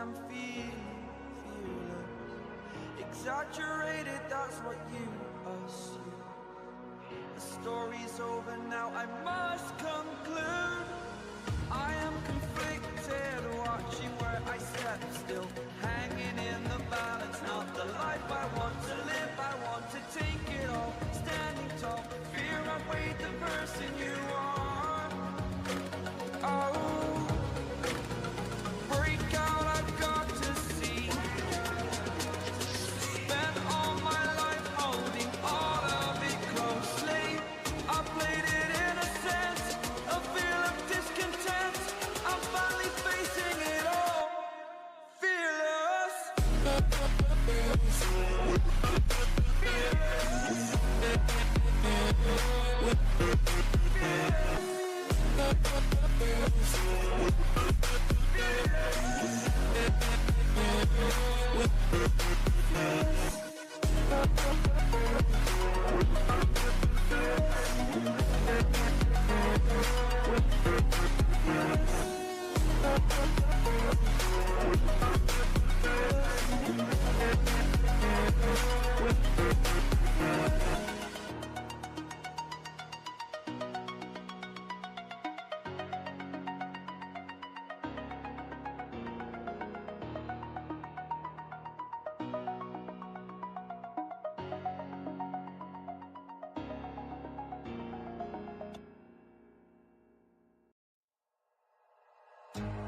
I'm fearless. Exaggerated, that's what you assume. The story's over now, I must conclude. I am conflicted, watching where I step still, hanging in the balance. Not the life I want to live, I want to take it all. Standing tall, fear outweighed the person you are. Oh, break out, I've got to see. Spent all my life holding all of it closely. I played it innocent, a feel of discontent. I'm finally facing it all, fearless.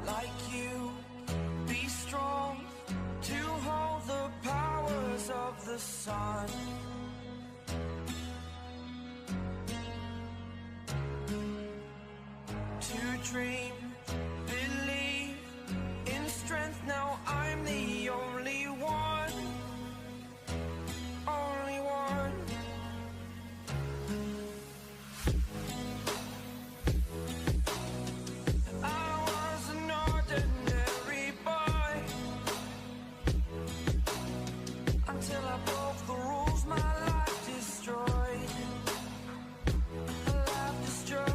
Like you, be strong to hold the powers of the sun. To dream, believe in strength. Now I'm the only one, only one. Until I broke the rules, my life destroyed. A life destroyed.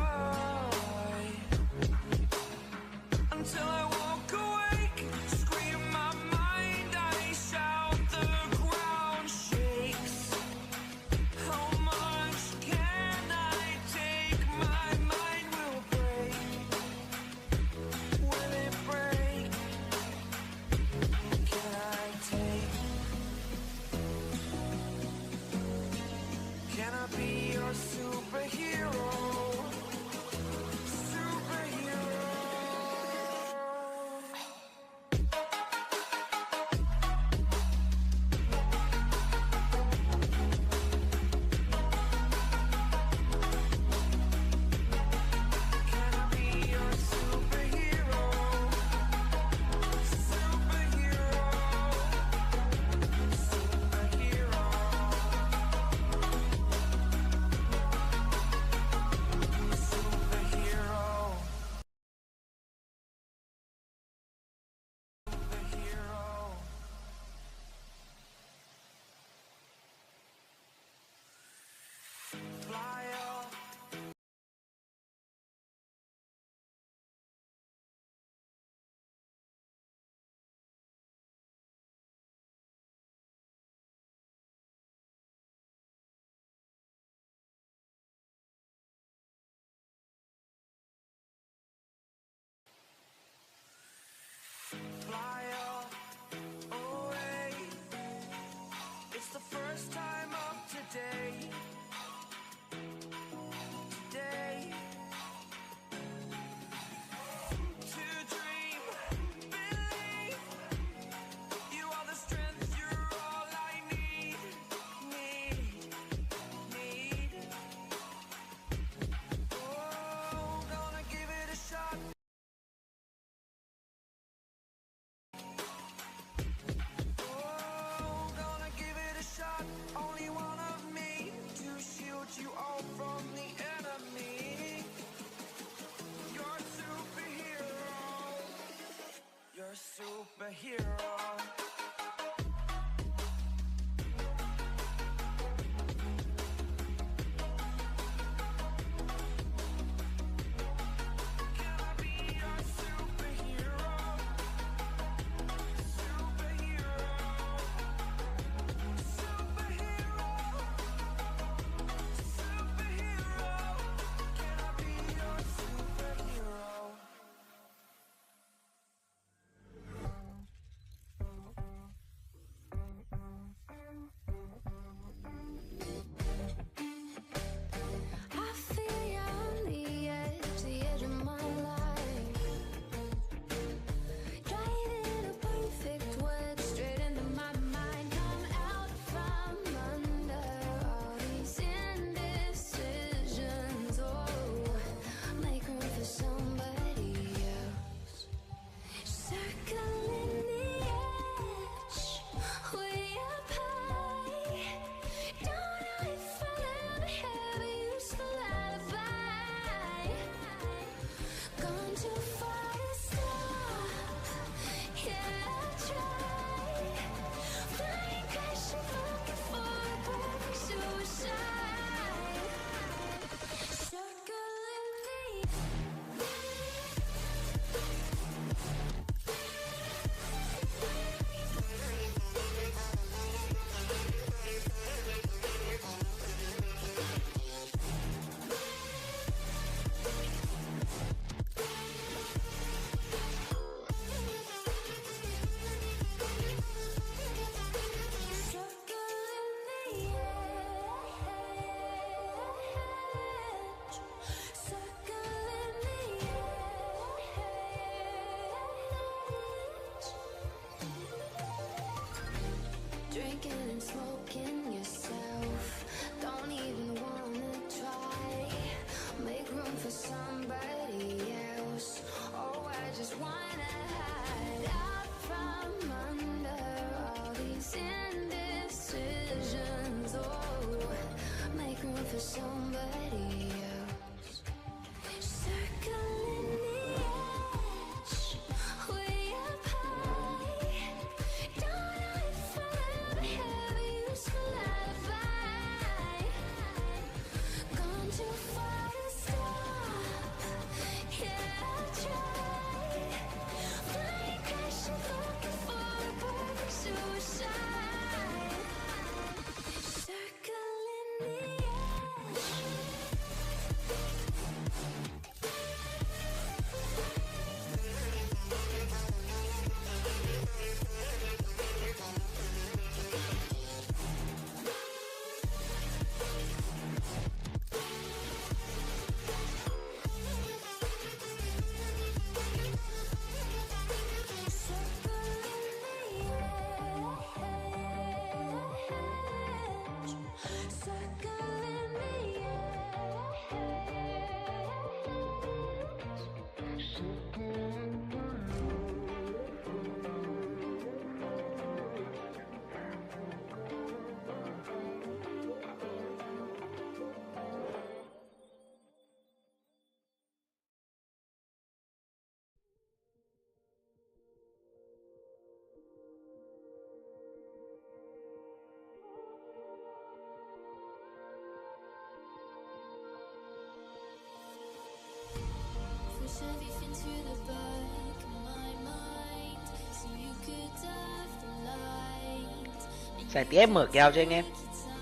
Xài tí em mở kèo cho anh em.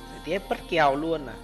Xài tí em bắt kèo luôn à.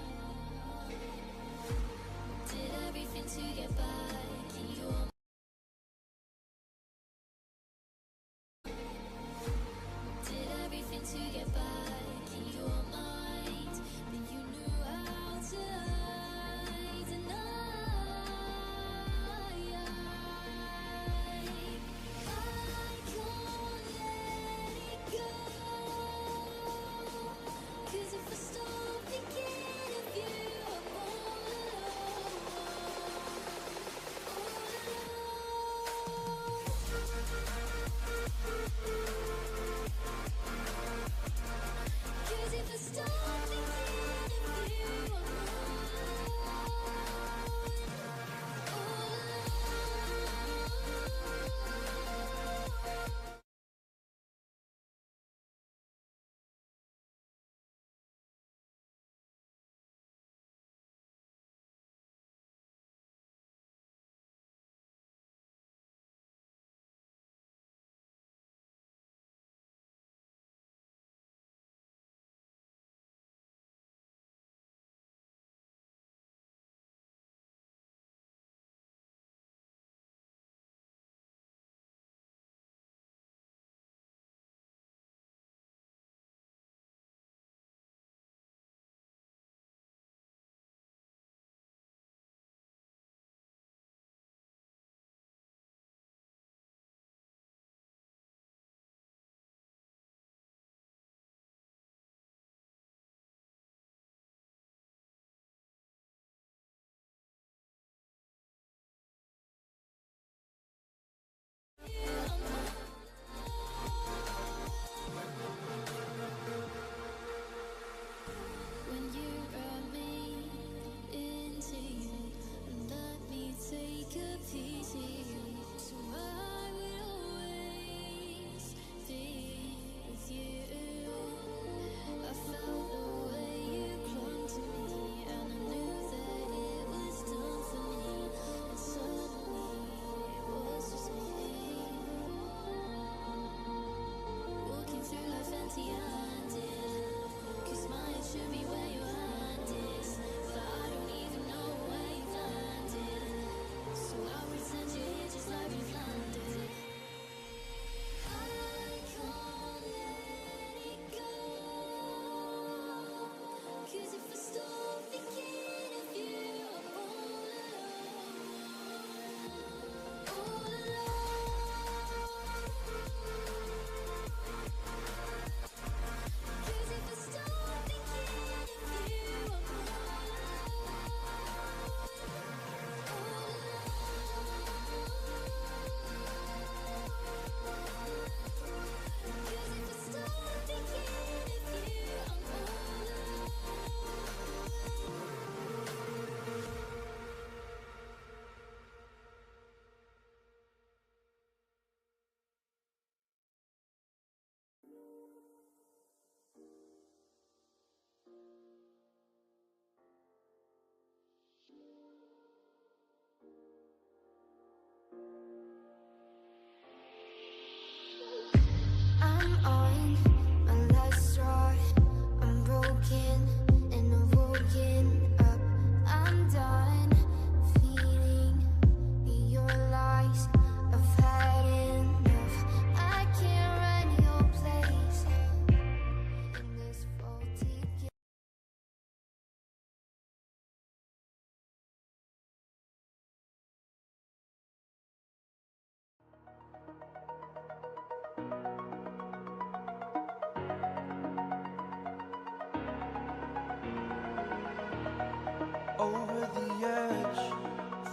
Over the edge,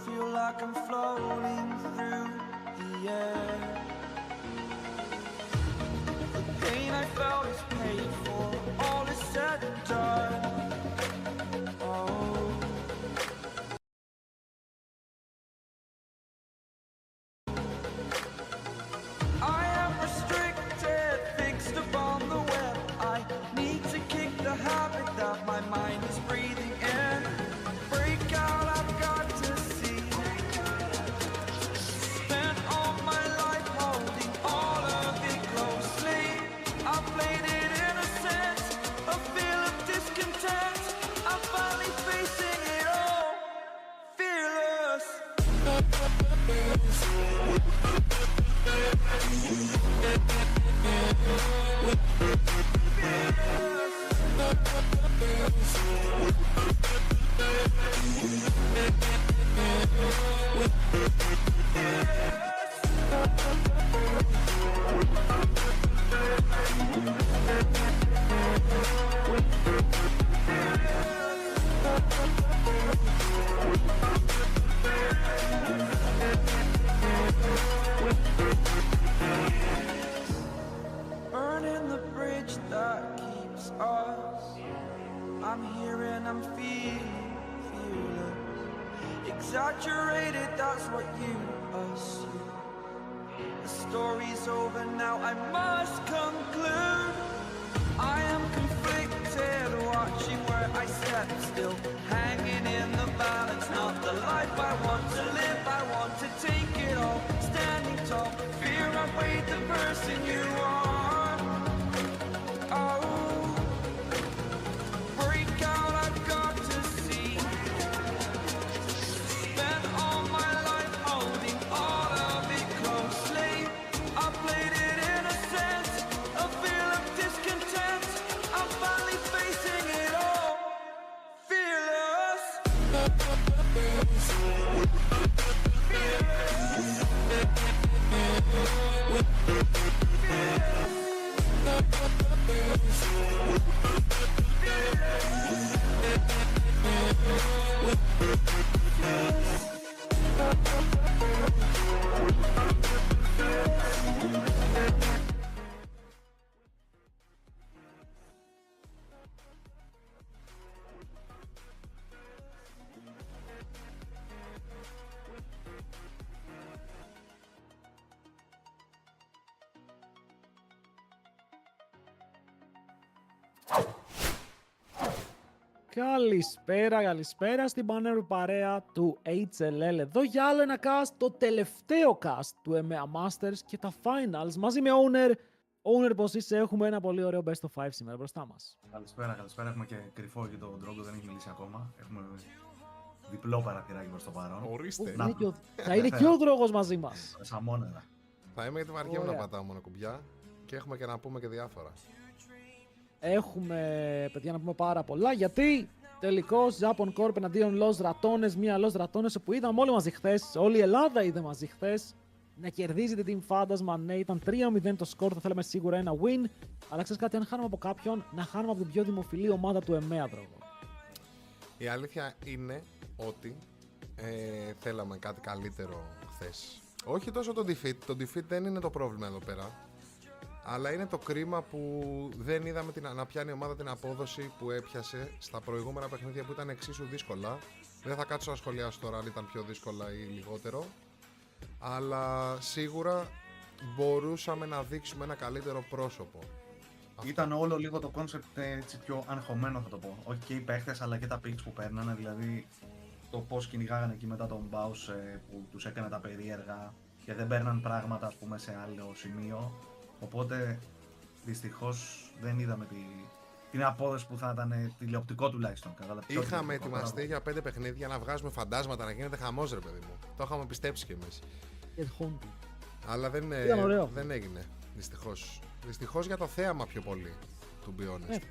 feel like I'm floating through the air. The pain I felt is paid for, all is said and done. Oh, I am restricted, fixed upon the web. I need to kick the habit that my mind is breathing in. Break out, I've got to see. Burning the bridge that keeps us. I'm here and I'm feeling fearless. Exaggerated, that's what you assume. The story's over now, I must conclude. I am conflicted, watching where I step still, hanging in the balance. Not the life I want to live, I want to take it all. Standing tall, fear I weighed the person you are. Oh, break out, I've got to see. Spent all my life holding all of it closely. I played it in a sense, a feel of discontent. I'm finally facing it all, fearless. Καλησπέρα στην πανέρου παρέα του HLL. Εδώ για άλλο ένα cast, το τελευταίο cast του EMEA Masters και τα finals. Μαζί με Owner, πως είσαι, έχουμε ένα πολύ ωραίο best of 5 σήμερα μπροστά μας. Καλησπέρα. Έχουμε και κρυφό και τον Ντρόγκο, δεν έχει μιλήσει ακόμα. Έχουμε διπλό παραθυράκι προς το παρόν. Ορίστε. Θα είναι και ο Δρόγος μαζί μας. Σαμόνερα. Θα είμαι γιατί βαριέμαι να πατάω μόνο κουμπιά και έχουμε και να πούμε και διάφορα. Έχουμε, παιδιά, να πούμε πάρα πολλά γιατί τελικώς Japan Corp εναντίον Los Ratones, μία Los Ratones που είδαμε όλοι μαζί χθες, όλη η Ελλάδα είδε μαζί χθες να κερδίζει την Team Fantasma. Ναι, ήταν 3-0 το σκορ, θα θέλαμε σίγουρα ένα win. Αλλά ξέρεις κάτι, αν χάνουμε από κάποιον, να χάνουμε από την πιο δημοφιλή ομάδα του EMEA, Δρόγο. Η αλήθεια είναι ότι θέλαμε κάτι καλύτερο χθες. Όχι τόσο το defeat, το defeat δεν είναι το πρόβλημα εδώ πέρα. Αλλά είναι το κρίμα που δεν είδαμε να πιάνει η ομάδα την απόδοση που έπιασε στα προηγούμενα παιχνίδια που ήταν εξίσου δύσκολα. Δεν θα κάτσω να σχολιάσω τώρα αν ήταν πιο δύσκολα ή λιγότερο. Αλλά σίγουρα μπορούσαμε να δείξουμε ένα καλύτερο πρόσωπο. Ήταν όλο λίγο το concept έτσι πιο αγχωμένο, θα το πω. Όχι και οι παίχτες αλλά και τα picks που παίρνανε, δηλαδή το πώς κυνηγάγανε εκεί μετά τον Baus που τους έκανε τα περίεργα και δεν παίρναν πράγματα, ας πούμε, σε άλλο σημείο. Οπότε δυστυχώς δεν είδαμε την απόδοση που θα ήταν τηλεοπτικό τουλάχιστον. Είχαμε ετοιμαστεί για 5 παιχνίδια να βγάζουμε φαντάσματα, να γίνεται χαμός, ρε παιδί μου. Το είχαμε πιστέψει κι εμείς. Αλλά δεν έγινε, δυστυχώς. Δυστυχώς για το θέαμα πιο πολύ, to be honest.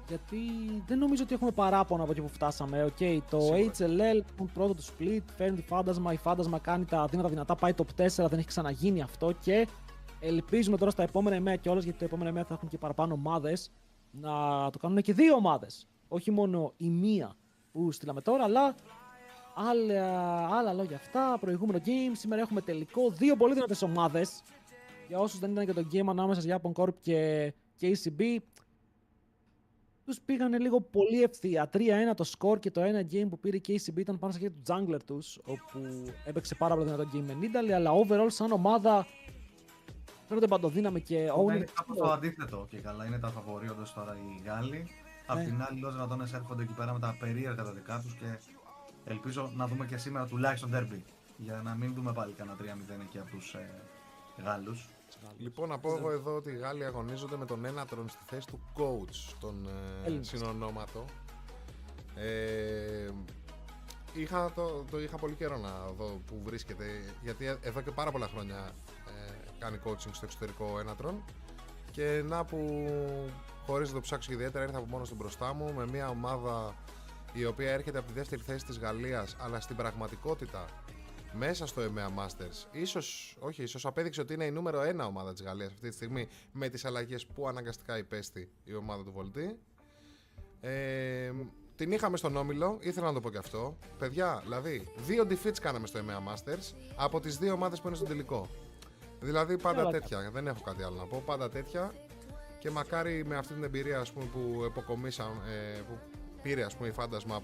Γιατί δεν νομίζω ότι έχουμε παράπονα από εκεί που φτάσαμε. Το HLL, το πρώτο του split, φέρνει τη Fantasma. Η Fantasma κάνει τα δύνατα δυνατά, πάει top 4, δεν έχει ξαναγίνει αυτό και ελπίζουμε τώρα στα επόμενα ημέρα κιόλας, γιατί τα επόμενα ημέρα θα έχουν και παραπάνω ομάδες, να το κάνουν και 2 ομάδες. Όχι μόνο η μία που στείλαμε τώρα, αλλά άλλα λόγια αυτά. Προηγούμενο game, σήμερα έχουμε τελικό 2 πολύ δυνατές ομάδες. Για όσους δεν ήταν και το game ανάμεσα σε Japan Corp και KCB, τους πήγανε λίγο πολύ ευθεία. 3-1 το score και το ένα game που πήρε η KCB ήταν πάνω στα χέρια του jungler τους, όπου έπαιξε πάρα πολύ δυνατό game με Nidalee, αλλά overall σαν ομάδα φαίνονται παντοδύναμη και είναι κάπως το αντίθετο και καλά. Είναι τα φαβορί όντως τώρα οι Γάλλοι. Απ' την άλλη, οι Los Ratones έρχονται εκεί πέρα με τα περίεργα τα δικά τους και ελπίζω να δούμε και σήμερα τουλάχιστον derby. Για να μην δούμε πάλι κανένα 3-0 εκεί από τους Γάλλους. Λοιπόν, να πω εγώ εδώ ότι οι Γάλλοι αγωνίζονται με τον Ένατρον στη θέση του coach, τον συνονόματο. το είχα πολύ καιρό να δω που βρίσκεται, γιατί εδώ και πάρα πολλά χρόνια κάνει coaching στο εξωτερικό ένατρον και να που χωρίς να το ψάξω ιδιαίτερα ήρθα από μόνος του μπροστά μου με μια ομάδα η οποία έρχεται από τη δεύτερη θέση της Γαλλίας, αλλά στην πραγματικότητα μέσα στο EMEA Masters ίσως απέδειξε ότι είναι η νούμερο 1 ομάδα της Γαλλίας αυτή τη στιγμή με τις αλλαγές που αναγκαστικά υπέστη η ομάδα του Βολτή. Την είχαμε στον όμιλο, ήθελα να το πω και αυτό. Παιδιά, δηλαδή 2 defeats κάναμε στο EMEA Masters από τις 2 ομάδες που είναι στο τελικό. Δηλαδή πάντα τέτοια, δεν έχω κάτι άλλο να πω, πάντα τέτοια. Και μακάρι με αυτή την εμπειρία, ας πούμε, που που πήρε, ας πούμε, η Φάντασμα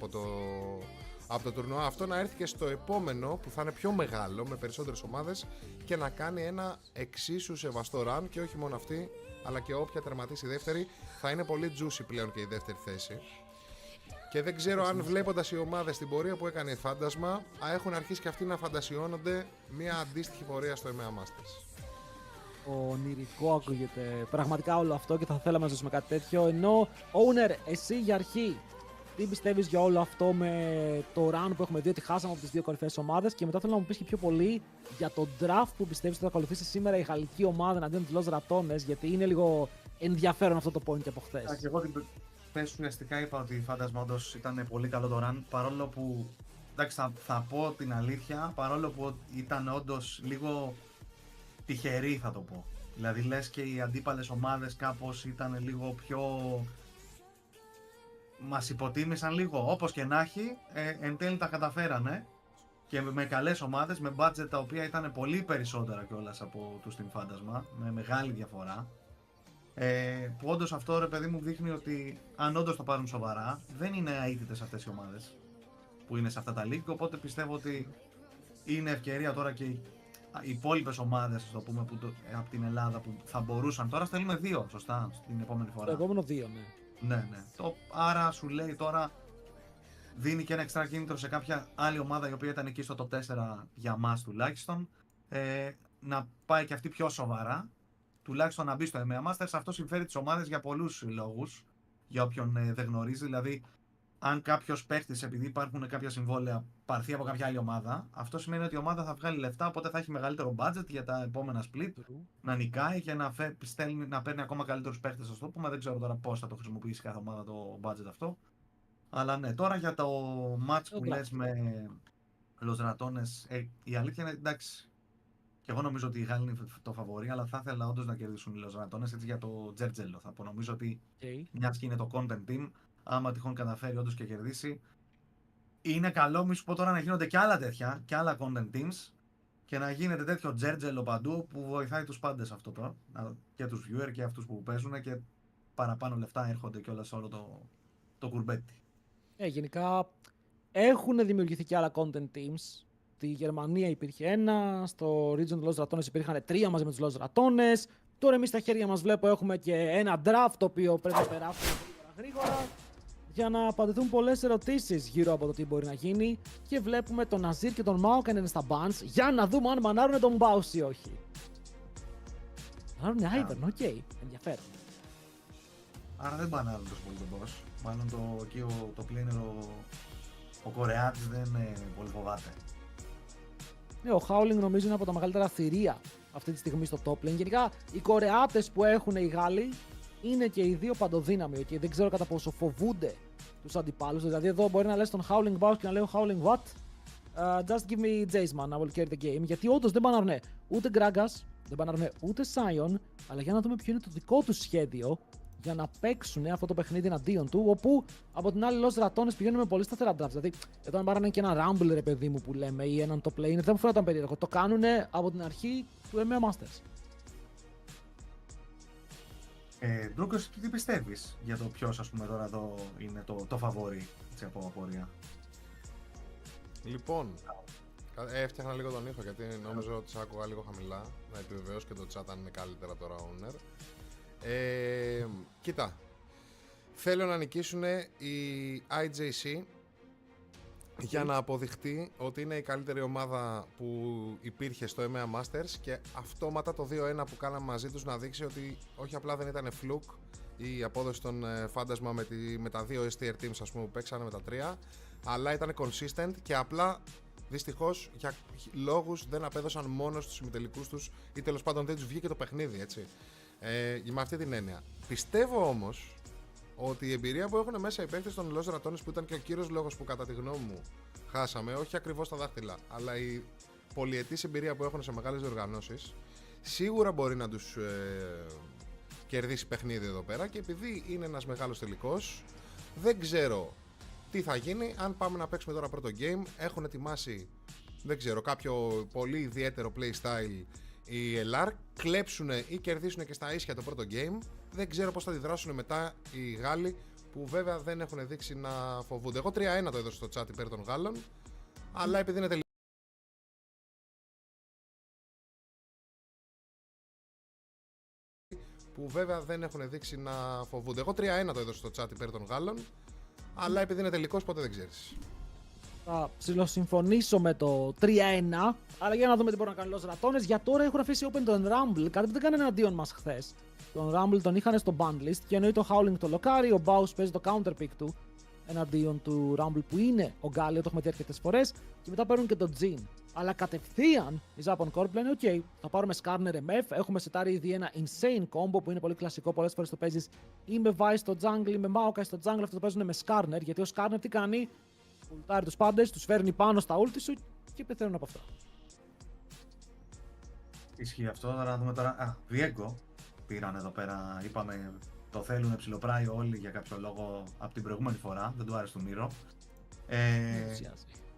από το τουρνουά αυτό, να έρθει και στο επόμενο που θα είναι πιο μεγάλο με περισσότερες ομάδες και να κάνει ένα εξίσου σεβαστό run, και όχι μόνο αυτή αλλά και όποια τερματίσει δεύτερη. Θα είναι πολύ juicy πλέον και η δεύτερη θέση. Και δεν ξέρω αν βλέποντας οι ομάδες στην πορεία που έκανε η Φάντασμα έχουν αρχίσει και αυτοί να φαντασιώνονται μια αντίστοιχη πορεία στο EMEA Masters. Ονειρικό ακούγεται πραγματικά όλο αυτό και θα θέλαμε να ζήσουμε κάτι τέτοιο. Ενώ, Owner, εσύ για αρχή, τι πιστεύεις για όλο αυτό με το run που έχουμε δει ότι χάσαμε από τις 2 κορυφαίες ομάδες, και μετά θέλω να μου πεις και πιο πολύ για το draft που πιστεύεις ότι θα ακολουθήσει σήμερα η γαλλική ομάδα εναντίον της Los Ratones, γιατί είναι λίγο ενδιαφέρον αυτό το point από χθες. Και εγώ χθες ουσιαστικά είπα ότι η Φάντασμα όντως ήταν πολύ καλό το run, παρόλο που, εντάξει, θα πω την αλήθεια, παρόλο που ήταν όντως λίγο τυχερή, θα το πω. Δηλαδή λες και οι αντίπαλες ομάδες κάπως ήταν λίγο πιο... μας υποτίμησαν λίγο, όπως και να έχει, εν τέλει τα καταφέρανε και με καλές ομάδες, με budget τα οποία ήταν πολύ περισσότερα κιόλας από τους Team Φάντασμα, με μεγάλη διαφορά. Που όντως αυτό, ρε παιδί μου, δείχνει ότι αν όντως το πάρουν σοβαρά, δεν είναι αίτητες αυτές οι ομάδες που είναι σε αυτά τα league, οπότε πιστεύω ότι είναι ευκαιρία τώρα και οι υπόλοιπες ομάδες, ας το πούμε, από την Ελλάδα που θα μπορούσαν. Τώρα στέλνουμε 2, σωστά, στην επόμενη φορά. Το επόμενο 2, ναι. Ναι. Άρα σου λέει τώρα, δίνει και ένα εξτρά κίνητρο σε κάποια άλλη ομάδα η οποία ήταν εκεί στο top 4 για μας τουλάχιστον, να πάει και αυτή πιο σοβαρά, τουλάχιστον να μπει στο EMEA Masters. Αυτό συμφέρει τις ομάδες για πολλούς λόγους, για όποιον δεν γνωρίζει. Δηλαδή, αν κάποιος παίχτης, επειδή υπάρχουν κάποια συμβόλαια, πάρθει από κάποια άλλη ομάδα, αυτό σημαίνει ότι η ομάδα θα βγάλει λεφτά, οπότε θα έχει μεγαλύτερο budget για τα επόμενα split, να νικάει και να παίρνει ακόμα καλύτερους παίχτες, ας το πούμε. Δεν ξέρω τώρα πώς θα το χρησιμοποιήσει κάθε ομάδα το budget αυτό. Αλλά ναι, τώρα για το match που λες με Los Ratones, η αλήθεια είναι, εντάξει, και εγώ νομίζω ότι οι Γάλλοι είναι το φαβορί, αλλά θα ήθελα όντως να κερδίσουν οι Los Ratones, έτσι, για το τζέρτζελο. Θα πω, νομίζω ότι μιας και είναι το content team, άμα τυχόν καταφέρει όντως και κερδίσει, είναι καλό, μη σου πω τώρα, να γίνονται και άλλα τέτοια, και άλλα content teams, και να γίνεται τέτοιο τζέρτζελο παντού που βοηθάει τους πάντες αυτό τώρα, και τους viewer και αυτούς που παίζουν, και παραπάνω λεφτά έρχονται κιόλας σε όλο το κουρμπέτι. Γενικά έχουν δημιουργηθεί και άλλα content teams. Στη Γερμανία υπήρχε ένα, στο region του Los Ratones υπήρχαν 3 μαζί με τους Los Ratones. Τώρα εμείς στα χέρια μας βλέπω έχουμε και ένα draft το οποίο πρέπει να περάσουμε γρήγορα για να απαντηθούν πολλές ερωτήσεις γύρω από το τι μπορεί να γίνει, και βλέπουμε τον Ναζίρ και τον Μάουκ είναι στα bans για να δούμε αν μανάρουνε τον Μπάους ή όχι. Μανάρουνε Άιβερν, οκ, ενδιαφέρον. Άρα δεν μπανάρουν τόσο πολύ τον boss. Μάλλον το πλήνερο ο Κορεάτης δεν πολύ φοβάται. Ναι, ο Howling νομίζω είναι από τα μεγαλύτερα θηρία αυτή τη στιγμή στο top lane. Γενικά οι Κορεάτες που έχουν οι Γάλλοι είναι και οι δύο παντοδύναμοι. Okay? Δεν ξέρω κατά πόσο φοβούνται τους αντιπάλους. Δηλαδή εδώ μπορεί να λες τον Howling Bows και να λέει ο Howling what? Just give me Jace man, I will carry the game. Γιατί όντως δεν μπανάρουνε ούτε Gragas, δεν μπανάρουνε ούτε Sion, αλλά για να δούμε ποιο είναι το δικό τους σχέδιο για να παίξουν αυτό το παιχνίδι εναντίον του, όπου από την άλλη Los Ratones πηγαίνουν με πολύ σταθερά drafts. Δηλαδή, εδώ αν πάρανε και ένα Rumble, ρε παιδί μου, που λέμε, ή έναν top lane, δεν μου φαίνονταν περίεργο. Το κάνουν από την αρχή του EMEA Masters. Ντρούκος, τι πιστεύεις για το ποιος, ας πούμε, τώρα εδώ είναι το φαβόρι, έτσι, από απορία? Λοιπόν, έφτιαχνα λίγο τον ήχο γιατί νόμιζα ότι σ' άκουγα λίγο χαμηλά. Να επιβεβαιώσω και το chat αν είναι καλύτερα τώρα owner. Κοίτα, θέλω να νικήσουν οι IJC για να αποδειχτεί ότι είναι η καλύτερη ομάδα που υπήρχε στο EMEA Masters, και αυτόματα το 2-1 που κάναμε μαζί τους να δείξει ότι όχι απλά δεν ήταν fluke η απόδοση των Φάντασμα με τα δύο STR teams, ας πούμε, που παίξανε με τα 3, αλλά ήταν consistent και απλά δυστυχώς για λόγους δεν απέδωσαν μόνο στους συμμετελικούς τους ή τέλος πάντων δεν τους βγήκε το παιχνίδι, έτσι. Με αυτή την έννοια. Πιστεύω όμως ότι η εμπειρία που έχουν μέσα οι παίκτες των Los Ratones, που ήταν και ο κύριος λόγος που κατά τη γνώμη μου χάσαμε, όχι ακριβώς τα δάχτυλα, αλλά η πολυετής εμπειρία που έχουν σε μεγάλες διοργανώσεις, σίγουρα μπορεί να τους κερδίσει παιχνίδι εδώ πέρα, και επειδή είναι ένας μεγάλος τελικός, δεν ξέρω τι θα γίνει αν πάμε να παίξουμε τώρα πρώτο game. Έχουν ετοιμάσει, δεν ξέρω, κάποιο πολύ ιδιαίτερο playstyle οι LR, κλέψουν ή κερδίσουν και στα ίσια το πρώτο game. Δεν ξέρω πώς θα αντιδράσουν μετά οι Γάλλοι, που βέβαια δεν έχουν δείξει να φοβούνται. Εγώ 3-1 το έδωσα στο chat υπέρ των Γάλλων, αλλά επειδή είναι που βέβαια δεν έχουν δείξει να φοβούνται. Εγώ 3-1 το έδωσα στο chat υπέρ των Γάλλων, αλλά επειδή είναι τελικός ποτέ δεν ξέρεις. Θα ψιλοσυμφωνήσω με το 3-1, αλλά για να δούμε τι μπορούν να κάνουν οι Los Ratones. Για τώρα έχουν αφήσει open τον Rumble, κάτι που δεν κάνανε εναντίον μας χθες. Τον Rumble τον είχαν στο banlist και εννοεί το Howling το λοκάρι, ο Baus παίζει το counterpick του εναντίον του Rumble που είναι ο Γκάλιο, το έχουμε δει αρκετές φορές, και μετά παίρνουν και το Jin. Αλλά κατευθείαν η Japan Corp λένε: OK, θα πάρουμε Skarner MF. Έχουμε σετάρει ήδη ένα insane combo που είναι πολύ κλασικό. Πολλές φορές το παίζεις ή με Vice στο jungle ή με Maokai στο jungle. Αυτό το παίζουν με Skarner, γιατί ο Skarner τι κάνει? Πουλτάρει τους πάντες, τους φέρνει πάνω στα ulti σου και πεθαίνουν από αυτά. Ισχύει αυτό. Τώρα να δούμε τώρα. Viego πήραν εδώ πέρα. Είπαμε το θέλουν ψιλοπράει όλοι για κάποιο λόγο από την προηγούμενη φορά. Δεν του άρεσε το Μύρο.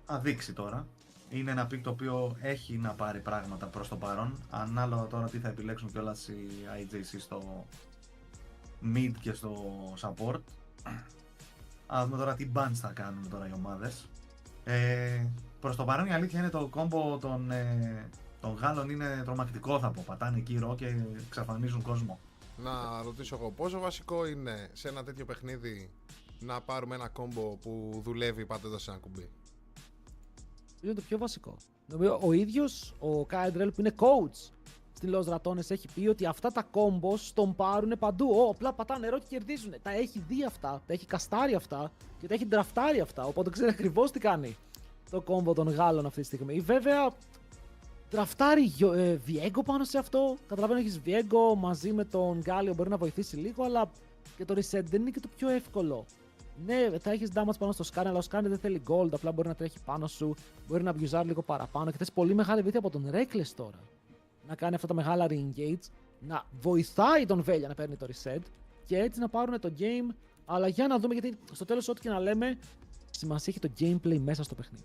Θα δείξει τώρα. Είναι ένα pick το οποίο έχει να πάρει πράγματα προς το παρόν. Ανάλογα τώρα τι θα επιλέξουν κιόλας οι IJC στο mid και στο support. Α δούμε τώρα τι bans θα κάνουν τώρα οι ομάδες. Προς το παρόν η αλήθεια είναι το combo των Γάλλων είναι τρομακτικό, θα πω. Πατάνε κύρο και εξαφανίζουν κόσμο. Να ρωτήσω εγώ, πόσο βασικό είναι σε ένα τέτοιο παιχνίδι να πάρουμε ένα combo που δουλεύει πατώντας ένα κουμπί? Είναι το πιο βασικό. Νομίζω ο ίδιος ο Κάιντρελ που είναι coach στην Los Ratones έχει πει ότι αυτά τα combos τον πάρουν παντού. Απλά πατάνε νερό και κερδίζουν. Τα έχει δει αυτά, τα έχει καστάρει αυτά και τα έχει ντραφτάρει αυτά. Οπότε ξέρει ακριβώς τι κάνει το combo των Γάλλων αυτή τη στιγμή. Βέβαια, ντραφτάρει Viego πάνω σε αυτό. Καταλαβαίνω έχεις Viego μαζί με τον Γκάλιο, μπορεί να βοηθήσει λίγο, αλλά και το reset δεν είναι και το πιο εύκολο. Ναι, θα έχεις damage πάνω στο Skarner, αλλά ο Skarner δεν θέλει gold, απλά μπορεί να τρέχει πάνω σου, μπορεί να abusar λίγο παραπάνω και θες πολύ μεγάλη βοήθεια από τον Reckless τώρα. Να κάνει αυτά τα μεγάλα re-engage, να βοηθάει τον Velya να παίρνει το reset και έτσι να πάρουν το game. Αλλά για να δούμε, γιατί στο τέλος ό,τι και να λέμε, σημασία έχει το gameplay μέσα στο παιχνίδι.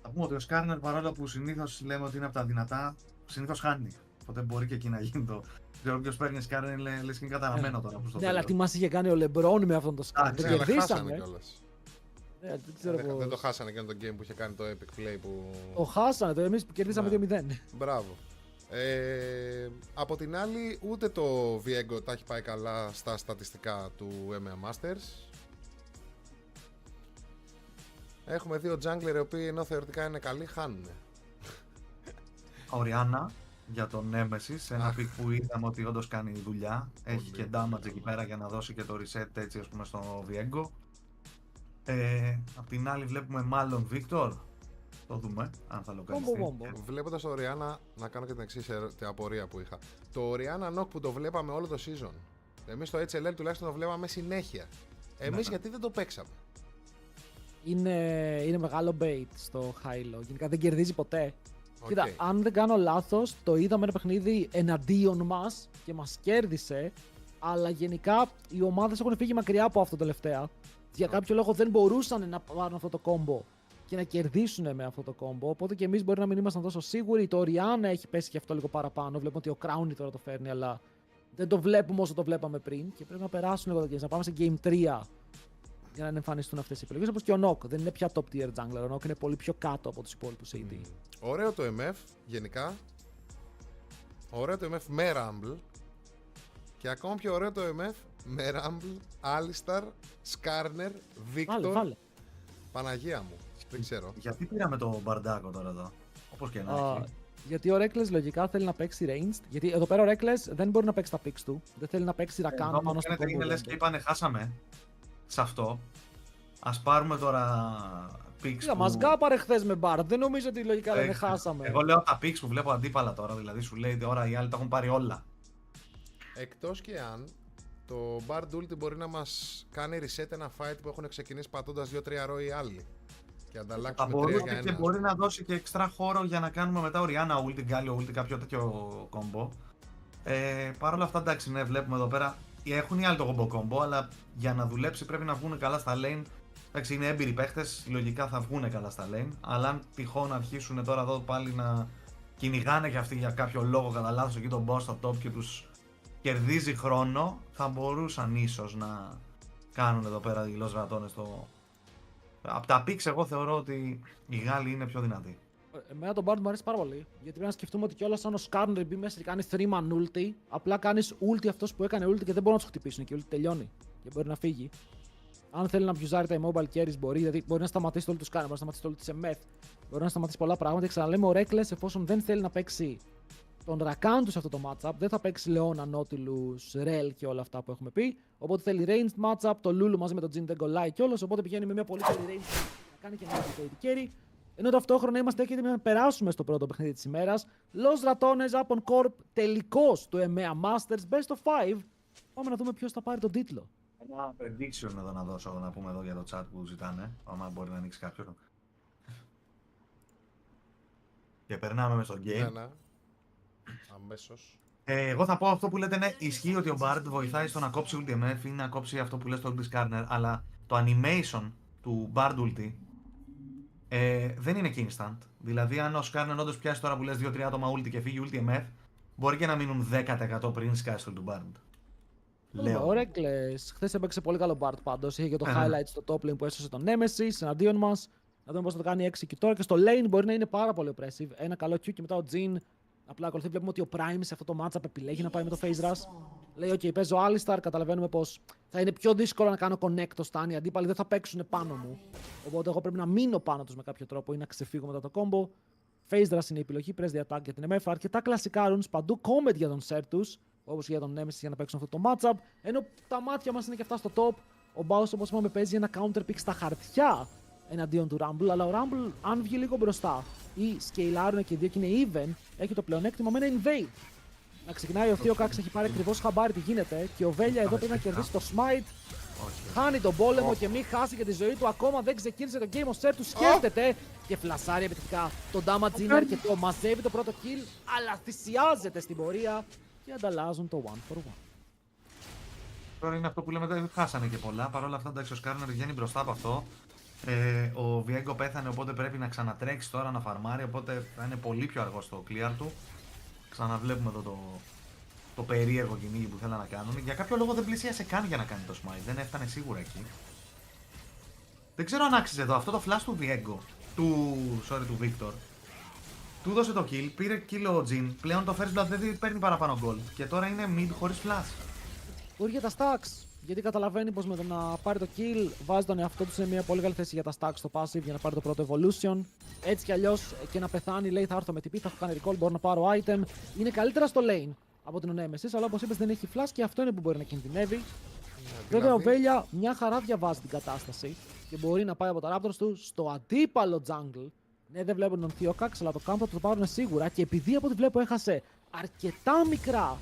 Θα πούμε ότι ο Skarner, παρόλο που συνήθως λέμε ότι είναι από τα δυνατά, συνήθως χάνει. Οπότε μπορεί και εκεί να γίνει το. Δεν ξέρω ποιος παίρνει Skarner, λες και είναι καταραμένο τώρα. Ναι, αλλά τι μας είχε κάνει ο LeBron με αυτόν τον Skarner. Δεν κερδίσαμε κιόλας. Δεν το χάσανε και το game που είχε κάνει το epic play που. Το χάσανε, εμείς που κερδίσαμε 2-0. Μπράβο. Από την άλλη, ούτε το Viego τα έχει πάει καλά στα στατιστικά του EMEA Masters. Έχουμε δύο jungler οι οποίοι ενώ θεωρητικά είναι καλοί, χάνουν. Οριάννα για τον Nemesis, ένα pick που είδαμε ότι όντως κάνει δουλειά. Έχει και damage εκεί πέρα για να δώσει και το reset έτσι, ας πούμε, στο Viego. Απ' την άλλη βλέπουμε μάλλον Victor. Το δούμε αν θα λοκαλιστεί. Βλέποντας το Orianna, να κάνω και την εξής απορία που είχα. Το Orianna knock που το βλέπαμε όλο το season, εμείς στο HLL τουλάχιστον το βλέπαμε συνέχεια. Εμείς γιατί δεν το παίξαμε? Είναι μεγάλο bait στο high low. Γενικά δεν κερδίζει ποτέ. Κοίτα, αν δεν κάνω λάθος, το είδαμε ένα παιχνίδι εναντίον μας και μας κέρδισε. Αλλά γενικά οι ομάδες έχουν φύγει μακριά από αυτό τελευταία. Για κάποιο λόγο δεν μπορούσαν να πάρουν αυτό το combo και να κερδίσουν με αυτό το combo. Οπότε και εμείς μπορεί να μην ήμασταν τόσο σίγουροι. Το Orianna έχει πέσει και αυτό λίγο παραπάνω. Βλέπουμε ότι ο Crowny τώρα το φέρνει, αλλά δεν το βλέπουμε όσο το βλέπαμε πριν. Και πρέπει να περάσουν λίγο τα games, να πάμε σε Game 3 για να εμφανιστούν αυτές οι επιλογές. Όπως και ο Nock. Δεν είναι πια top tier jungler. Ο Nock είναι πολύ πιο κάτω από τους υπόλοιπους AD. Ωραίο το MF γενικά. Ωραίο το MF με Rumble. Και ακόμα πιο ωραίο το MF με Rumble, Alistar, Skarner, Victor. Βάλε. Παναγία μου. Δεν ξέρω. Γιατί πήραμε το μπαρντάκο τώρα εδώ? Όπως και να έχει. Γιατί ο Reckless λογικά θέλει να παίξει ranged. Γιατί εδώ πέρα ο Reckless δεν μπορεί να παίξει τα picks του. Δεν θέλει να παίξει Rakan πάνω στο combo. Είναι λες και είπανε χάσαμε σε αυτό. Ας πάρουμε τώρα picks Κοίτα, που... μας γκάπαρε χθες με Bard. Δεν νομίζω ότι λογικά λένε χάσαμε. Εγώ λέω τα picks που βλέπω αντίπαλα τώρα, δηλαδή σου λέει τώρα οι άλλοι τα έχουν πάρει όλα. Εκτός και αν το Bard Ulti μπορεί να μας κάνει reset ένα fight που έχουν ξεκινήσει πατώντας 2-3 ρο οι άλλοι. Και Θα ανταλλάξουμε 3 μπορούσε για 1. και μπορεί να δώσει και extra χώρο για να κάνουμε μετά Orianna ulti, Galio ulti, κάποιο τέτοιο combo. Παρ' όλα αυτά, εντάξει, ναι, βλέπουμε εδώ πέρα. Έχουν οι άλλοι το combo combo, αλλά για να δουλέψει πρέπει να βγουν καλά στα lane. Εντάξει, είναι έμπειροι παίχτες, λογικά θα βγουν καλά στα lane. Αλλά αν τυχόν αρχίσουν τώρα εδώ πάλι να κυνηγάνε και αυτοί για κάποιο λόγο κατά λάθος εκεί τον boss στο top και τους κερδίζει χρόνο, θα μπορούσαν ίσως να κάνουν εδώ πέρα οι Los Ratones το. Από τα picks εγώ θεωρώ ότι οι Γάλλοι είναι πιο δυνατοί. Εμένα τον Bard μου αρέσει πάρα πολύ. Γιατί πρέπει να σκεφτούμε ότι κιόλας αν ο Skarner μπει μέσα και κάνει 3-man ulti, απλά κάνεις ulti αυτός που έκανε ulti και δεν μπορούν να του χτυπήσουν και ulti τελειώνει. Και μπορεί να φύγει. Αν θέλει να μπιουζάρει τα immobile carries μπορεί, δηλαδή μπορεί να σταματήσει το ulti του Skarner, μπορεί να σταματήσει το ulti σε Meth, μπορεί να σταματήσει πολλά πράγματα. Και ξαναλέμε, ο Reckless εφόσον δεν θέλει να παίξει τον Rakan του σε αυτό το matchup, δεν θα παίξει Leona, Nautilus, Rel και όλα αυτά που έχουμε πει. Οπότε θέλει ranged matchup, το Lulu μαζί με τον Jhin δεν κολλάει κιόλας. Οπότε πηγαίνει με μια πολύ καλή range να κάνει και ένα AD carry. Ενώ ταυτόχρονα είμαστε έτοιμοι να περάσουμε στο πρώτο παιχνίδι της ημέρας. Los Ratones Upon Corp, τελικός του EMEA Masters Best of 5. Πάμε να δούμε ποιος θα πάρει τον τίτλο. Ένα prediction εδώ να δώσω, να πούμε εδώ για το chat που ζητάνε. Άμα μπορεί να ανοίξει κάποιον. Και περνάμε μες στο game. Ναι. Αμέσως. Εγώ θα πω αυτό που λέτε, ναι, ισχύει ότι ο Bard βοηθάει στο να κόψει ulti MF ή να κόψει αυτό που λες το ulti Skarner, αλλά το animation του Bard ulti δεν είναι και instant. Δηλαδή, αν ο Skarner όντως πιάσει τώρα που λες 2-3 άτομα ulti και φύγει ulti MF, μπορεί και να μείνουν 10% πριν σκάσει το του Bard. Λέω. Ο Reckless χθες έπαιξε πολύ καλό Bard πάντως. Είχε και το highlight στο top lane που έσωσε τον Nemesis εναντίον μας. Να δούμε πώς θα το κάνει Executor. Και στο lane μπορεί να είναι πάρα πολύ oppressive. Ένα καλό Q και μετά ο Jhin απλά ακολουθεί. Βλέπουμε ότι ο Prime σε αυτό το matchup επιλέγει να πάει με το Phase Rush. Λέει: OK, παίζω Alistar. Καταλαβαίνουμε πως θα είναι πιο δύσκολο να κάνω connect το stun. Οι αντίπαλοι δεν θα παίξουν πάνω μου. Οπότε εγώ πρέπει να μείνω πάνω τους με κάποιο τρόπο ή να ξεφύγω μετά το combo. Phase Rush είναι η επιλογή. Press the attack για την MF. Αρκετά κλασικά runes παντού. Comment για τον Sertus. Όπως και για τον Nemesis για να παίξουν αυτό το matchup. Ενώ τα μάτια μας είναι και αυτά στο top. Ο Baus, όπως είπαμε, παίζει ένα counter pick στα χαρτιά εναντίον του Rumble. Αλλά ο Rumble, αν βγει λίγο μπροστά ή σκεϊλάρουν και οι δύο και είναι even, έχει το πλεονέκτημα με ένα invade. Να ξεκινάει ο Theocax, έχει πάρει ακριβώς χαμπάρι τι γίνεται. Και ο Βέλια εδώ πρέπει να κερδίσει το smite. Χάνει τον πόλεμο και μην χάσει και τη ζωή του. Ακόμα δεν ξεκίνησε το game. Ο Ser του σκέφτεται και φλασάρει επιτυχικά. Το damage είναι αρκετό. Μαζεύει το πρώτο kill, αλλά θυσιάζεται στην πορεία. Και ανταλλάζουν το 1 for 1. Τώρα είναι αυτό που λέμε, δεν χάσανε και πολλά. Παρ' όλα αυτά, εντάξει, ο Skarner βγαίνει μπροστά από αυτό. Ο Viego πέθανε, οπότε πρέπει να ξανατρέξει τώρα να φαρμάρει. Οπότε θα είναι πολύ πιο αργό στο clear του. Ξαναβλέπουμε εδώ το περίεργο κυνήγι που θέλουν να κάνουν. Για κάποιο λόγο δεν πλησίασε καν για να κάνει το smite. Δεν έφτανε σίγουρα εκεί. Δεν ξέρω αν άξιζε εδώ αυτό το flash του Viego. Του Victor. Του δώσε το kill, πήρε kill ο Jhin. Πλέον το first blood δεν παίρνει παραπάνω gold. Και τώρα είναι mid χωρίς flash. Μπορεί για τα stacks. Γιατί καταλαβαίνει πως με το να πάρει το kill βάζει τον εαυτό του σε μια πολύ καλή θέση για τα stacks στο passive για να πάρει το πρώτο evolution. Έτσι κι αλλιώς και να πεθάνει, λέει θα έρθω με TP, θα έχω κάνει recall, μπορώ να πάρω item. Είναι καλύτερα στο lane από την Nemesis, αλλά όπως είπες δεν έχει flash και αυτό είναι που μπορεί να κινδυνεύει. Βέβαια ο Βέλια μια χαρά διαβάζει την κατάσταση και μπορεί να πάει από τα Raptors του στο αντίπαλο jungle. Ναι, δεν βλέπουν τον Theocax, αλλά το camp θα το πάρουν σίγουρα και επειδή από ό,τι βλέπω έχασε αρκετά μικρά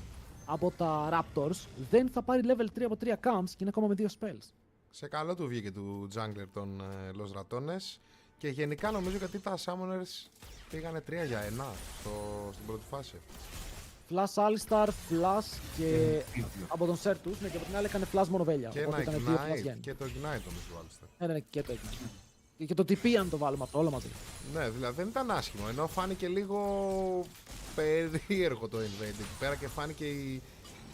από τα Raptors, δεν θα πάρει level 3 από 3 camps και είναι ακόμα με 2 spells. Σε καλό του βγήκε του jungler των Los Ratones και γενικά νομίζω γιατί τα Summoners πήγανε 3 για 1 στην πρώτη φάση. Flash Alistar, Flash και από τον Sertus, ναι, και από την άλλη έκανε Flash μόνο Βέλια. Και ένα Ignite και το Ignite όμως του Alistar. Ναι, και το Ignite. Και το TP αν το βάλουμε αυτό, όλα μαζί. Ναι, δηλαδή δεν ήταν άσχημο, ενώ φάνηκε λίγο περίεργο το invade εκεί πέρα και φάνηκε οι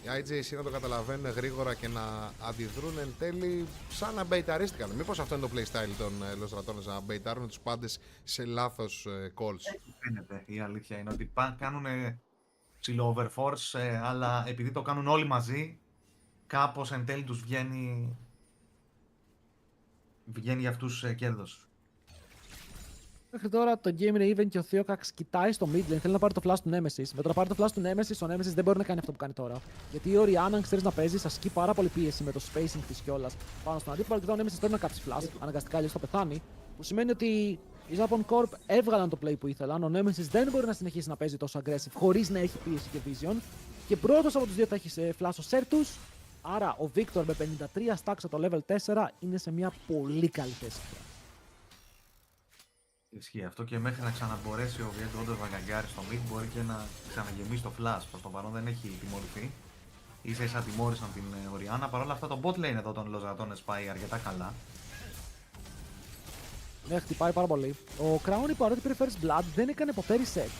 IJC να το καταλαβαίνουν γρήγορα και να αντιδρούν εν τέλει σαν να μπεϊταρίστηκαν. Μήπως αυτό είναι το playstyle των Los Ratones, να μπεϊτάρουν τους πάντες σε λάθος calls. Φαίνεται, η αλήθεια είναι ότι κάνουν ψηλό overforce, αλλά επειδή το κάνουν όλοι μαζί, κάπως εν τέλει τους βγαίνει για αυτούς κέρδος. Μέχρι τώρα το game είναι even και ο Theocax κοιτάει στο mid lane, θέλει να πάρει το flash του Nemesis. Με το να πάρει το flash του Nemesis, ο Nemesis δεν μπορεί να κάνει αυτό που κάνει τώρα. Γιατί η Orianna, αν ξέρει να παίζει, ασκεί πάρα πολύ πίεση με το spacing τη κιόλα πάνω στον αντίπαλο και τώρα ο Nemesis πρέπει να κάψει flash. Αναγκαστικά αλλιώ θα πεθάνει. Που σημαίνει ότι οι Japan Corp έβγαλαν το play που ήθελαν. Ο Nemesis δεν μπορεί να συνεχίσει να παίζει τόσο aggressive χωρί να έχει πίεση και vision. Και πρώτο από του δύο θα έχει flash ο Sertus. Άρα ο Victor με 53 stacks από το level 4 είναι σε μια πολύ καλή θέση. Ισχύει αυτό και μέχρι να ξαναμπορέσει ο Βιέντο όντως να γκαγκάρει στο mid μπορεί και να ξαναγεμίσει το flash. Προς το παρόν δεν έχει τιμωρηθεί. Ίσα ίσα τιμώρησαν την Orianna. Παρ' όλα αυτά το bot lane εδώ των Λοζατώνες πάει αρκετά καλά. Ναι, χτυπάει πάρα πολύ. Ο Crown παρότι πήρε first blood δεν έκανε ποτέ reset.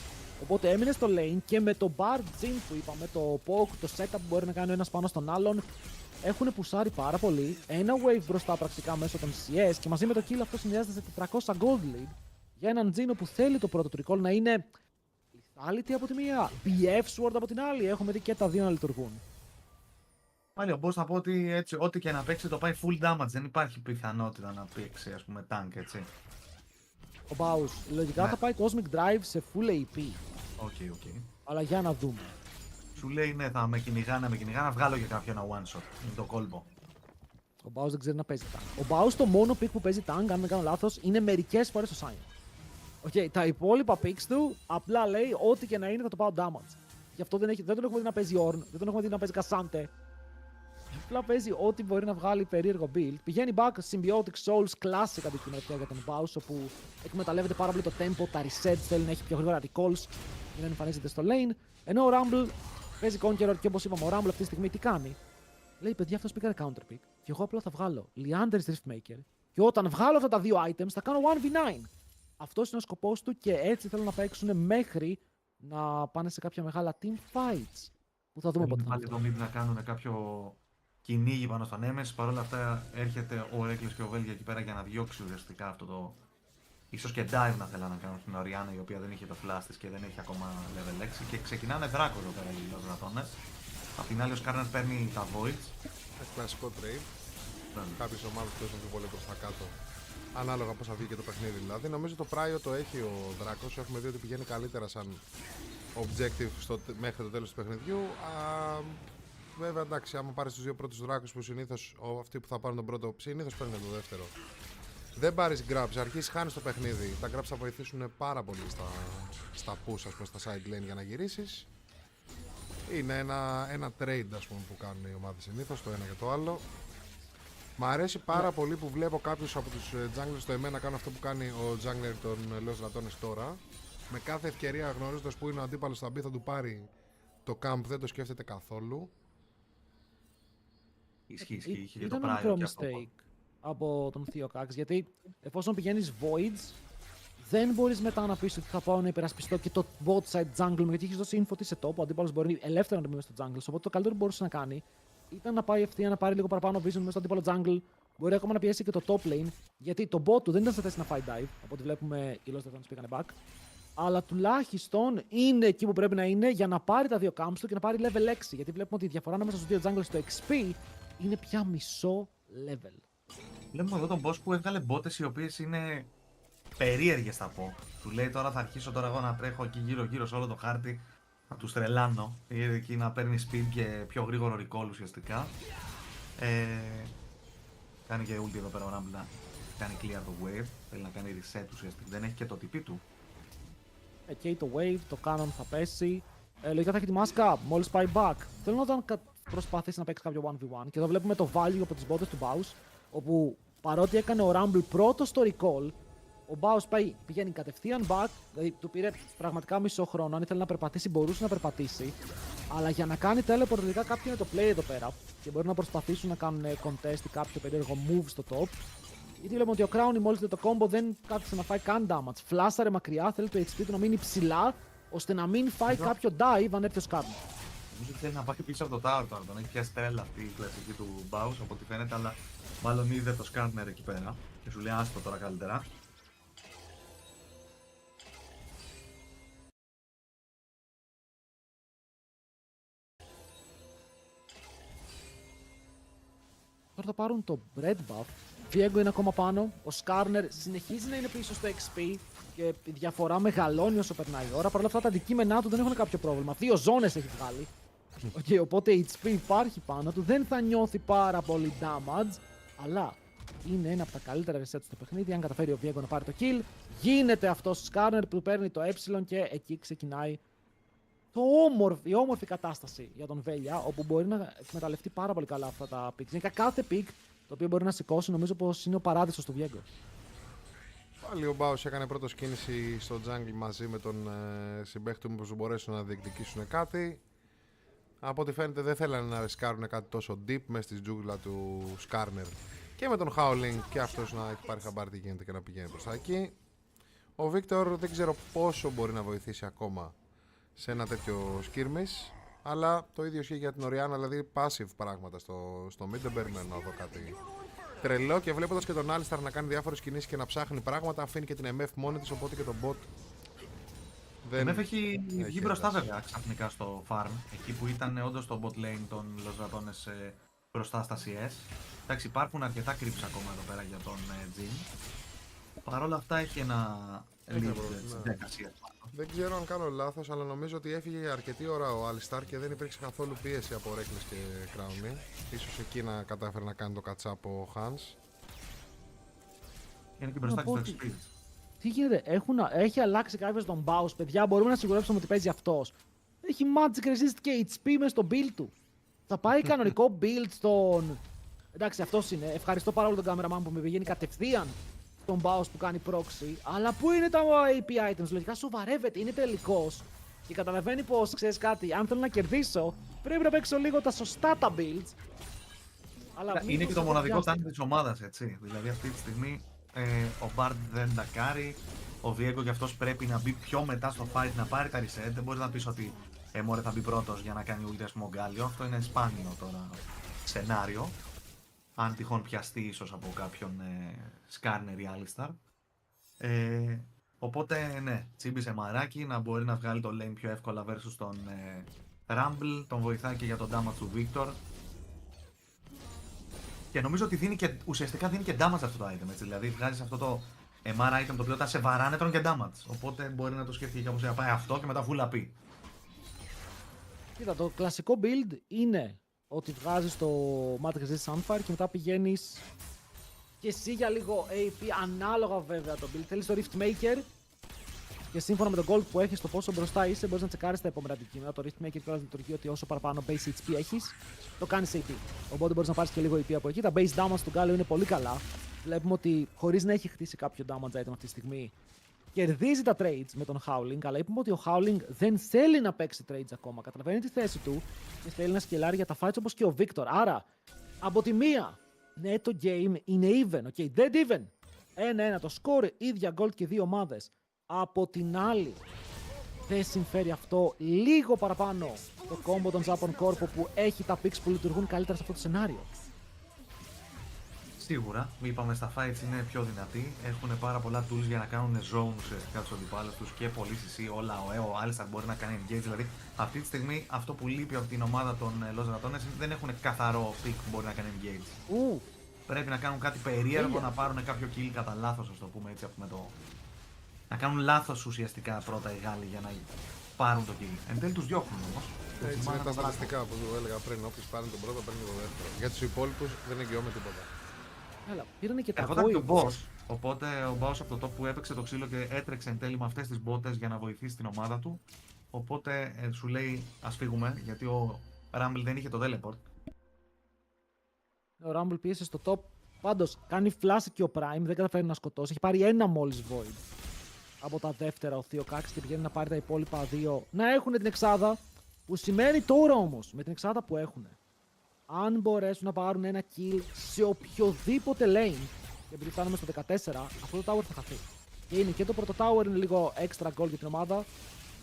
Οπότε έμεινε στο lane και με το bar gym που είπαμε, το poke, το setup που μπορεί να κάνει ο ένας πάνω στον άλλον, έχουν πουσάρει πάρα πολύ. Ένα wave μπροστά πρακτικά μέσω των CS και μαζί με το kill αυτό συνδυάζεται σε 400 gold lead για έναν Τζίνο που θέλει το πρώτο του recall να είναι lethality από τη μία, BF sword από την άλλη. Έχουμε δει και τα δύο να λειτουργούν. Πάλι ο boss να πω ότι έτσι, ό,τι και να παίξει το πάει full damage. Δεν υπάρχει πιθανότητα να παίξει ας πούμε tank έτσι. Ο Baus λογικά Ναι. θα πάει Cosmic Drive σε full AP. Οκ. Αλλά για να δούμε. Σου λέει ναι, θα με κυνηγά, να βγάλω και κάποιο ένα one shot. Είναι το κόλπο. Ο Baus δεν ξέρει να παίζει tank. Ο Baus το μόνο pick που παίζει tank, αν δεν κάνω λάθος, είναι μερικές φορές στο Sign. Okay, τα υπόλοιπα picks του απλά λέει ό,τι και να είναι θα το πάω damage. Γι' αυτό δεν τον έχουμε δει να παίζει Ornn, δεν τον έχουμε δει να παίζει Cassante. Απλά παίζει ό,τι μπορεί να βγάλει περίεργο build. Πηγαίνει back Symbiotic Souls Classic αντικειμενικά για τον Baus, όπου εκμεταλλεύεται πάρα πολύ το tempo, τα resets, θέλει να έχει πιο γρήγορα recalls για να εμφανίζεται στο lane. Ενώ ο Rumble παίζει Conqueror και όπως είπαμε, ο Rumble αυτή τη στιγμή τι κάνει. Λέει παιδιά, αυτός πήγανε counter pick και εγώ απλά θα βγάλω Leander's Riftmaker και όταν βγάλω αυτά τα δύο items θα κάνω 1v9. Αυτός είναι ο σκοπός του και έτσι θέλουν να παίξουν μέχρι να πάνε σε κάποια μεγάλα team fights. Που θα δούμε πότε θα Πάλι το mid να κάνουν κάποιο κυνήγι πάνω στον Nemesis. Παρ' όλα αυτά έρχεται ο Reckless και ο Velge εκεί πέρα για να διώξει ουσιαστικά αυτό το. Ίσως και dive να θέλανε να κάνουν στην Orianna η οποία δεν είχε το flash της και δεν έχει ακόμα level 6. Και ξεκινάνε δράκο εδώ πέρα οι Λοζρατώνες. Απ' την άλλη ο Skarner παίρνει τα Voids. Κλασικό trade. Κάποιες ομάδες παίζουν πιο πολύ προς τα κάτω. Ανάλογα πώς θα βγει και το παιχνίδι δηλαδή. Νομίζω το Prio το έχει ο Δράκος. Έχουμε δει ότι πηγαίνει καλύτερα σαν objective μέχρι το τέλος του παιχνιδιού. Βέβαια εντάξει, άμα πάρεις τους δύο πρώτους Δράκους που συνήθως αυτοί που θα πάρουν τον πρώτο συνήθως παίρνουν το δεύτερο. Δεν πάρεις grabs, αρχίσεις χάνεις το παιχνίδι. Τα grabs θα βοηθήσουν πάρα πολύ στα push, ας πούμε, στα side lane για να γυρίσεις. Είναι ένα trade ας πούμε, που κάνουν οι ομάδες συνήθως, το ένα και το άλλο. Μ' αρέσει πάρα πολύ που βλέπω κάποιους από τους junglers στο εμένα να κάνουν αυτό που κάνει ο jungler των Los Ratones τώρα. Με κάθε ευκαιρία γνωρίζοντας που είναι ο αντίπαλος θα μπει, θα του πάρει το camp, δεν το σκέφτεται καθόλου. Ισχύει, είχε και το Ήταν ένα Prio μικρό και αυτό. mistake από τον Theocax, γιατί εφόσον πηγαίνεις Voids, δεν μπορείς μετά να πεις ότι θα πάω να υπερασπιστώ και το bot side jungle μου, γιατί έχεις δώσει info σε top, ο αντίπαλος μπορεί ελεύθερα να μπει μέσα στο jungle, οπότε το καλύτερο που μπορούσε να κάνει ήταν να πάει ευθεία, να πάρει λίγο παραπάνω vision μέσα στο αντίπαλο jungle, μπορεί ακόμα να πιέσει και το top lane, γιατί το bot του δεν ήταν σε θέση να φάει dive, από ό,τι βλέπουμε οι Lost Dragons πήγανε back, αλλά τουλάχιστον είναι εκεί που πρέπει να είναι για να πάρει τα δύο camps του και να πάρει level 6, γιατί βλέπουμε ότι η διαφορά ανάμεσα στους δύο jungles στο XP είναι πια μισό level. Βλέπουμε εδώ τον boss που έβγαλε μπότες οι οποίες είναι περίεργες θα πω. Του λέει τώρα θα αρχίσω τώρα εγώ να τρέχω εκεί γύρω-γύρω σε όλο το χάρτη, να τους τρελάνω. Είδε εκεί να παίρνει speed και πιο γρήγορο recall ουσιαστικά. Κάνει και ulti εδώ πέρα ο Rumble να κάνει clear το wave. Θέλει να κάνει reset ουσιαστικά. Δεν έχει και το TP του. Και το wave, το cannon θα πέσει. Λογικά θα έχει τη μάσκα μόλις πάει back. Θέλω να δω αν προσπαθήσει να παίξει κάποιο 1v1. Και εδώ βλέπουμε το value από τις μπότες του Baus, όπου παρότι έκανε ο Rumble πρώτο στο recall, ο Baus πηγαίνει κατευθείαν back, δηλαδή του πήρε πραγματικά μισό χρόνο. Αν ήθελε να περπατήσει, μπορούσε να περπατήσει. Αλλά για να κάνει teleport, τελικά κάποιο είναι το play εδώ πέρα. Και μπορεί να προσπαθήσουν να κάνουν contest ή κάποιο περίεργο move στο top. Γιατί βλέπουμε ότι ο Crown μόλις δει το combo δεν κάθισε να φάει καν damage. Φλάσαρε μακριά, θέλει το HP του να μείνει ψηλά, ώστε να μην φάει κάποιο dive αν έρθει ο Skarner. Νομίζω ότι θέλει να πάει πίσω από το tower τώρα. Τον έχει πιάσει τρέλα αυτή η κλασική του Baus από ό,τι φαίνεται, αλλά μάλλον είδε το Skarner εκεί πέρα. Και σου λέει άστο τώρα καλύτερα. Τώρα θα πάρουν το bread buff, Viego είναι ακόμα πάνω. Ο Skarner συνεχίζει να είναι πίσω στο XP και η διαφορά μεγαλώνει όσο περνάει η ώρα. Παρ' όλα αυτά τα αντικείμενά του δεν έχουν κάποιο πρόβλημα. 2 ζώνες έχει βγάλει. Okay, οπότε HP υπάρχει πάνω του. Δεν θα νιώθει πάρα πολύ damage. Αλλά είναι ένα από τα καλύτερα reset στο παιχνίδι. Αν καταφέρει ο Viego να πάρει το kill, γίνεται αυτός ο Skarner που παίρνει το E και εκεί ξεκινάει η όμορφη κατάσταση για τον Βέλια, όπου μπορεί να εκμεταλλευτεί πάρα πολύ καλά αυτά τα picks. Γενικά κάθε pick το οποίο μπορεί να σηκώσει, νομίζω πως είναι ο παράδεισος του Viego. Πάλι ο Μπάους έκανε πρώτος κίνηση στο jungle μαζί με τον συμπαίχτη του, μήπως μπορέσουν να διεκδικήσουν κάτι. Από ό,τι φαίνεται δεν θέλανε να ρισκάρουν κάτι τόσο deep μέσα στη τζούγκλα του Skarner και με τον Howling και αυτός να έχει πάρει χαμπάρι τι γίνεται και να πηγαίνει προς τα εκεί. Ο Victor δεν ξέρω πόσο μπορεί να βοηθήσει ακόμα σε ένα τέτοιο skirmish, αλλά το ίδιο ισχύει για την Orianna, δηλαδή passive πράγματα στο mid, δεν περιμένω να δω κάτι τρελό και βλέποντας και τον Alistar να κάνει διάφορες κινήσεις και να ψάχνει πράγματα, αφήνει και την MF μόνη της, οπότε και τον bot δεν... MF έχει βγει μπροστά βέβαια ξαφνικά στο farm, εκεί που ήταν όντως στο bot lane των Los Ratones μπροστά στα CS. Εντάξει, υπάρχουν αρκετά creeps ακόμα εδώ πέρα για τον Jhin. Παρ' όλα αυτά έχει ένα lead στις 10 CS. Δεν ξέρω αν κάνω λάθος, αλλά νομίζω ότι έφυγε για αρκετή ώρα ο Alistar και δεν υπήρξε καθόλου πίεση από Reckless και Crowny. Ίσως εκεί να κατάφερε να κάνει το catch-up ο Hans. Είναι και μπροστά της στο XP. Τι γίνεται, έχει αλλάξει κάποιος τον Baus, παιδιά, μπορούμε να σιγουρέψουμε ότι παίζει αυτός. Έχει magic resist και HP μες στο build του. Θα πάει κανονικό build στον... Εντάξει, αυτός είναι. Ευχαριστώ πάρα πολύ τον cameraman που με πηγαίνει κατευθείαν τον Baus που κάνει proxy. Αλλά πού είναι τα AP items, λογικά σοβαρεύεται, είναι τελικός. Και καταλαβαίνει πως, ξέρεις κάτι, αν θέλω να κερδίσω, πρέπει να παίξω λίγο τα σωστά τα builds. Αλλά είναι και το μοναδικό tank της ομάδας, έτσι. Δηλαδή αυτή τη στιγμή ο Bard δεν τα κάρει. Ο Viego και αυτός πρέπει να μπει πιο μετά στο fight, να πάρει τα reset. Δεν μπορεί να πεις ότι μωρέ θα μπει πρώτος για να κάνει ulti ας πούμε ο Γκάλιο. Αυτό είναι σπάνιο τώρα σενάριο. Αν τυχόν πιαστεί ίσως από κάποιον Skarner ή Alistar. Οπότε ναι, τσίμπησε μαράκι να μπορεί να βγάλει το lane πιο εύκολα versus τον Rumble. Τον βοηθάει και για τον damage του Victor. Και νομίζω ότι ουσιαστικά δίνει και damage αυτό το item, έτσι. Δηλαδή βγάζεις αυτό το MR item το οποίο τα σε βαράνε τρώνε και damage. Οπότε μπορεί να το σκεφτεί κάπως να πάει αυτό και μετά full AP. Κοίτα, το κλασικό build είναι ότι βγάζεις το Matrix Resist Sunfire και μετά πηγαίνεις και εσύ για λίγο AP, ανάλογα βέβαια το build. Θέλεις το Rift Maker και σύμφωνα με τον gold που έχεις, το πόσο μπροστά είσαι, μπορείς να τσεκάρεις τα επόμενα αντικείμενα. Το Rift Maker κιόλας λειτουργεί ότι όσο παραπάνω base HP έχεις, το κάνεις AP. Οπότε μπορείς να πάρεις και λίγο AP από εκεί. Τα base damage του Γκάλιο είναι πολύ καλά. Βλέπουμε ότι χωρίς να έχει χτίσει κάποιο damage item αυτή τη στιγμή, κερδίζει τα trades με τον Howling, αλλά είπαμε ότι ο Howling δεν θέλει να παίξει trades ακόμα. Καταλαβαίνει τη θέση του και θέλει να σκελάρει για τα fights όπως και ο Victor. Άρα, από τη μία, ναι, το game είναι even, okay, dead even. 1-1 το score, ίδια gold και δύο ομάδες. Από την άλλη, δεν συμφέρει αυτό λίγο παραπάνω το combo των Japan Corpo που έχει τα picks που λειτουργούν καλύτερα σε αυτό το σενάριο. Σίγουρα, είπαμε στα fights είναι πιο δυνατοί. Έχουν πάρα πολλά tools για να κάνουν zone ουσιαστικά τους αντιπάλους τους και πολύ CC, όλα ο Alistar μπορεί να κάνει engage. Δηλαδή, αυτή τη στιγμή αυτό που λείπει από την ομάδα των Los Ratones δεν έχουν καθαρό pick που μπορεί να κάνει engage. Πρέπει να κάνουν κάτι περίεργο, να πάρουν κάποιο kill κατά λάθος, ας το πούμε έτσι. Να κάνουν λάθος ουσιαστικά πρώτα οι Γάλλοι για να πάρουν το kill. Εν τέλει τους διώχνουν όμως. Έτσι είναι τα στατιστικά που έλεγα πριν. Όποιος πάρει τον πρώτο, παίρνει το δεύτερο. Για τους υπόλοιπους δεν εγγυώμαι τίποτα. Έλα, πήρανε και τα ερχόταν και ο boss, οπότε ο boss από το top που έπαιξε το ξύλο και έτρεξε εν τέλει με αυτές τις μπότες για να βοηθήσει την ομάδα του. Οπότε σου λέει ας φύγουμε, γιατί ο Rumble δεν είχε το teleport. Ο Rumble πίεσε στο top, πάντως κάνει flash και ο Prime, δεν καταφέρει να σκοτώσει, έχει πάρει ένα μόλις void. Από τα δεύτερα ο Θείο Κάξ και πηγαίνει να πάρει τα υπόλοιπα δύο να έχουν την εξάδα, που σημαίνει τώρα όμως με την εξάδα που έχουν, αν μπορέσουν να πάρουν ένα kill σε οποιοδήποτε lane, και επειδή φτάνουμε στο 14, αυτό το tower θα χαθεί. Και είναι και το πρώτο tower, είναι λίγο extra goal για την ομάδα,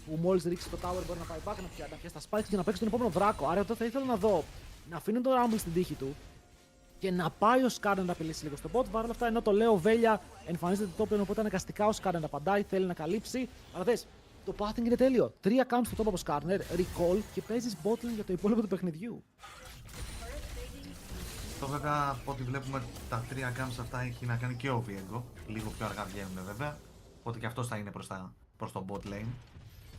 που μόλις ρίξει το tower μπορεί να πάει back, να πιάσει τα spikes και να παίξει τον επόμενο δράκο. Άρα εδώ θα ήθελα να δω να αφήνει τον Rumble στην τύχη του και να πάει ο Skarner να απειλήσει λίγο στο bot. Παρ' όλα αυτά, ενώ το λέω Βέλια εμφανίζεται το top lane, οπότε αναγκαστικά ο Skarner απαντάει, θέλει να καλύψει. Αλλά δες, το pathing είναι τέλειο. 3 counts στο top από Skarner, recall και παίζει bot lane για το υπόλοιπο του παιχνιδιού. Αυτό βέβαια από ό,τι βλέπουμε τα 3 camps αυτά έχει να κάνει και ο Viego. Λίγο πιο αργά βγαίνουν βέβαια. Οπότε και αυτός θα είναι προς το bot lane.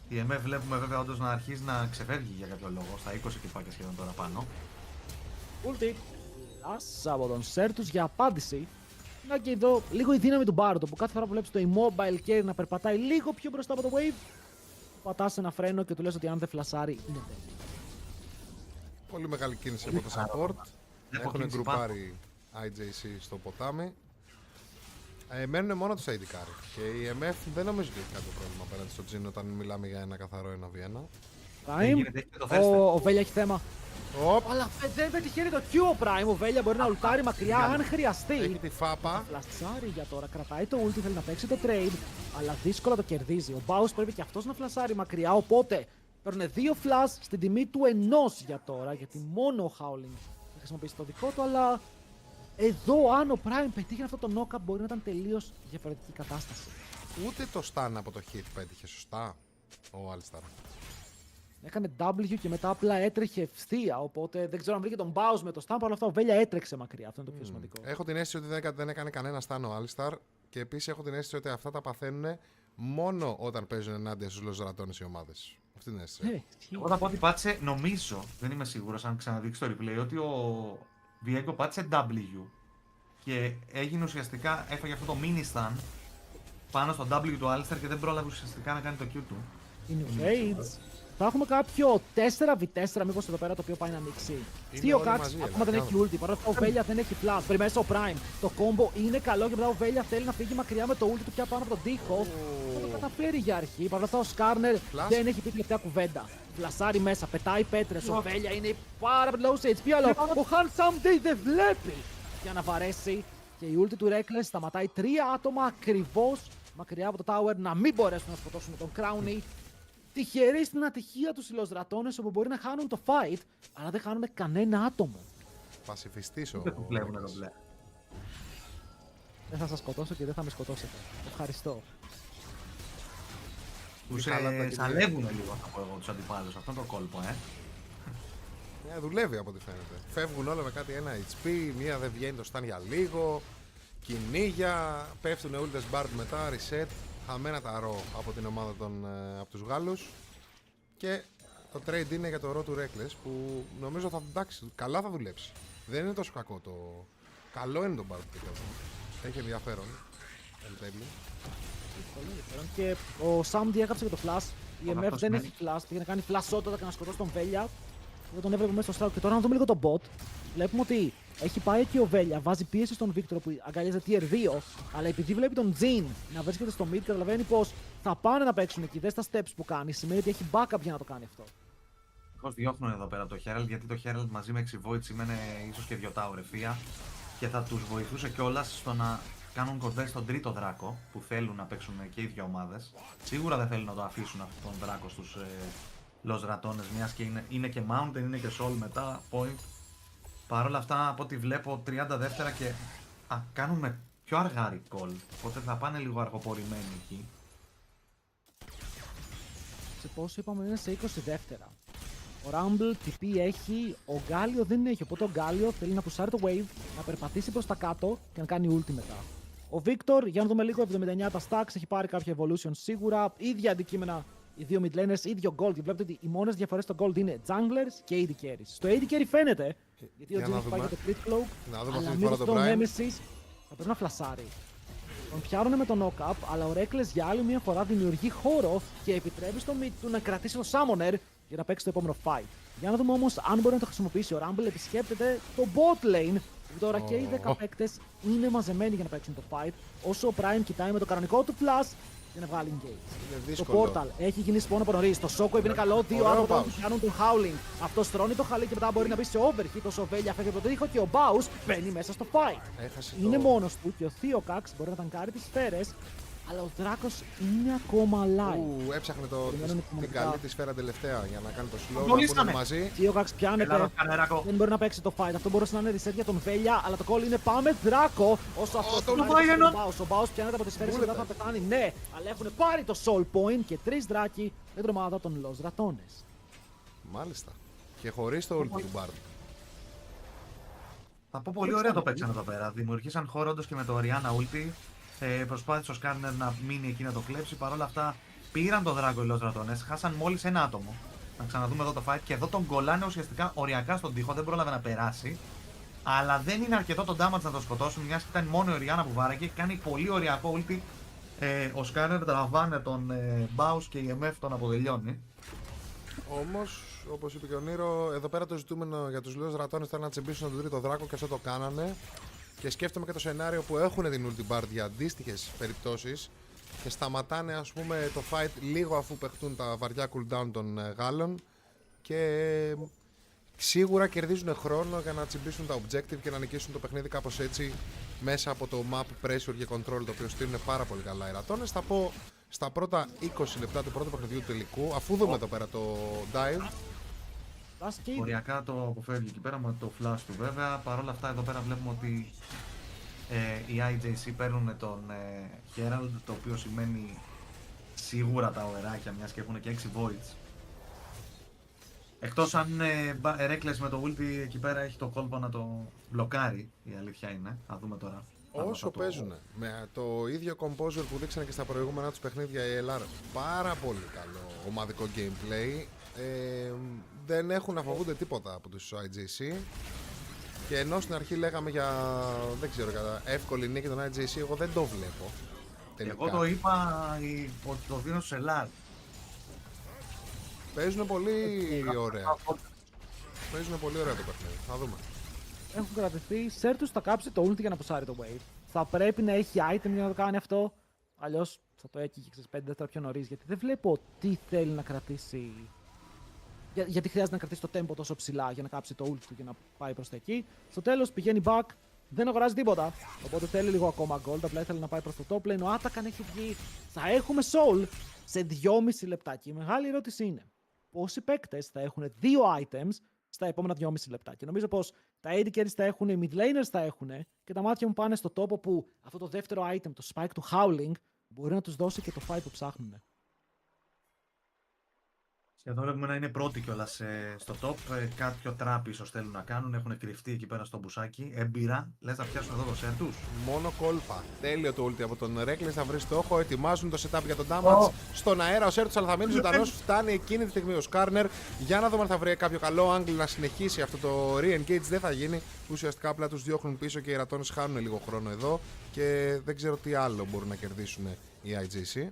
Η MF βλέπουμε βέβαια όντως να αρχίζει να ξεφεύγει για κάποιο λόγο. Στα 20 κυπάκια σχεδόν τώρα πάνω. Ulti. Λάσα από τον Σέρτους για απάντηση. Να και εδώ λίγο η δύναμη του Μπάρντο που κάθε φορά που βλέπεις το immobile carry να περπατάει λίγο πιο μπροστά από το wave, πατάς ένα φρένο και του λες ότι αν δεν φλασάρει είναι τέλειο. Πολύ μεγάλη κίνηση από το support. Έχουν γκρουπάρει IJC στο ποτάμι. Μένουν μόνο τους AD carry. Και η MF δεν νομίζω ότι έχει κάποιο πρόβλημα απέναντι στο Jhin όταν μιλάμε για ένα καθαρό 1v1. Prime. Ο Βέλια έχει θέμα. Αλλά δεν πετυχαίνει το Q ο Prime. Ο Βέλια μπορεί να ουλτάρει μακριά αν χρειαστεί. Έχει τη φάπα. Φλασάρει για τώρα. Κρατάει το ulti, θέλει να παίξει το trade. Αλλά δύσκολα το κερδίζει. Ο Baus πρέπει και αυτός να φλασάρει μακριά. Οπότε παίρνουν 2 flash στην τιμή του 1 για τώρα. Γιατί μόνο ο Howling θα χρησιμοποιήσει το δικό του. Αλλά εδώ αν ο Prime πετύχει αυτό το knock-up μπορεί να ήταν τελείως διαφορετική κατάσταση. Ούτε το stun από το hit πέτυχε σωστά ο Alistar. Έκανε W και μετά απλά έτρεχε ευθεία. Οπότε δεν ξέρω αν βρήκε τον Baus με το stun. Παρ' όλα αυτά ο Βέλια έτρεξε μακριά. Αυτό είναι το πιο σημαντικό. Έχω την αίσθηση ότι δεν έκανε κανένα stun ο Alistar. Και επίσης έχω την αίσθηση ότι αυτά τα παθαίνουν μόνο όταν παίζουν ενάντια στους λοζρατώνες οι ομάδες. Αυτή είναι η αίσθηση. Εγώ θα πω ότι πάτησε, νομίζω, δεν είμαι σίγουρος αν ξαναδείξει το replay, ότι ο Viego πάτησε W και έγινε ουσιαστικά, έφαγε αυτό το mini stun πάνω στο W του Alistar και δεν πρόλαβε ουσιαστικά να κάνει το Q του. Είναι Raids. Θα έχουμε κάποιο 4v4 μήπως εδώ πέρα το οποίο πάει να ανοίξει. Στίο Κάξ, ακόμα δεν έχει ulti, παρόλο που ο Βέλια δεν έχει flash. Περιμένει στο Prime. Το combo είναι καλό και μετά ο Βέλια θέλει να φύγει μακριά με το ulti του πια πάνω από τον τοίχο. Θα το καταφέρει για αρχή. Παρόλο αυτά ο Σκάρνερ δεν έχει πει τελευταία κουβέντα. Φλασάρει μέσα, πετάει πέτρες. Ο Βέλια είναι πάρα πολύ low σε HP, αλλά ο Handsome Day δεν βλέπει για να βαρέσει. Και η ulti του Reckless σταματάει 3 άτομα ακριβώς μακριά από το tower να μην μπορέσουν να σκοτώσουν τον Crowny. Τυχεροί στην ατυχία τους οι λοζρατώνες όπου μπορεί να χάνουν το fight, αλλά δεν χάνουν κανένα άτομο. Πασιφιστής ο βλέπουν εδώ μπλε. Δεν θα σας σκοτώσω και δεν θα με σκοτώσετε. Ευχαριστώ. Τους σαλεύουν λίγο θα πω εγώ τους αντιπάλους. Αυτό είναι το κόλπο, δουλεύει από ό,τι φαίνεται. Φεύγουν όλα με κάτι 1 HP, μία δεν βγαίνει το stun για λίγο. Κυνήγια, πέφτουν ούλτες μπάρτ μετά, reset. Χαμένα τα ρο από την ομάδα από τους Γάλλους. Και το trade είναι για το ρο του Reckless που νομίζω θα εντάξει, καλά θα δουλέψει. Δεν είναι τόσο κακό το... Καλό είναι το μπάρτ που έχει ενδιαφέρον. Και ο Sam διέκαψε και το flash. Η MF δεν έχει flash, πήγε να κάνει flash auto και να σκοτώσει τον Βέλια. Δεν τον έβλεπε μέσα στο start. Και τώρα να δούμε λίγο τον bot. Βλέπουμε ότι έχει πάει εκεί ο Βέλια, βάζει πίεση στον Victor που αγκαλιάζεται tier 2. Αλλά επειδή βλέπει τον Jhin να βρίσκεται στο mid, καταλαβαίνει πως θα πάνε να παίξουν εκεί. Δες τα steps που κάνει. Σημαίνει ότι έχει backup για να το κάνει αυτό. Πώς διώχνουν εδώ πέρα το Herald, γιατί το Herald μαζί με 6 void σημαίνει ίσως και 2 tower ευφία. Και θα τους βοηθούσε κιόλας στο να κάνουν κορδές στον τρίτο δράκο που θέλουν να παίξουν και οι δύο ομάδες. Σίγουρα δεν θέλουν να το αφήσουν αυτόν τον δράκο στους λοζρατώνες, μιας και είναι και mountain, είναι και soul μετά, point. Παρ' όλα αυτά, από ό,τι βλέπω, 30 δεύτερα και κάνουν με πιο αργά recall, οπότε θα πάνε λίγο αργοπορημένοι εκεί. Σε πόσο είπαμε είναι σε 20 δεύτερα. Ο Rumble TP έχει, ο Γκάλιο δεν έχει, οπότε ο Γκάλιο θέλει να πουσάρει το wave, να περπατήσει προς τα κάτω και να κάνει ulti μετά. Ο Victor, για να δούμε λίγο, 79 τα stacks, έχει πάρει κάποια evolution σίγουρα, ίδια αντικείμενα οι δύο mid laners, ίδιο gold. Βλέπετε ότι οι μόνες διαφορές στο gold είναι junglers και AD carries. Στο AD carry φαίνεται, γιατί ο Jhin έχει πάει για το crit cloak, αλλά μήπως το Nemesis θα πρέπει να φλασάρει. Τον πιάνουν με το knock-up, αλλά ο Reckless για άλλη μια φορά δημιουργεί χώρο και επιτρέπει στο mid του να κρατήσει το summoner για να παίξει το επόμενο fight. Για να δούμε όμως αν μπορεί να το χρησιμοποιήσει. Ο Rumble επισκέπτεται το bot lane. Τώρα και οι 10 παίκτες είναι μαζεμένοι για να παίξουν το fight. Όσο ο Prime κοιτάει με το κανονικό του flash για να βγάλει engage. Το portal έχει γίνει spawn από νωρίς. Το shockwave είναι καλό. Δύο άτομα που πιάνουν τον howling. Αυτό στρώνει το χαλί και μετά μπορεί να μπει σε overhit. Όσο ο Βέλια φεύγει από το τείχο και ο Baus μπαίνει μέσα στο fight. Είναι μόνος του και ο Theo Cax μπορεί να ταγκάρει τις σφαίρες. Αλλά ο Δράκος είναι ακόμα alive. Έψαχνε την καλή τη σφαίρα τελευταία για να κάνει το slow. Να πούνε μαζί. Ο Cax πιάνεται. Δεν μπορεί να παίξει το fight. Αυτό μπορούσε να είναι reset για τον Βέλια. Αλλά το call είναι πάμε Δράκο. Όσο αυτό τον Baus. Ο Baus πιάνεται από τις σφαίρες και μετά θα πεθάνει. Ναι, αλλά έχουν πάρει το soul point και 3 δράκοι με την ομάδα των Los Ratones. Μάλιστα. Και χωρίς το ult του Bard. Θα πω πολύ ωραία το παίξαν εδώ πέρα. Δημιουργήσαν χώρο όντως και με το Orianna Ulti. Προσπάθησε ο Σκάρνερ να μείνει εκεί να το κλέψει. Παρ' όλα αυτά πήραν το Δράγκο οι Λοζρατώνες. Χάσαν μόλις ένα άτομο. Να ξαναδούμε εδώ το fight. Και εδώ τον κολλάνε ουσιαστικά οριακά στον τοίχο. Δεν πρόλαβε να περάσει. Αλλά δεν είναι αρκετό το damage να το σκοτώσουν. Μιας και ήταν μόνο η Orianna που βάραγε. Κάνει πολύ ωριακό ulti. Ο Σκάρνερ τραβάνε τον Baus και η MF τον αποτελειώνει. Όμως, όπως είπε και ο Νίρο, εδώ πέρα το ζητούμενο για τους Λεos Ρατώνες ήταν να τσιμπήσουν τον τρίτο δράκο και αυτό το κάνανε. Και σκέφτομαι και το σενάριο που έχουν την ulti bar για αντίστοιχες περιπτώσεις και σταματάνε, ας πούμε, το fight λίγο αφού παιχτούν τα βαριά cooldown των Γάλλων και σίγουρα κερδίζουν χρόνο για να τσιμπήσουν τα objective και να νικήσουν το παιχνίδι κάπως έτσι μέσα από το map pressure και control, το οποίο στείλουν πάρα πολύ καλά οι Ρατώνες. Θα πω στα πρώτα 20 λεπτά του πρώτου παιχνιδιού του τελικού, αφού δούμε εδώ πέρα το dive. Οριακά το αποφεύγει εκεί πέρα με το flash του βέβαια. Παρ' όλα αυτά εδώ πέρα βλέπουμε ότι οι IJC παίρνουν τον Herald, το οποίο σημαίνει σίγουρα τα οεράκια, μιας και έχουν και 6 voids. Εκτός αν Reckless με το ulti εκεί πέρα έχει το κόλπο να το μπλοκάρει, η αλήθεια είναι. Θα δούμε τώρα. Όσο παίζουν με το ίδιο composer που δείξανε και στα προηγούμενα τους παιχνίδια η LR, πάρα πολύ καλό ομαδικό gameplay, δεν έχουν να φοβούνται τίποτα από τους IJC. Και ενώ στην αρχή λέγαμε για, δεν ξέρω, για εύκολη νίκη των IJC, εγώ δεν το βλέπω τελικά. Εγώ το είπα ότι το δίνω στους LR. Παίζουν πολύ ωραία. Παίζουν πολύ ωραία το παιχνίδι. Θα δούμε. Έχουν κρατηθεί. Σέρτους θα κάψει το ulti για να ποσάρει το wave. Θα πρέπει να έχει item για να το κάνει αυτό. Αλλιώς θα το έκυγε 5 δεύτερα πιο νωρίς. Γιατί δεν βλέπω τι θέλει να κρατήσει. Γιατί χρειάζεται να κρατήσει το tempo τόσο ψηλά για να κάψει το ulti του και να πάει προς τα εκεί. Στο τέλος πηγαίνει back. Δεν αγοράζει τίποτα. Οπότε θέλει λίγο ακόμα gold. Απλά ήθελε να πάει προς το top lane. Ο Atakan έχει βγει. Θα έχουμε soul σε 2,5 λεπτά. Και η μεγάλη ερώτηση είναι πόσοι παίκτες θα έχουν 2 items στα επόμενα 2,5 λεπτά. Και νομίζω πως τα AD carries θα έχουν, οι mid laners θα έχουν και τα μάτια μου πάνε στο τόπο που αυτό το δεύτερο item, το spike του Howling, μπορεί να τους δώσει και το fight που ψάχνουν. Εδώ βλέπουμε να είναι πρώτοι κιόλας στο top. Κάποιο trap ίσως θέλουν να κάνουν. Έχουν κρυφτεί εκεί πέρα στο μπουσάκι. Έμπειρα. Λες να πιάσουν εδώ το σερ τους. Μόνο κόλπα. Τέλειο το ulti από τον Reckless. Θα βρει στόχο. Ετοιμάζουν το setup για τον damage. Στον αέρα ο σερ τους, αλλά θα μείνει ζωντανός. Φτάνει εκείνη τη στιγμή ο Σκάρνερ. Για να δούμε αν θα βρει κάποιο καλό angle να συνεχίσει αυτό το re-engage. Δεν θα γίνει. Ουσιαστικά απλά τους διώχνουν πίσω και οι Ρατώνες χάνουν λίγο χρόνο εδώ. Και δεν ξέρω τι άλλο μπορούν να κερδίσουν οι IJC.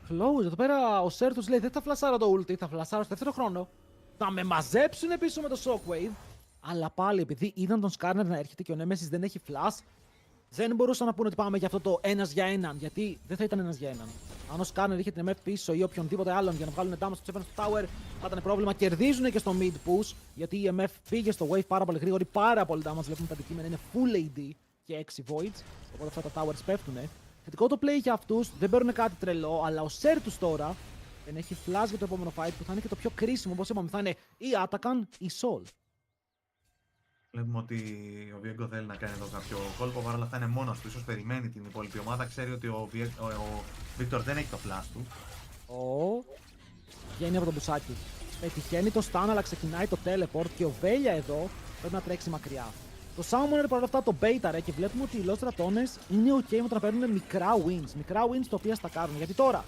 Close, εδώ πέρα ο Σέρτους λέει δεν θα φλασάρω το ulti, θα φλασάρω στο δεύτερο χρόνο. Θα με μαζέψουν πίσω με το shockwave. Αλλά πάλι επειδή είδαν τον Σκάρνερ να έρχεται και ο Nemesis δεν έχει flash, δεν μπορούσαν να πούνε ότι πάμε για αυτό το ένας για έναν. Γιατί δεν θα ήταν ένας για έναν. Αν ο Σκάρνερ είχε την MF πίσω ή οποιονδήποτε άλλον για να βγάλουν damage στο tower, θα ήταν πρόβλημα. Κερδίζουν και στο mid push. Γιατί η MF πήγε στο wave πάρα πολύ γρήγορη, πάρα πολύ damage. Βλέπουμε τα αντικείμενα είναι full AD και 6 voids. Οπότε αυτά τα towers πέφτουν. Θετικό το play για αυτούς, δεν παίρνουν κάτι τρελό, αλλά ο Σέρτους τώρα δεν έχει flash για το επόμενο fight που θα είναι και το πιο κρίσιμο. Όπως είπαμε, θα είναι ή Atakan ή Sol. Βλέπουμε ότι ο Βιέγκο θέλει να κάνει εδώ κάποιο κόλπο. Παρ' όλα αυτά είναι μόνος του. Ίσως περιμένει την υπόλοιπη ομάδα. Ξέρει ότι ο Βίκτορ δεν έχει το flash του. Βγαίνει από το μπουσάκι. Πετυχαίνει το stun, αλλά ξεκινάει το teleport και ο Βέλια εδώ πρέπει να τρέξει μακριά. Το Summoner παρόλα αυτά το bait και βλέπουμε ότι οι Lost Ρατώνες είναι ok με το να παίρνουν μικρά wins. Μικρά wins τα οποία στακάρουν. Γιατί τώρα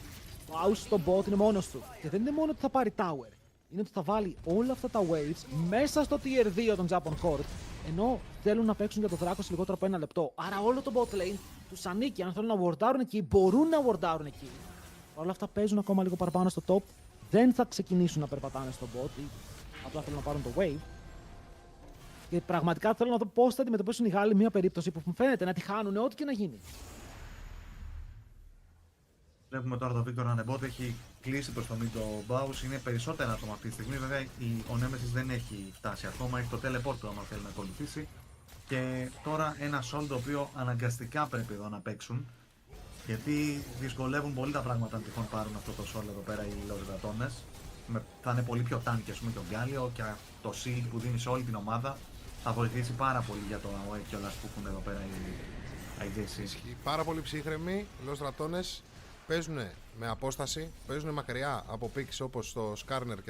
ο Aus στο bot είναι μόνος του. Και δεν είναι μόνο ότι θα πάρει tower. Είναι ότι θα βάλει όλα αυτά τα waves μέσα στο tier 2 των Japan Court. Ενώ θέλουν να παίξουν για το Δράκο σε λιγότερο από 1 λεπτό. Άρα όλο το bot lane τους ανήκει. Αν θέλουν να wardάρουν εκεί, μπορούν να wardάρουν εκεί. Όλα αυτά παίζουν ακόμα λίγο παραπάνω στο top. Δεν θα ξεκινήσουν να περπατάνε στο bot ή απλά θέλουν να πάρουν το wave. Και πραγματικά θέλω να δω πώς θα αντιμετωπίσουν οι Γάλλοι μια περίπτωση που μου φαίνεται να τη χάνουν ό,τι και να γίνει. Βλέπουμε τώρα το Victor Ανεμπότ έχει κλείσει προς το mid το Baus. Είναι περισσότερα άτομα αυτή τη στιγμή. Βέβαια ο Nemesis δεν έχει φτάσει ακόμα. Έχει το teleport του άμα θέλει να ακολουθήσει. Και τώρα ένα Sol το οποίο αναγκαστικά πρέπει εδώ να παίξουν. Γιατί δυσκολεύουν πολύ τα πράγματα αν τυχόν πάρουν αυτό το Sol εδώ πέρα οι Λοζρατώνες. Θα είναι πολύ πιο tanky ας πούμε και ο Γκάλιο και το shield που δίνει σε όλη την ομάδα θα βοηθήσει πάρα πολύ για το AOE κιόλας που έχουν εδώ πέρα οι IJC. Πάρα πολύ ψύχρεμοι, οι Λοζρατώνες παίζουν με απόσταση, παίζουν μακριά από picks όπως το Σκάρνερ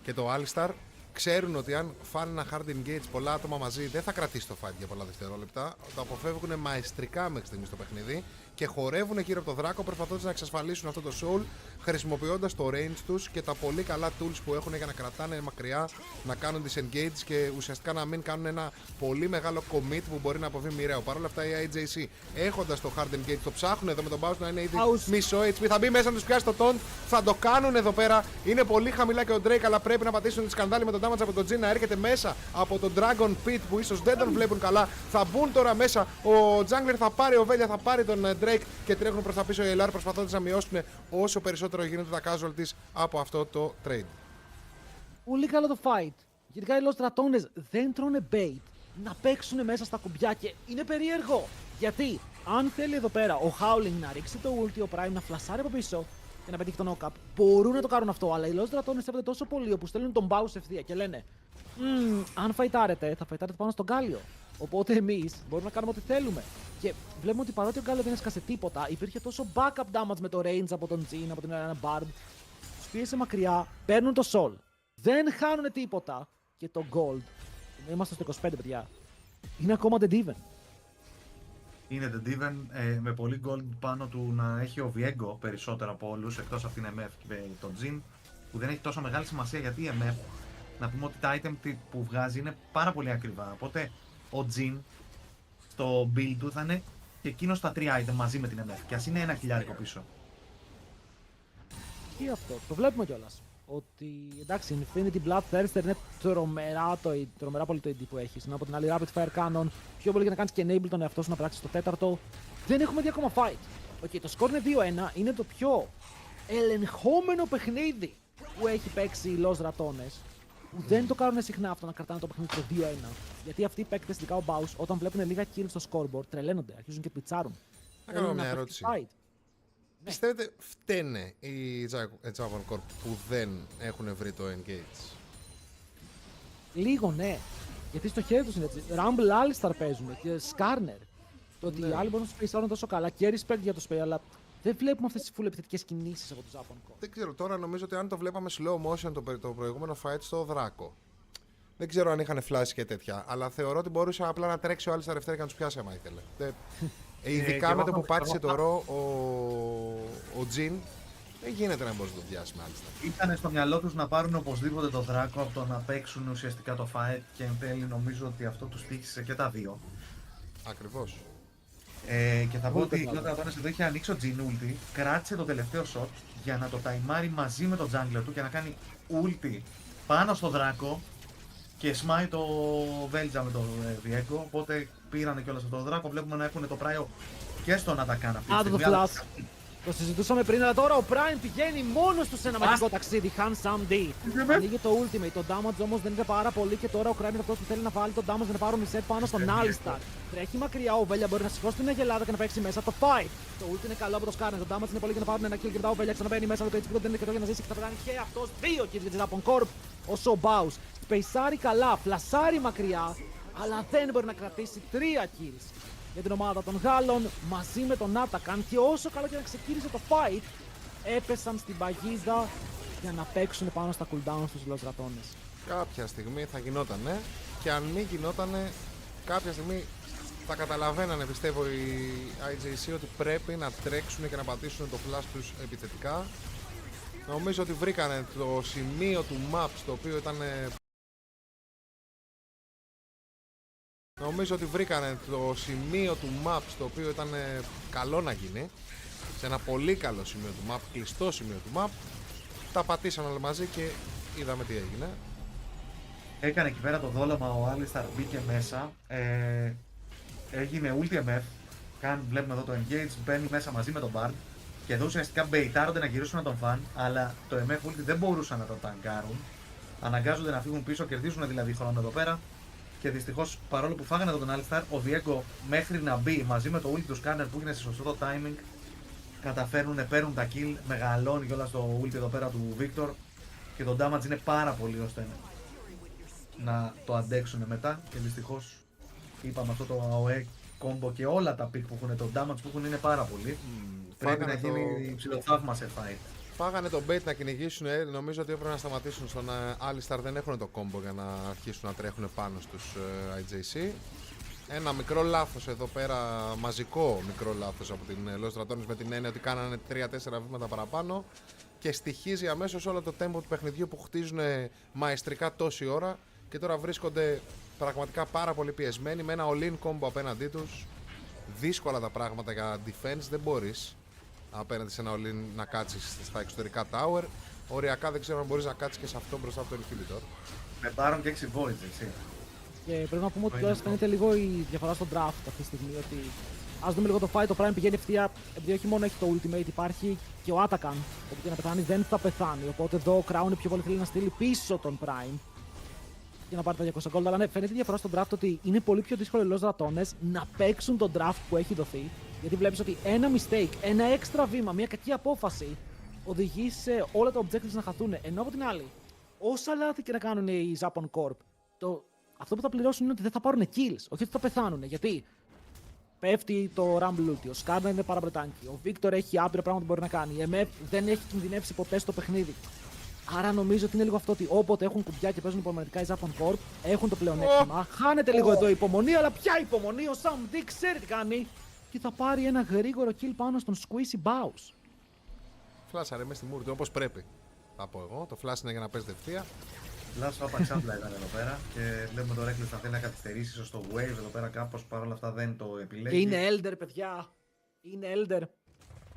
και το Alistar ξέρουν ότι αν φάνε ένα hard engage πολλά άτομα μαζί δεν θα κρατήσει το fight για πολλά δευτερόλεπτα. Το αποφεύγουν μαεστρικά μέχρι στιγμή στο παιχνίδι και χορεύουν γύρω από το δράκο προσπαθώντας να εξασφαλίσουν αυτό το soul χρησιμοποιώντας το range τους και τα πολύ καλά tools που έχουν για να κρατάνε μακριά, να κάνουν disengage και ουσιαστικά να μην κάνουν ένα πολύ μεγάλο commit που μπορεί να αποβεί μοιραίο. Παρ' όλα αυτά η IJC έχοντας το hard engage το ψάχνουν εδώ με τον Baus να είναι ήδη μισό HP. Θα μπει μέσα να τους πιάσει το taunt, θα το κάνουν εδώ πέρα. Είναι πολύ χαμηλά και ο Drake, αλλά πρέπει να πατήσουν τη σκανδάλη με τον damage από τον Jin να έρχεται μέσα από τον Dragon Pit που ίσως δεν τον βλέπουν καλά. Θα μπουν τώρα μέσα. Ο Jungler θα πάρει, ο Velya θα πάρει τον Drake και τρέχουν προς τα πίσω οι LR προσπαθώντας να μειώσουν όσο περισσότερο γίνονται τα casualties από αυτό το trade. Πολύ καλό το fight. Γιατί οι στρατώνες δεν τρώνε bait να παίξουν μέσα στα κουμπιά και είναι περίεργο. Γιατί αν θέλει εδώ πέρα ο Howling να ρίξει το ulti, ο Prime να φλασάρει από πίσω και να πετύχει τον knock-up, μπορούν να το κάνουν αυτό. Αλλά οι Lost στρατώνες έπρεπε τόσο πολύ όπου στέλνουν τον Baus ευθεία και λένε αν φαϊτάρετε, θα φαϊτάρετε πάνω στον Γκάλιο. Οπότε εμείς μπορούμε να κάνουμε ό,τι θέλουμε. Και βλέπουμε ότι παρότι ο Γκάλιο δεν έσκασε τίποτα, υπήρχε τόσο backup damage με το range από τον Jin, από την Arena Bard. Τους πίεσε μακριά, παίρνουν το soul. Δεν χάνουν τίποτα. Και το gold. Είμαστε στο 25, παιδιά. Είναι ακόμα the Diven. Είναι the Diven με πολύ gold πάνω του να έχει ο Viego περισσότερο από όλους εκτός από την MF και τον Jin, που δεν έχει τόσο μεγάλη σημασία γιατί η MF, να πούμε ότι τα item που βγάζει είναι πάρα πολύ ακριβά. Οπότε ο Jin στο build του θα είναι και εκείνο στα 3 item μαζί με την MF. Και ας είναι ένα χιλιάρικο πίσω. Τι αυτό, το βλέπουμε κιόλας. Ότι εντάξει, Infinity Bloodthirster είναι τρομερά πολύ το AD που έχεις. Από την άλλη, Rapid Fire Cannon, πιο πολύ για να κάνεις και enable τον εαυτό σου να πράξεις το τέταρτο. Δεν έχουμε δει ακόμα fight. Το score είναι 2-1, είναι το πιο ελεγχόμενο παιχνίδι που έχει παίξει οι Lost Ratones. Που δεν το κάνουν συχνά αυτό να κρατάνε το παιχνίδι στο 2-1. Γιατί αυτοί οι παίκτες, ειδικά ο Baus, όταν βλέπουν λίγα kills στο scoreboard, τρελαίνονται, αρχίζουν και πιτσάρουν. Να κάνω μια ερώτηση. Πιστεύετε φταίνε οι Javan Corp που δεν έχουν βρει το engage? Λίγο ναι. Γιατί στο χέρι τους είναι έτσι. Rumble Alistar παίζουν και Skarner. Το ότι οι άλλοι μπορούν να τους σπίσουν τόσο καλά και respect για το spray, αλλά δεν βλέπουμε αυτές τις full επιθετικές κινήσεις από τους Javan Corp. Δεν ξέρω, τώρα νομίζω ότι αν το βλέπαμε slow motion το προηγούμενο fight στο Δράκο. Δεν ξέρω αν είχαν flash και τέτοια, αλλά θεωρώ ότι μπορούσε απλά να τρέξει ο Alistar ευθέρα και να τους πιάσει άμα ήθελε. Ειδικά με το που πάτησε το ρο ο Jin, δεν γίνεται να μπορεί να το πιάσει μάλιστα. Ήταν στο μυαλό τους να πάρουν οπωσδήποτε το δράκο από το να παίξουν ουσιαστικά το fight και εν τέλει νομίζω ότι αυτό τους τύχησε και τα δύο. Ακριβώς. Και θα πω ότι ο Ρατώνας εδώ είχε ανοίξει ο Jin ulti, κράτησε το τελευταίο shot για να το ταϊμάρει μαζί με τον jungler του και να κάνει ulti πάνω στο δράκο και σμάει το Velya με το Viego, οπότε πήρανε κιόλας αυτό το δράκο. Βλέπουμε να έχουν το πράιο και στον Ατακάν αυτή τη στιγμή. Το συζητούσαμε πριν, αλλά τώρα ο Prime πηγαίνει μόνος του σε ένα μαγικό ταξίδι. Handsome D. Ανοίγει το ultimate, το damage όμως δεν είναι πάρα πολύ και τώρα ο Prime είναι αυτός που θέλει να βάλει το damage για να πάρει μισέ πάνω στον Alistar. Τρέχει μακριά, ο Velya μπορεί να σηκώσει την αγελάδα και να παίξει μέσα το fight. Το ult είναι καλό από το Skarner, το damage είναι πολύ για να πάρουν ένα kill και μετά ο Velya ξαναμπαίνει μέσα από το HP που δεν είναι αρκετό για να ζήσει και θα κάνει και αυτός 2 kills για τη Japan Corp. Όσο ο Baus σπεϊσάρει καλά, φλασάρει μακριά, αλλά δεν μπορεί να κρατήσει 3 kills για την ομάδα των Γάλλων μαζί με τον Άτακαν και όσο καλό και να ξεκίνησε το fight έπεσαν στην παγίδα για να παίξουν πάνω στα cooldowns τους Lost Ratones. Κάποια στιγμή θα γινότανε και αν μην γινότανε κάποια στιγμή θα καταλαβαίνανε πιστεύω οι IJC ότι πρέπει να τρέξουν και να πατήσουν το flash τους επιθετικά. Νομίζω ότι βρήκανε το σημείο του map στο οποίο ήταν καλό να γίνει, σε ένα πολύ καλό σημείο του map, κλειστό σημείο του map. Τα πατήσαν όλα μαζί και είδαμε τι έγινε. Έκανε εκεί πέρα το δόλωμα, ο Alistar μπήκε μέσα, έγινε ulti MF, βλέπουμε εδώ το engage, μπαίνει μέσα μαζί με τον Bard και εδώ ουσιαστικά μπεϊτάρονται να γυρίσουν να τον φαν, αλλά το MF ulti δεν μπορούσαν να το ταγκάρουν, αναγκάζονται να φύγουν πίσω, κερδίζουν δηλαδή χρόνο εδώ πέρα. Και δυστυχώς παρόλο που φάγανε τον Alistar, ο Viego μέχρι να μπει μαζί με το ulti του Skarner που είναι σε σωστό το timing, καταφέρνουν, παίρνουν τα kill, μεγαλώνει κιόλας το ulti εδώ πέρα του Victor και το damage είναι πάρα πολύ ώστε να το αντέξουν μετά και δυστυχώς είπαμε αυτό το AOE combo και όλα τα pick που έχουν, το damage που έχουν είναι πάρα πολύ. Πρέπει να γίνει ψηλοθαύμα σε fight. Φάγανε τον bait να κυνηγήσουν, νομίζω ότι έπρεπε να σταματήσουν στον Alistar, δεν έχουν το combo για να αρχίσουν να τρέχουν πάνω στους IJC. Ένα μικρό λάθος εδώ πέρα, μαζικό μικρό λάθος από την Los Dratones, με την έννοια ότι κάνανε 3-4 βήματα παραπάνω και στοιχίζει αμέσως όλο το tempo του παιχνιδιού που χτίζουν μαεστρικά τόση ώρα και τώρα βρίσκονται πραγματικά πάρα πολύ πιεσμένοι με ένα all-in combo απέναντί τους. Δύσκολα τα πράγματα για defense, δεν μπορείς απέναντι σε ένα all-in να κάτσεις στα εξωτερικά tower. Οριακά δεν ξέρω αν μπορείς να κάτσεις και σε αυτό μπροστά από το inhibitor. Με πάρουν και 6 voids, έτσι. Και πρέπει να πούμε ότι τώρα φαίνεται λίγο η διαφορά στο draft αυτή τη στιγμή. Ότι ας δούμε λίγο το fight, το Prime πηγαίνει ευθεία. Επειδή όχι μόνο έχει το ultimate, υπάρχει και ο Atakan. Οπότε να πεθάνει δεν θα πεθάνει. Οπότε εδώ ο Crown πιο πολύ θέλει να στείλει πίσω τον Prime για να πάρει τα 200 gold. Αλλά ναι, φαίνεται η διαφορά στο draft ότι είναι πολύ πιο δύσκολο οι Los Dratones να παίξουν τον draft που έχει δοθεί. Γιατί βλέπεις ότι ένα mistake, ένα έξτρα βήμα, μια κακή απόφαση οδηγεί σε όλα τα objectives να χαθούν. Ενώ από την άλλη, όσα λάθη και να κάνουν οι Japan Corp, αυτό που θα πληρώσουν είναι ότι δεν θα πάρουν kills, όχι ότι θα πεθάνουν. Γιατί πέφτει το Rumble Ulti, ο Skarner είναι παραπρετάνκι, ο Victor έχει άπειρα πράγματα που μπορεί να κάνει, η MF δεν έχει κινδυνεύσει ποτέ στο παιχνίδι. Άρα νομίζω ότι είναι λίγο αυτό ότι όποτε έχουν κουμπιά και παίζουν υπομονετικά οι Japan Corp, έχουν το πλεονέκτημα. Χάνεται λίγο εδώ η υπομονή, αλλά ποια υπομονή, ο Sam D ξέρει τι κάνει και θα πάρει ένα γρήγορο kill πάνω στον Squeezy Bows. Φλάσαρε μέσα στη μούρη του όπως πρέπει, θα πω εγώ. Το flash είναι για να παίζει ευθεία. Λάσο απαξάμπλα ήταν εδώ πέρα και βλέπουμε το Reckless να θέλει να καθυστερήσει, ίσως το wave εδώ πέρα κάπως, παρόλα αυτά δεν το επιλέγει. Και είναι Elder, παιδιά. Είναι Elder.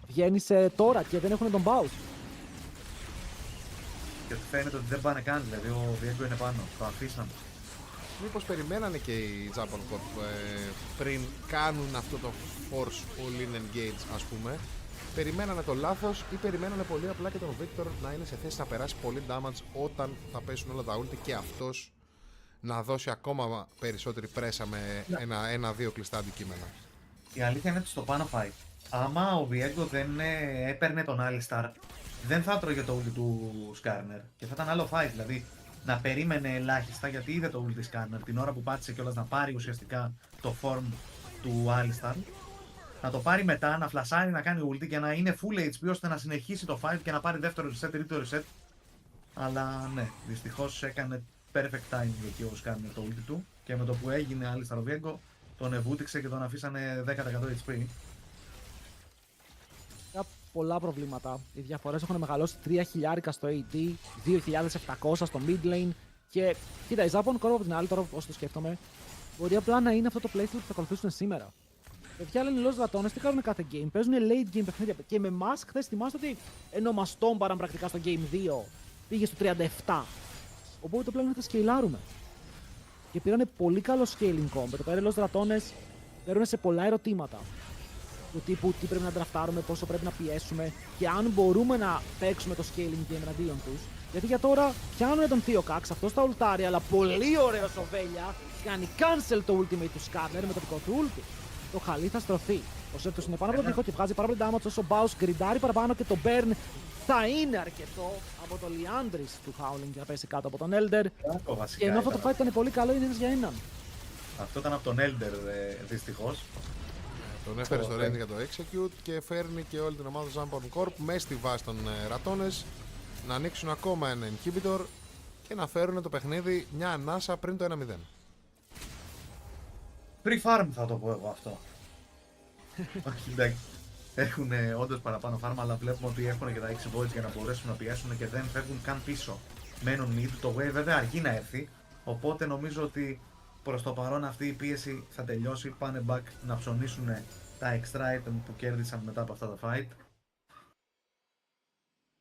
Βγαίνει τώρα και δεν έχουν τον Bows. Και φαίνεται ότι δεν πάνε καν, δηλαδή ο Diego είναι πάνω, το αφήσαν. Μήπως περιμένανε και οι Japan Corp πριν κάνουν αυτό το force all-in engage, ας πούμε. Περιμένανε το λάθος ή περιμένανε πολύ απλά και τον Victor να είναι σε θέση να περάσει πολύ damage όταν θα πέσουν όλα τα ulti και αυτός να δώσει ακόμα περισσότερη πρέσα με ένα-δύο κλειστά αντικείμενα. Η αλήθεια είναι ότι στο πάνω fight, άμα ο Diego δεν έπαιρνε τον Alistar, δεν θα έτρωγε το ulti του Skarner και θα ήταν άλλο fight, δηλαδή να περίμενε ελάχιστα γιατί είδε το ulti Skarner την ώρα που πάτησε κιόλας να πάρει ουσιαστικά το form του Alistar. Να το πάρει μετά, να φλασάρει, να κάνει ulti και να είναι full HP ώστε να συνεχίσει το fight και να πάρει δεύτερο reset, τρίτο reset. Αλλά ναι, δυστυχώς έκανε perfect timing εκεί ο Skarner το ulti του και με το που έγινε Alistar ο Viego τον ευούτυξε και τον αφήσανε 10% HP. Πολλά προβλήματα. Οι διαφορές έχουν μεγαλώσει 3.000 στο AD, 2.700 στο mid lane και κοίτα, η Japan Corp από την άλλη, τώρα όσο το σκέφτομαι, μπορεί απλά να είναι αυτό το playthrough που θα ακολουθήσουν σήμερα. Παιδιά λένε οι Los Dratones τι κάνουν κάθε game, παίζουν late game παιχνίδια και με μας χθες θυμάστε ότι ενώ μας τόμπαραν πρακτικά στο game 2 πήγε στο 37. Οπότε το πλέον θα σκεϊλάρουμε. Και πήρανε πολύ καλό scaling comp. Εδώ πέρα οι Los Dratones παίρνουν σε πολλά ερωτήματα. Του τύπου τι πρέπει να ντραφτάρουμε, πόσο πρέπει να πιέσουμε και αν μπορούμε να παίξουμε το scaling game εναντίον τους. Γιατί για τώρα πιάνουν τον Theo Cax, αυτό στα ουλτάρια, αλλά πολύ ωραίο ο Βέλια κάνει cancel το ultimate του Skarner με το δικό του ulti. Το χαλί θα στρωθεί. Ο Σέρτος είναι πάνω από το δικό και βγάζει πάρα πολύ damage όσο ο Baus γκριντάρει παραπάνω και το burn θα είναι αρκετό από το Liandris του Howling για να πέσει κάτω από τον Elder. Και ενώ αυτό το fight ήταν πολύ καλό, είναι ένας για έναν. Αυτό ήταν από τον Elder δυστυχώς. Τον έφερε στο range για το execute και φέρνει και όλη την ομάδα του Japan Corp μέσα στη βάση των Ratones να ανοίξουν ακόμα ένα inhibitor και να φέρουν το παιχνίδι μια ανάσα πριν το 1-0. Pre-farm θα το πω εγώ αυτό. Όχι, εντάξει. Έχουν όντως παραπάνω farm, αλλά βλέπουμε ότι έχουν και τα 6 voids για να μπορέσουν να πιέσουν και δεν φεύγουν καν πίσω. Μένουν mid, το wave βέβαια αργεί να έρθει, οπότε νομίζω ότι προς το παρόν αυτή η πίεση θα τελειώσει, πάνε back να ψωνίσουν τα extra item που κέρδισαν μετά από αυτά τα fight.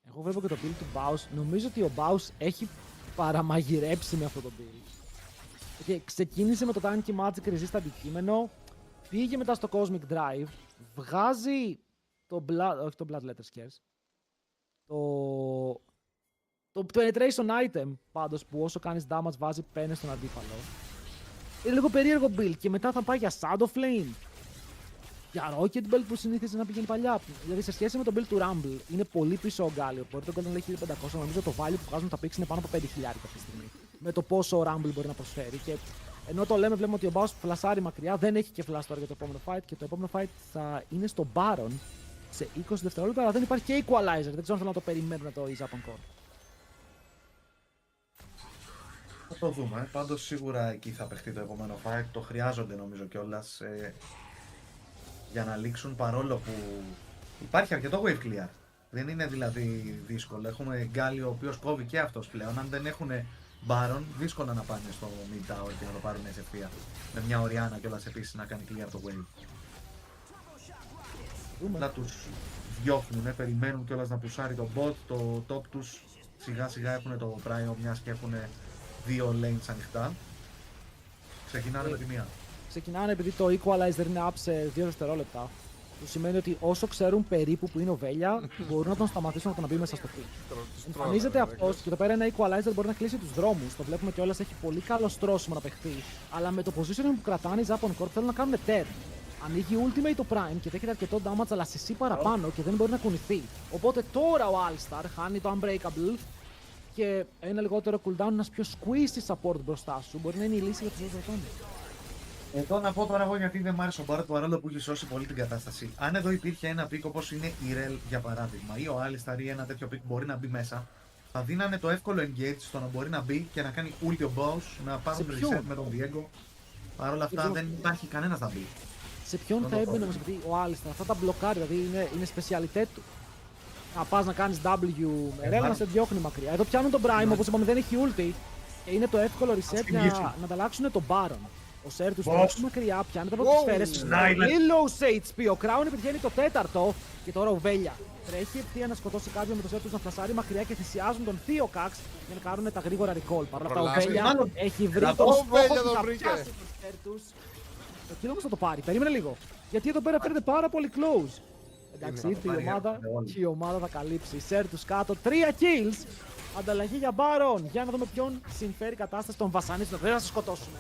Εγώ βλέπω και το build του Baus, νομίζω ότι ο Baus έχει παραμαγειρέψει με αυτό το build. Και ξεκίνησε με το Tanky Magic Resist αντικείμενο, πήγε μετά στο Cosmic Drive, βγάζει το Blood, όχι το Blood Letter Scares, το Penetration Item πάντως που όσο κάνεις damage βάζει πένες στον αντίπαλο. Είναι λίγο περίεργο build και μετά θα πάει για Shadow Flame, για Rocket Belt που συνήθιζε να πηγαίνει παλιά. Δηλαδή σε σχέση με το build του Rumble είναι πολύ πίσω ο Γκάλιο, μπορεί το Golden λέει 1500, νομίζω το value που βγάζουν τα picks είναι πάνω από 5.000 αυτή τη στιγμή. Με το πόσο ο Rumble μπορεί να προσφέρει. Και ενώ το λέμε, βλέπουμε ότι ο Baus φλασάρει μακριά, δεν έχει και flash τώρα για το επόμενο fight και το επόμενο fight θα είναι στο Baron. σε 20 δευτερόλεπτα, αλλά δεν υπάρχει και equalizer. Δεν ξέρω αν θέλω να το περιμένουν το Japan Core. Θα το δούμε. Πάντως σίγουρα εκεί θα παιχτεί το επόμενο fight. Το χρειάζονται νομίζω κιόλας για να λήξουν, παρόλο που υπάρχει αρκετό wave clear. Δεν είναι δηλαδή δύσκολο. Έχουμε Γκάλιο ο οποίος κόβει και αυτός πλέον. Αν δεν έχουν Baron, δύσκολα να πάνε στο mid tower και να το πάρουν σε ευθεία. Με μια Οριάννα κιόλας επίσης να κάνει clear το wave. Να τους διώχνουν, περιμένουν κιόλας να πουσάρει το bot, το top τους. Σιγά σιγά έχουν το prio, μιας και έχουν δύο lanes ανοιχτά. Ξεκινάνε με τη μία. Ξεκινάνε επειδή το equalizer είναι up σε 2 δευτερόλεπτα. Που σημαίνει ότι όσο ξέρουν περίπου που είναι ο Βέλια, μπορούν να τον σταματήσουν να τον μπει μέσα στο team. Εμφανίζεται αυτό και εδώ πέρα ένα equalizer μπορεί να κλείσει τους δρόμους. Το βλέπουμε κιόλας, έχει πολύ καλό στρώσιμο να παιχτεί. Αλλά με το positioning που κρατάνε οι Japan Corp θέλουν να κάνουν turn. Ανοίγει ultimate το prime και δέχεται αρκετό damage, αλλά σε C παραπάνω και δεν μπορεί να κουνηθεί. Οπότε τώρα ο Alistar χάνει το unbreakable και ένα λιγότερο cooldown, ένας πιο squeezy support μπροστά σου μπορεί να είναι η λύση για τους δύο δρακόνες. Εδώ να πω τώρα εγώ γιατί δεν μ' άρεσε ο Barret, παρόλο που έχει σώσει πολύ την κατάσταση. Αν εδώ υπήρχε ένα πικ όπως είναι η Rel για παράδειγμα, ή ο Alistar ή ένα τέτοιο πικ μπορεί να μπει μέσα, θα δίνανε το εύκολο engage στο να μπορεί να μπει και να κάνει ulti ο boss, να πάρουν reset με τον Diego. Παρ' όλα αυτά δεν υπάρχει κανένας να μπει. Σε ποιον θα έμπαινε όμως, γιατί ο Alistar αυτά τα μπλοκάρει, δηλαδή είναι σπεσιαλιτέ του. Να πας να κάνεις W με Rel να σε διώχνει μακριά. Εδώ πιάνουν τον Prime, όπως είπαμε δεν έχει ulti και είναι το εύκολο reset για να ανταλλάξουν τον Baron. Ο Σέρ τους τρέχει μακριά, πιάνει τα πρώτα σφαίρες. Πολύ low σε HP, ο Crown πετυχαίνει το τέταρτο και τώρα ο Βέλια τρέχει ευθεία να σκοτώσει κάποιον με το Σέρ τους να φλασάρει μακριά και θυσιάζουν τον Θείο Καξ για να κάνουν τα γρήγορα recall. Παρ' όλα αυτά ο Βέλια έχει βρει τον στόχο που θα πιάσει τον Σέρ τους. Το kill όμως θα το πάρει, περίμενε λίγο. Γιατί εδώ πέρα φαίνεται πάρα πολύ close. Εντάξει, ήρθε η ομάδα και η ομάδα θα καλύψει. Σέρ τους κάτω, 3 kills. Ανταλλαγή για Baron. Για να δούμε ποιον συμφέρει η κατάσταση. Τον βασανίσουν. Δεν θα σε σκοτώσουμε.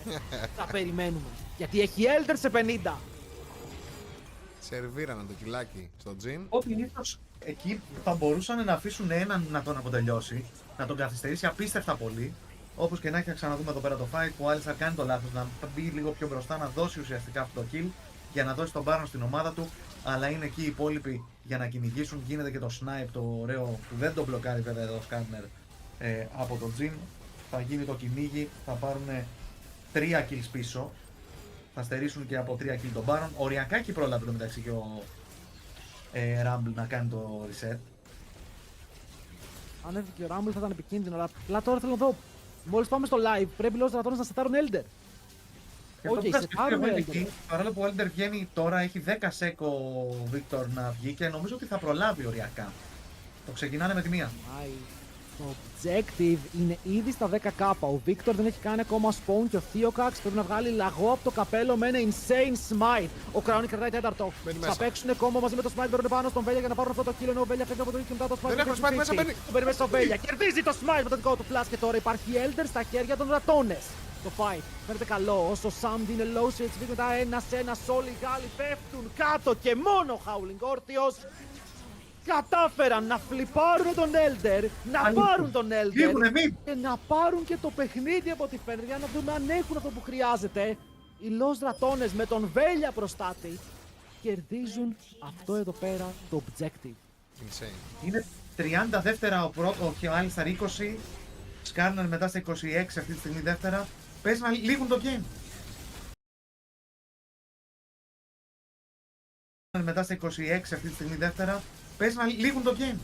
Θα περιμένουμε. Γιατί έχει Elder σε 50. Σερβίρανε το κιλάκι στο Τζιν. Ότι ίσως εκεί θα μπορούσαν να αφήσουν έναν να τον αποτελειώσει, να τον καθυστερήσει απίστευτα πολύ. Όπως και να έχει, θα ξαναδούμε εδώ πέρα το fight που ο Alistar κάνει το λάθος να μπει λίγο πιο μπροστά, να δώσει ουσιαστικά αυτό το kill για να δώσει τον Baron στην ομάδα του. Αλλά είναι εκεί οι υπόλοιποι για να κυνηγήσουν. Γίνεται και το snipe το ωραίο που δεν τον μπλοκάρει βέβαια εδώ ο Skarner από τον Jin. Θα γίνει το κυνήγι, θα πάρουν 3 kills πίσω. Θα στερήσουν και από 3 kill τον Baron. Οριακά εκεί πρόλαβε το μεταξύ και ο Rumble να κάνει το reset. Αν έφυγε ο Rumble θα ήταν επικίνδυνο, αλλά απλά τώρα θέλω να δω. Μόλις πάμε στο live, πρέπει λόγω στρατώνες να σετάρουν Elder. Όχι, παρόλο που ο Elder βγαίνει τώρα, έχει 10 sec ο Victor να βγει και νομίζω ότι θα προλάβει οριακά. Το ξεκινάνε με τη μία. Το objective είναι ήδη στα 10k. Ο Victor δεν έχει κάνει ακόμα spawn και ο Theocax πρέπει να βγάλει λαγό από το καπέλο με ένα insane smite. Ο Crown κρατάει τέταρτο. Θα παίξουν κόμμα μαζί με το smite, μπαίνουν πάνω στον Βέλια για να πάρουν αυτό το kill. Ενώ ο Βέλια φεύγει από το ring και μετά το smite. Δεν έχουν smite μέσα, μπαίνει. Τον παίρνει μέσα στο Βέλια. Κερδίζει το smite με το δικό του flash και τώρα υπάρχει Elder στα χέρια των ρατώνες. Το fight φαίνεται καλό. Όσο Sam είναι low σε HP μετά ένα-ένα όλοι οι Γάλλοι πέφτουν κάτω και μόνο Howling όρθιος. Κατάφεραν να φλιπάρουν τον Elder, να πάρουν τον Elder και να πάρουν και το παιχνίδι από τη φαίνεται για να δούμε αν έχουν αυτό που χρειάζεται. Οι Lost Ratones με τον Βέλια προστάτη κερδίζουν αυτό εδώ πέρα το objective. Insane. Είναι 30 δεύτερα ο πρώτο και ο Alistar 20. Σκάρνερ μετά στα 26 αυτή τη στιγμή δεύτερα. Πες να λήγουν το game. Μετά στα 26 αυτή τη στιγμή δεύτερα. Πες να λήγουν το game.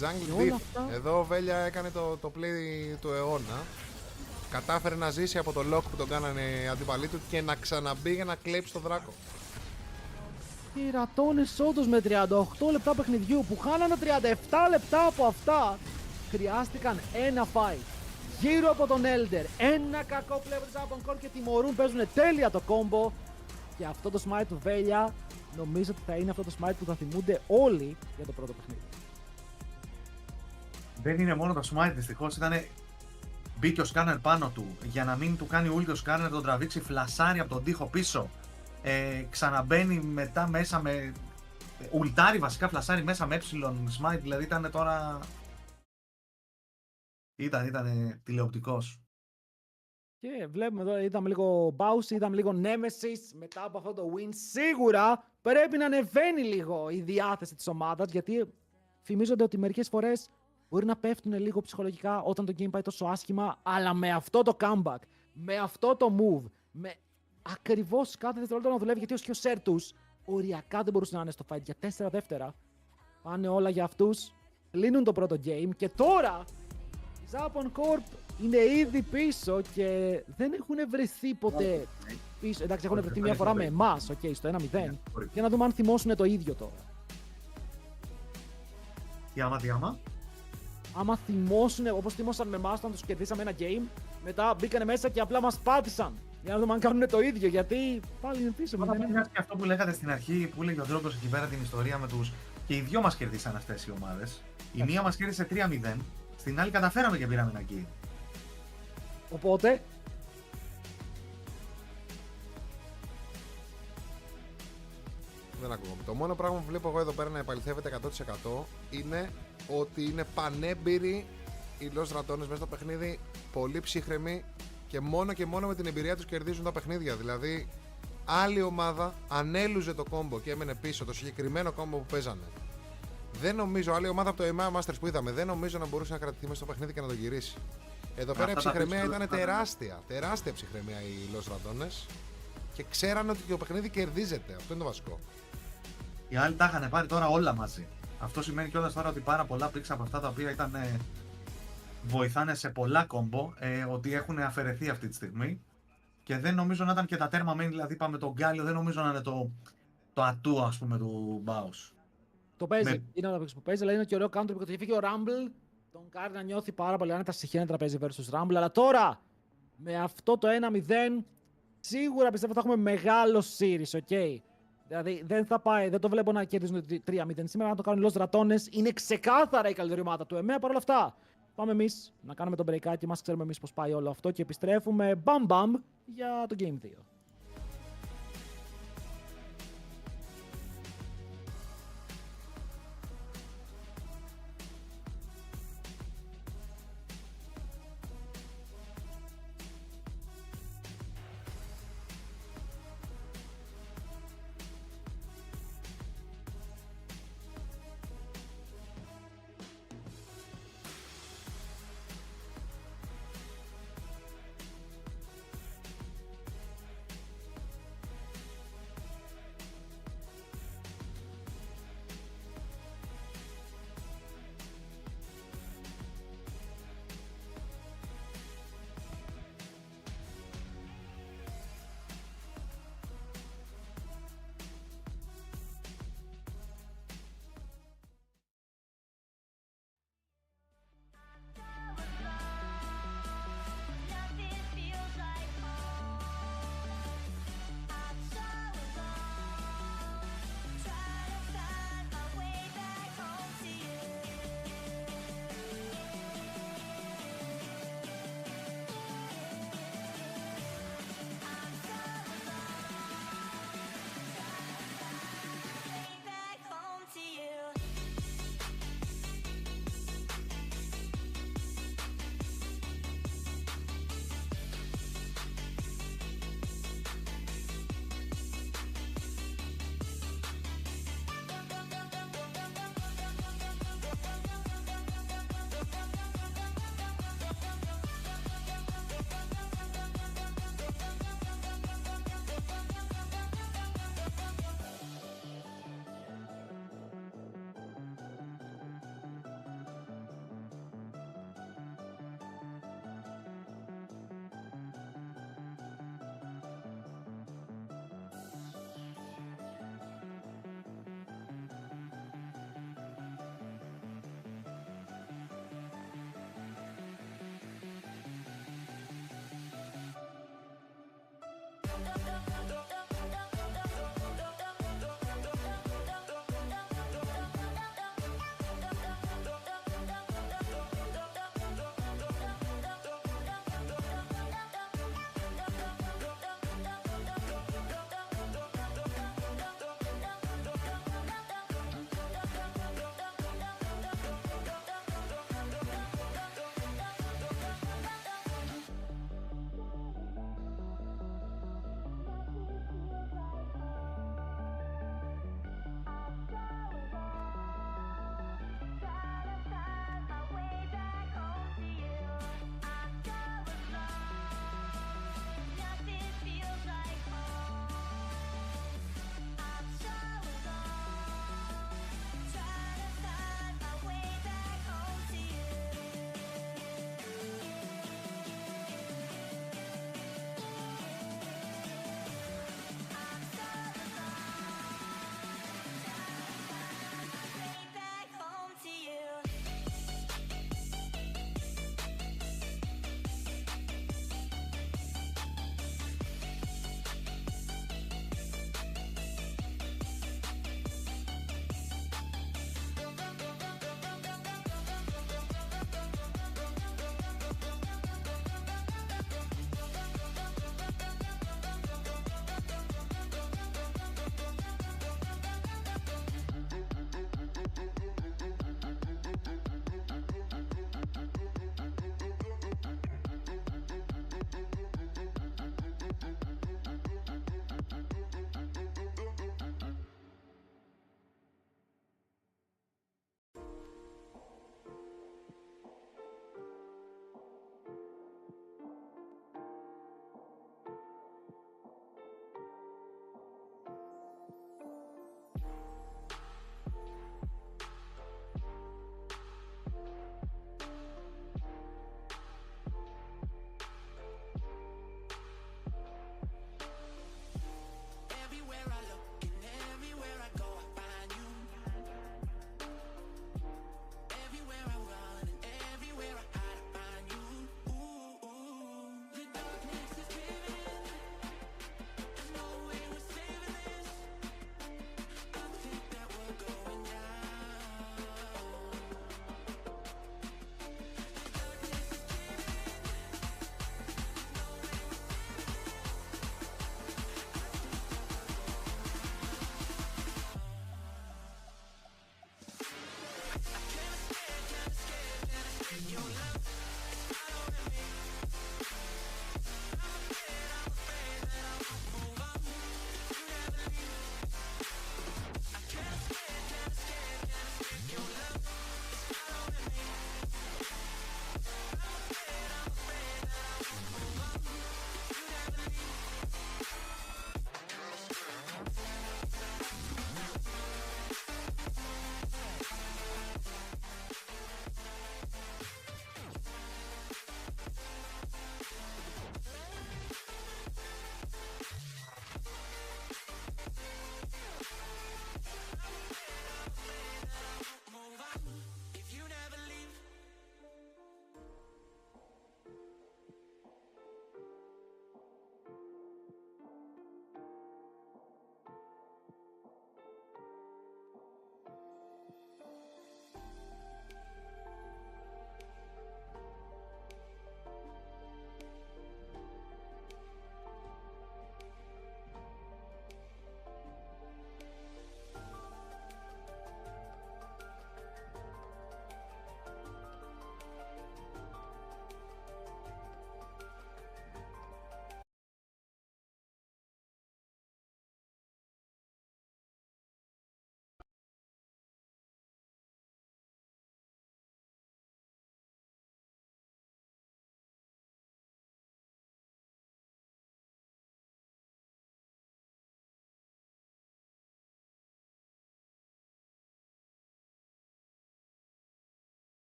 Jungle Deep. Εδώ ο Βέλια έκανε το play του αιώνα. Κατάφερε να ζήσει από το lock που τον κάνανε οι αντιπαλοί του και να ξαναμπεί για να κλέψει το δράκο. Και οι Ρατώνες όντως με 38 λεπτά παιχνιδιού που χάνανε 37 λεπτά από αυτά χρειάστηκαν ένα fight γύρω από τον Elder. Ένα κακό πλέον από τον Core και τιμωρούν, παίζουν τέλεια το combo. Και αυτό το smite του Βέλια νομίζω ότι θα είναι αυτό το smite που θα θυμούνται όλοι για το πρώτο παιχνίδι. Δεν είναι μόνο το smite, δυστυχώς μπήκε ο Σκάνερ πάνω του για να μην του κάνει ούλτι ο Σκάνερ, τον τραβήξει φλασάρι από τον τοίχο πίσω. Ξαναμπαίνει μετά μέσα με ουλτάρι βασικά φλασάρι μέσα με smite, δηλαδή ήταν τώρα... Ήταν τηλεοπτικός. Και βλέπουμε εδώ, είδαμε λίγο Bounce, είδαμε λίγο Nemesis. Μετά από αυτό το win, σίγουρα πρέπει να ανεβαίνει λίγο η διάθεση της ομάδας. Γιατί θυμίζονται ότι μερικές φορές μπορεί να πέφτουν λίγο ψυχολογικά όταν το game πάει τόσο άσχημα. Αλλά με αυτό το comeback, με αυτό το move, με ακριβώς κάθε δευτερόλεπτο να δουλεύει. Γιατί ως και ο Σέρτους οριακά δεν μπορούσε να είναι στο fight για 4 δεύτερα. Πάνε όλα για αυτούς. Λύνουν το πρώτο game και τώρα η Japan Corp είναι ήδη πίσω και δεν έχουν βρεθεί ποτέ πίσω. Εντάξει, έχουν βρεθεί μια φορά με εμάς, στο 1-0. Και να δούμε αν θυμώσουν το ίδιο τώρα. Τι άμα. Άμα θυμώσουν όπως θυμώσαν με εμάς όταν τους κερδίσαμε ένα game, μετά μπήκανε μέσα και απλά μας πάτησαν. Για να δούμε αν κάνουν το ίδιο, γιατί πάλι είναι πίσω. Και αυτό που λέγατε στην αρχή, που έλεγε ο Δρόγκος εκεί πέρα την ιστορία με τους. Και οι δυο μας κερδίσαν αυτές οι ομάδες. Η μία μας κέρδισε 3-0, στην άλλη καταφέραμε και πήραμε ένα kill. Οπότε. Δεν ακούγομαι. Το μόνο πράγμα που βλέπω εγώ εδώ πέρα να επαληθεύεται 100% είναι ότι είναι πανέμπειροι οι Los Ratones μέσα στο παιχνίδι, πολύ ψύχρεμοι και μόνο με την εμπειρία τους κερδίζουν τα παιχνίδια. Δηλαδή, άλλη ομάδα ανέλουζε το κόμπο και έμενε πίσω το συγκεκριμένο κόμπο που παίζανε. Δεν νομίζω, άλλη ομάδα από το EMEA Masters που είδαμε, δεν νομίζω να μπορούσε να κρατηθεί μέσα στο παιχνίδι και να το γυρίσει. Εδώ πέρα η ψυχραιμία ήταν τεράστια. Τεράστια ψυχραιμία οι Los Ratones και ξέρανε ότι το παιχνίδι κερδίζεται. Αυτό είναι το βασικό. Οι άλλοι τα είχαν πάρει τώρα όλα μαζί. Αυτό σημαίνει κιόλας τώρα ότι πάρα πολλά πίξ από αυτά τα οποία ήταν, βοηθάνε σε πολλά κόμπο, ότι έχουν αφαιρεθεί αυτή τη στιγμή. Και δεν νομίζω να ήταν και τα τέρμα main, δηλαδή πάμε τον Γκάλιο, δεν νομίζω να είναι το ατού, ας πούμε, του Baus. Το παίζει, είναι ένα που παίζει, αλλά είναι και ωραίο counter που φύγει ο Rumble. Τον κάνει να νιώθει πάρα πολύ άνετα συχαίνεται να παίζει versus Rumble. Αλλά τώρα, με αυτό το 1-0, σίγουρα πιστεύω θα έχουμε μεγάλο series, ok. Δηλαδή δεν θα πάει, δεν το βλέπω να κερδίζουν 3-0 σήμερα, να το κάνουν Los Ratones. Είναι ξεκάθαρα η καλύτερη ομάδα του EMEA. Παρ' όλα αυτά, πάμε εμείς να κάνουμε τον breakάκι μας, ξέρουμε εμείς πώς πάει όλο αυτό και επιστρέφουμε μπαμ για το Game 2.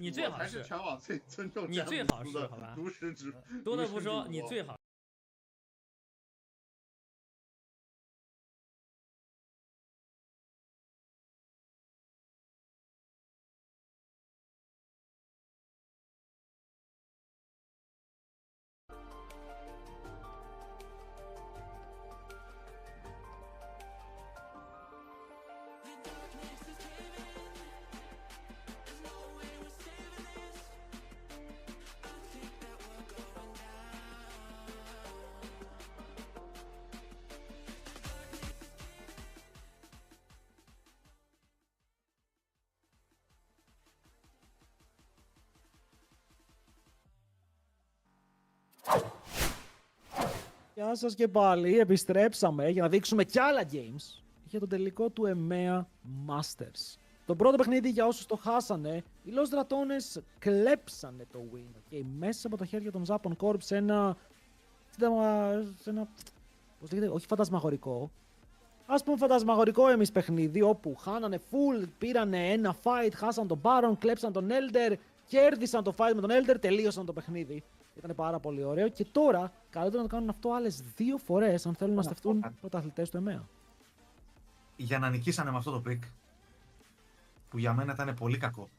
你最好是全网最尊重詹姆斯的如实指多的不说，你最好。Γεια σας και πάλι, επιστρέψαμε για να δείξουμε κι άλλα games για το τελικό του EMEA Masters. Το πρώτο παιχνίδι, για όσους το χάσανε, οι Los Ratones κλέψανε το win και μέσα από τα χέρια των Japan Corp σε ένα πώς λέγεται, όχι φαντασμαγορικό, ας πούμε φαντασμαγορικό εμείς παιχνίδι, όπου χάνανε full, πήρανε ένα fight, χάσαν τον Baron, κλέψαν τον Elder, κέρδισαν το fight με τον Elder, τελείωσαν το παιχνίδι. Ήταν πάρα πολύ ωραίο και τώρα καλύτερα να το κάνουν αυτό άλλες 2 φορές αν θέλουν να στεφτούν πρωταθλητές του EMEA. Για να νικήσανε με αυτό το pick, που για μένα ήταν πολύ κακό.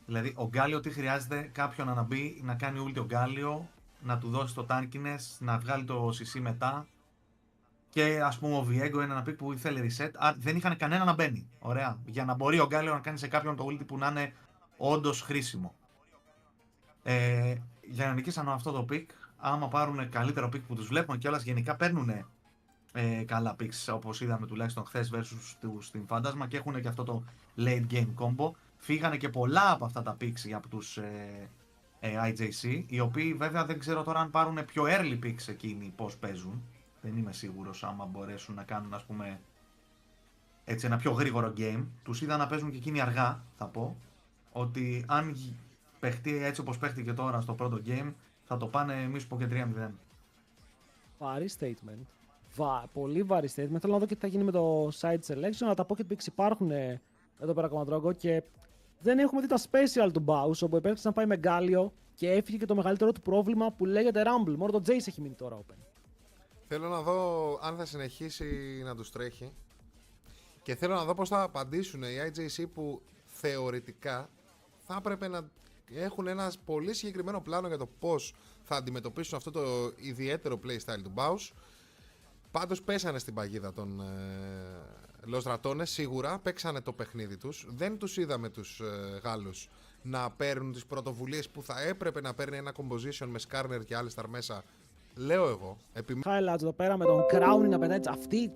Δηλαδή, ο Γκάλιο τι χρειάζεται, κάποιον να μπει, να κάνει ulti ο Γκάλιο, να του δώσει το tankiness, να βγάλει το CC μετά. Και ας πούμε ο Viego είναι ένα pick που ήθελε reset. Δεν είχαν κανένα να μπαίνει. Ωραία. Για να μπορεί ο Γκάλιο να κάνει σε κάποιον το ulti που να είναι όντως χρήσιμο. Για να νικήσανε αυτό το pick, άμα πάρουν καλύτερο pick που τους βλέπουμε κιόλας, γενικά παίρνουν καλά picks, όπως είδαμε τουλάχιστον χθες versus στην Φάντασμα, και έχουν και αυτό το late game combo. Φύγανε και πολλά από αυτά τα picks για τους IJC, οι οποίοι βέβαια δεν ξέρω τώρα αν πάρουν πιο early picks εκείνοι πώς παίζουν. Δεν είμαι σίγουρος άμα μπορέσουν να κάνουν, ας πούμε, έτσι ένα πιο γρήγορο game. Τους είδα να παίζουν και εκείνοι αργά, θα πω, ότι αν παιχτεί έτσι όπως παίχτηκε τώρα στο πρώτο game, θα το πάνε μη σου πω και 3-0. Βαρύ statement. Πολύ βαρύ statement. Θέλω να δω και τι θα γίνει με το side selection, αλλά τα pocket picks υπάρχουν εδώ πέρα ακόμα και δεν έχουμε δει τα special του Baus, όπου επέλεξε να πάει με Γκάλιο και έφυγε και το μεγαλύτερο του πρόβλημα που λέγεται Rumble. Μόνο το Jace έχει μείνει τώρα open. Θέλω να δω αν θα συνεχίσει να τους τρέχει και θέλω να δω πώς θα απαντήσουν οι IJC, που θεωρητικά θα έπρεπε να έχουν ένα πολύ συγκεκριμένο πλάνο για το πώς θα αντιμετωπίσουν αυτό το ιδιαίτερο playstyle του Baus. Πάντως πέσανε στην παγίδα των Los Ratones, σίγουρα παίξανε το παιχνίδι τους. Δεν τους είδαμε τους Γάλλους να παίρνουν τις πρωτοβουλίες που θα έπρεπε να παίρνει ένα composition με Skarner και Alistar μέσα. Λέω εγώ. Highlights εδώ πέρα με τον Crowny να πετάει αυτή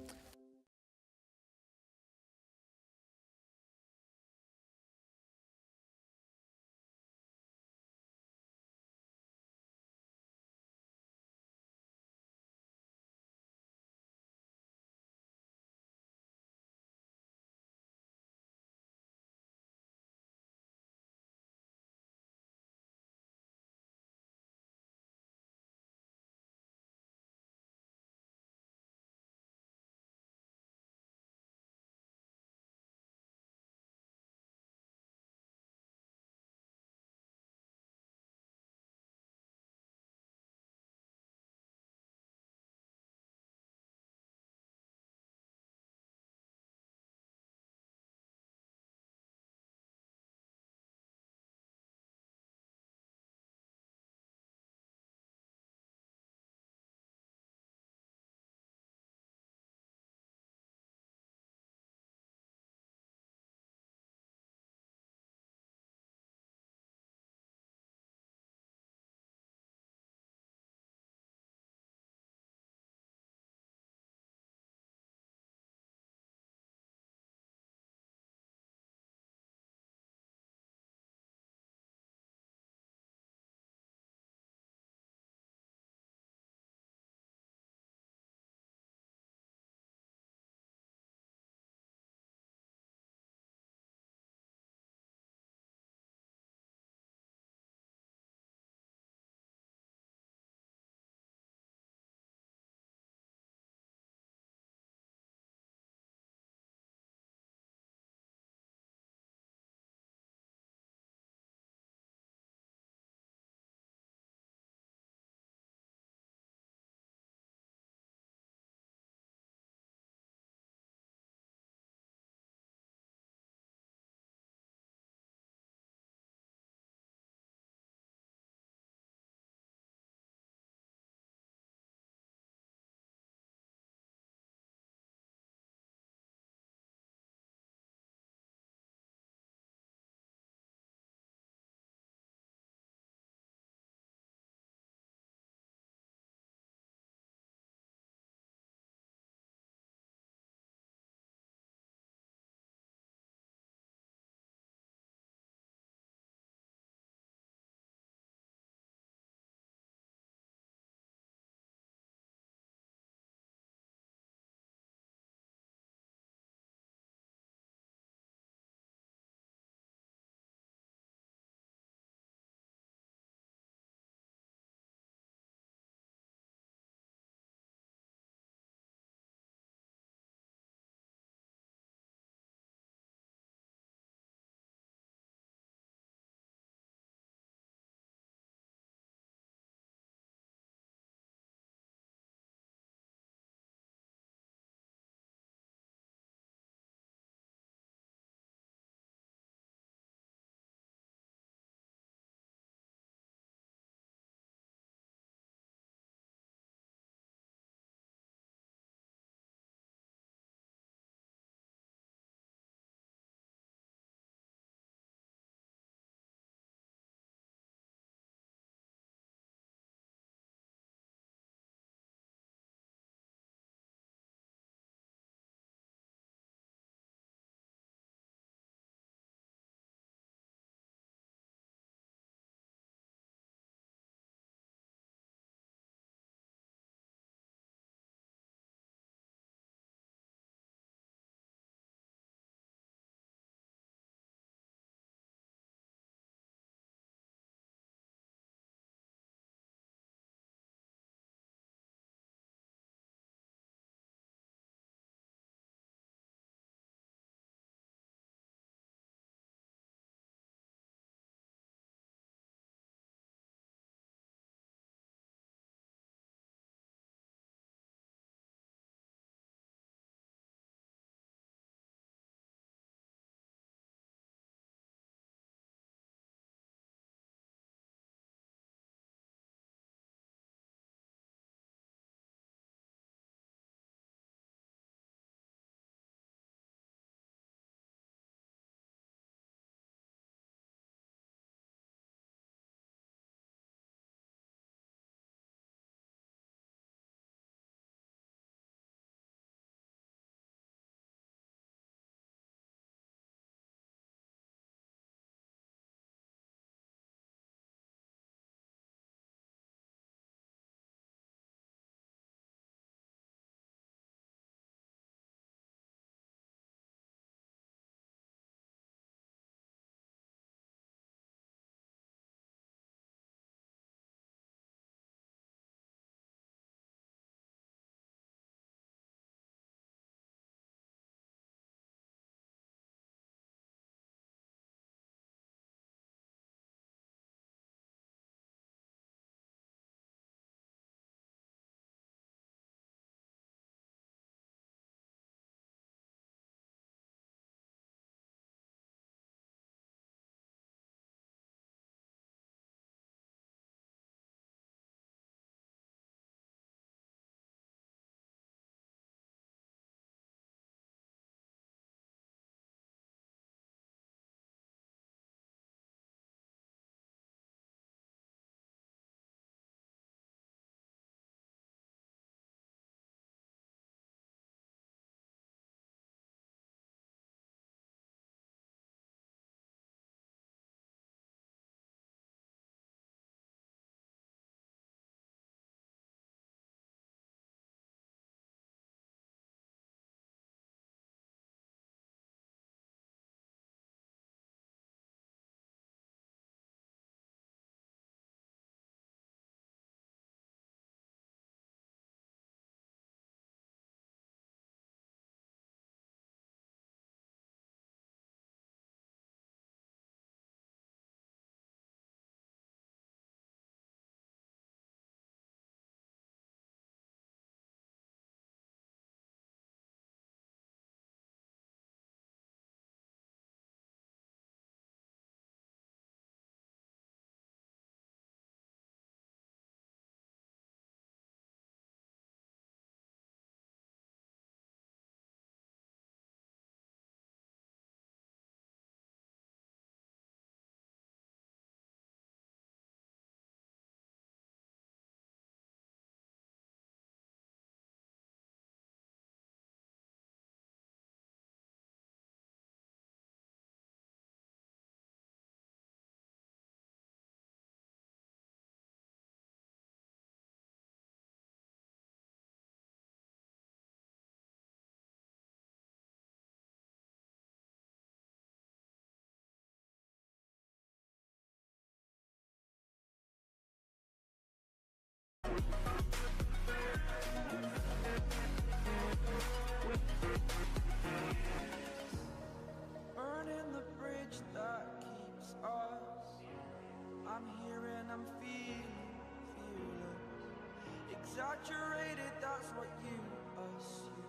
exaggerated, that's what you assume.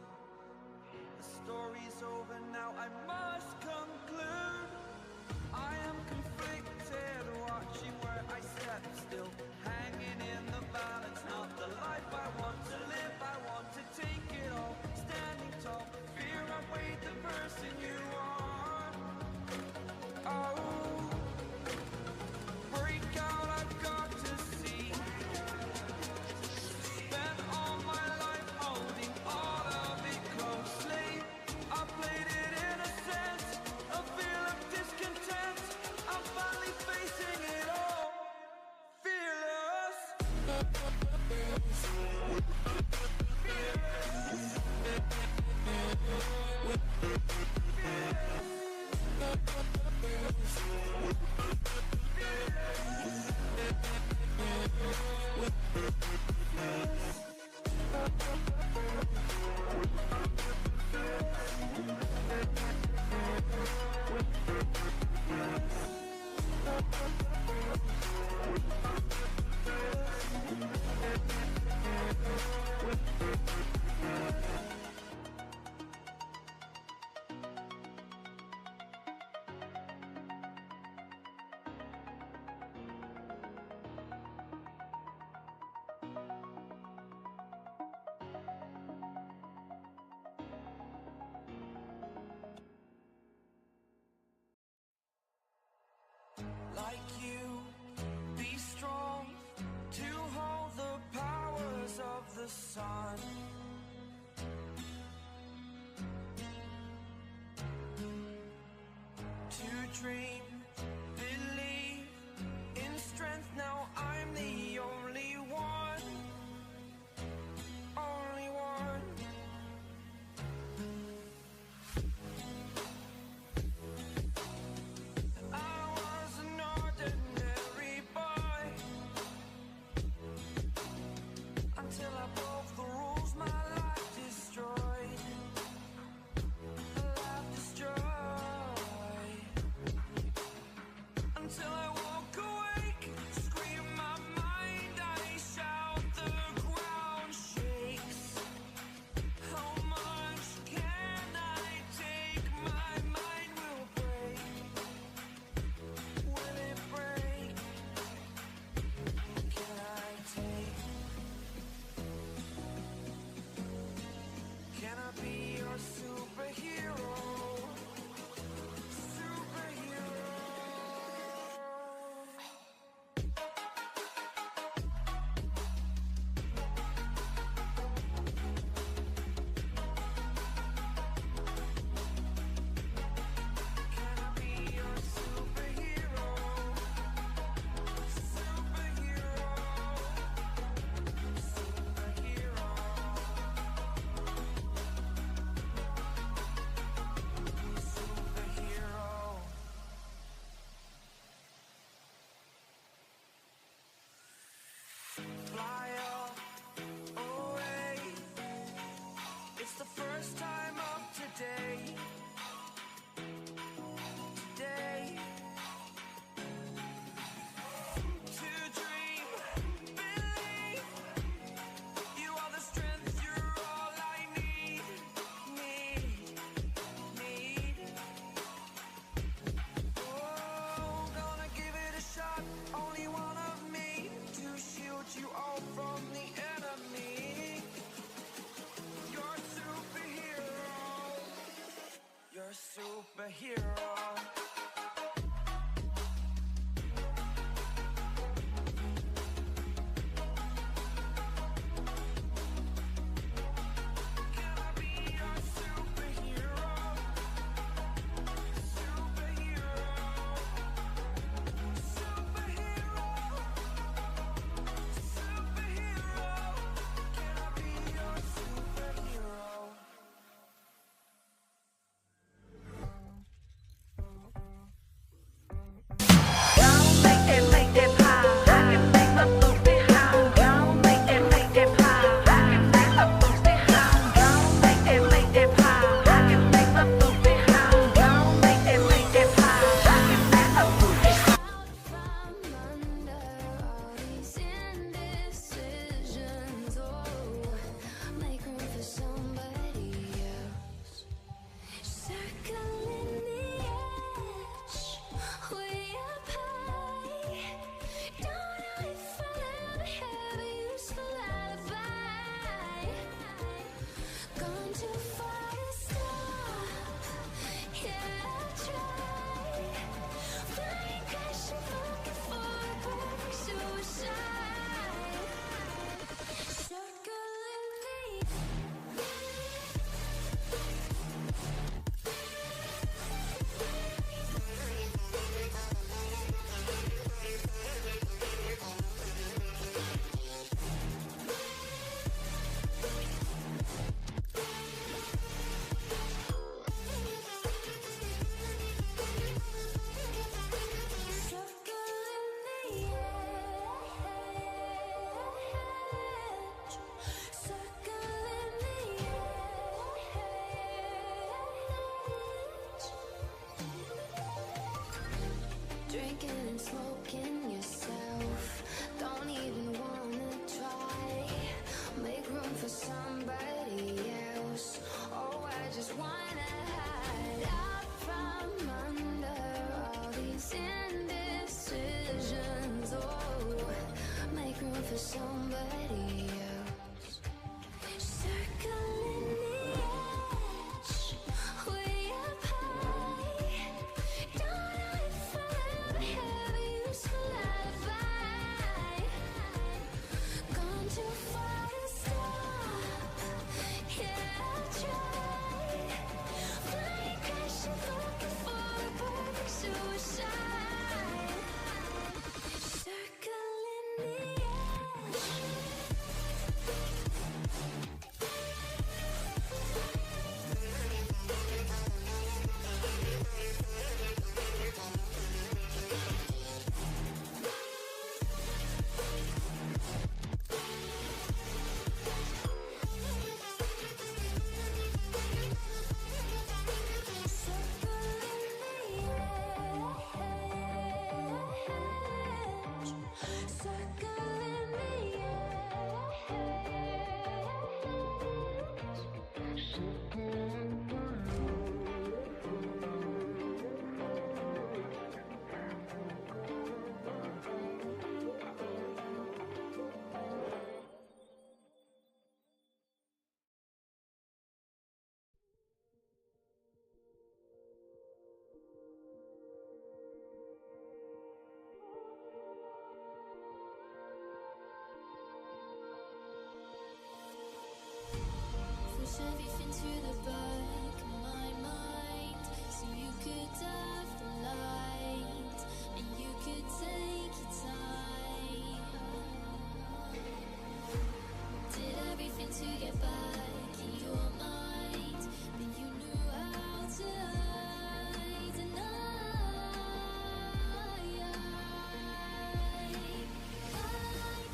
The story's over now, I must conclude. I am conflicted, watching where I step still, hanging in the balance, not the life I want to live. I want to take it all, standing tall, fear I weighed the person you are. Oh, break out, I've got to see. Spent all my life holding all of it closely. I played it in a sense, a feel of discontent. I'm finally facing it all, fearless. Like you, be strong to hold the powers of the sun. To dream, believe in strength, now I'm the only one. Only one. I was an ordinary boy until I broke the rules, my life destroyed. Life destroyed. drinking and smoking yourself. Don't even wanna try. Make room for somebody else. Oh, I just wanna hide out from under all these indecisions. Oh, make room for somebody else. Circling the edge, way up high. Don't know if I'll ever have a useful alibi. Gone too far to stop. Yeah, I'll try. Flying, crashing, looking for a perfect suicide. Circling the edge. Push everything to the back of my mind, so you could have the light, and you could take your time. Did everything to get back in your mind, but you knew how to hide, and I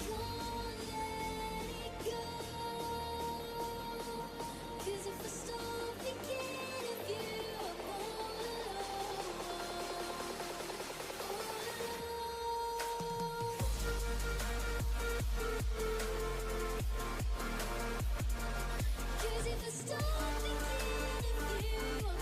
can't let it go. 'Cause if I stop thinking of you, I'm all alone. 'Cause if I stop thinking of you, I'm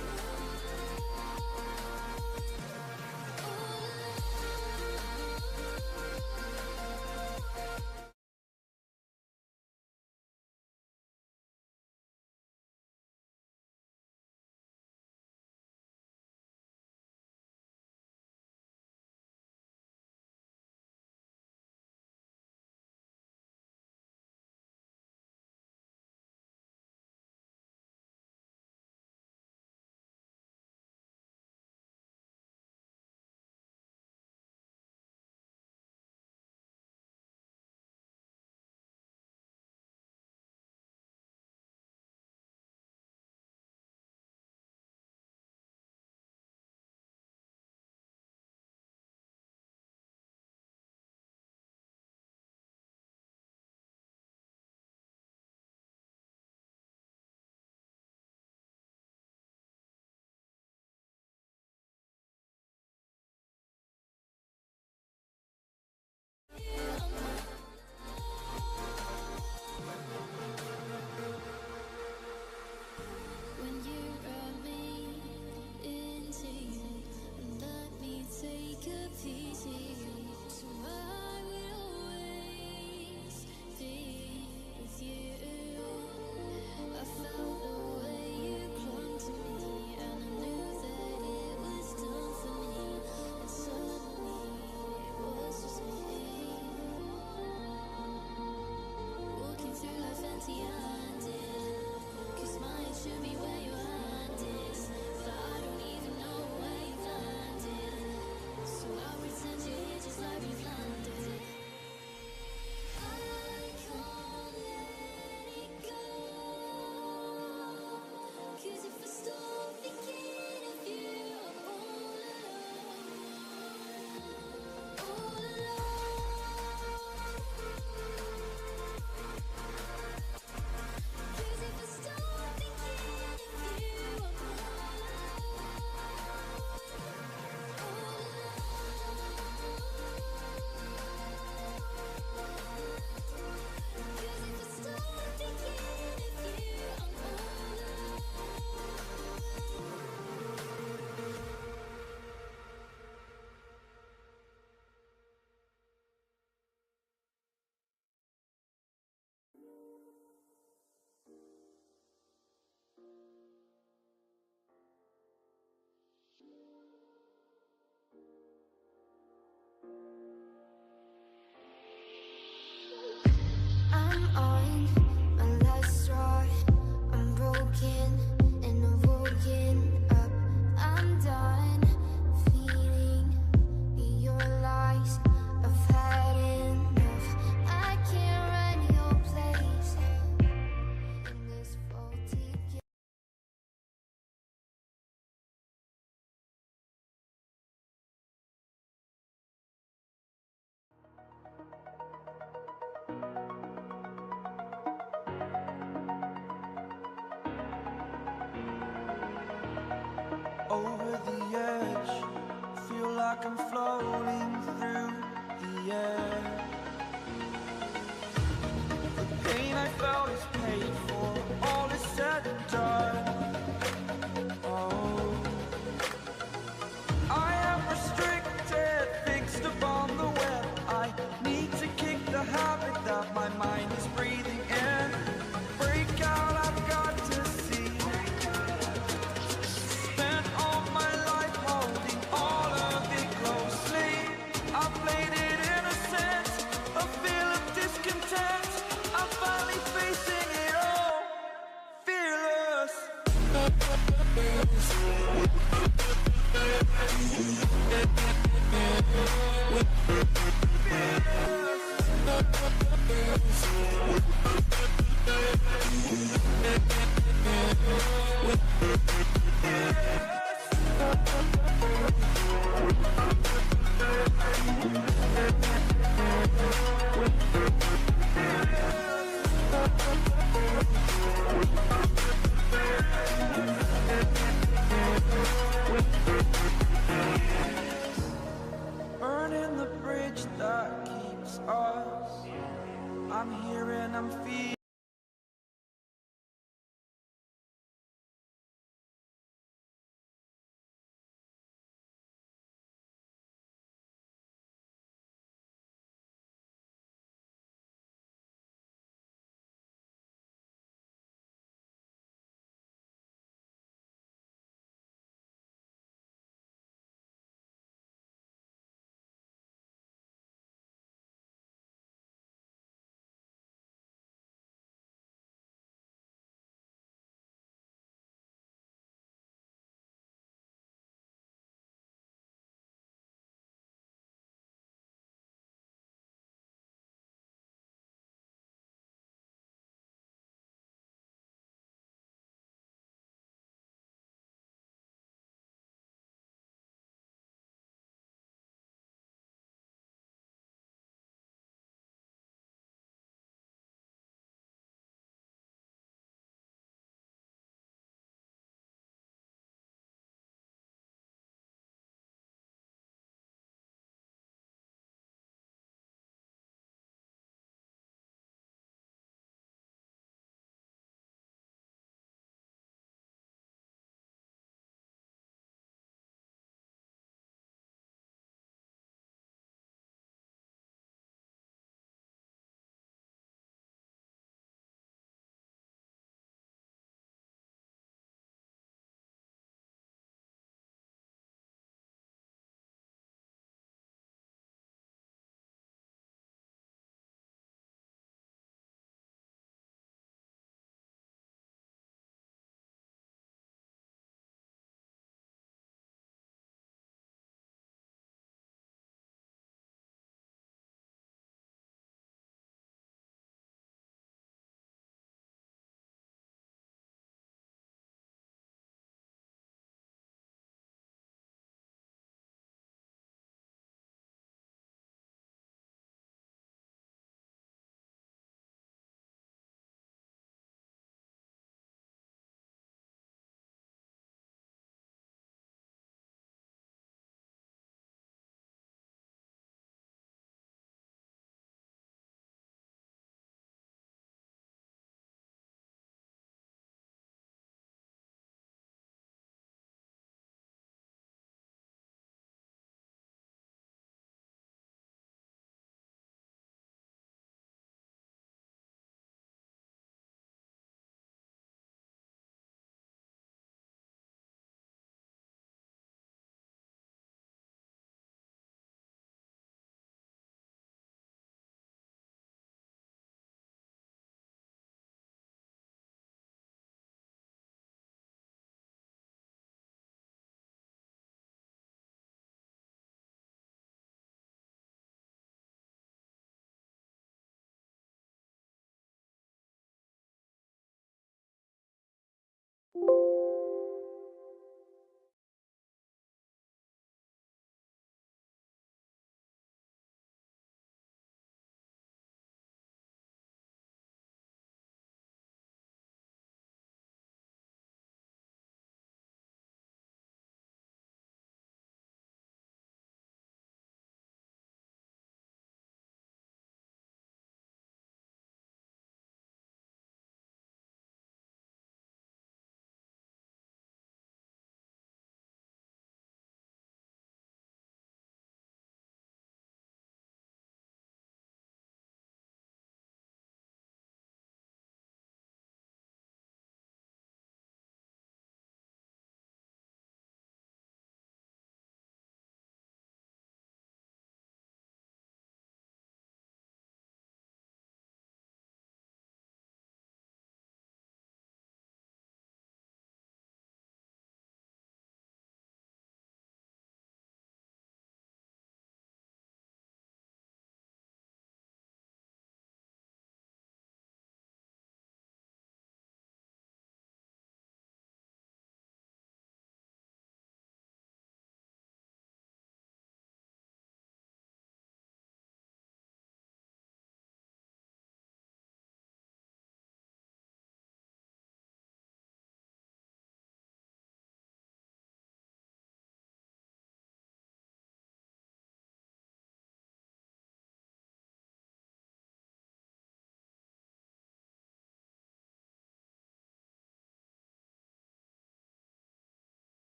when you brought me into you and let me take a piece of you, so I will always be with you. I felt the way you clung to me, and I knew that it was done for me, and suddenly it was just me. Walking through life empty-handed, 'cause mine should be where your hand is, but I don't even know where you've landed, so I'll pretend you're here just like we've landed. I can't let it go, 'cause if I stop thinking of you, I'm all alone. on my last straw. I'm broken and I'm woken up. I'm done feeding your lies. I've had enough. I can't run your place in this faulty game.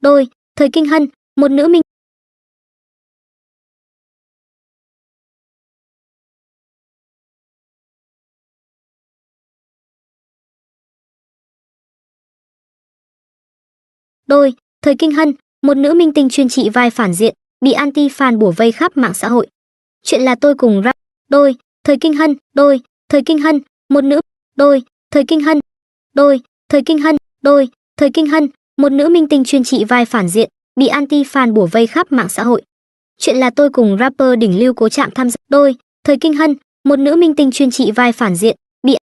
Đôi, thời kinh hân, một nữ minh. Đôi, thời kinh hân, một nữ minh tinh chuyên trị vai phản diện, bị anti-fan bủa vây khắp mạng xã hội. Chuyện là tôi cùng rap. Đôi, thời kinh hân, đôi, thời kinh hân, một nữ. Đôi, thời kinh hân. Đôi, thời kinh hân, đôi, thời kinh hân, một nữ minh tinh chuyên trị vai phản diện, bị anti-fan bủa vây khắp mạng xã hội. Chuyện là tôi cùng rapper đỉnh lưu Cố Trạm tham gia. Đôi, thời kinh hân, một nữ minh tinh chuyên trị vai phản diện, bị.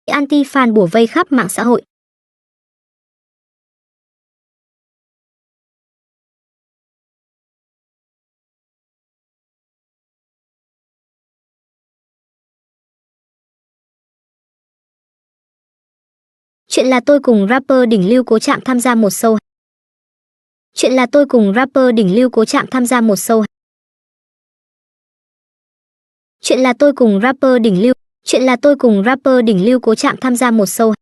Anti-fan bủa vây khắp mạng xã hội. Chuyện là tôi cùng rapper đỉnh lưu Cố Trạm tham gia một show. Chuyện là tôi cùng rapper đỉnh lưu Cố Trạm tham gia một show. Chuyện là tôi cùng rapper đỉnh lưu. Chuyện là tôi cùng rapper đỉnh lưu Cố Trạm tham gia một show.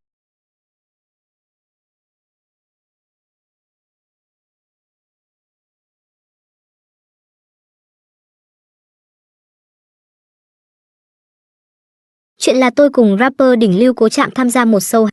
Chuyện là tôi cùng rapper đỉnh lưu Cố Trạm tham gia một show.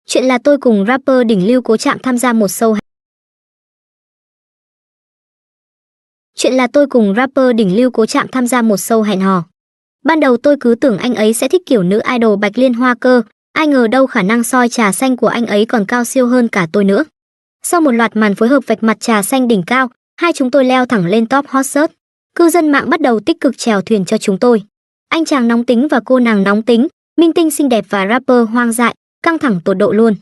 Chuyện là tôi cùng rapper đỉnh lưu Cố Trạm tham gia một show. Chuyện là tôi cùng rapper đỉnh lưu Cố Trạm tham gia một show hẹn hò. Ban đầu tôi cứ tưởng anh ấy sẽ thích kiểu nữ idol Bạch Liên Hoa cơ, ai ngờ đâu khả năng soi trà xanh của anh ấy còn cao siêu hơn cả tôi nữa. Sau một loạt màn phối hợp vạch mặt trà xanh đỉnh cao, hai chúng tôi leo thẳng lên top hot search. Cư dân mạng bắt đầu tích cực chèo thuyền cho chúng tôi. Anh chàng nóng tính và cô nàng nóng tính, minh tinh xinh đẹp và rapper hoang dại, căng thẳng tột độ luôn.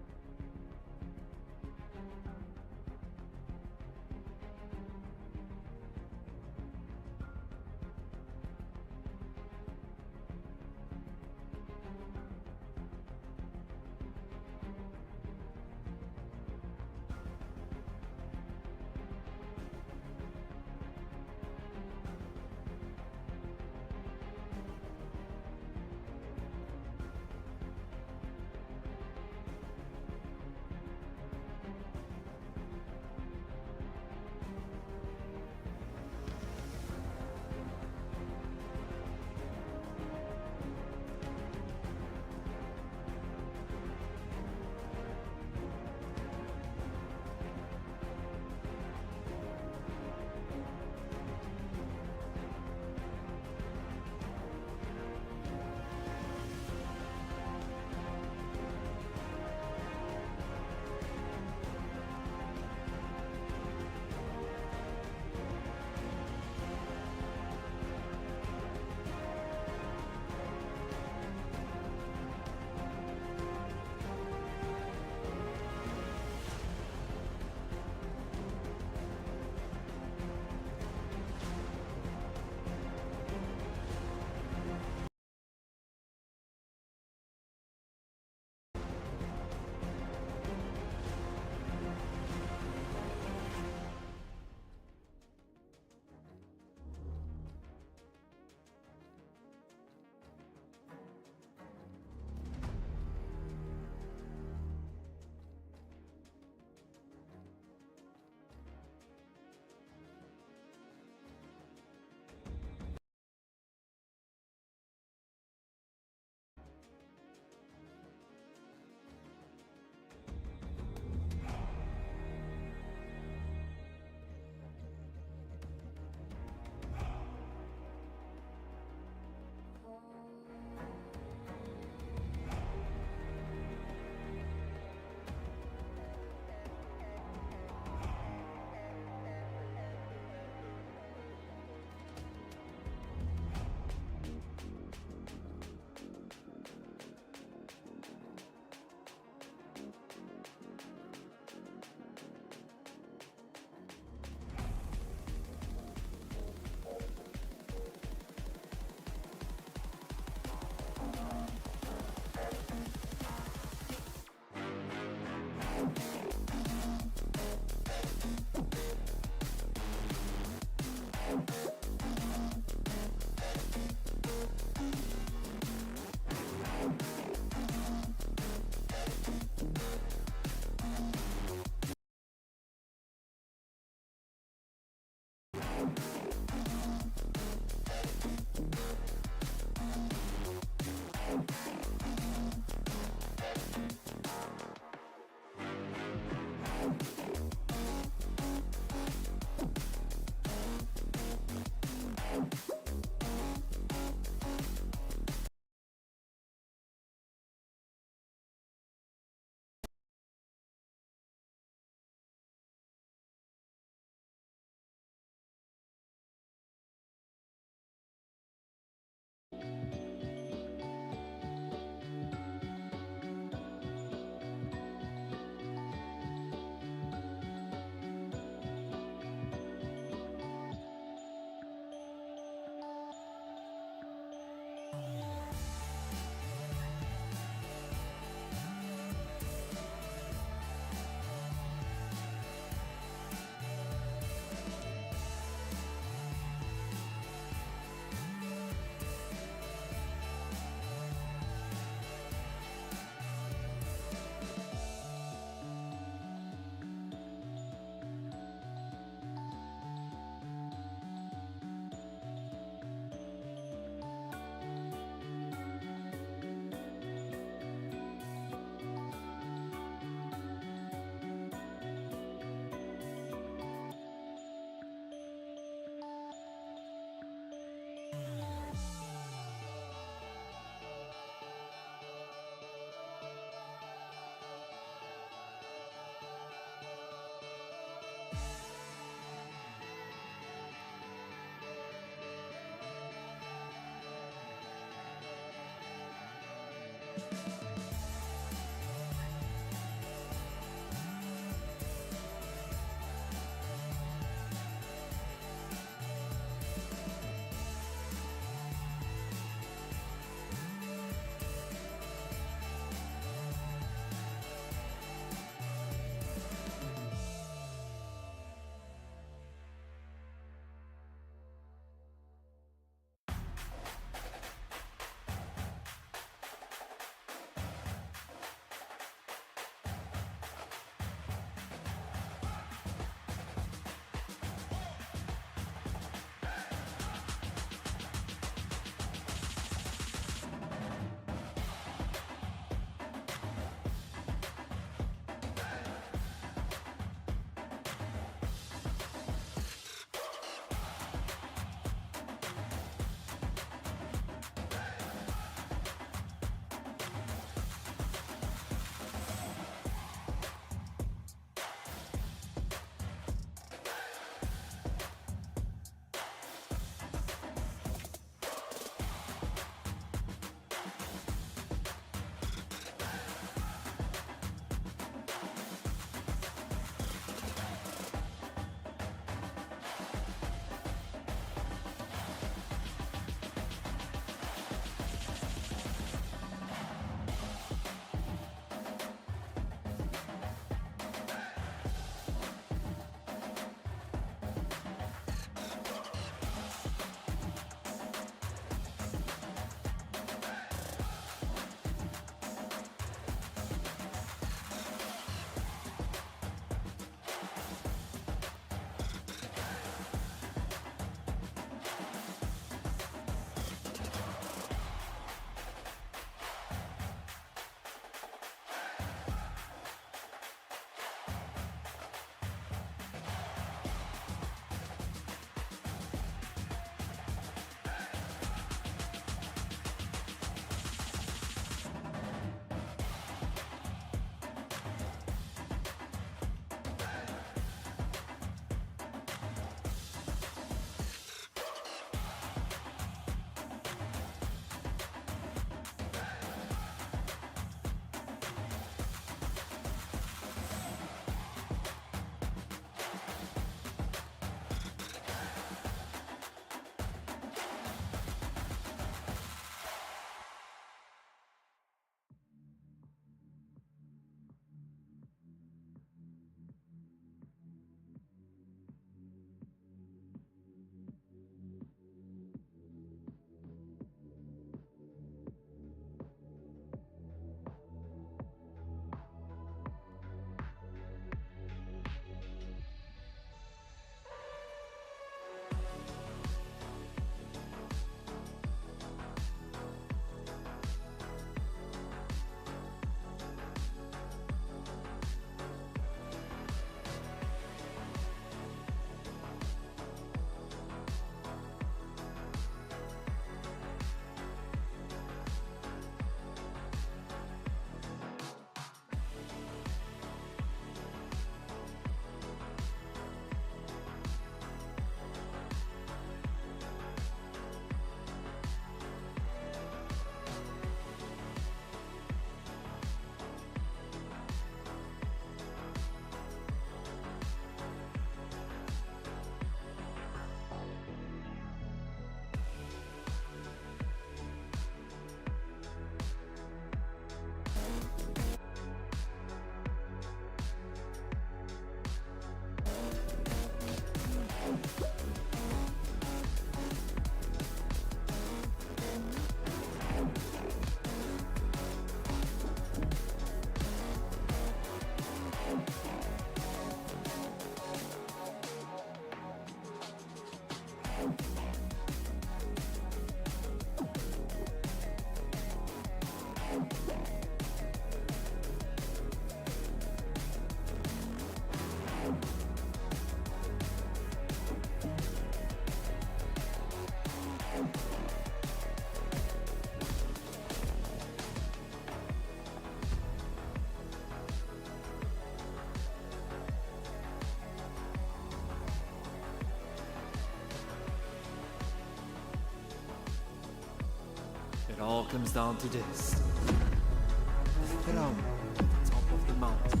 It all comes down to this. The throne at the top of the mountain.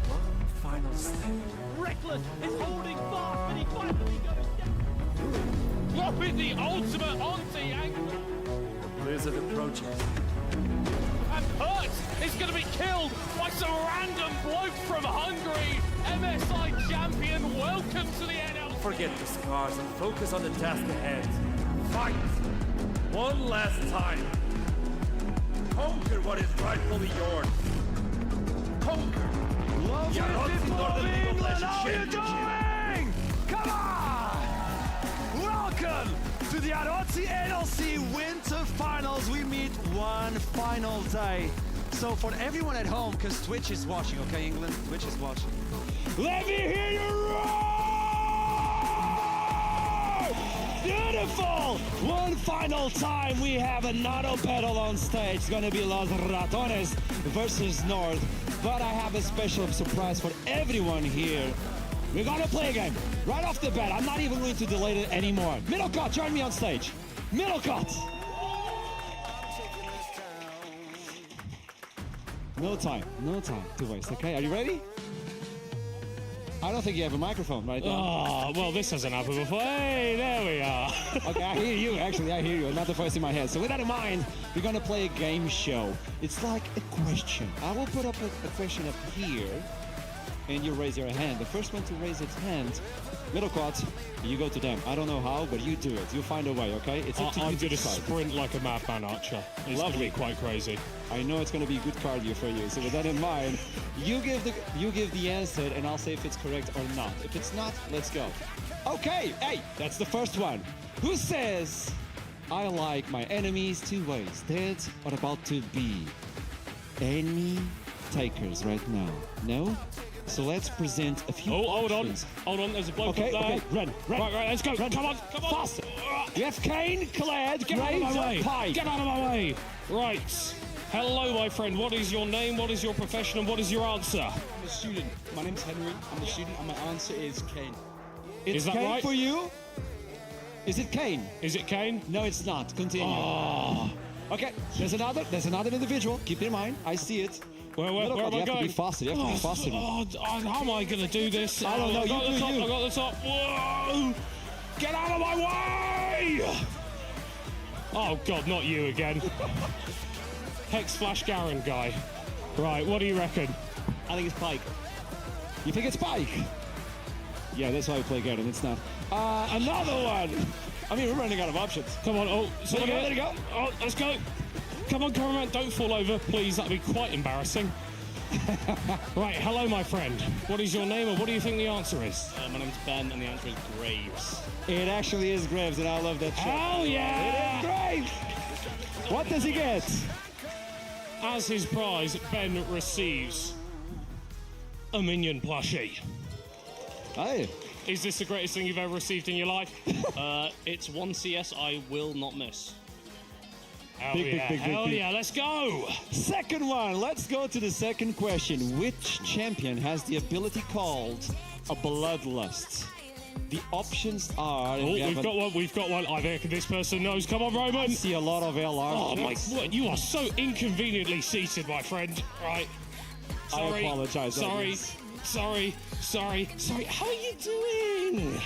One final step. Reckless is holding fast, and he finally goes down. What is the ultimate anti-angle? The blizzard approaching. And Hurt is going to be killed by some random bloke from Hungary. MSI champion, welcome to the NLC. Forget the scars and focus on the task ahead. Fight! One last time. Conquer what is rightfully yours. Conquer! England, how are you doing? Come on! Welcome to the Arotsi NLC Winter Finals. We meet one final day. So for everyone at home, because Twitch is watching, okay, England? Twitch is watching. Let me hear you roar! Beautiful! One final time, we have another battle on stage. It's gonna be Los Ratones versus North. But I have a special surprise for everyone here. We're gonna play a game right off the bat. I'm not even going to delay it anymore. Middlecott, join me on stage. Middlecott! No time to waste, okay? Are you ready? I don't think you have a microphone right now. Oh, well, this hasn't happened before. Hey, there we are. Okay, I hear you, actually, I hear you. Not the voice in my head. So with that in mind, we're gonna play a game show. It's like a question. I will put up a question up here, and you raise your hand. The first one to raise its hand, Middlecott, you go to them. I don't know how, but you do it. You find a way, okay? It's up to you I'm to going to decide. sprint like a madman, Archer. It's going to be quite crazy. I know it's going to be good cardio for you. So with that in mind, you give the answer, and I'll say if it's correct or not. If it's not, let's go. Okay, hey, that's the first one. Who says I like my enemies two ways, dead or about to be? Any takers right now? No? So let's present a few options. Hold on, there's a bloke Okay, up there. okay, run. Right, let's go. Run. Come on. Faster. You have Kane, Clad, Get out of my way. Pike. Get out of my way. Right. Hello, my friend. What is your name? What is your profession? And what is your answer? I'm a student. My name's Henry. I'm a student, and my answer is Kane. It's that Kane right? for you? Is it Kane? Is it Kane? No, it's not. Continue. Oh. Okay, there's another individual. Keep it in mind. I see it. Where am I You have going? to be faster. You have to be faster. How am I going to do this? I don't know. I got the top. Whoa! Get out of my way! Oh, God, not you again. Hex Flash Garen guy. Right, what do you reckon? I think it's Pike. You think it's Pike? Yeah, that's why we play Garen. It's not. Another one! I mean, we're running out of options. Come on, There you go. Oh, let's go. Come on, cameraman, don't fall over, please. That'd be quite embarrassing. Right, hello, my friend. What is your name, or what do you think the answer is? My name's Ben, and the answer is Graves. It actually is Graves, and I love that shot. Hell yeah! It is Graves! What does he get? As his prize, Ben receives a minion plushie. Hey. Is this the greatest thing you've ever received in your life? It's one CS I will not miss. Hell yeah, let's go! Second one, let's go to the second question. Which champion has the ability called a bloodlust? The options are... Oh, we've got one. I think this person knows. Come on, Roman! I see a lot of LR. Oh my God, you are so inconveniently seated, my friend. Right. Sorry. I apologize. Sorry. How are you doing?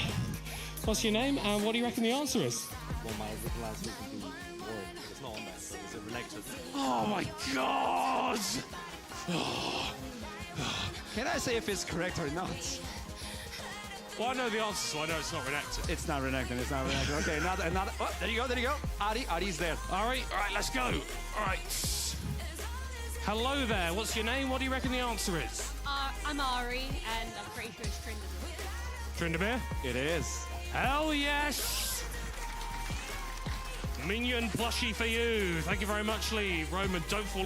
What's your name, and what do you reckon the answer is? Well, my last week would be Warren, but it's not on there, so it's elected. Oh my God! Can I say if it's correct or not? Well, I know the answer, so I know it's not renekton. It's not renekton. Okay, another. Oh, there you go. Ari's there. All right, let's go. All right. Hello there. What's your name? What do you reckon the answer is? I'm Ari, and I'm pretty sure it's Trinidad. Trindabeer? It is. Hell yes! Minion plushie for you. Thank you very much, Lee. Roman, don't fall.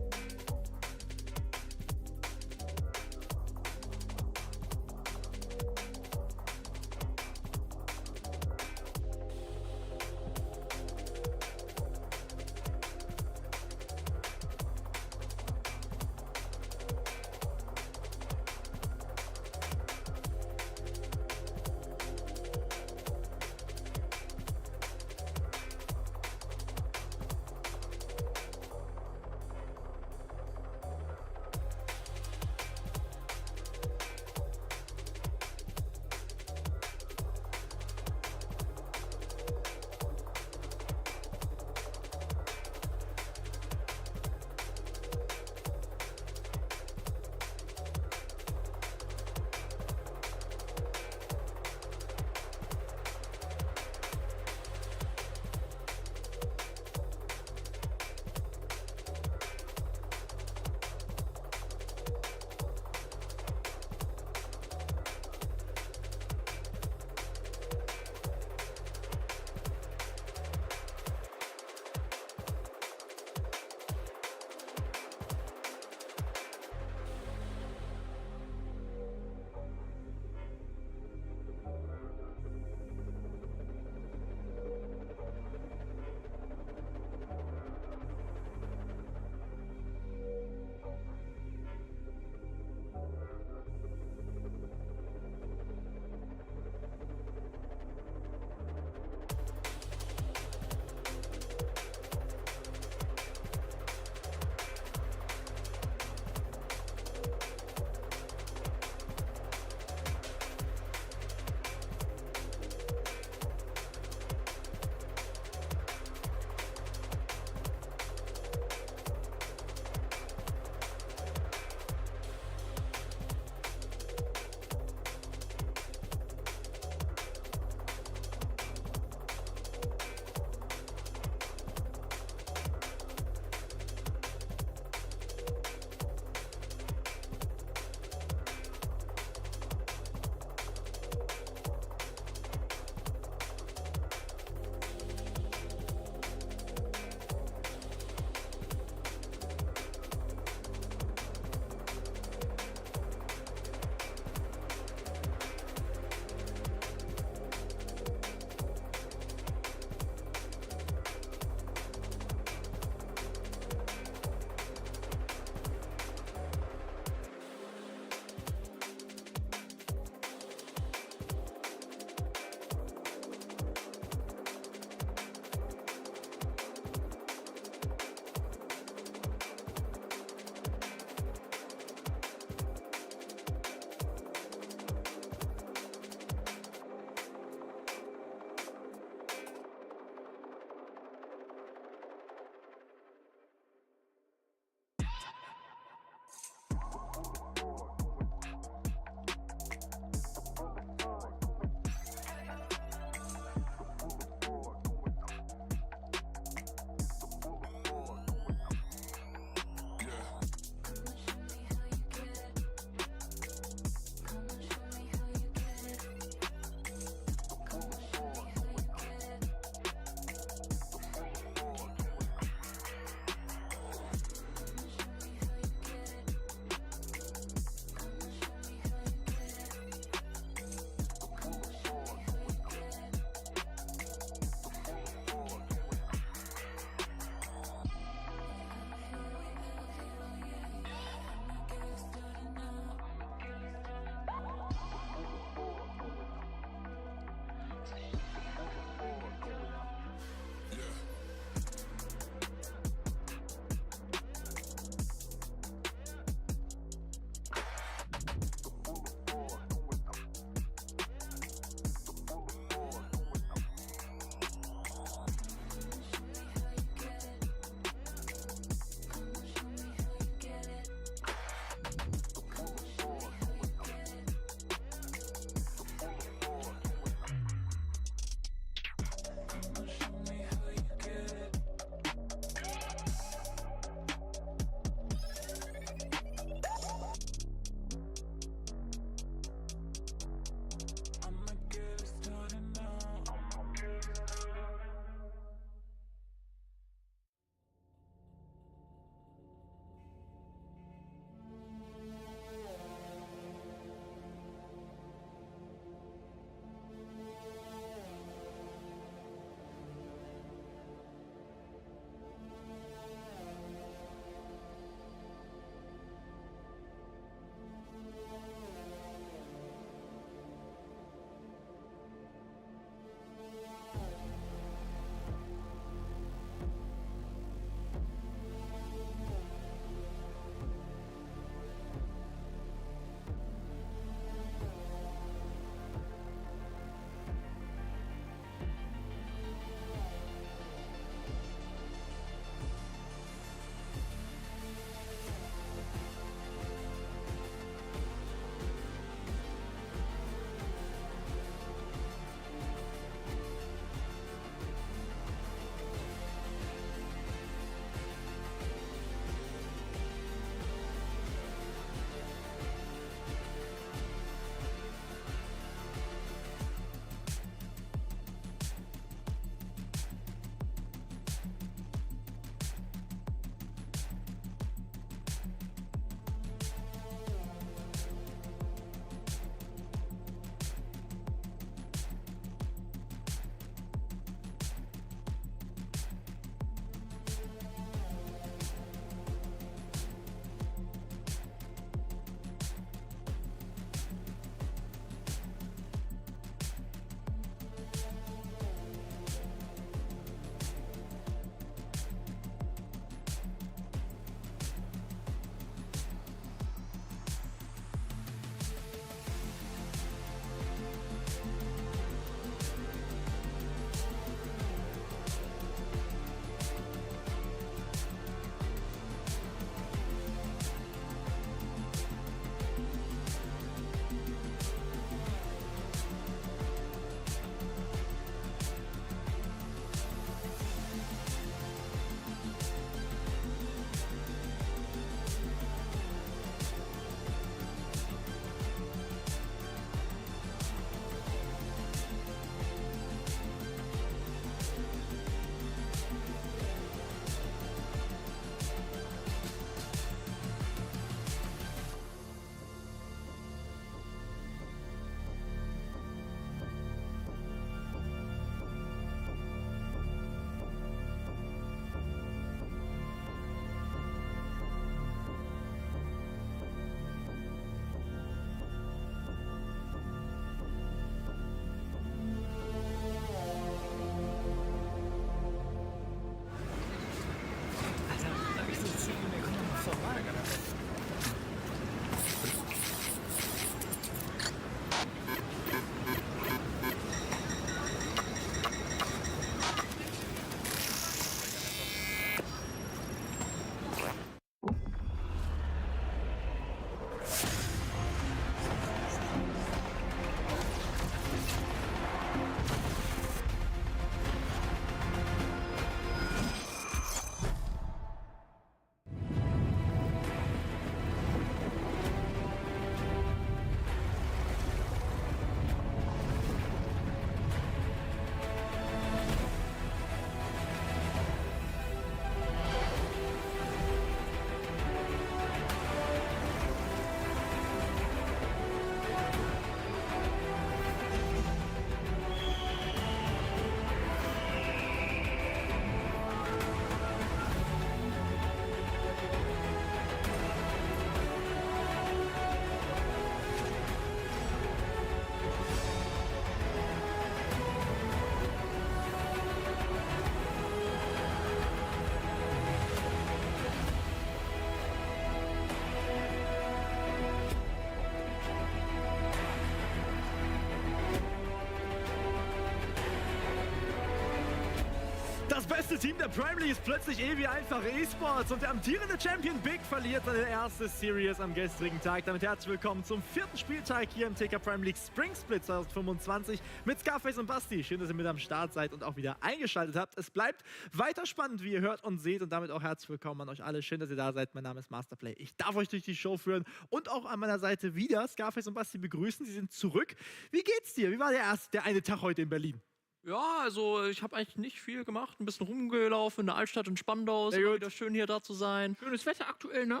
beste Team der Prime League ist plötzlich Evi einfach E-Sports und der amtierende Champion Big verliert seine erste Series am gestrigen Tag. Damit herzlich willkommen zum 4. Spieltag hier im TK Prime League Spring Split 2025 mit Scarface und Basti. Schön, dass ihr mit am Start seid und auch wieder eingeschaltet habt. Es bleibt weiter spannend, wie ihr hört und seht, und damit auch herzlich willkommen an euch alle. Schön, dass ihr da seid. Mein Name ist Masterplay. Ich darf euch durch die Show führen und auch an meiner Seite wieder Scarface und Basti begrüßen. Sie sind zurück. Wie geht's dir? Wie war der eine Tag heute in Berlin? Ja, also ich habe eigentlich nicht viel gemacht, ein bisschen rumgelaufen in der Altstadt in Spandau, ist immer wieder schön hier da zu sein. Schönes Wetter aktuell, ne?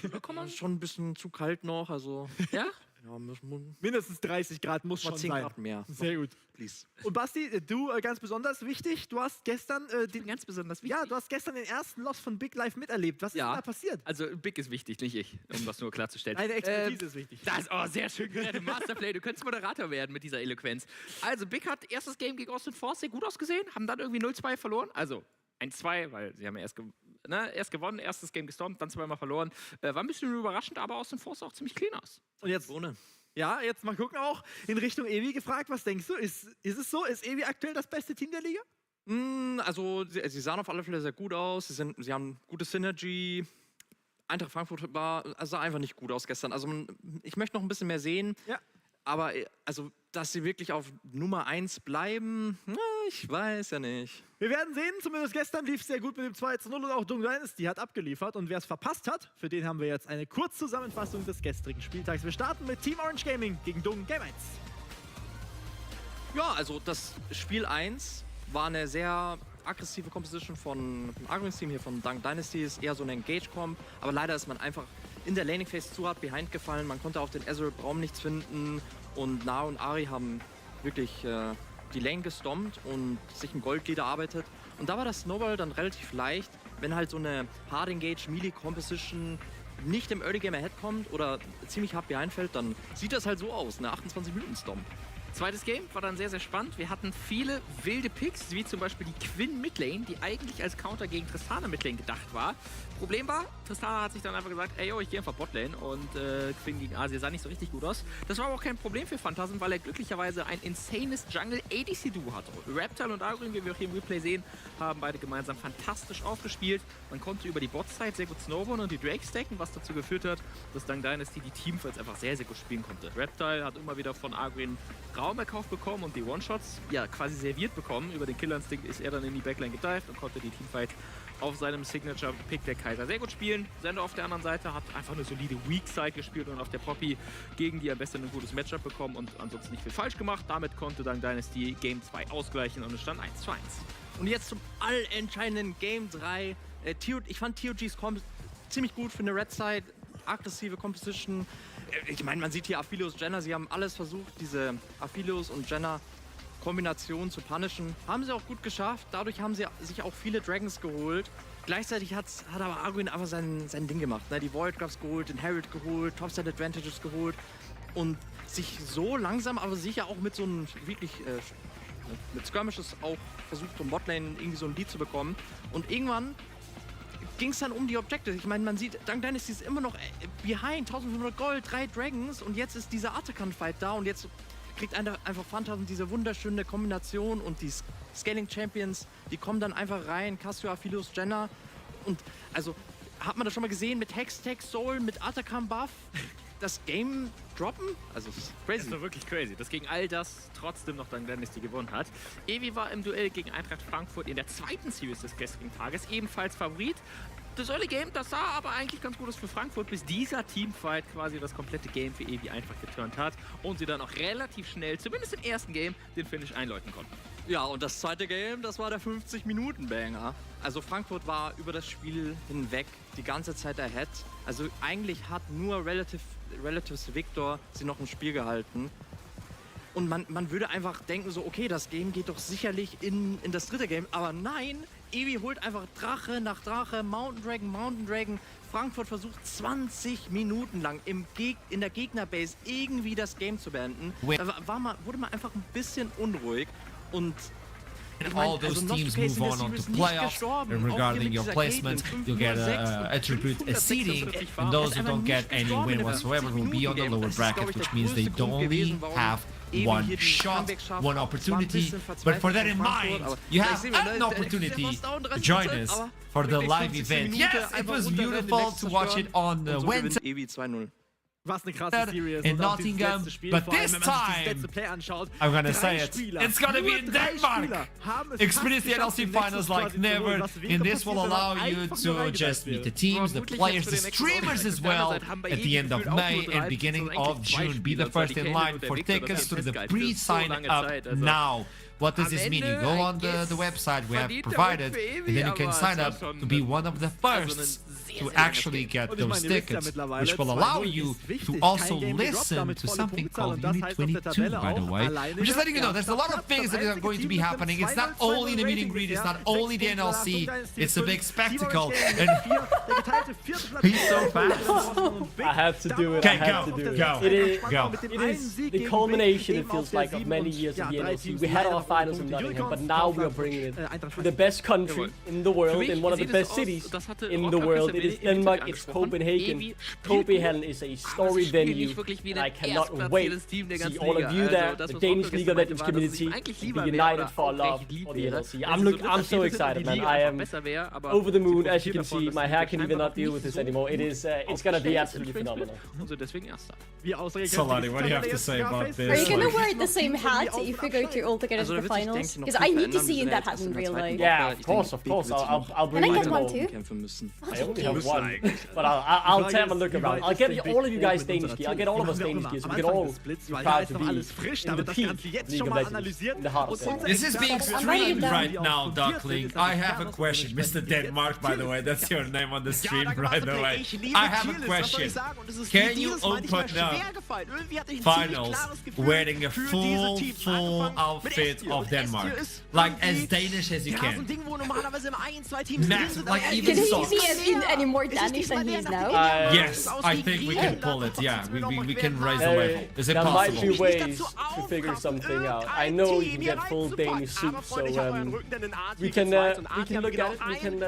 Da kann man schon ein bisschen zu kalt noch, also ja? Ja, mindestens 30 Grad muss schon 10 sein. Grad mehr. Sehr gut. Please. Und Basti, du ganz besonders wichtig, du hast gestern ganz besonders wichtig. Ja, du hast gestern den ersten Loss von Big live miterlebt. Was ist da passiert? Also Big ist wichtig, nicht ich, um das nur klarzustellen. Deine Expertise ist wichtig. Das ist sehr schön gerettet. Masterplay, du könntest Moderator werden mit dieser Eloquenz. Also Big hat erstes Game gegen Austin Force sehr gut ausgesehen, haben dann irgendwie 0-2 verloren, also 1-2, weil sie haben ja erst gewonnen, erstes Game gestormt, dann zweimal verloren. War ein bisschen überraschend, aber Austin Force auch ziemlich clean aus. Und jetzt Ja, jetzt mal gucken auch in Richtung Evi gefragt, was denkst du? Ist es so? Ist Evi aktuell das beste Team der Liga? Also, sie sahen auf alle Fälle sehr gut aus. Sie haben gute Synergy. Eintracht Frankfurt sah einfach nicht gut aus gestern. Also, ich möchte noch ein bisschen mehr sehen. Ja. Aber, also, dass sie wirklich auf Nummer 1 bleiben, ich weiß ja nicht. Wir werden sehen, zumindest gestern lief es sehr gut mit dem 2-0 und auch Dung Dynasty hat abgeliefert. Und wer es verpasst hat, für den haben wir jetzt eine Kurzzusammenfassung des gestrigen Spieltags. Wir starten mit Team Orange Gaming gegen Dung Game 1. Ja, also das Spiel 1 war eine sehr aggressive Composition von Arguins Team hier von Dung Dynasty, ist eher so eine Engage-Comp, aber leider ist man einfach in der Laning Phase zu hart behind gefallen, man konnte auf den Ezreal-Raum nichts finden und Na und Ari haben wirklich die Lane gestompt und sich im Gold-Lead erarbeitet. Und da war das Snowball dann relativ leicht, wenn halt so eine Hard Engage Melee Composition nicht im Early Game ahead kommt oder ziemlich hart behind fällt, dann sieht das halt so aus, eine 28-Minuten-Stomp. Zweites Game war dann sehr, sehr spannend. Wir hatten viele wilde Picks, wie zum Beispiel die Quinn Midlane, die eigentlich als Counter gegen Tristana Midlane gedacht war. Problem war, Tristana hat sich dann einfach gesagt, ey yo, ich gehe einfach Botlane und Quinn gegen Asia sah nicht so richtig gut aus. Das war aber auch kein Problem für Phantasm, weil er glücklicherweise ein insanes Jungle ADC-Duo hatte. Reptile und Arguin, wie wir auch hier im Replay sehen, haben beide gemeinsam fantastisch aufgespielt. Man konnte über die Bot-Side sehr gut snowballen und die Drake stacken, was dazu geführt hat, dass Dung Dynasty die Teamfights einfach sehr, sehr gut spielen konnte. Reptile hat immer wieder von Arguin Raum erkauft bekommen und die One-Shots ja quasi serviert bekommen. Über den Killerinstinkt ist er dann in die Backline gedived und konnte die Teamfight auf seinem Signature-Pick der Kaiser sehr gut spielen. Sender auf der anderen Seite hat einfach eine solide Weak-Side gespielt und auf der Poppy gegen die am besten ein gutes Matchup bekommen und ansonsten nicht viel falsch gemacht. Damit konnte dann Dynasty Game 2 ausgleichen und es stand 1:1. Und jetzt zum allentscheidenden Game 3. Ich fand TOG's Comp ziemlich gut für eine Red Side, aggressive Composition. Ich meine, man sieht hier Aphelios, Jenna, sie haben alles versucht, diese Aphelios und Jenna Kombination zu punishen. Haben sie auch gut geschafft. Dadurch haben sie sich auch viele Dragons geholt. Gleichzeitig hat aber Arguin einfach sein Ding gemacht. Ne? Die Void Grubs geholt, den Herald geholt, Topside Advantages geholt und sich so langsam, aber sicher auch mit so einem wirklich mit Skirmishes auch versucht, um Botlane irgendwie so ein Lead zu bekommen. Und irgendwann ging es dann um die Objectives. Ich meine, man sieht, Dung Dynasty ist immer noch behind, 1500 Gold, 3 Dragons und jetzt ist dieser Atakan-Fight da und jetzt kriegt einfach Phantasm diese wunderschöne Kombination und die Scaling Champions, die kommen dann einfach rein, Cassio, Aphelios, Jenna und also hat man das schon mal gesehen mit Hex, Tech, Soul, mit Atakan Buff, das Game droppen? Also, das ist crazy. Das war wirklich crazy, dass gegen all das trotzdem noch Dung Dynasty gewonnen hat. Evi war im Duell gegen Eintracht Frankfurt in der zweiten Series des gestrigen Tages ebenfalls Favorit. Das Early Game, das sah aber eigentlich ganz gut aus für Frankfurt, bis dieser Teamfight quasi das komplette Game für Evi einfach geturnt hat und sie dann auch relativ schnell, zumindest im ersten Game, den Finish einläuten konnten. Ja, und das zweite Game, das war der 50-Minuten-Banger. Also Frankfurt war über das Spiel hinweg die ganze Zeit ahead. Also eigentlich hat nur Relatives Victor sie noch im Spiel gehalten. Und man würde einfach denken so, okay, das Game geht doch sicherlich in das dritte Game. Aber nein, Evi holt einfach Drache nach Drache, Mountain Dragon. Frankfurt versucht 20 Minuten lang in der Gegnerbase irgendwie das Game zu beenden. Da wurde man einfach ein bisschen unruhig. Und and all those teams move on to playoffs. And regarding your placement, you'll get a attribute a seeding, and those who don't get any win whatsoever will be on the lower bracket, which means they only have one shot, one opportunity. But for that in mind, you have an opportunity to join us for the live event. Yes, it was beautiful to watch it on Wednesday in Nottingham, but this time, I'm gonna say it, it's gonna be in Denmark! Experience the NLC finals like never, and this will allow you to just meet the teams, the players, the streamers as well at the end of May and beginning of June. Be the first in line for tickets through the pre-sign up now. What does this mean? You go on the website we have provided, and then you can sign up to be one of the first to actually get those tickets, which will allow you to also listen to something called Unit 22, by the way. I'm just letting you know, there's a lot of things that are going to be happening. It's not only the meet and greet, it's not only the NLC, it's a big spectacle. And he's so fast. I have to do it. Okay, Go. It is the culmination, it feels like, of many years of the NLC. We had our finals in Nottingham, but now we are bringing it to the best country in the world, in one of the best cities in the world. It is Denmark, it's Copenhagen. Copenhagen is a storied venue, and I cannot wait to see all of you there, the Danish League of Legends community, be united for love for the NLC. I'm so excited, man. I am over the moon. As you can see, my hair can even not deal with this anymore. It's gonna be absolutely phenomenal. Solani, what do you have to say about this? Are you gonna wear the same hat if we go to all together to the finals? Because I need to see you in that hat in real life. Yeah, of course. I'll bring Can I you get all. one too? I only have one, but I'll have a look around. I'll get all of you guys Danish gear. I'll get all of us Danish gear, so we can all be proud to be in the peak League of Legends, in the heart of Denmark. This is being streamed right now, Duckling. I have a question, Mr. Denmark, by the way. That's your name on the stream, by the way. I have a question. Can you open up finals wearing a full outfit of Denmark? Like as Danish as you can. Massive, like even socks. Can he be any more Danish than he is now? Yes, I think we can pull it. Yeah, we can raise the level. Is it there possible? might be ways to figure something out. I know you can get full Danish suits, so we can look at it. We can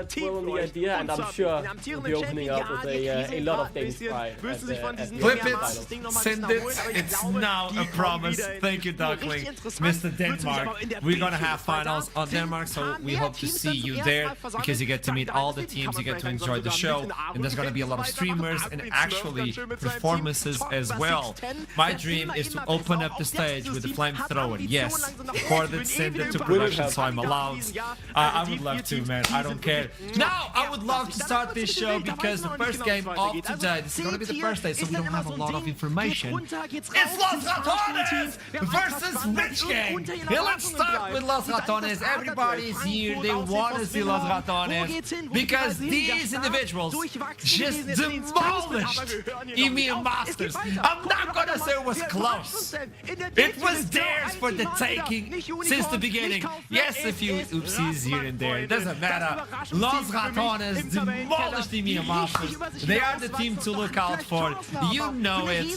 twirl on the idea, and I'm sure we'll be opening up with a lot of Danish pride at the Flip it, finals. send it. It's now a promise. Thank you, Duckling. Mr. Denmark, we're gonna have finals on Denmark, so we hope to see you there because you get to meet all the teams, you get to enjoy the show, and there's gonna be a lot of streamers and actually performances as well. My dream is to open up the stage with the flamethrower. Yes, record it, send it to production, so I'm allowed. I would love to, man. I don't care. Now, I would love to start this show because the first game of today, this is gonna be the first day, so we don't have a lot of information. It's Los Ratones versus Rich Gang. Here, let's start with Los Ratones. Everybody's here. They want to see Los Ratones because these individuals just demolished EMEA Masters. I'm not gonna say it was close. It was theirs for the taking since the beginning. Yes, a few oopsies here and there. It doesn't matter. Los Ratones demolished EMEA Masters. They are the team to look out for. You know it.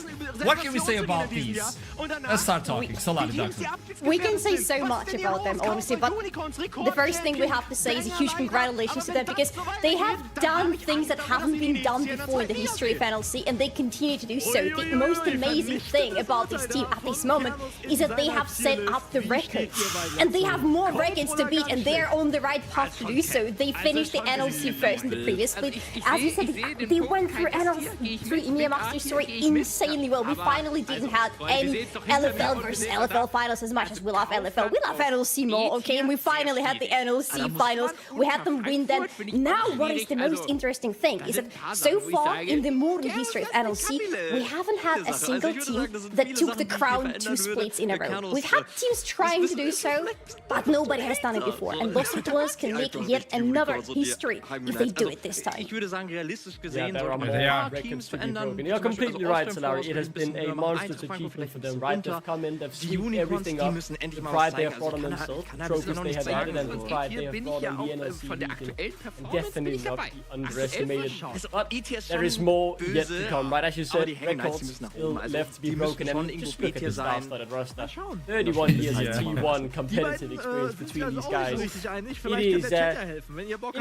What can we say about these? Let's start talking. Solani, Duckling. We can say so much about them, honestly, but the first thing we have to say is a huge congratulations to them because they have done things that haven't been done before in the history of NLC, and they continue to do so. The most amazing thing about this team at this moment is that they have set up the records, and they have more records to beat, and they're on the right path to do so. They finished the NLC first in the previous split. As we said, they went through EMEA Master Story insanely well. We finally didn't have any LFL versus LFL finals as much as we love LFL. We love NLC more, okay? And we finally had the NLC finals. We had them win them. Now, what is the most interesting thing is that so far in the modern history of NLC, we haven't had a single team that took the crown 2 splits in a row. We've had teams trying to do so, but nobody has done it before. And Los Ratones can make yet another history if they do it this time. Yeah, there are more records to be broken. You're completely right, Solari. It has been a monstrous achievement for them, right? They've come in, they've swept everything up. The pride they have brought on themselves, the trophies they have added, and the pride they have brought on the NLC region, and definitely not the underestimated. But there is more yet to come, right? As you said, records still left to be broken. And just look at the star-studded roster. 31 years of T1 competitive experience between these guys. It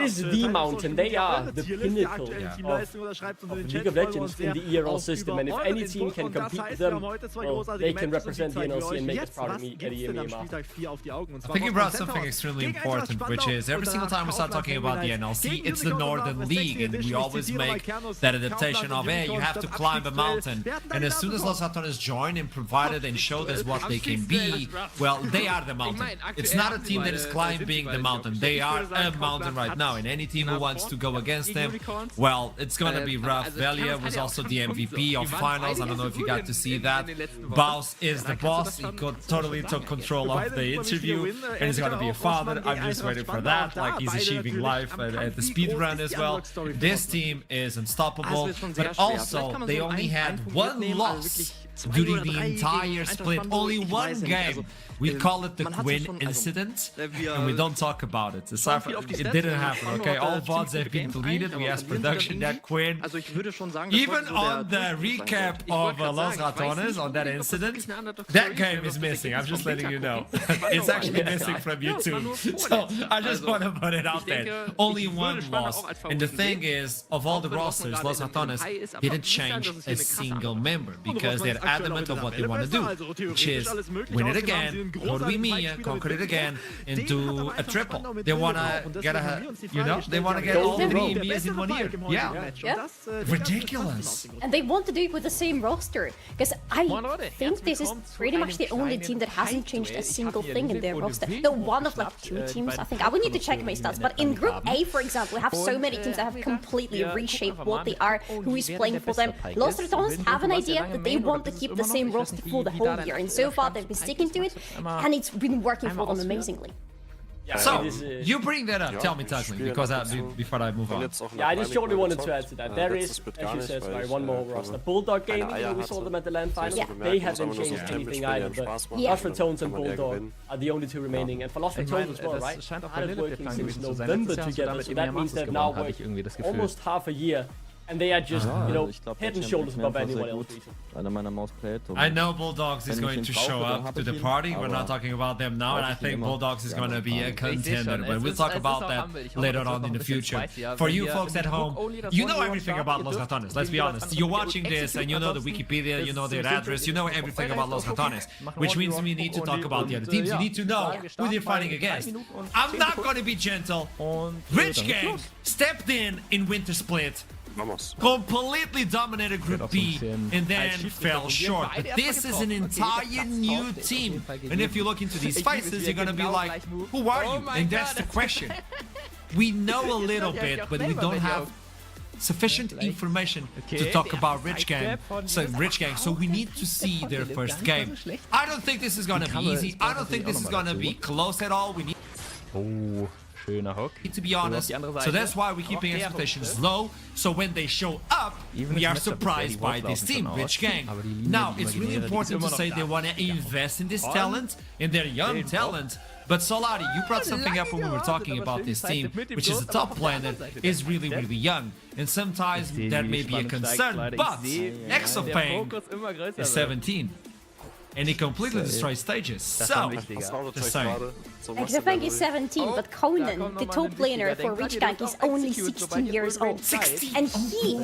is the mountain. They are the pinnacle of League of Legends in the ERL system. And if any team can compete with them, well, they can represent the NLC and make us proud of me at EMEA. I think you brought something extremely important, which is every single time we start talking about the NLC, it's the Northern League, and we always make that adaptation of, hey, you have to climb a mountain. And as soon as Los Ratones join and provided and showed us what they can be, well, they are the mountain. It's not a team that is climbing the mountain. They are a mountain right now, and any team who wants to go against them, well, it's going to be rough. Velia was also the MVP of finals. I don't know if you got to see that. Baus is the boss. He totally took control of the interview, and he's going to be a father. I'm just waiting for that. Like, he's achieving life at the speed run as well. This team is unstoppable, but also they only had one loss during the entire split. Only one game. We call it the Quinn incident, and we don't talk about it. It didn't happen, okay? All VODs have been deleted. We asked production that Quinn. Even on the recap of Los Ratones, on that incident, that game is missing. I'm just letting you know. It's actually missing from YouTube. So I just want to put it out there. Only one loss. And the thing is, of all the rosters, Los Ratones didn't change a single member because they're adamant of what they want to do, which is win it again, go to EMEA, conquer it again, and do a triple. They want to get they want to get all 3 EMEAs in 1 year. Yeah. Ridiculous. And they want to do it with the same roster, because I think this is pretty much the only team that hasn't changed a single thing in their roster. No, one of like 2 teams, I think. I would need to check my stats, but in Group A, for example, we have so many teams that have completely reshaped what they are, who is playing for them. Los Ratones have an idea that they want to keep the same roster for the whole year, and so far they've been sticking to it, and it's been working for them amazingly. Yeah, so, you bring that up, tell me, Tugsley, because before I move on. Yeah, I just shortly wanted to add to that. There is, as you said, sorry, one more roster. Bulldog Gaming, we saw them at the LAN finals. They haven't changed anything either, but Los Ratones and Bulldog are the only 2 remaining. And for Los Ratones as well, right? Started working since November together, so that means they've now worked almost half a year. And they are just, head and shoulders above anyone else. I know Bulldogs is going to show up to the party. We're not talking about them now, and I think Bulldogs is going to be a contender. But we'll talk about that later on in the future. For you folks at home, you know everything about Los Ratones. Let's be honest. You're watching this, and you know the Wikipedia, you know their address, you know everything about Los Ratones. Which means we need to talk about the other teams. You need to know who they're fighting against. I'm not going to be gentle. Rich Gang stepped in Winter Split. Completely dominated Group B and then fell short. But this is an entire new team. And if you look into these faces, you're gonna be like, who are you? And that's the question. We know a little bit, but we don't have sufficient information to talk about Rich Gang. So we need to see their first game. I don't think this is gonna be easy. I don't think this is gonna be close at all. We need to be honest, so that's why we're keeping expectations low, so when they show up, we are surprised by this team, Rich Gang. Now, it's really important to say they want to invest in this talent, in their young talent, but Solari, you brought something up when we were talking about this team, which is a top player that is really, really young, and sometimes that may be a concern, but Exopane is 17. And he completely destroys stages. So, just saying. Exopane is 17, but Conan, the top laner for Rich Gang, is only 16 years old. 16? And he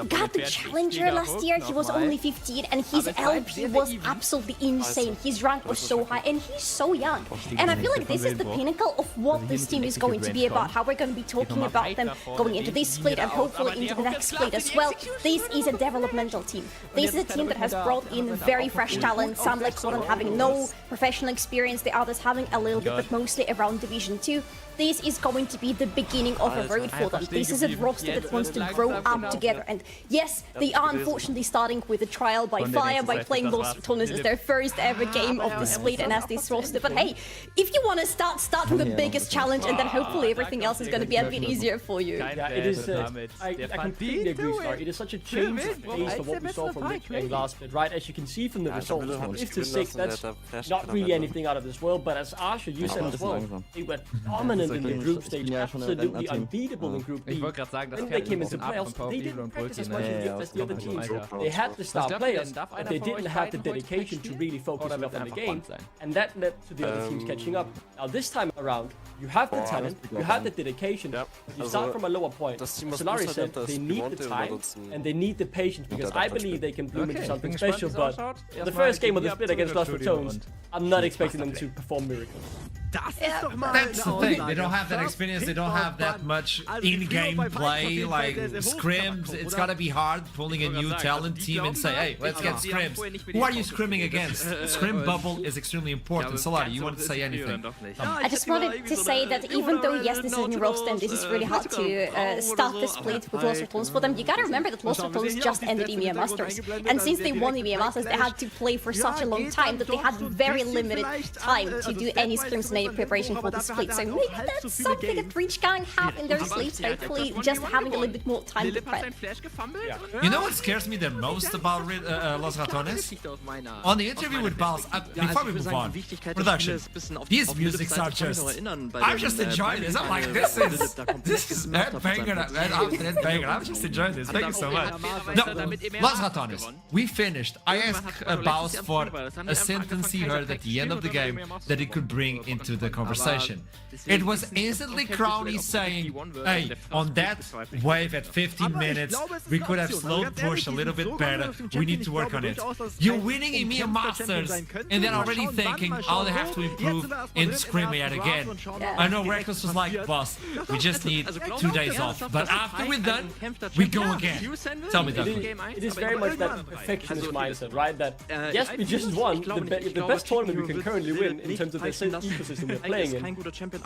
got the Challenger last year, he was only 15, and his LP was absolutely insane. His rank was so high, and he's so young. And I feel like this is the pinnacle of what this team is going to be about, how we're going to be talking about them going into this split and hopefully into the next split as well. This is a developmental team. This is a team that has brought in very fresh talent, some like Conan having no professional experience, the others having a little bit, but mostly around Division 2. This is going to be the beginning of a road for them. This is a roster that wants to grow up together. And yes, they are unfortunately starting with a trial by fire by playing Los Ratones as their first ever game of the split and as this roster. But hey, if you want to start with the biggest challenge, and then hopefully everything else is going to be a bit easier for you. Yeah, it is. I completely agree, Star. It is such a change of pace of what we saw from Rich Gang last split, right? As you can see from the results, 5-6, that's not really anything out of this world. But as Arsha, you said as well, they were dominant dominant in the group stage, absolutely unbeatable in Group B. When they came into playoffs, they didn't practice as much as the other teams. They had the star players, but they didn't have the dedication to really focus enough on the game, and that led to the other teams catching up. Now this time around, you have the talent, you have the dedication, but you start from a lower point. Solari said they need the time and they need the patience, because I believe they can bloom into something special, but the first game of the split against Lost Tones, I'm not expecting them to perform miracles. That's the thing, they don't have that experience, they don't have that much in-game play, like scrims. It's gotta be hard pulling a new talent team and say, hey, let's get scrims. Who are you scrimming against? Scrim bubble is extremely important. Solari, you want to say anything? I just wanted to say that even though, yes, this is in Roast and this is really hard to start the split with Lost Tones for them, you gotta remember that Lost Tones just ended EMEA Masters. And since they won EMEA Masters, they had to play for such a long time that they had very limited time to do any scrims and any preparation for the split. So maybe that's something that Reachgang have in their sleeves, hopefully just having a little bit more time to prep. You know what scares me the most about Los Ratones? On the interview with Bals, before we move on, production, these musics are just, I'm just enjoying this. I'm like, this is headbanger after headbanger. I'm just enjoying this. Thank you so much. No, Los Ratones, we finished. I asked Bals for a sentence he heard at the end of the game that he could bring into the conversation. It was instantly Crowny saying, hey, on that wave at 15 minutes, we could have slow pushed a little bit better. We need to work on it. You're winning EMEA Masters, and then already thinking, I'll have to improve in Scrim yet again. I know Reckless was like, boss, we just need 2 days off. But after we're done, we go again. Tell me that. It is very much that perfectionist mindset, right? That, yes, we just won the best tournament we can currently win in terms of the ecosystem we're playing in.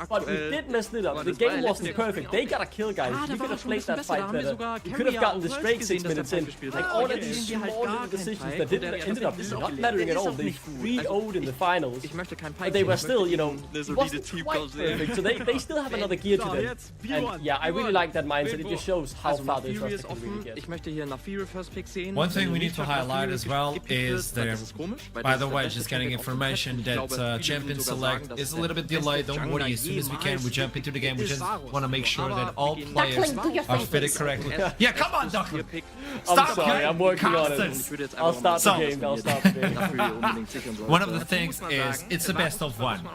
But we did mess it up. The game wasn't perfect. They got a kill, guys. You could have played that fight better. You could have gotten the straight 6 minutes in. Like all of these small little decisions that ended up not mattering at all. They 3-0'd in the finals. But they were still, you know, it wasn't quite perfect. So they still have another gear to them. And yeah, I really like that mindset. It just shows how far this roster can really get. One thing we need to highlight as well is there, by the way, just getting information that Champion Select is a little bit delayed. Don't worry, as soon as we can, we jump into the game. We just want to make sure that all players are fitted correctly. Yeah, come on, Duckling! I'm sorry, I'm working on it. I'll start the game, I'll start the game. One of the things is, it's the best of one.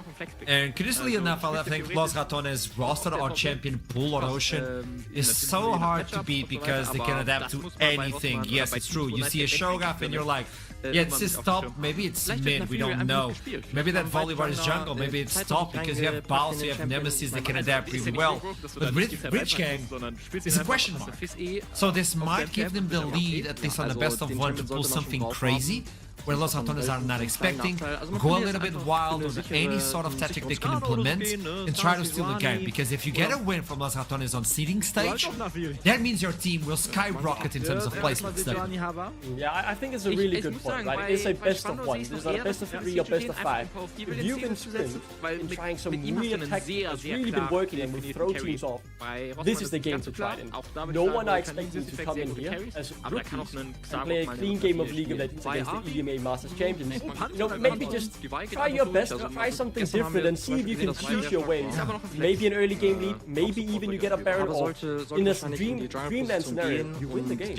And curiously enough, I think Los Ratones roster or champion pool or ocean is so hard to beat because they can adapt to anything. Yes, it's true. You see a Shogath and you're like, yeah, it's his top, maybe it's mid, we don't know. Maybe that Volivar is jungle, maybe it's top because you have Baus, you have Nemesis that can adapt really well. But with Reachgang, it's a question mark. So this might give them the lead, at least on the best of one, to pull something crazy, where Los Ratones are not expecting, go a little bit wild on any sort of tactic they can implement and try to steal the game. Because if you get a win from Los Ratones on seeding stage, that means your team will skyrocket in terms of placements. Yeah, I think it's a really good point, right? It is a best of one. It's not a best of 3 or best of 5. If you've been sprint and trying some weird tactics that's really been working and will throw teams off, this is the game to try it in. No one are expecting to come in here as rookies and play a clean game of League of Legends against the EMEA Masters Champions. You know, maybe just try your best, try something different and see if you can choose your ways. Maybe an early game lead, maybe even you get a Baron, or in a Dreamland scenario, you win the game.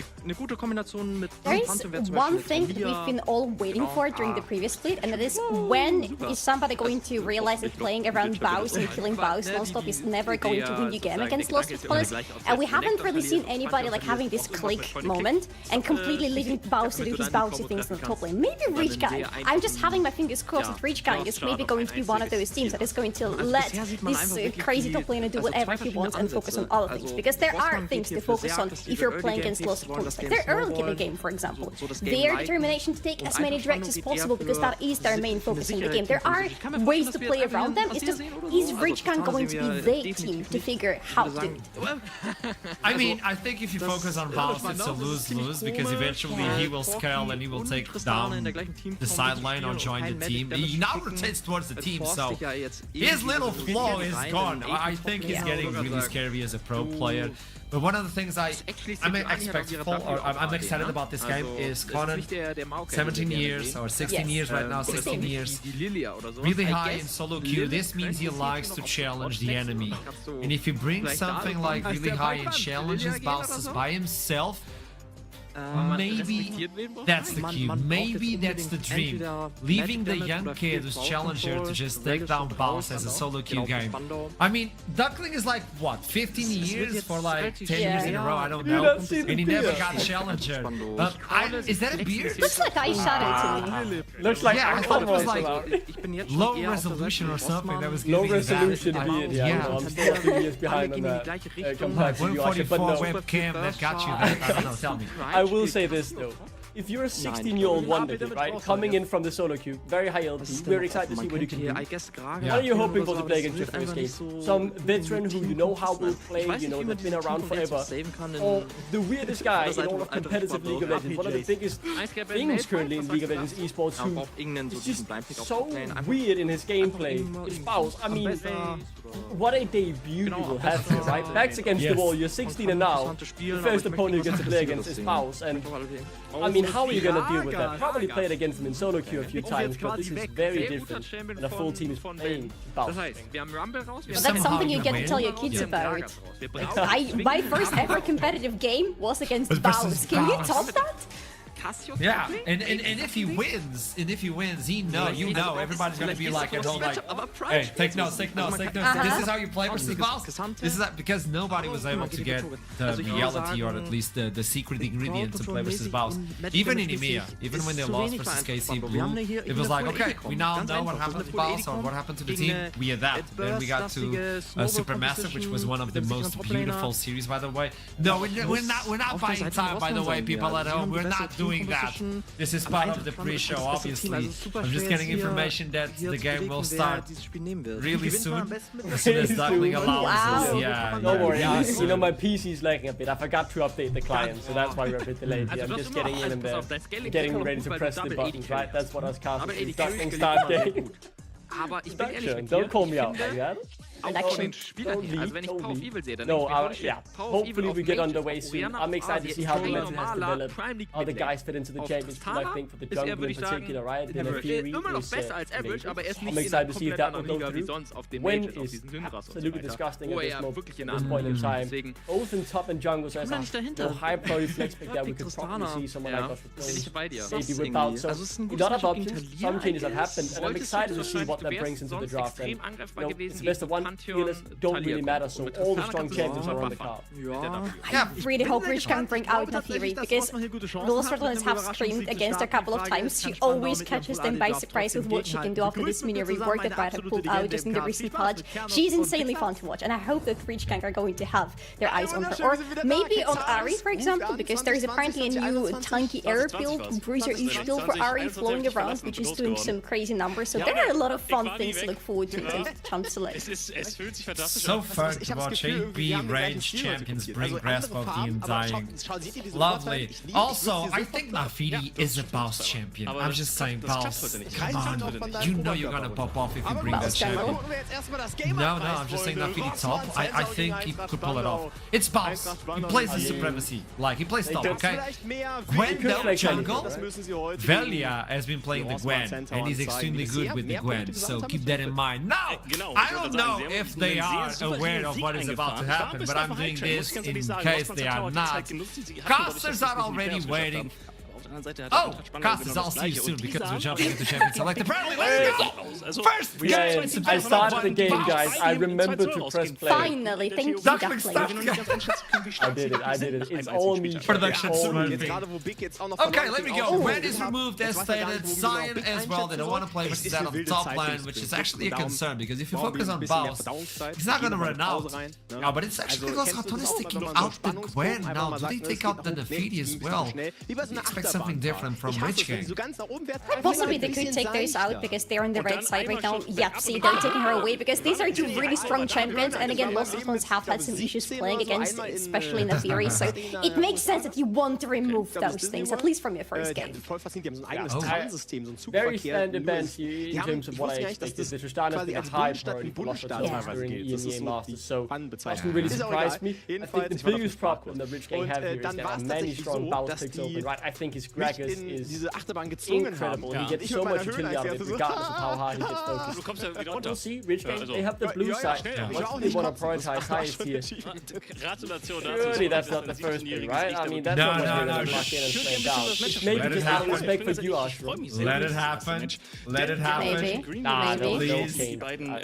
There is one thing that we've been all waiting for during the previous split, and that is, when is somebody going to realize that playing around Baus and killing Baus non-stop is never going to win you game against Lost Ratones? And we haven't really seen anybody like having this click moment and completely leaving Baus to do his Bausy things in the top lane. Maybe Reachgang. I'm just having my fingers crossed that Reachgang is maybe going to be one of those teams that is going to let this crazy top laner do whatever he wants and focus on other things. Because there are things to focus on if you're playing against Lost Ratones. Like their early in the game, for example. Their determination to take as many directs as possible because that is their main focus in the game. There are ways to play around them. It's just, is Reachgang going to be the team to figure how to do it? I mean, I think if you focus on Baus, it's a lose-lose because eventually he will scale and he will take down the sideline or join the team. He now rotates towards the team, so his little flaw is gone. I think he's getting really scary as a pro player. But one of the things I'm excited about this game is Conan, 17 years or 16 years right now, 16 years, really high in solo queue. This means he likes to challenge the enemy. And if he brings something like really high in challenges, bounces by himself, maybe that's the cue, maybe that's the dream. Leaving the young kid who's challenger to just take down boss as a solo queue game. I mean, Duckling is like, what, 15 years for like 10 years in a row, I don't know. And he never got challenger. Is that a beard? Looks like eyeshadow to me. Looks like I thought it was like low resolution or something that was giving low resolution beard, yeah. I'm still a few years behind on that. Compared to you, 144 but no. webcam that got you that, I don't know, tell me. I will say this though. If you're a 16-year-old Wonder Kid, right, coming in from the solo queue, very high LP, we're excited to see what you can do. What are you hoping for to play against your first game? Some veteran who you know how will play, you know, that's been around forever, or the weirdest guy in all of competitive League of Legends, one of the biggest things currently in League of Legends esports who is just so weird in his gameplay, his spouse. I mean, what a debut you will have here, right? Backs against the wall, you're 16 and now, the first opponent you get to play against is spouse, and I mean, how are you going to deal with that? Probably played against him in solo queue a few times, but this is very different. And a full team is playing Bounce. That's something you get to tell your kids about. My first ever competitive game was against Bounce. Can you top that? Yeah, and if he wins, you know, everybody's gonna be like at home, like, hey, take notes. This is how you play versus boss. This is because nobody was able to get the reality or at least the secret ingredient to play versus boss. Even in EMEA, even when they lost versus KC Blue, it was like, okay, we now know what happened to boss or what happened to the team. We adapt. Then we got to Supermassive, which was one of the most beautiful series, by the way. No, we're not buying time, by the way, people at home. We're not doing that. This is part of the pre-show, obviously. I'm just getting information that the game will start really soon, as soon as Duckling allows us. Yeah, don't worry, you know, my PC's lagging a bit. I forgot to update the client, so that's why we're a bit delayed. Yeah, I'm just getting in and there, getting ready to press the buttons, right? That's what us casters do. Duckling start game. Don't call me out, man. No, yeah. Hopefully we get underway soon. I'm excited to see how the meta has developed, how the guys fit into the championship. I think for the jungle in particular, right? In a theory, I'm excited to see if that will go through. Win is absolutely disgusting at this point in time. Both in top and jungle, so there's a high priority flex pick that we could probably see someone like us maybe without. So a lot of options, some changes have happened, and I'm excited to see what that brings into the draft. And, you know, it's the best of one. Healers don't really matter, so all the strong champions are on the card. I really hope Rich can bring out Nathiri, because those Switzerlanders have screamed against her a couple of times. She always catches them by surprise with what she can do after this mini rework that Riot have pulled out just in the recent patch. She's insanely fun to watch, and I hope that Rich Gang are going to have their eyes on her. Or maybe on Ahri, for example, because there's apparently a new tanky air build, Bruiser Each build for Ahri flowing around, which is doing some crazy numbers. So there are a lot of fun things to look forward to in terms of champ select. So fun to watch 8B range champions bring grasp of the Undying. Lovely. Also, I think Nafiri is a boss champion. I'm just saying, boss, come on. You know you're gonna pop off if you bring that champion. No, I'm just saying Nafiri top. I think he could pull it off. It's boss. He plays the supremacy. Like, he plays top, okay? Gwen though, jungle. Velia has been playing the Gwen, and he's extremely good with the Gwen, so keep that in mind. No! I don't know if they are aware of what is about to happen, but I'm doing this in case they are not. Casters are already waiting. Oh, Casters, I'll see you soon because we're jumping into Champion Select. Apparently, let's go! First game! I started the game, guys. I remember to press play. Finally, thank you, Duckling. I did it. It's all me. Production smoothing. Okay, let me go. Red is removed as stated. Cyan as well. They don't want to play versus that on the top lane, which is actually a concern because if you focus on Baus, he's not going to run out. No, but it's actually because Hatonis taking out the Gwen. Now, do they take out the Nafiri as well? He expects something different from Rich Gang. Possibly they could take those out because they're on the red side right now. Yep, see, they're taking her away because these are two really strong champions, and again, Lost Clones have had some issues playing against, especially in the Fury, so it makes sense that you want to remove those things, at least from your first game. Very standard bench in terms of what I expected. The Tristana has been a high priority for Lost Clones during EMEA Masters, so that doesn't really surprise me. I think the biggest problem that Rich Gang have here is there are many strong bounce picks open, right? I think his Gragas is incredible. He gets so much utility out of it, regardless of how hard he gets focused. But we'll see, Rich Gang, they have the blue side. What do they want to prioritize highest here? Surely that's not the first pick, right? I mean, that's not what they're going to lock in and slam down. It's maybe just out of respect for you, Ashram. Let it happen. Let it happen. Maybe. Nah, Please.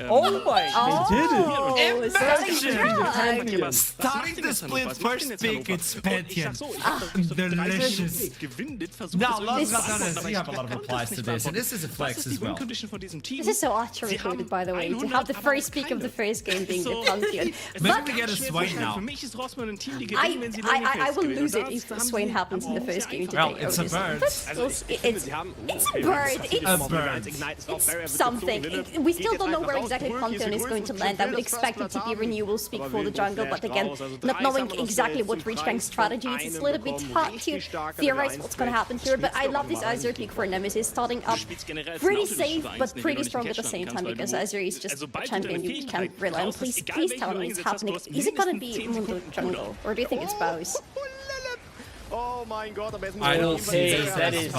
Oh my! They did it! Imagine! Starting the split first pick, it's Pantheon. Delicious. Now, let's see have a lot of replies to this, and this is a flex as well. This is so archery coded, by the way, to have the first pick of the first game being the Pantheon. Maybe we get a Swain now. I will lose it if Swain happens in the first game today. Well, it's a bird. It's a bird. It's something. We still don't know where exactly Pantheon is going to land. I would expect it to be renewal speak for the jungle, but again, not knowing exactly what Rich Gang's strategy is, it's a little bit hard to theorize what's going to happen here, but I love this Azure pick for Nemesis, starting up pretty safe, but pretty strong at the same time, because Azure is just a champion you can't rely on. Please tell me it's happening. Is it going to be Mundo jungle, or do you think it's Bows? I don't see that is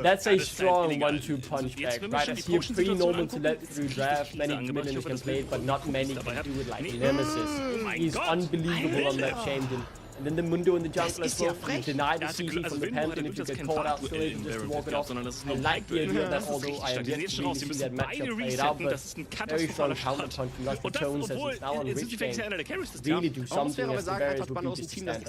that's a strong 1-2 punch back, right? I see a pretty normal to let through draft. Many minions can play it, but not many can do it like Nemesis. He's unbelievable on that champion. And then the Mundo in the jungle as well. You deny the CC from the Pantheon if you get caught out, still able just to walk it off. I like the idea of that, although I am yet to really see that matchup played out, but very strong counterpunch from Rusty Jones as it's now on Rich Gang. Really do something as the Varus would be just stand.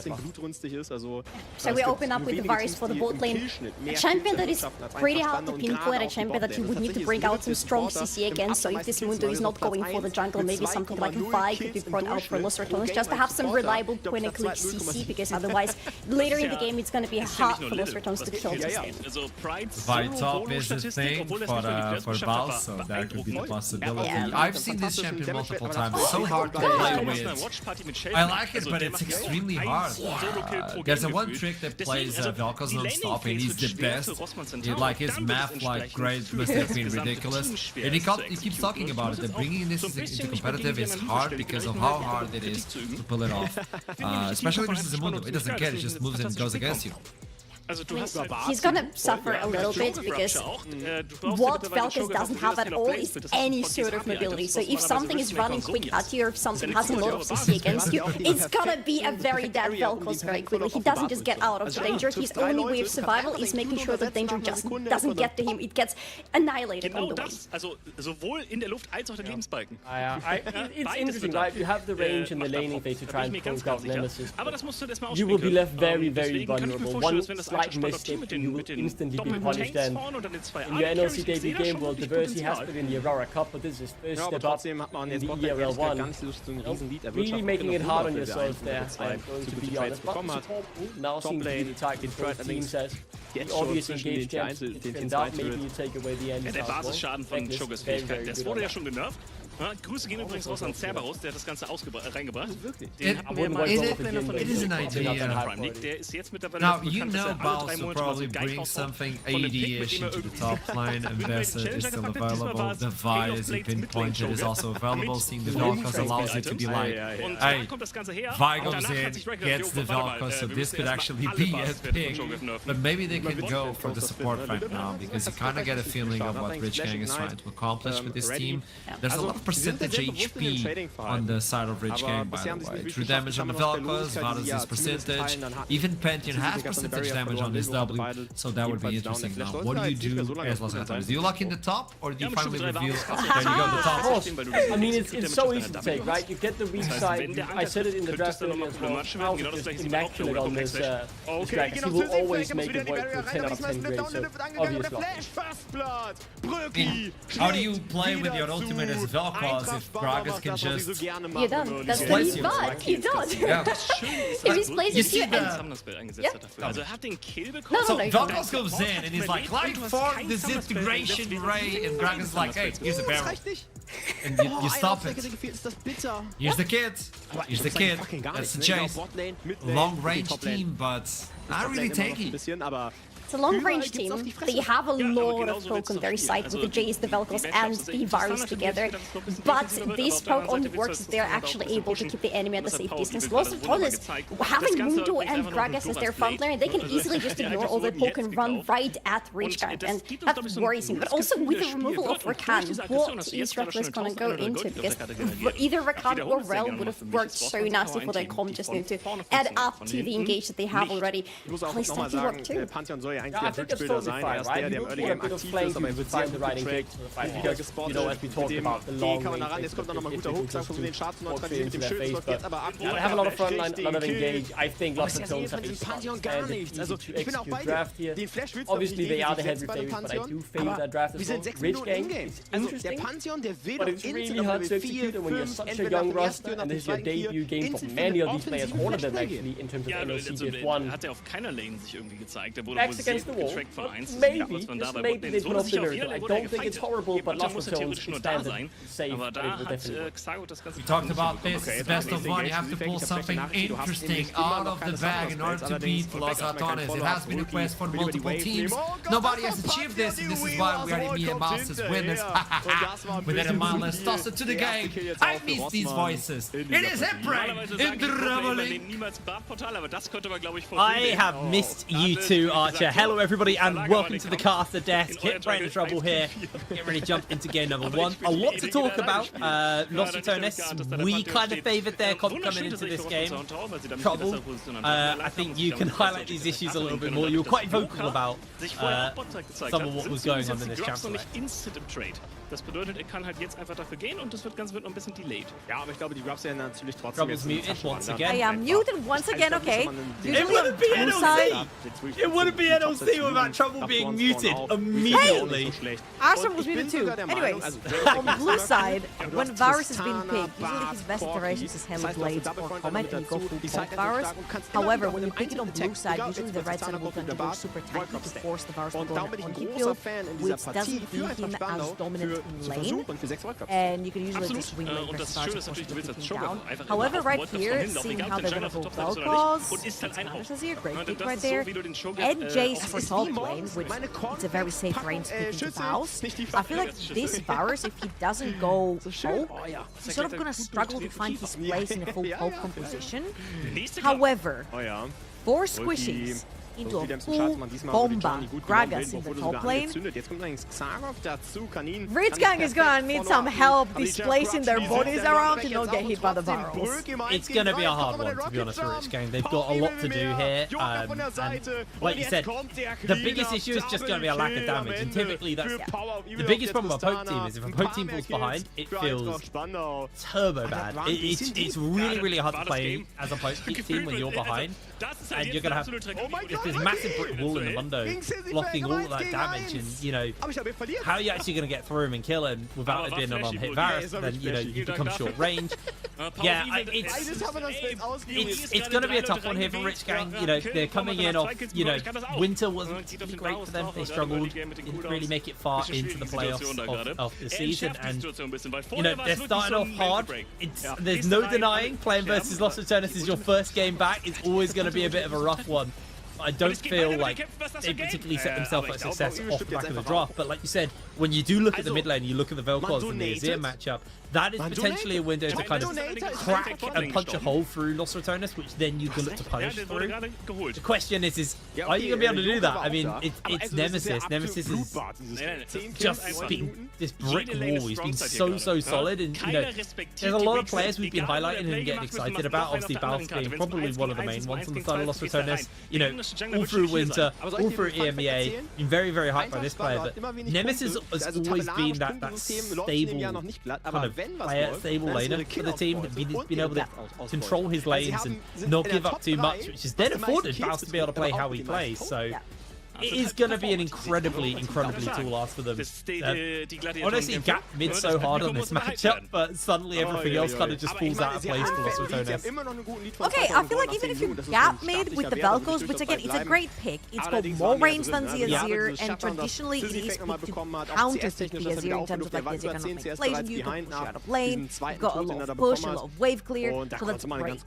So we open up with the Varus for the bot lane. A champion that is pretty hard to pinpoint, a champion that you would need to bring out some strong CC against, so if this Mundo is not going for the jungle, maybe something like a Vi could be brought out for Lost Returns, just to have some reliable twin-click CC. Because otherwise, later in the game, it's going to be hard for Lost Returns to kill this game. Vi top is a thing for Val, so that could be the possibility. I've seen this champion multiple times. It's so hard to play with. I like it, but it's extremely hard. There's a one trick that plays Vel'Koz non-stop, and he's the best. Like his math, like grade must have been ridiculous. And he keeps talking about it. That bringing this into competitive is hard because of how hard it is to pull it off, especially versus the Mundo. It doesn't get it, just moves and goes against you. He's gonna suffer a little bit because what Vel'Koz doesn't have at all is any sort of mobility. So if something is running quick at you or if something has a lot of CC against you, it's gonna be a very dead Vel'Koz very quickly. He doesn't just get out of the danger. His only way of survival is making sure that danger just doesn't get to him. It gets annihilated on the way. It's interesting, right? You have the range in the laning phase to try and poke out Nemesis. You will be left very, very vulnerable. One slight misstep and you will instantly be punished. And in your NLC debut game, well, Diversity has put in the Aurora Cup, but this is first step up in the ERL 1. Really making it hard on yourself there, I'm going to be honest. But support now seems to be the target both teams as the obvious engaged champs. And that maybe you take away the end. Der Basisschaden von Cho'Gath's das wurde ja schon genervt. Ja, Grüße gehen übrigens raus an Cerberus, der hat das Ganze reingebracht. Den haben wir mal it is an idea. Der ist jetzt mittlerweile now, you know Baus will probably bring something AD-ish into the top line, and Vesset is still available. The Vi, as you pinpointed, is also available. Seeing the Vel'Koz allows it to be like, hey, Vi goes in, gets the Vel'Koz, so this could actually be a pick. But maybe they can go for the support right now, because you kind of get a feeling of what Rich Gang is trying to accomplish with this team. There's a lot of percentage HP on the side of Rich Gang, by the way. True damage on the Vel'Koz, Varus is percentage. Even Pantheon has percentage damage on his W, so that would be interesting. Now, what do you do as Los Angeles? Do you lock in the top, or do you finally reveal? There you go, the top. I mean, it's so easy to take, right? You get the weak side. I said it in the draft earlier as well. House is just immaculate on this Gragas. He will always make it work for 10 out of 10 grade, so obvious lock. How do you play with your ultimate as Vel'Koz? because if Gragas can just... You're done. That's the he's bad. You're done. Yeah. If he's placing You see you the... Also hat den Kill bekommen. So Vel'Koz goes in and he's like, light form disintegration ray, and Gragas like, hey, here's a barrel. And you stop it. Here's the kid. He's the kid. That's the chase. Long range team, but not really tanky. It's a long-range team. They have a lot of poke on their side with the Jace, the Vel'Koz, and the Varus together. But this poke only works if they're actually able to keep the enemy at a safe distance. Lost of Torres, having Mundo and Gragas as their front laner, they can easily just ignore all the poke and run right at Rage-Gang, and that's worrisome. But also with the removal of Rakan, what is Reckless gonna go into? Because either Rakan or Rel would have worked so nasty for their comp, just need to add up to the engage that they have already. At least that can work too. Yeah, I think that's totally fine, right? You want a bit of playing field with find the right engagement for the fight, because, you know, as we talked about, the long range is difficult just to walk straight into their face, but when I have a lot of frontline, a lot of engage, I think lots of tones have to stand easy to execute draft here. Obviously, they are the heavy favorites, but I do favor that draft as well. Rage-Gang is interesting, but it's really hard to execute, and when you're such a young roster, and this is your debut game for many of these players, all of them actually, in terms of NLC Div 1. Hat auf keiner Lane sich irgendwie gezeigt. Against the wall. Maybe, just maybe they put off the miracle. I don't think it's horrible, but lots of tones standard safe. We talked about this, best of one, you have to pull something interesting out of the bag in order to beat Los Atones. It has been a quest for multiple teams. Nobody has achieved this, and this is why we are immediate Masters winners. Within a mile, let's toss it to the gang. I miss these voices. It is Hipbrain in Traveling. I have missed you too, Archer. Hello everybody and welcome to the Caster Desk. Hipbrain in Trouble here. Getting ready to jump into game number 1. A lot to talk about. Los Atones, we kind of favoured their comp coming into this game. Trouble, I think you can highlight these issues a little bit more. You were quite vocal about some of what was going on in this champ select. Das bedeutet, kann halt jetzt einfach dafür gehen und das Ganze wird noch ein bisschen delayed. Ja, aber ich glaube, die Grubs werden natürlich trotzdem Trouble's muted once again. I am muted once again, okay. It wouldn't be NLC! It wouldn't be NLC without Trouble being muted immediately. Ashram was muted too. Anyways, on blue side, when Varus has been picked, usually his best iterations is Hella Blades or Comet and you go full pop Varus. However, when you pick it on blue side, usually the right side will tend to go super tanky to force the Varus to go on deep build, which doesn't leave him as dominant in lane, and you can usually just win lane versus Varus to push him down. However, right here, seeing how they're gonna go Vel'Koz, this is a great pick right there, and Jace for top lane, which it's a very safe range speaking to Baus. I feel like this Varus, if he doesn't go poke, he's sort of gonna struggle to find his place in a full poke composition. However, 4 squishies into a full bomba Gragas in the top lane. Rage-Gang is gonna need some help displacing their bodies around to not get hit by the barrels. It's gonna be a hard one, to be honest, for Rage-Gang. They've got a lot to do here, and like you said, the biggest issue is just gonna be a lack of damage, and typically that's the biggest problem with a poke team is if a poke team falls behind, it feels turbo bad. It's really, really hard to play as a poke team when you're behind, and you're gonna have this massive brick wall in the Mundo blocking all of that damage, and you know, how are you actually going to get through him and kill him without it being a one-hit Varus? Then you know, you become short range. Yeah, it's going to be a tough one here for Rage-Gang. You know, they're coming in off, you know, winter wasn't particularly great for them. They struggled, didn't really make it far into the playoffs of the season, and you know, they're starting off hard. There's no denying playing versus Los Atones is your first game back. It's always going to be a bit of a rough one. I don't feel like they particularly set themselves up for success off the back of the draft, but like you said, when you do look at the mid lane, you look at the Vel'Koz and the Azir matchup, that is potentially a window to kind of crack and punch a hole through Los Atones, which then you can look to punish through. The question is are you going to be able to do that? I mean, it's Nemesis. Nemesis is just been this brick wall. He's been so solid, and you know, there's a lot of players we've been highlighting and getting excited about. Obviously, Baus being probably one of the main ones on the side of Los Atones. You know, all through winter, all through EMEA, been very, very hyped by this player, but Nemesis has always been that stable kind of player, stable laner for the team, been able to control his lanes and not give up too much, which has then afforded Baus to be able to play how he plays. So it is going to be an incredibly tall ask for them. Honestly, Gap mid so hard on this matchup, but suddenly everything else kind of just falls out of place for Los Ratones. Okay, I feel like even if you Gap mid with the Velcros, which again, it's a great pick, it's got more range than the Azir, and traditionally it is quick to counter the Azir in terms of like the Azir cannot make plays, you can push out of lane, you've got a lot of push, a lot of wave clear, so that's great.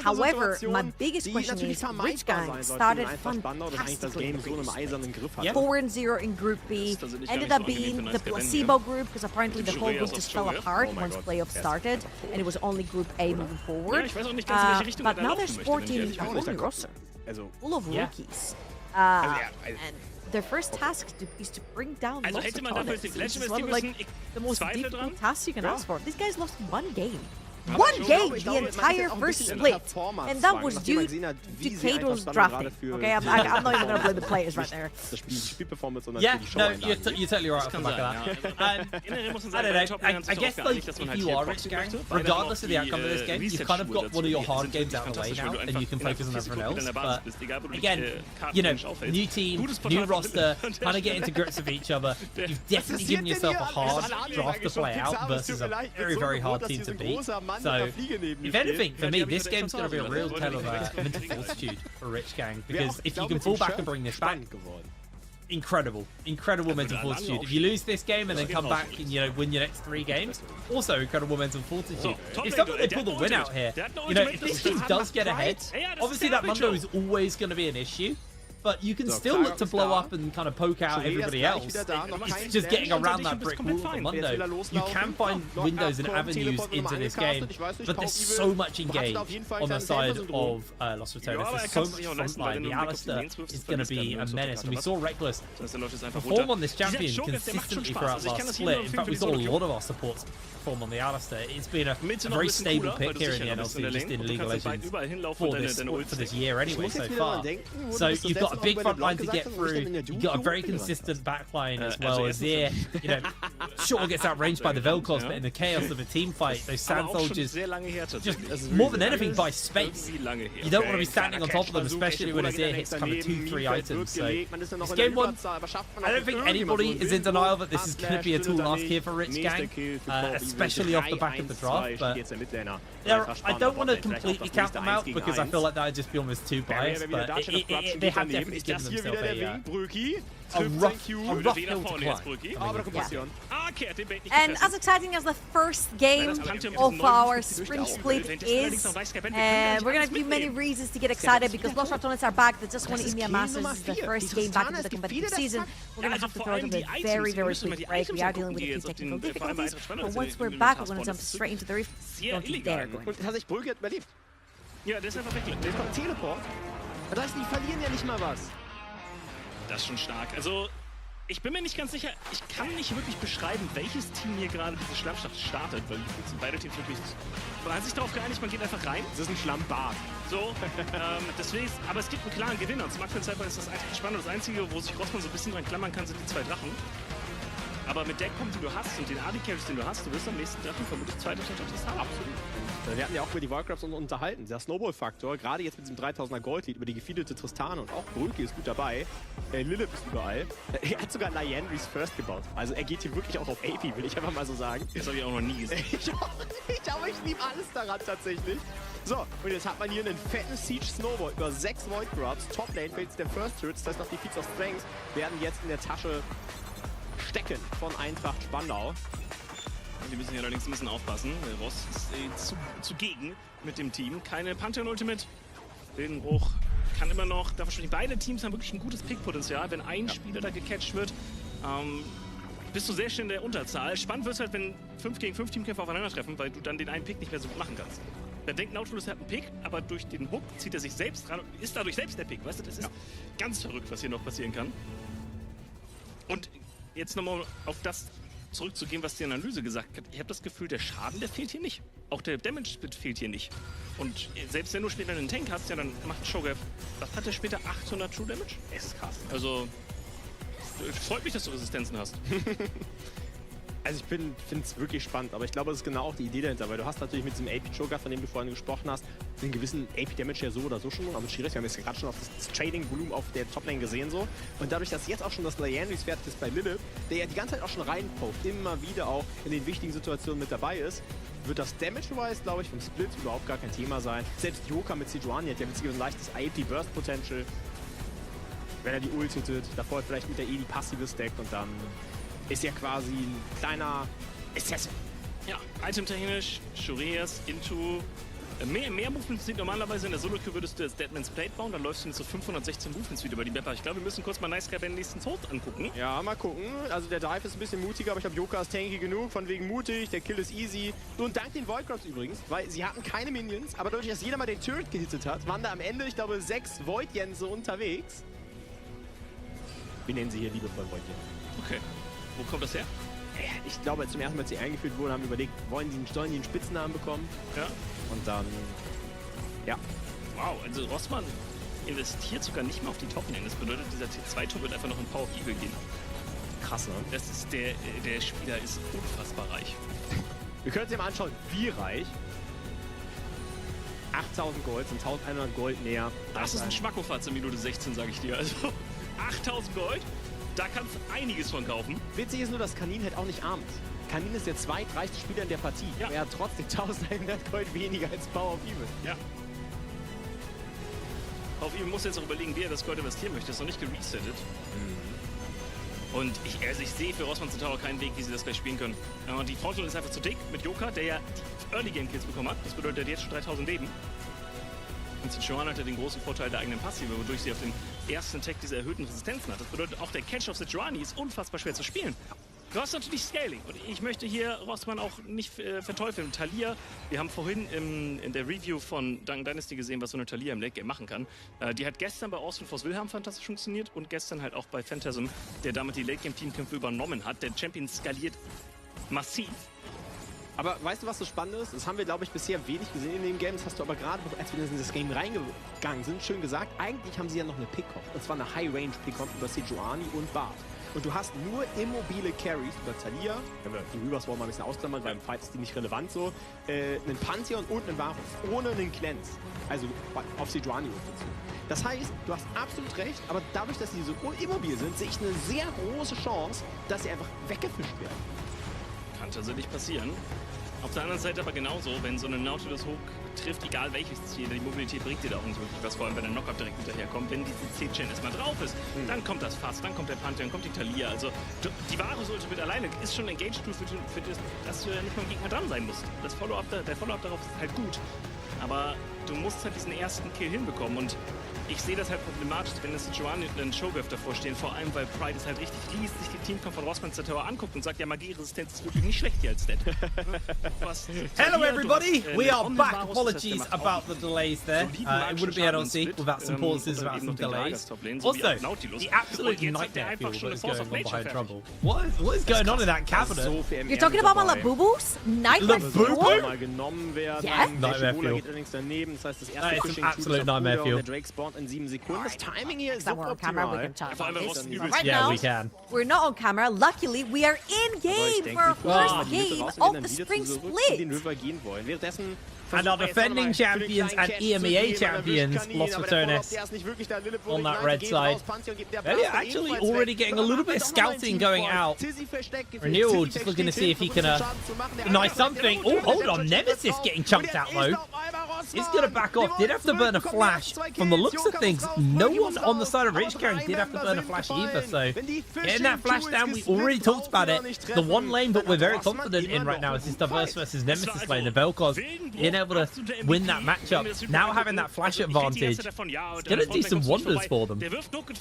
However, my biggest question is, Rich Gang started fantastically in 4-0 in Group B, ended up being the placebo group because apparently the whole group just fell apart once playoffs started, and it was only Group A moving forward. But now they're sporting a whole new roster, full of rookies. And their first task is to bring down Los Ratones. This is one of like the most difficult tasks you can ask for. These guys lost one game. One game the entire first split, and that was due to Kato's drafting. Okay, I'm not even gonna blame the players right there. Yeah, no, you're totally right off the back of that. I don't know. I guess like if you are Rich Gang, regardless of the outcome of this game, you've kind of got one of your hard games out of the way now, and you can focus on everyone else. But again, you know, new team, new roster, kind of getting to grips with each other. You've definitely given yourself a hard draft to play out versus a very hard team to beat. So, if anything, for me, this game's going to be a real tale of mental fortitude for Rich Gang, because if you can fall back and bring this back, incredible mental fortitude. If you lose this game and then come back and, you know, win your next 3 games, also incredible mental fortitude. If they pull the win out here, you know, if this team does get ahead, obviously that Mundo is always going to be an issue. But you can still look to blow up and kind of poke out everybody else. It's just getting around that brick wall for Mundo. You can find windows and avenues into this game, but there's so much engage on the side of Los Ratones. There's so much frontline. The Alistar is going to be a menace. And we saw Reckless perform on this champion consistently throughout last split. In fact, we saw a lot of our supports perform on the Alistar. It's been a very stable pick here in the NLC, just in League of Legends for this year anyway so far. So you've got a big front line to get through. You've got a very consistent back line as well. Azir, you know, sure gets outranged by the Velcros, but in the chaos of a team fight, those Sand Soldiers just more than anything by space. You don't want to be standing on top of them, especially when Azir hits kind of 2-3 items. So this game one, I don't think anybody is in denial that this is going to be a tall ask here for Rich Gang, especially off the back of the draft. But I don't want to completely count them out because I feel like that would just be almost too biased. But they have definitely given themselves a rough hill to climb. And as exciting as the first game of our spring split is, we're going to give many reasons to get excited because Los Ratones are back. They just won EMEA Masters. This is the first game back into the competitive season. We're going to have to throw it a very quick break. We are dealing with a few technical difficulties, but once we're back, we're going to jump straight into the reef. Don't you dare go in. Hat sich Brügge überlebt. Ja, der ist einfach weg. Der kommt Teleport. Das heißt, die verlieren ja nicht mal was. Das ist schon stark. Also, ich bin mir nicht ganz sicher, ich kann nicht wirklich beschreiben, welches Team hier gerade diese Schlammschlacht startet, weil beide Teams wirklich... Man hat sich darauf geeinigt, man geht einfach rein. Das ist ein Schlammbad. So, deswegen, aber es gibt einen klaren Gewinner. Und zum aktuellen Zeitpunkt ist das eigentlich spannend. Das Einzige, wo sich Rossmann so ein bisschen dran klammern kann, sind die 2 Drachen. Aber mit der Comp, die du hast und den AD-Carries, den du hast, du wirst am nächsten Drachen vermutlich 2 Drachen haben. Absolut. Wir hatten ja auch über die Warcrafts unterhalten. Der Snowball-Faktor, gerade jetzt mit diesem 3000er Gold-Lead, über die gefeedete Tristana und auch Brülke ist gut dabei. Lilith ist überall. Er hat sogar Liandry's First gebaut. Also er geht hier wirklich auch auf AP, will ich einfach mal so sagen. Das habe ich auch noch nie gesehen. Aber ich liebe alles daran tatsächlich. So, und jetzt hat man hier einen fetten Siege Snowball über 6 Void Grubs. Top-Lane fällt der First Hits, das heißt noch die Feats of Strength werden jetzt in der Tasche stecken von Eintracht Spandau. Die müssen hier allerdings ein bisschen aufpassen. Ross ist zugegen mit dem Team. Keine Pantheon-Ultimate. Wildenbruch kann immer noch, da wahrscheinlich beide Teams haben wirklich ein gutes Pick-Potenzial. Wenn ein Spieler da gecatcht wird, bist du sehr schnell in der Unterzahl. Spannend wird es halt, wenn 5 gegen 5 Teamkämpfer aufeinandertreffen, weil du dann den einen Pick nicht mehr so gut machen kannst. Dann denkt Nautilus, er hat einen Pick, aber durch den Hook zieht er sich selbst ran und ist dadurch selbst der Pick. Weißt du, das ist ganz verrückt, was hier noch passieren kann. Und jetzt nochmal auf das zurückzugehen, was die Analyse gesagt hat. Ich habe das Gefühl, der Schaden, der fehlt hier nicht. Auch der Damage-Split fehlt hier nicht. Und selbst wenn du später einen Tank hast, ja, dann macht Shogav, was hat der später? 800 True Damage? Das ist krass. Also, freut mich, dass du Resistenzen hast. Also ich finde es wirklich spannend, aber ich glaube, das ist genau auch die Idee dahinter, weil du hast natürlich mit diesem AP-Joker, von dem du vorhin gesprochen hast, den gewissen AP-Damage ja so oder so schon, aber schwierig. Wir haben jetzt gerade schon auf das Trading-Volumen auf der Toplane gesehen so. Und dadurch, dass jetzt auch schon das Leandris fertig ist bei Lilith, der ja die ganze Zeit auch schon reinpokt, immer wieder auch in den wichtigen Situationen mit dabei ist, wird das Damage-wise, glaube ich, vom Split überhaupt gar kein Thema sein. Selbst Joker mit Sejuani hat ja ein leichtes AP-Burst-Potential. Wenn er die Ult hittet, davor vielleicht mit der die passive stackt und dann ist ja quasi ein kleiner Assassin. Ja, itemtechnisch, Shurias, Into. Mehr Movements sind normalerweise in der Solo-Queue würdest du jetzt Deadman's Plate bauen, dann läufst du mit so 516 Movements wieder über die Map. Ich glaube, wir müssen kurz mal Nice Guy bei den nächsten Tod angucken. Ja, mal gucken. Also der Dive ist ein bisschen mutiger, aber ich glaube, Joker ist tanky genug, von wegen mutig, der Kill ist easy. Und dank den Void-Grubs übrigens, weil sie hatten keine Minions, aber dadurch, dass jeder mal den Turret gehittet hat, waren da am Ende, ich glaube, 6 Void-Jense unterwegs. Wir nennen sie hier liebevoll Void-Jense. Okay. Wo kommt das her? Ich glaube, zum ersten Mal, als sie eingeführt wurden, haben wir überlegt, sollen die einen Spitznamen bekommen? Ja. Und dann, ja. Wow, also Rossmann investiert sogar nicht mehr auf die Top-Lane. Das bedeutet, dieser T2-Tor wird einfach noch in Power of Evil gehen. Krass, ne? Das ist der Spieler ist unfassbar reich. Wir können uns ja mal anschauen, wie reich. 8000 Gold, sind 1100 Gold näher. Das ist ein Schmackofatz in Minute 16, sage ich dir. Also 8000 Gold. Da kannst du einiges von kaufen. Witzig ist nur, dass Kanin halt auch nicht arm ist. Kanin ist der zweitreichste Spieler in der Partie. Ja. Er hat trotzdem 1100 Gold weniger als Power of Evil. Ja. Auf Evil muss jetzt auch überlegen, wie er das Gold investieren möchte. Das ist noch nicht geresettet. Und ich sehe für Rossmann Tower keinen Weg, wie sie das gleich spielen können. Und die Frontline ist einfach zu dick mit Joker, der ja die Early Game Kills bekommen hat. Das bedeutet, er hat jetzt schon 3000 Leben. Und Sejuani hat ja den großen Vorteil der eigenen Passive, wodurch sie auf den ersten Tag diese erhöhten Resistenzen hat. Das bedeutet, auch der Catch auf Sejuani ist unfassbar schwer zu spielen. Du hast natürlich Scaling und ich möchte hier Rossmann auch nicht verteufeln. Talia, wir haben vorhin in der Review von Dunk Dynasty gesehen, was so eine Talia im Late Game machen kann. Die hat gestern bei Austin Force Wilhelm fantastisch funktioniert und gestern halt auch bei Phantasm, der damit die Late Game Teamkämpfe übernommen hat. Der Champion skaliert massiv. Aber weißt du, was so spannend ist? Das haben wir, glaube ich, bisher wenig gesehen in dem Game. Das hast du aber gerade, als wir in das Game reingegangen sind, schön gesagt. Eigentlich haben sie ja noch eine Pick-Off. Und zwar eine High-Range-Pick-Off über Sejuani und Bart. Und du hast nur immobile Carries über Talia. Wenn wir die Reavers wollen mal ein bisschen ausklammern, weil im Fight ist die nicht relevant so. Einen Pantheon und einen Varus. Ohne einen Cleanse. Also auf Sejuani dazu. Das heißt, du hast absolut recht, aber dadurch, dass sie so immobil sind, sehe ich eine sehr große Chance, dass sie einfach weggefischt werden. Kann tatsächlich passieren. Auf der anderen Seite aber genauso, wenn so eine Nautilus Hook trifft, egal welches Ziel, die Mobilität bringt dir da auch nicht wirklich was, vor allem wenn der Knockup direkt hinterherkommt. Wenn diese C-Chain erstmal drauf ist, dann kommt das Fass, dann kommt der Pantheon, kommt die Talia. Also die Varus Ultimate alleine ist schon ein Engage-Tool für das, dass du ja nicht mal am Gegner dran sein musst. Der Follow-up darauf ist halt gut. Aber du musst halt diesen ersten Kill hinbekommen und ich sehe das halt problematisch, wenn das Sejuani und ein Showgirl davor stehen, vor allem weil Pride es halt richtig liest, sich die Teamkampf von Rossmann Tower anguckt und sagt, ja, Magieresistenz ist wirklich nicht schlecht hier als Stat. Hello everybody, we are back. Apologies about the delays there. It wouldn't be NLC without some pauses, without some delays. Also, the absolute nightmare fuel that is going on behind Trouble. What is going on in that cabinet? You're talking about my Labubus? Nightmare fuel? Yeah. Nightmare fuel. That is an absolute nightmare fuel. In 7 Sekunden. Das Timing hier ist we're on camera, we can talk about this. Right Yeah, now, we can. we're not on camera. Luckily, we are in game for our first game of the spring split. And our defending champions and EMEA champions, Los Fatones, on that red side. They're actually already getting a little bit of scouting going out. Renewal just looking to see if he can deny something. Oh, hold on. Nemesis getting chunked out, though. He's going to back off. Did have to burn a flash. From the looks of things, no one on the side of Rich Karen did have to burn a flash either. So getting that flash down, we already talked about it. The one lane that we're very confident in right now is this Diverse versus Nemesis lane. The Vel'Koz being able to win that matchup. Now having that flash advantage, it's going to do some wonders for them.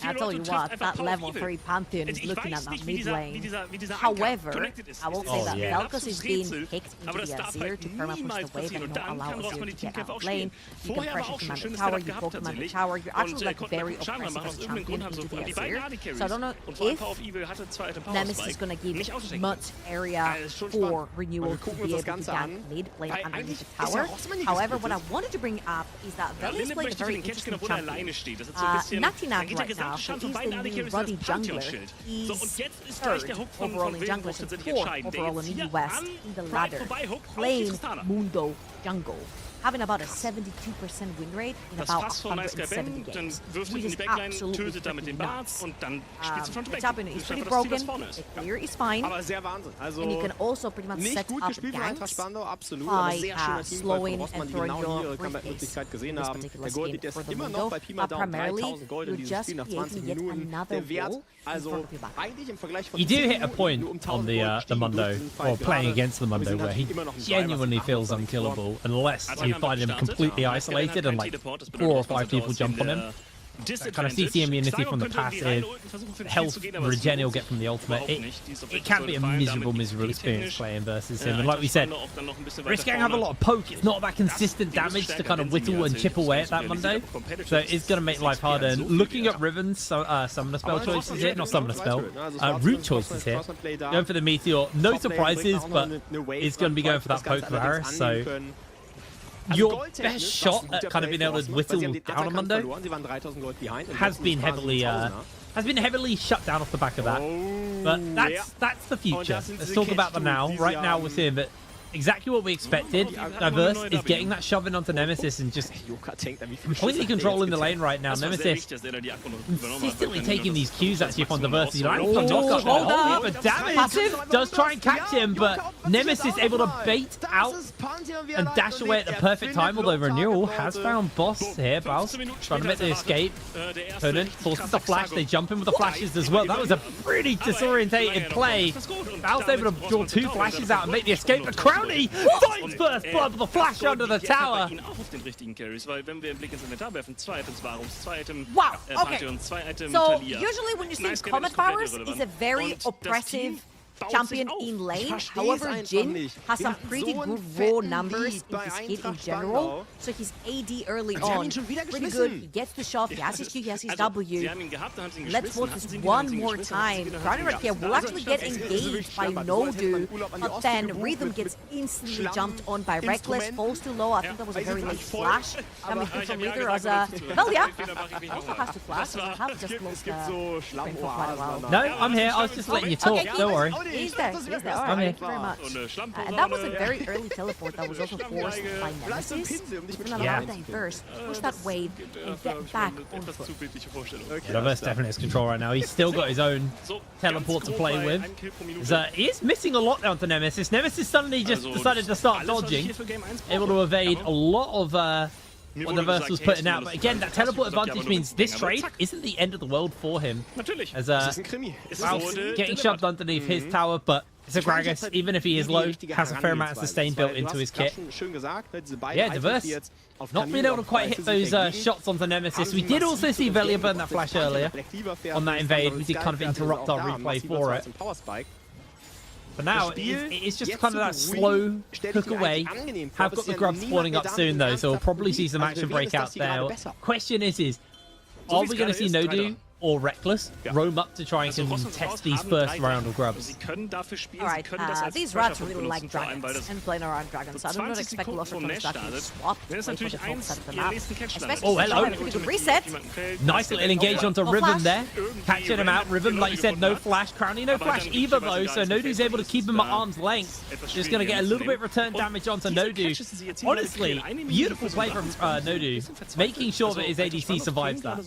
I tell you what, that level 3 Pantheon is looking at that mid lane. However, I will say that Vel'Koz is being picked into the Azir to perma push the wave and not allow Azir to get out. mid lane. You can pressure command the tower, you pull command the tower. You're actually like very oppressive as a champion into the Azir. So I don't know if Nemesis is going to give much area for Renewal to be able to gank mid lane underneath the tower. However, what I wanted to bring up is that Veli's playing a very interesting champion. Natinak right now, who is the new Ruddy jungler, is third overall in junglers and fourth overall in the US in the ladder, playing Mundo jungle, having about a 72% win rate in about 170 games, which is absolutely freaking nuts. The champion is pretty broken, the clear is fine, and you can also pretty much set up ganks by slowing and throwing your briefcase in this particular skin for the Mundo, but primarily you're just creating yet another wall in front of your back. You do hit a point on the Mundo, or playing against the Mundo, where he genuinely feels unkillable unless you find him completely isolated and like 4 or 5 people jump on him. That kind of CC immunity from the passive, health regen he'll get from the ultimate. It can be a miserable experience playing versus him. And like we said, Riskang have a lot of poke. It's not that consistent damage to kind of whittle and chip away at that Mundo. So it's going to make life harder. And looking at Riven's summoner spell choices here, not summoner spell, root choices here. Going for the Meteor, no surprises, but it's going to be going for that poke for Varus. So your best shot at kind of being able to whittle down a Mundo has been heavily shut down off the back of that. But that's the future. Let's talk about the now. Right now we're seeing that exactly what we expected. Diverse is getting that shove in onto Nemesis and just completely controlling the lane right now. Nemesis consistently taking these Qs actually from Diverse. He's like, but damage does try and catch him, but Nemesis able to bait out and dash away at the perfect time, although Renewal has found Boss here. Baus trying to make the escape. Opponent forces the flash. They jump in with the flashes as well. That was a pretty disorientated play. Baus able to draw 2 flashes out and make the escape. The Crown finds first blood with a flash under the tower. Wow, okay. So usually when you see Comet Varus, it's a very oppressive champion in lane. However, Jin has some pretty good raw numbers in his kit in general. So his AD early on, pretty good. He gets the shot, he has his Q, he has his W. Let's watch this one more time. Crowder right here will actually get engaged by Nodu, but then Rhythm gets instantly jumped on by Reckless, falls too low. I think that was a very late flash coming through from Leader as a... Well, yeah, also has to flash. I have just lost the thing for quite a while. No, I'm here. I was just letting you talk. Don't worry. He's there. All right, thank you very much. And that was a very early teleport that was also forced by Nemesis. He's gonna allow them first, push that wave, and get back on foot. Yeah, Diverse definitely has control right now. He's still got his own teleport to play with. He is missing a lot down to Nemesis. Nemesis suddenly just decided to start dodging, able to evade a lot of what Diverse was putting out. But again, that teleport advantage means this trade isn't the end of the world for him. As Baus getting shoved underneath his tower, but it's a Gragas, even if he is low, has a fair amount of sustain built into his kit. Yeah, Diverse not being able to quite hit those shots onto Nemesis. We did also see Velia burn that flash earlier on that invade. We did kind of interrupt our replay for it. But now, it's just kind of that slow hook away. Have got the grub spawning up soon, though, so we'll probably see some action breakouts there. Question is are we going to see Nodu or Reckless roam up to try and contest these first round of grubs? Alright, these rats really like dragons and playing around dragons, so I do not expect lots of times to actually swap to play for the top side of the map. Oh, hello. Reset. Nice little engage onto Riven there. Catching him out. Riven, like you said, no flash. Crowny, no flash either, though, so Nodu's able to keep him at arm's length. Just going to get a little bit of return damage onto Nodu. Honestly, beautiful play from Nodu, making sure that his ADC survives that.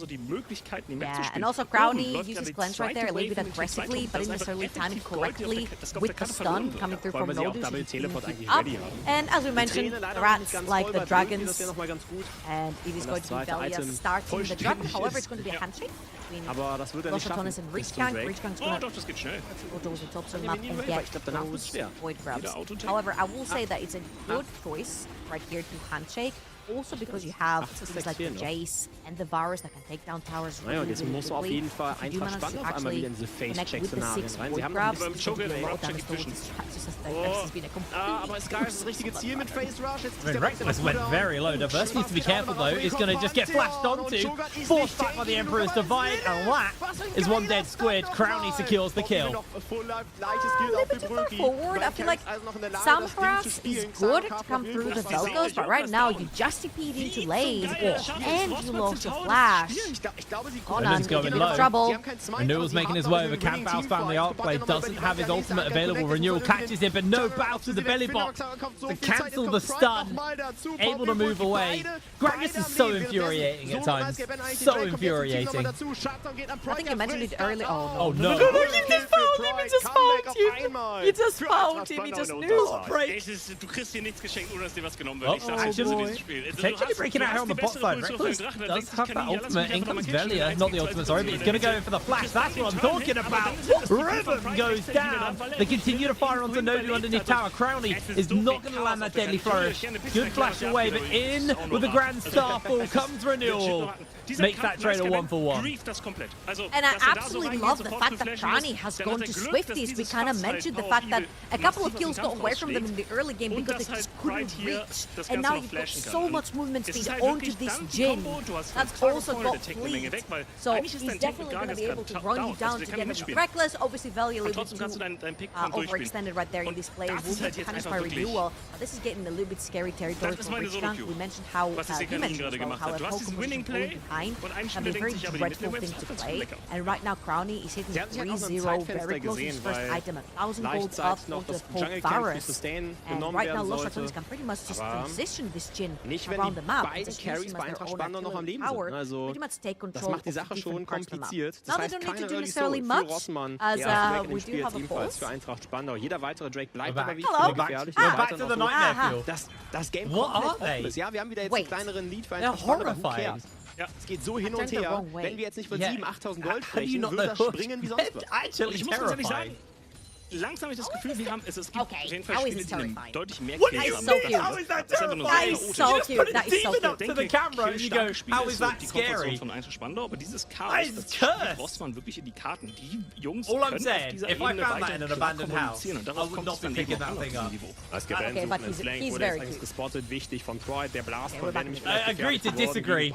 Yeah, and also Crowny uses cleanse right there a little bit aggressively, but didn't necessarily time it correctly with the stun coming through from Nodu, so he can keep up. And as we mentioned, the rats like the dragons, and it is going to be Velia starting the dragon. However, it's going to be a handshake between Rosatonis and Riskang. Riskang's going to go towards the top of the map and get those void grabs. However, I will say that it's a good choice right here to handshake, also because you have things like the Jace and the Varus that can take down towers Naja, und really, jetzt really muss auf quickly. jeden Fall If you do Eintracht manage spannend to auf einmal actually wieder in diese connect with the Face-Check-Szenarien 6 rein. void Sie haben grabs, beim it's Choke gonna be a lot of Drop-Check damage towards dazwischen. this chat. It's just like Vex has been a complete Aber Sky ist das richtige Ziel mit Face Rush. Jetzt I mean, Reckless went very low. Diverse needs to be careful though. It's going to just get flashed onto, forced back by the Emperor's Divide, and that is one dead squid. Crowny secures the kill. A little bit too far forward. I feel like some harass is good to come through the Velcos, but right now you just TP'd into lane and you lost your flash. Renewal's going in low. trouble. Renewal's making his way over. Camp Bao's found the art play. Doesn't have his ultimate available. Renewal catches him, but no Baos with the belly box to cancel the stun. Able to move away. Gragas is so infuriating at times. So infuriating. I think I mentioned it earlier. Oh no. You just found him. He just found you. You just found him. He just knew. Du kriegst hier nichts geschenkt, ohne dass dir was genommen wird. Ich sag's Actions in diesem Spiel. potentially breaking out here on the bot side. Reckless does have that ultimate. In comes Velia. Not the ultimate, sorry, but he's going to go in for the flash. That's what I'm talking about. Ribbon goes down. They continue to fire onto Nodu underneath tower. Crowley is not going to land that deadly flourish. Good flash away, but in with the Grand Starfall comes Renewal. Makes that trade a 1-for-1. And I absolutely love the fact that Crowny has gone to Swifties. We kind of mentioned the fact that a couple of kills got away from them in the early game because they just couldn't reach. And now you've got so much movement speed onto this Jhin. That's also got fleet. So he's definitely going to be able to run you down together with Reckless. Obviously, Velia a little bit too overextended right there in this play. Will be punished by Renewal. But this is getting a little bit scary territory for Richkant. We mentioned how, you mentioned as well, how a Pokemon behind can be a very dreadful thing to play. And right now, Crowny is hitting 3-0, very close to his first item, 1,000 golds up onto the whole Varus. And right now, Los Raccoons can pretty much just transition this Jhin around the map and just use him as their own Achilles power, pretty much take control of the different parts of the map. Now they don't need to do necessarily much, as we do have a pulse. Jeder weitere Drake bleibt aber wie Hello. gefährlich. Back to the nightmare field. Das Game What are komplett they? offen ist. Ja, wir haben wieder jetzt einen kleineren Lead für They're Eintracht Spandau, aber who horrifying. cares? Ja, es geht so hin und her. Wenn wir jetzt nicht von 7.000, 8.000 Gold How do you sprechen, not würde das know? springen wie sonst was. Actually Ich muss ganz ehrlich terrifying. sagen, langsam habe ich das Gefühl, wir haben es gibt auf jeden Fall how Spiele, is die it einen terrifying? deutlich mehr What Kills is haben. so cute? How is that terrifying? That is so cute. That is so Up cute. to the camera and you go, how is that Die scary? Komfortzone von Eintracht Spandau, aber dieses Chaos, That is das cursed. Rossmann wirklich in die Karten. Die Jungs All I'm können auf saying, dieser if I Ebene found that in an weiter abandoned house, kommunizieren und I darauf would kommt not es be dann picking eben that auch thing auf up. diesem Niveau. Das Gerät Okay, but ins Flank he's wurde very jetzt cute. gespottet, wichtig von Troy. Der Blast we're von back nämlich to I agree to disagree. I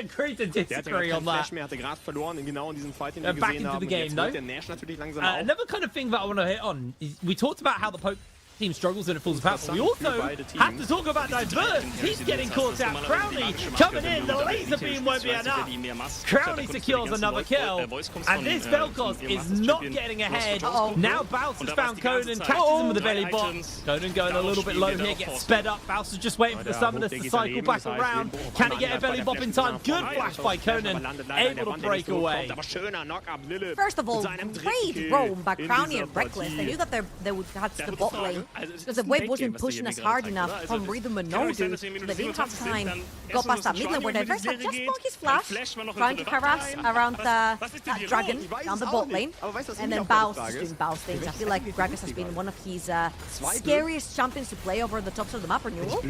agree to Der hatte disagree gerade on keinen Flash that. mehr, hatte gerade verloren, genau in diesem Fight, den wir Back gesehen into haben. the Und game, jetzt though. holt der Nash natürlich langsam auf. Another kind of thing that I want to hit on is we talked about how the Poke team struggles and it falls apart, but we also have to talk about Diverse. He's getting caught out. Crowley coming in, the laser beam won't be enough. Crowley secures another kill, and this Velkos is not getting ahead. Now Baus has found Conan, catches him with the belly bot. Conan going a little bit low here, gets sped up. Baus is just waiting for the summoners to cycle back around. Can he get a belly bop in time? Good flash by Conan, able to break away. First of all, great roam by Crowny and Reckless. They knew that they would catch the bot lane because the wave wasn't pushing us hard enough from Rhythm and Nodu, so they didn't have time to go past that mid lane where Diverse had just blocked his flash, trying to harass around that dragon down the bot lane, and then Baus is doing Baus things. I feel like Gragas has been one of his scariest champions to play over the tops of the map. Renewal.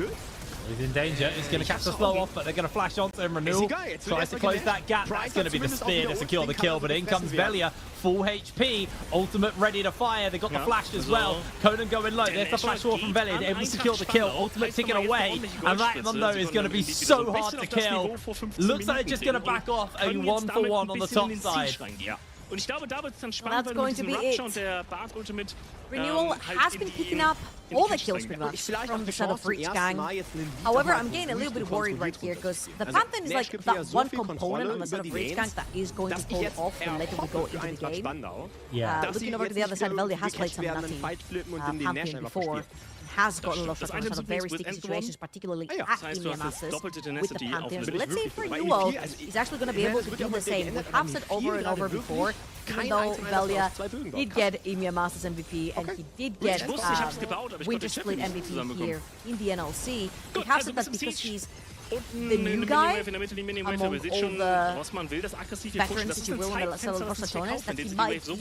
He's in danger. He's going to catch the slow off, but they're going to flash onto him. Renewal tries to close that gap. That's going to be the spear to secure the kill, but in comes Velia, full HP, ultimate ready to fire. They got the flash as well. Conan going low. There's the flash wall from Velia, able to secure the kill. Ultimate ticking away, and that Mondo is going to be so hard to kill. Looks like they're just going to back off a 1-for-1 on the top side. Und ich glaube, da wird es dann spannend, That's weil going mit to diesem be Rupture it. und der Bart Ultimate Renewal has been picking up all the kills pretty much from the side of Richgang. However, I'm getting a little bit worried right here because the Pantheon is like that one component on the side of Richgang that is going to pull off the later we go into the game. Yeah. Looking over to the other side, Velia has played some nutty Pantheon before. Has gotten a lot of sort of very sticky situations, particularly at Emia Masters with the Pantheons. But let's see if Renewal is actually going to be able to do the same. We have said over and over before, even though Velia did get Emia Masters MVP and he did get Winter Split MVP here in the NLC, we have said that because he's the new guy among all the veterans, if you will, in the Los Ratones, that he might be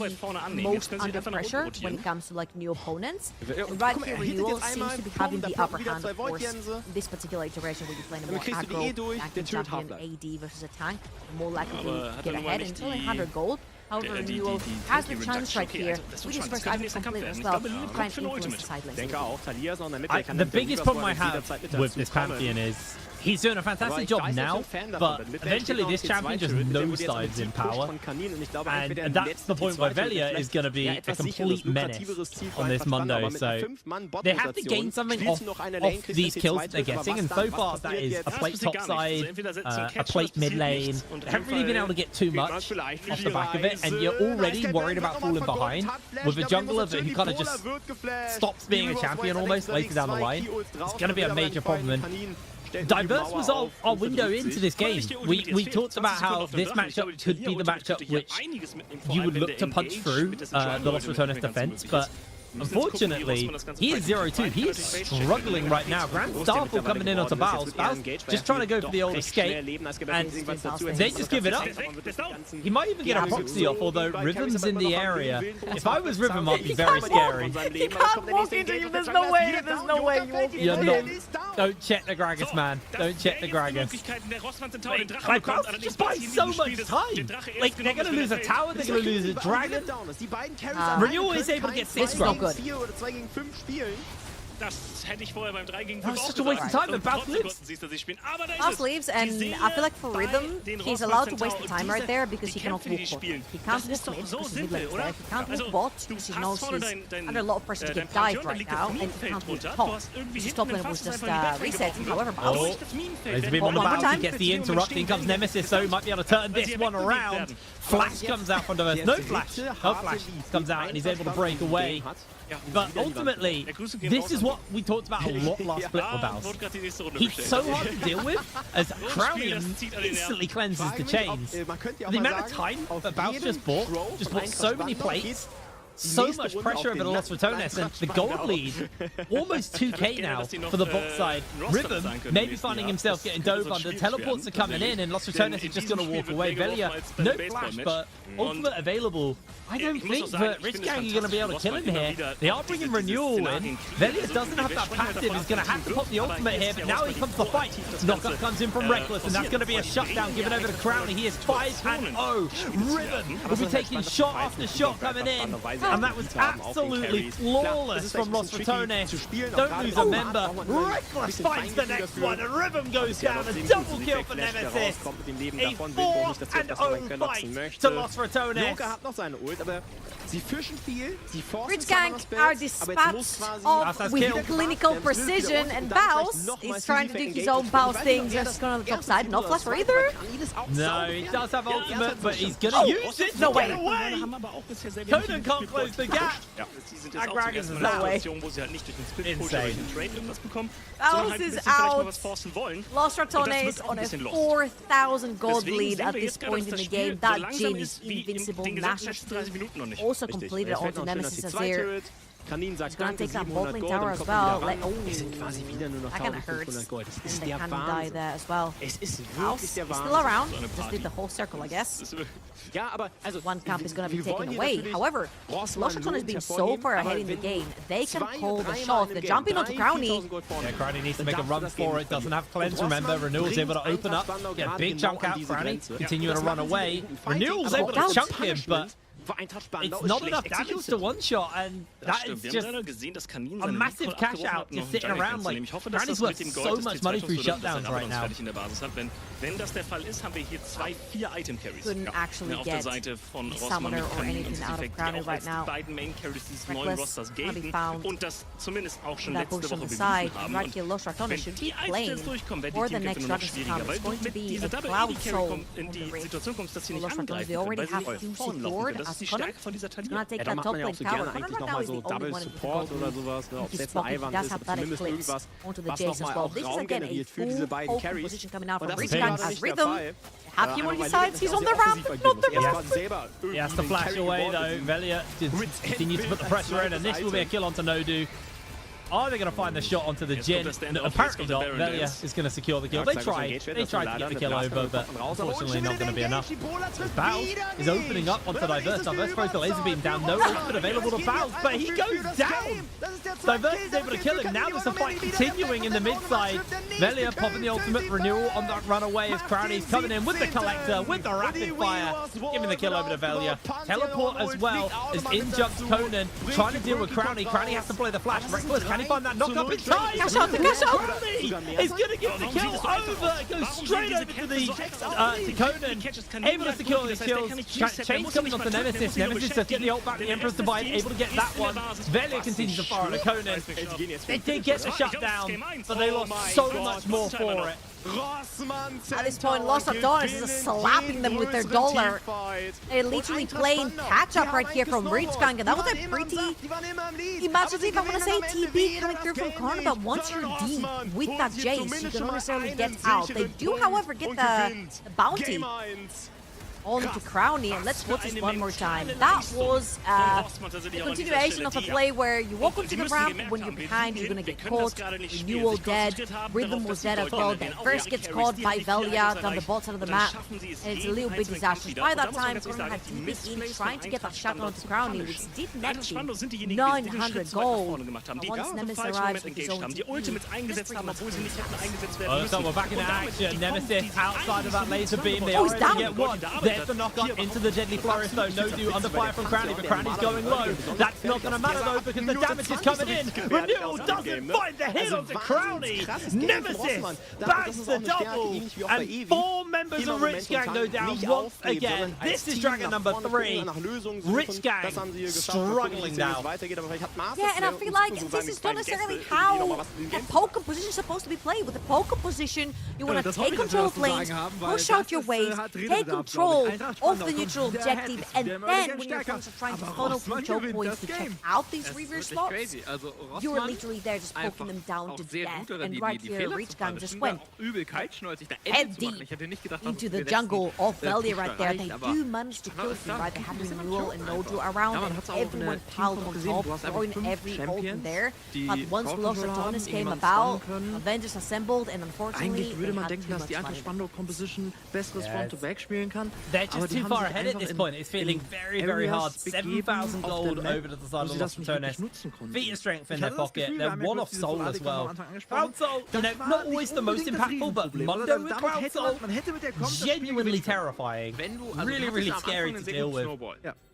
most under pressure when it comes to like new opponents. And right here, Renewal seems to be having the upper hand, of course, in this particular iteration where you're playing a more aggro tanking champion AD versus a tank, more likely to get ahead, and it's only 100 gold. However, Renewal has the chance right here with his first item complete as well to try and influence the side lanes. The biggest problem I have with this Pantheon is he's doing a fantastic job now, but eventually this champion just nosedives in power, and that's the point where Velia is going to be a complete menace on this Mundo, so they have to gain something off these kills that they're getting, and so far that is a plate topside, a plate mid lane. They haven't really been able to get too much off the back of it, and you're already worried about falling behind with a jungler who kind of just stops being a champion almost later down the line. It's going to be a major problem. And Diverse was our window into this game. We talked about how this matchup could be the matchup which you would look to punch through the Los Ratones defense, but unfortunately, he is 0-2. He is struggling right now. Grand Starfall coming in onto Baus. Baus just trying to go for the old escape, and they just give it up. He might even get a proxy off, although Rhythm's in the area. If I was Rhythm, I'd be very scary. You can't walk into him. There's no way. There's no way you walk You're not. Don't check the Gragas, man. Don't check the Gragas. Like, Baus just buys so much time. Like, they're going to lose a tower. They're going to lose a dragon. Renewal is able to get 6 grubs. Good. 4 oder 2 gegen 5 spielen. Das hätte ich vorher beim 3 gegen 5 auch such a waste of time, but Baus leaves. Baus leaves, and I feel like for Rhythm, he's allowed to waste the time right there because he cannot walk bot. He can't walk mid because his mid lane is there. He can't walk bot because he knows he's under a lot of pressure to get dived right now, and he can't walk top because his top lane was just resetting. However, Baus there's a bit on the Baus. He gets the interrupt. In comes Nemesis, so he might be able to turn this one around. Flash comes out from Diverse. No Flash. No Flash comes out, and he's able to break away. But ultimately, this is what we talked about a lot last split with Baus. He's so hard to deal with, as Crownium instantly cleanses the chains. The amount of time that Baus just bought so many plates, so much pressure over the Los Ratones, and the gold lead, almost 2k now for the bot side. Rhythm maybe finding himself getting dove under. Teleports are coming in, and Los Ratones is just going to walk away. Velia, no flash, but ultimate available. I don't think that Rich Gang are going to be able to kill him here. They are bringing Renewal in. Velia doesn't have that passive. He's going to have to pop the ultimate here, but now he comes to fight. Knockup comes in from Reckless, and that's going to be a shutdown given over to Crowley. He is 5-0. Rhythm will be taking shot after shot coming in. And that was absolutely flawless from Los Ratones. Don't lose a member. Reckless finds the next one, and Rhythm goes down. A double kill for Nemesis. A 4-0 fight to Los Ratones. Aber sie fischen viel, sie forcen Rich Gang are dispatched of with clinical precision, and Baus is trying to do his own Baus things. Just going on the top side. No flash for either. No, he does have ultimate, but he's going to use it. No way. Conan can't close the gap. Agragas is no way. Insane. Baus is out. Los Ratones on a 4,000 gold lead at this point in the game. That Jin is invincible. Nash also completed onto Nemesis Azir. He's gonna take that bot lane tower as well. That kinda hurts. And they can die there as well. Baus is still around. Just did the whole circle, I guess. One camp is gonna be taken away. However, Los Ratones has been so far ahead in the game. They can call the shot. They're jumping onto Crowny. Yeah, Crowny needs to make a run for it. Doesn't have cleanse, remember. Renewal's able to open up, get a big chunk out. Crowny continuing to run away. Renewal's able to chunk him, but it's not enough damage to one-shot, and that is just a massive cash out just sitting around. Like, Crowny's worth so much money through shutdowns right now. Couldn't actually get a summoner or anything out of Crowny right now. Reckless can be found in that bush on the side. Right here, Los Ratones should be playing for the next Dragon to come. It's going to be a Cloud Soul on the ring. So Los Ratones, they already have 2 secured as Conan. He's gonna take that top lane tower. Conan right now is the only one in the gold lead. He's pocket, he does have that eclipse onto the Jace as well. This is again a full open position coming out from Rich Gang as Rhythm. Have him on his sides, he's on the ramp, not the ramp. He has to flash away though. Velia continues to put the pressure in, and this will be a kill onto Nodu. Are they going to find the shot onto the Jin? Apparently not. Velia is going to secure the kill. They tried to get the kill over, but unfortunately not going to be enough. Bows is opening up onto Diverse. Diverse throws the laser beam down. No ultimate available to Bows, but he goes down. Diverse is able to kill him. Now there's a fight continuing in the mid side. Velia popping the ultimate renewal on that runaway as Crowdy's coming in with the collector, with the rapid fire, giving the kill over to Velia. Teleport as well as in jumps Conan, trying to deal with Crowdy. Crowdy has to play the flash. Reckless, can he find that knock up in time? Crowdy is going to get the kill over. Goes straight over to Conan. Able to secure the kills. Chains coming onto Nemesis. Nemesis just get the ult back. The Emperor's Divide able to get that one. Velia continues to fire at Conan. They did get the shutdown, but they lost so much more for it. At this point, Lost Adonis is just slapping them with their dollar. They're literally playing catch-up right here from Ritzgang, and that was a pretty imaginative, I want to say, TP coming through from corner, but once you're deep with that Jace, you don't necessarily get out. They do, however, get the bounty on to Crowny, and let's watch this one more time. That was a continuation of a play where you walk onto the ramp, when you're behind, you're gonna get caught. Renewal dead, Rhythm was dead as well. Then first gets caught by Velia down the bottom side of the map, and it's a little bit disastrous. By that time, Corner had TP in, trying to get that shot onto Crowny, which did net him 900 gold. Once Nemesis arrives with his own TP, so we're back in action. Nemesis outside of that laser beam. They already get one. There's the knock up into the Deadly Flourish though. No do under fire from Crowny, but Crowny's going low. That's not going to matter though because the damage is coming in. Renewal doesn't find the hit onto Crowny. Nemesis bags the double. And 4 members of Rich Gang go down once again. This is Dragon number 3. Rich Gang struggling now. Yeah, and I feel like this is not necessarily how a poker position is supposed to be played. With a poker position, you want to take control of lanes, push out your waves, take control of the neutral objective, and then when your opponents are trying to funnel control points to check out these reverse slots, you're literally there just poking them down to death. And right here, Ritzgang just went head deep into the jungle of Velia right there. They do manage to kill him, right? They have Renewal and Nodu around, and everyone piled on top, throwing every ult in there. But once Lost Adonis came about, Avengers assembled, and unfortunately, würde man denken, dass die Spandau-Composition besseres Front-to-Back spielen kann. They're just too far ahead at this point. It's feeling very, very hard. 7,000 gold over to the side of Lost Adonis. Feat of strength in their pocket. They're one off Soul as well. Cloud Soul, you know, not always the most impactful, but Mundo with Cloud Soul, genuinely terrifying. Really, really scary to deal with.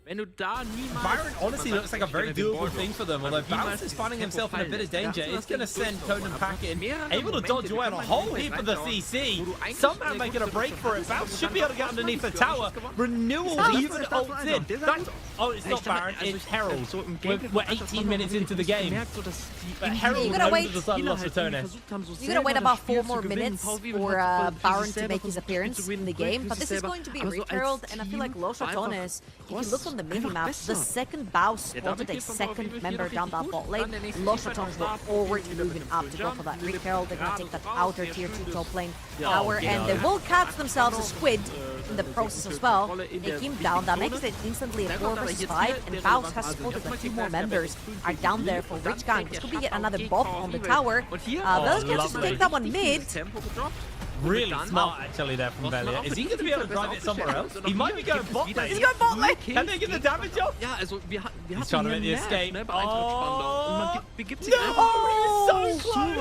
Byron honestly looks like a very doable thing for them, although Bounce is finding himself in a bit of danger. It's going to send Conan packing, able to dodge away on a whole heap of the CC. Somehow making a break for it. Bounce should be able to get underneath the tower. Renewal even ults in. Oh, it's not Baron, it's Herald. We're 18 minutes into the game. But Herald over the side of Lost Adonis. You're going to wait about 4 more minutes for Baron to make his appearance in the game, but this is going to be Reef Herald, and I feel like Lost Adonis, if you look on the minimap, the second Bao spotted a second member down that bot lane. Lost Adonis were already moving up to go for that Reef Herald. They're going to take that outer tier 2 top lane tower, and they will catch themselves a squid in the process as well. Take him down. That makes it instantly a 4 versus 5, and Baus has spotted that 2 more members are down there for Rich Gang. This could be yet another bop on the tower. Velia can just take that one mid. Really smart actually there from Velia. Is he going to be able to drive it somewhere else? He might be going bot lane. He's going bot lane. Can they get the damage off? Ja, also wir He's trying to make the escape. Oh, begibt sich so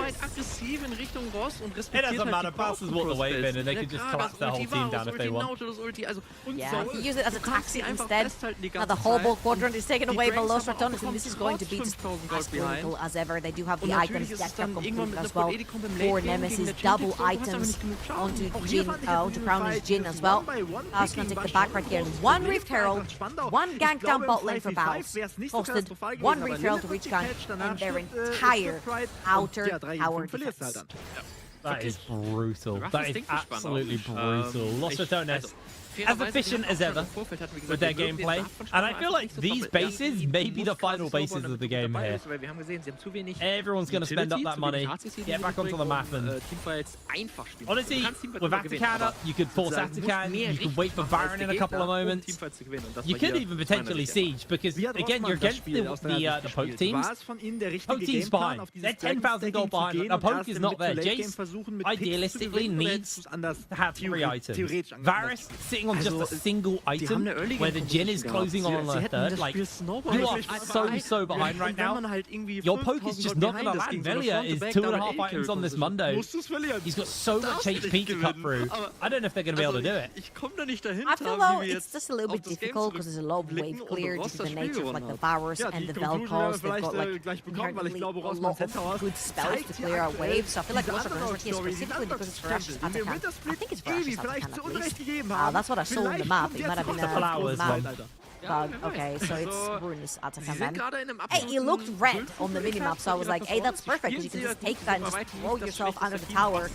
weit aggressiv in Richtung Ross und respektiert it doesn't matter. Baus has walked away then, and they can just collapse their whole team down if they want. Yeah, he used it as a taxi instead. Now the whole quadrant is taken away by Lost Adonis, and this is going to be just as clinical as ever. They do have the items stacked up completely as well for Nemesis. Double items onto Jin, onto Crowny's Jin as well. Baus can take the back right here. 1 Rift Herald, 1 gank down bot lane for Baus. Posted 1 Rift Herald to reach gank, and their entire outer tower defense. That is brutal. That is absolutely brutal. Lost Adonis as efficient as ever with their gameplay. And I feel like these bases may be the final bases of the game here. Everyone's going to spend up that money, get back onto the map, and honestly, with Atakan, you could force Atakan, you could wait for Baron in a couple of moments. You could even potentially siege, because again, you're against the Poke teams. Poke team's behind. They're 10,000 gold behind. Now Poke is not there. Jace idealistically needs to have 3 items. Varus sitting on just a single item where the Jhin is closing on a third. Like, you are so behind right now. Your Poke is just not gonna land. Velia is 2.5 items on this Mundo. He's got so much HP to cut through. I don't know if they're gonna be able to do it. I feel though it's just a little bit difficult because there's a lot of wave clear due to the nature of like the Varus and the Vel'Koz. They've got like inherently a lot of good spells to clear out waves. So I feel like Lost Runners here specifically because it's for Ashes Atakan. I think it's for Ashes Atakan at least. That's what I saw on the map. It might have been a flowers map. Okay, so it's Runes Atakan then. Hey, it looked red on the minimap, so I was like, hey, that's perfect, because you can just take that and just throw yourself under the tower,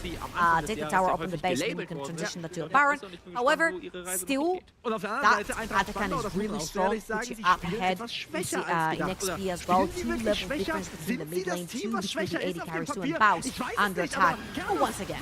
take the tower up in the base, and you can transition that to a Baron. However, still, that Atakan is really strong, puts you up ahead. You see in XP as well, 2 level difference between the mid lane, 2 between the AD carries, 2 and Baus under attack. But once again.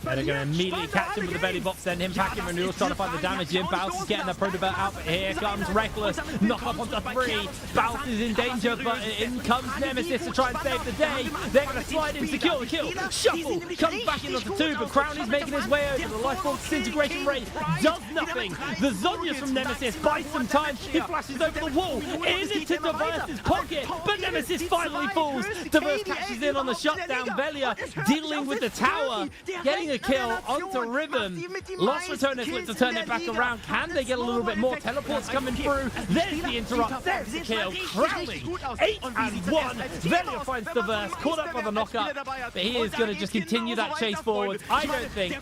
They're going to immediately catch him with the belly box, then him packing Renewals, trying to find the damage in. Baus is getting the Protobert out, but here comes Reckless, knock up onto 3. Baus is in danger, but in comes Nemesis to try and save the day. They're going to slide in, secure the kill. Shuffle comes back in onto 2, but Crowley's making his way over. The Lifeforce disintegration rate does nothing. The Zhonya's from Nemesis buys some time. He flashes over the wall, into Diverse's pocket, but Nemesis finally falls. Diverse catches in on the shutdown. Velia dealing with the tower, getting a kill onto Rhythm. Lost Returnus looks to turn it back around. Can they get a little bit more? Teleports coming through. There's the interrupt. There's the kill. Crowley, 8-1. Velia finds Diverse, caught up by the knockup, but he is going to just continue that chase forward. I don't think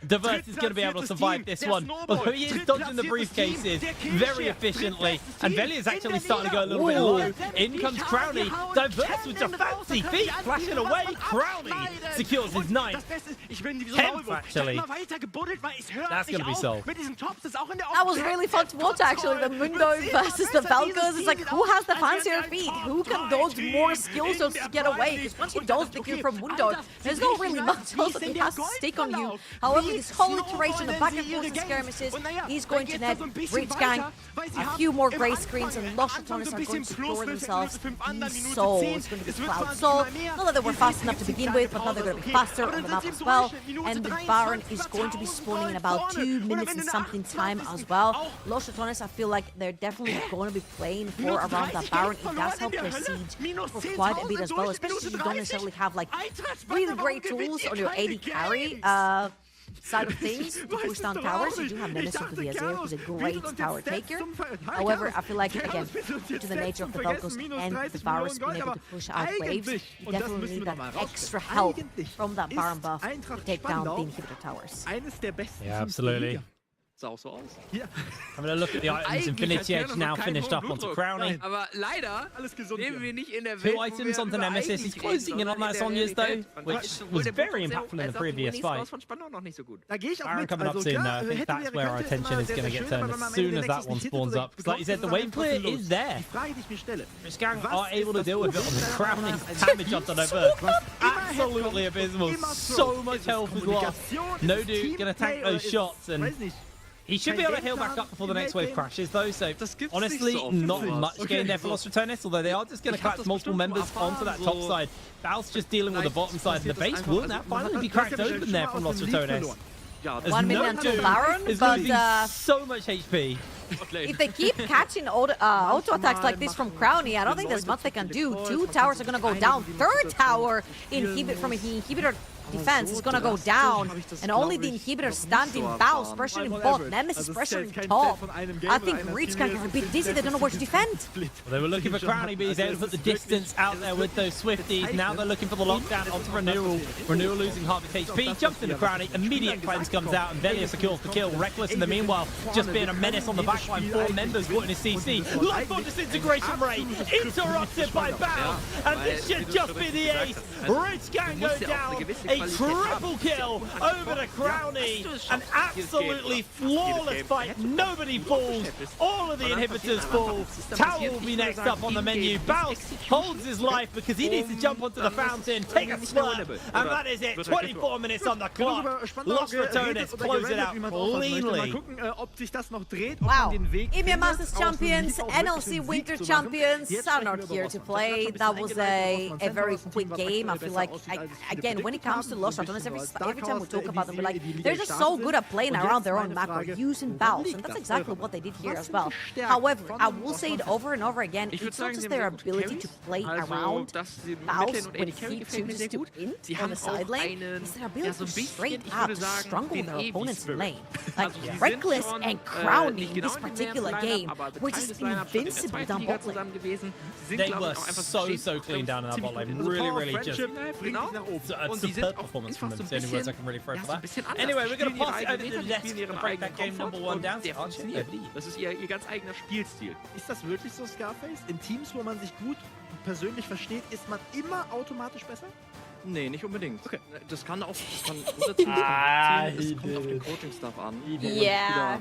Diverse is going to be able to survive this one, although he is dodging the briefcases very efficiently, and Velia is actually starting to go a little bit low. In comes Crowley. Diverse with a fancy feet, flashing away. Crowley secures his 9th. 10th, actually. That's going to be sold. That was really fun to watch, actually. The Mundo versus the Vel'Koz. It's like, who has the fancier feet? Who can dodge more skills to get away? Because once you dodge the kill from Mundo, there's not really much else that he has to stick on you. However, this whole iteration of back and forth and skirmishes, he's going to net Rich Gang, a few more grey screens, and Lost Returnus are going to secure themselves the Soul. It's going to be Cloud Soul. Not that they were fast enough to begin with, but now they're going to be faster on the map as well. And the Baron is going to be spawning in about 2 minutes and something time as well. Lost Returnus, I feel like they're definitely going to be playing for around that Baron. It does help their siege for quite a bit as well, especially if you don't necessarily have like really great tools on your AD carry side of things to push down towers. You do have Nemesis with the Azir, who's a great tower taker. However, I feel like, again, due to the nature of the Vel'Koz and the Varus being able to push out waves, you definitely need that extra help from that Baron buff to take down the inhibitor towers. Yeah, absolutely. Having a look at the items, Infinity Edge now finished up onto Crowley. 2 items onto Nemesis. He's closing in on that Sonya's though, which was very impactful in the previous fight. Baron coming up soon though. I think that's where our attention is going to get turned as soon as that one spawns up. Because like you said, the wave clear is there. Rich Gang are able to deal with it on the Crowley's damage onto Diverse. Absolutely abysmal. So much health is lost. No dude going to tank those shots, and he should be able to heal back up before the next wave crashes, though, so honestly, not much gain there for Lost Returnus, although they are just going to collapse multiple members onto that top side. Baus just dealing with the bottom side, and the base will now finally be cracked open there from Lost Returnus. 1 million to Baron, but so much HP. If they keep catching auto attacks like this from Crowley, I don't think there's much they can do. 2 towers are going to go down. 3rd tower from an inhibitor defense is gonna go down, and only the inhibitor standing. Baus pressuring bot, Nemesis pressuring top. I think Reach can get a bit dizzy, they don't know where to defend. Well, they were looking for Crowley, but he's able to put the distance out there with those Swifties. Now they're looking for the lockdown onto Renewal. Renewal losing half its HP, jumps into Crowley, immediate cleanse comes out, and Velia secures the kill. Reckless in the meanwhile, just being a menace on the backline. 4 members caught in his CC. Lifeforce disintegration rate interrupted by Baus, and this should just be the ace. Rich Gang goes down. A triple kill over to Crowny. An absolutely flawless fight. Nobody falls. All of the inhibitors fall. Tower will be next up on the menu. Baus holds his life because he needs to jump onto the fountain, take a slurp, and that is it. 24 minutes on the clock. Lost Ratonis, close it out cleanly. Wow. EMEA Masters champions, NLC Winter champions are not here to play. That was a very quick game. I feel like, again, when it comes to Lost Ratonis, every time we talk about them, we're like, they're just so good at playing around their own macro, using Baus, and that's exactly what they did here as well. However, I will say it over and over again, it's not just their ability to play around Baus when he chooses to int on the side lane, it's their ability to straight up strangle their opponents in lane. Like, Reckless and Crowny in this particular game were just invincible down bot lane. They were so clean down in that bot lane. Really just a superb performance from them. It's the only words I can really throw for that. Anyway, we're going to pass it over to the desk to break that game number 1 down. Das ist ihr ganz eigener Spielstil. Ist das wirklich so, Scarface? In Teams, wo man sich gut persönlich versteht, ist man immer automatisch besser? Nee, nicht unbedingt. Okay. Das kann auch unser Team es kommt auf den Coaching-Stuff an. Yeah.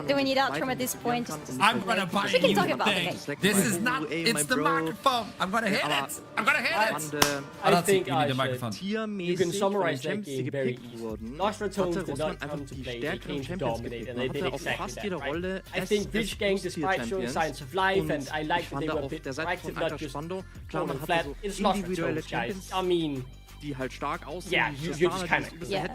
Do we need Outram at this point? I'm gonna buy we can you talk about thing. This is not, it's the microphone. I'm gonna hit it. I'm gonna hit it. I think you need the microphone. You can summarize that game very easily. Lost Ratonis did not come to play, they came to dominate, and they did exactly that, right? I think Rich Gang, despite showing signs of life, and I like that they were a bit proactive, not just falling flat, it's Lost Ratonis, guys. I mean, die halt stark aussehen. Yeah, you're just kind of yeah.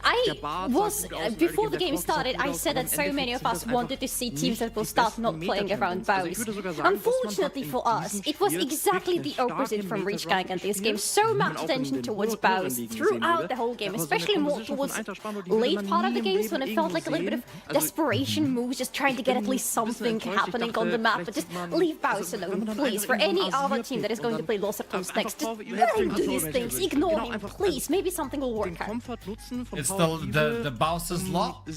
I was, before the game started, I said that so many of us wanted to see teams that will start not playing around Baus. Unfortunately for us, it was exactly the opposite from Reach Gang in this game. So much attention towards Baus throughout the whole game, especially more towards late part of the games when it felt like a little bit of desperation moves, just trying to get at least something happening on the map. But just leave Baus alone, please. For any other team that is going to play Lost Ratonis next, just let him do these things. Ignore him, please. Maybe something will work out. It's the Baus's law. The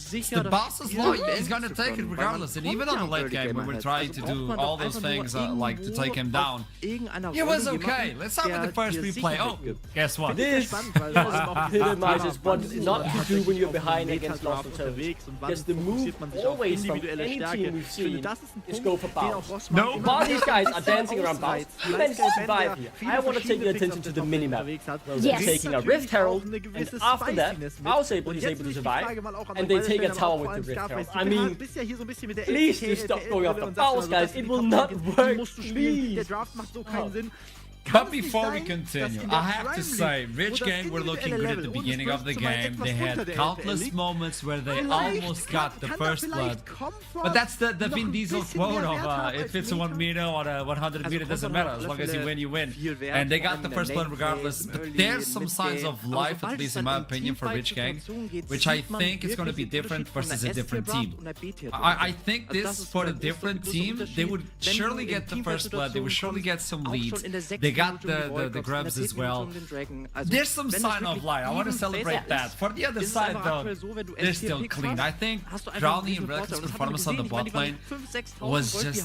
Baus's law. He's gonna take it regardless. And even on the late game, when we're trying to do all those things like to take him down, it was okay. Let's start with the first replay. Oh, guess what? This epitomizes what not to do when you're behind against Lost Ratonis. Because the move always from any team we've seen is go for Baus. No. While these guys are dancing around Baus, you managed to survive here. I want to take your attention to the minimap. They're taking a Rift Herald, and after that, Baus is able to survive, and they take a tower with the Rift Herald. I mean, please just stop going after Baus, guys. It will not work, please. But before we continue, I have to say, Rich Gang were looking good at the beginning of the game. They had countless moments where they almost got the first blood. But that's the Vin Diesel quote of if it's a 1 meter or a 100 meter, doesn't matter. As long as you win, you win. And they got the first blood regardless. But there's some signs of life, at least in my opinion, for Rich Gang, which I think is going to be different versus a different team. I think this, for a different team, they would surely get the first blood. They would surely get some leads. They got the grubs as well. There's some sign of life. I want to celebrate that. For the other side, though, they're still clean. I think Crowny and Reckless' performance on the bot lane was just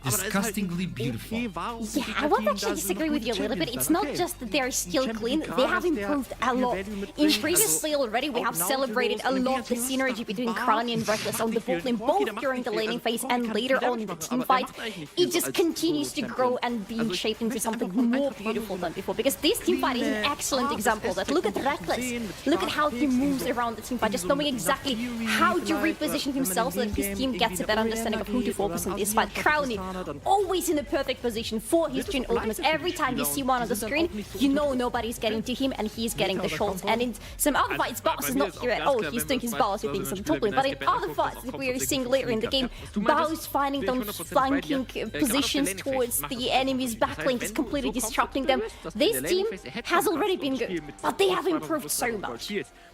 disgustingly beautiful. Yeah, I want to actually disagree with you a little bit. It's not just that they're still clean, they have improved a lot. In previously already, we have celebrated a lot the synergy between Crowny and Reckless on the bot lane, both during the laning phase and later on in the team fight. It just continues to grow and be shaped into something more beautiful than before, because this team fight is an excellent example of that. Look at Reckless, look at how he moves around the team fight, just knowing exactly how to reposition himself so that his team gets a better understanding of who to focus in this fight. Crowny, always in the perfect position for his twin ultimates. Every time you see one on the screen, you know nobody's getting to him and he's getting the shots. And in some other fights, Baus is not here at all. He's doing his Baus with some top lane. But in other fights that we are seeing later in the game, Baus finding those flanking positions towards the enemy's backlink, is completely disrupting them. This team has already been good, but they have improved so much.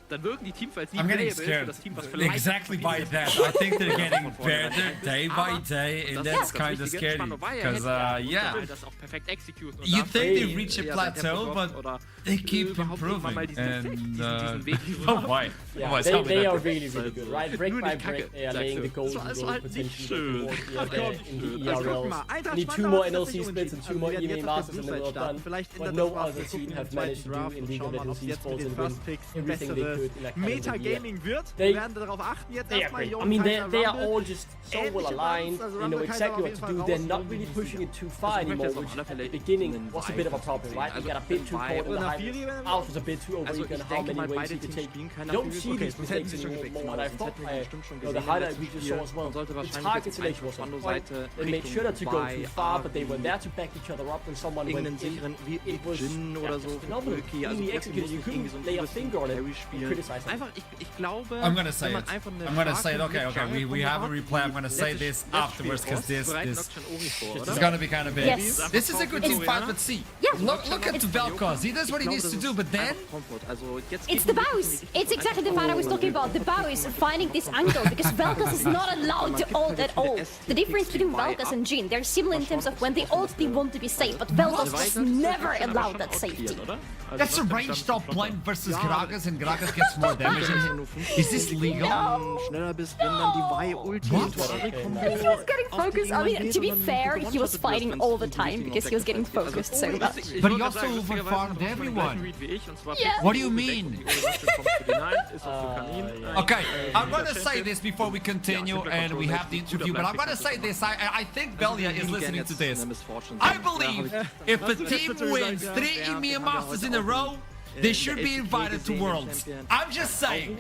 dann wirken die Teams als die I'm getting Playable für scared das Team, was vielleicht exactly by that. I think they're getting better day by day, and that's kind of scary. Because, yeah, you think they reach a plateau, but they keep improving. And, oh my. Yeah, they are really, really good, right? Brick by brick, they are laying the golden goal potential in the ERL. Need 2 more NLC splits and 2 more EMA Masters and then we're done. What no other team have managed to do in League of Legends esports and win everything they could in that Metagaming wird. They, wir werden darauf achten jetzt erstmal. I mean, they are all just so well aligned. They know exactly what to do. They're not really pushing it too far anymore, which at the beginning was a bit of a problem, right? They got a bit too cold in the hype. Alf was a bit too overeager in how many ways he could take. You don't see these mistakes anymore, and I thought the highlight we just saw as well. The target selection was on point. They made sure not to go too far, but they were there to back each other up when someone went in. It was phenomenal. Really executed. You couldn't lay a finger on it and criticize it. I'm gonna say it. I'm gonna say it. Okay. We have a replay. I'm gonna say this afterwards because this is gonna be kind of big. Yes. This is a good team fight, but see, look at Vel'Koz. He does what he needs to do, but then it's the bows. It's exactly the fight I was talking about. The bows finding this angle because Vel'Koz is not allowed to ult at all. The difference between Vel'Koz and Jhin, they're similar in terms of when they ult, they want to be safe, but Vel'Koz just never allowed that safety. That's a ranged up blind versus Gragas, and Gragas gets more damage. Is this legal? He was getting focused. I mean, to be fair, he was fighting all the time because he was getting focused so much. But he also overfarmed everyone. Yeah. What do you mean? Okay, I'm gonna say this before we continue and we have the interview, but I'm gonna say this. I think Belia is listening to this. I believe if a team wins 3 EMEA Masters in a row, they should be invited to Worlds. I'm just saying.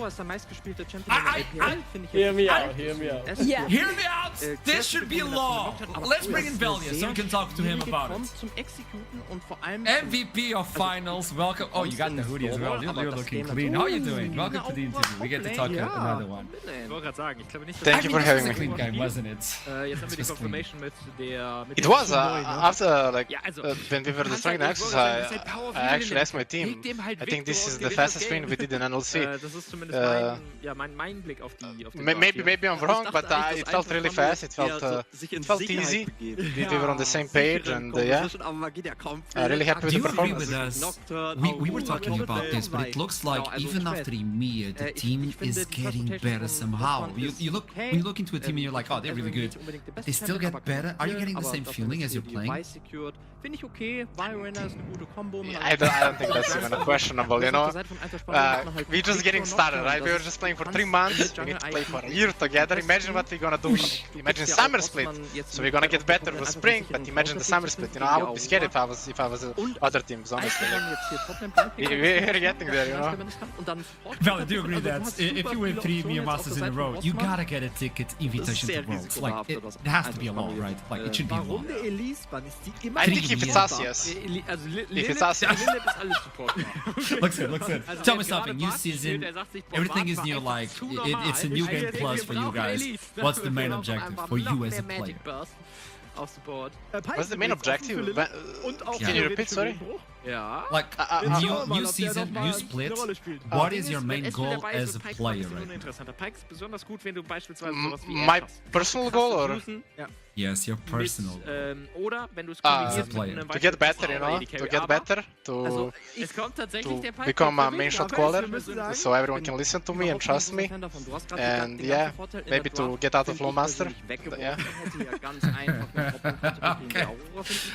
Hear me out. Yeah. Hear me out. This should be law. Let's bring in Belia so we can talk to him about it. MVP of finals. Welcome. Oh, you got the hoodie as well. You're looking clean. How are you doing? Welcome to the interview. We get to talk about another one. Thank you for having me. Clean game, wasn't it? It was after when we were destroying the Nexus, I actually asked my team. I think this is the fastest win we did in NLC. Maybe I'm wrong, but it felt really fast. It felt easy. We were on the same page, and yeah, really happy with the performance. Do you agree with us? We were talking about this, but it looks like even after EMEA, the team is getting better somehow. When you look into a team and you're like, oh, they're really good. They still get better. Are you getting the same feeling as you're playing? I don't think that's even a questionable, you know. We're just getting started, right? We were just playing for 3 months. We need to play for a year together. Imagine what we're gonna do. Imagine summer split. So we're gonna get better with spring, but imagine the summer split. You know, I would be scared if I was other teams, honestly. We're getting there, you know. Well, I do agree that if you win 3 EMEA Masters in a row, you gotta get a ticket invitation to Worlds. Like, it has to be a law, right? Like, it should be a law. I think if it's us, yes. If it's us, yes. Looks good. Tell me something, new season, everything is new, like, it's a new game plus for you guys. What's the main objective for you as a player? What's the main objective? Can you repeat, sorry? Like, new season, new split, what is your main goal as a player right now? My personal goal, or? Yes, your personal as a player. To get better, you know, to get better, to become a main shot caller, so everyone can listen to me and trust me, and yeah, maybe to get out of low master, yeah. Okay,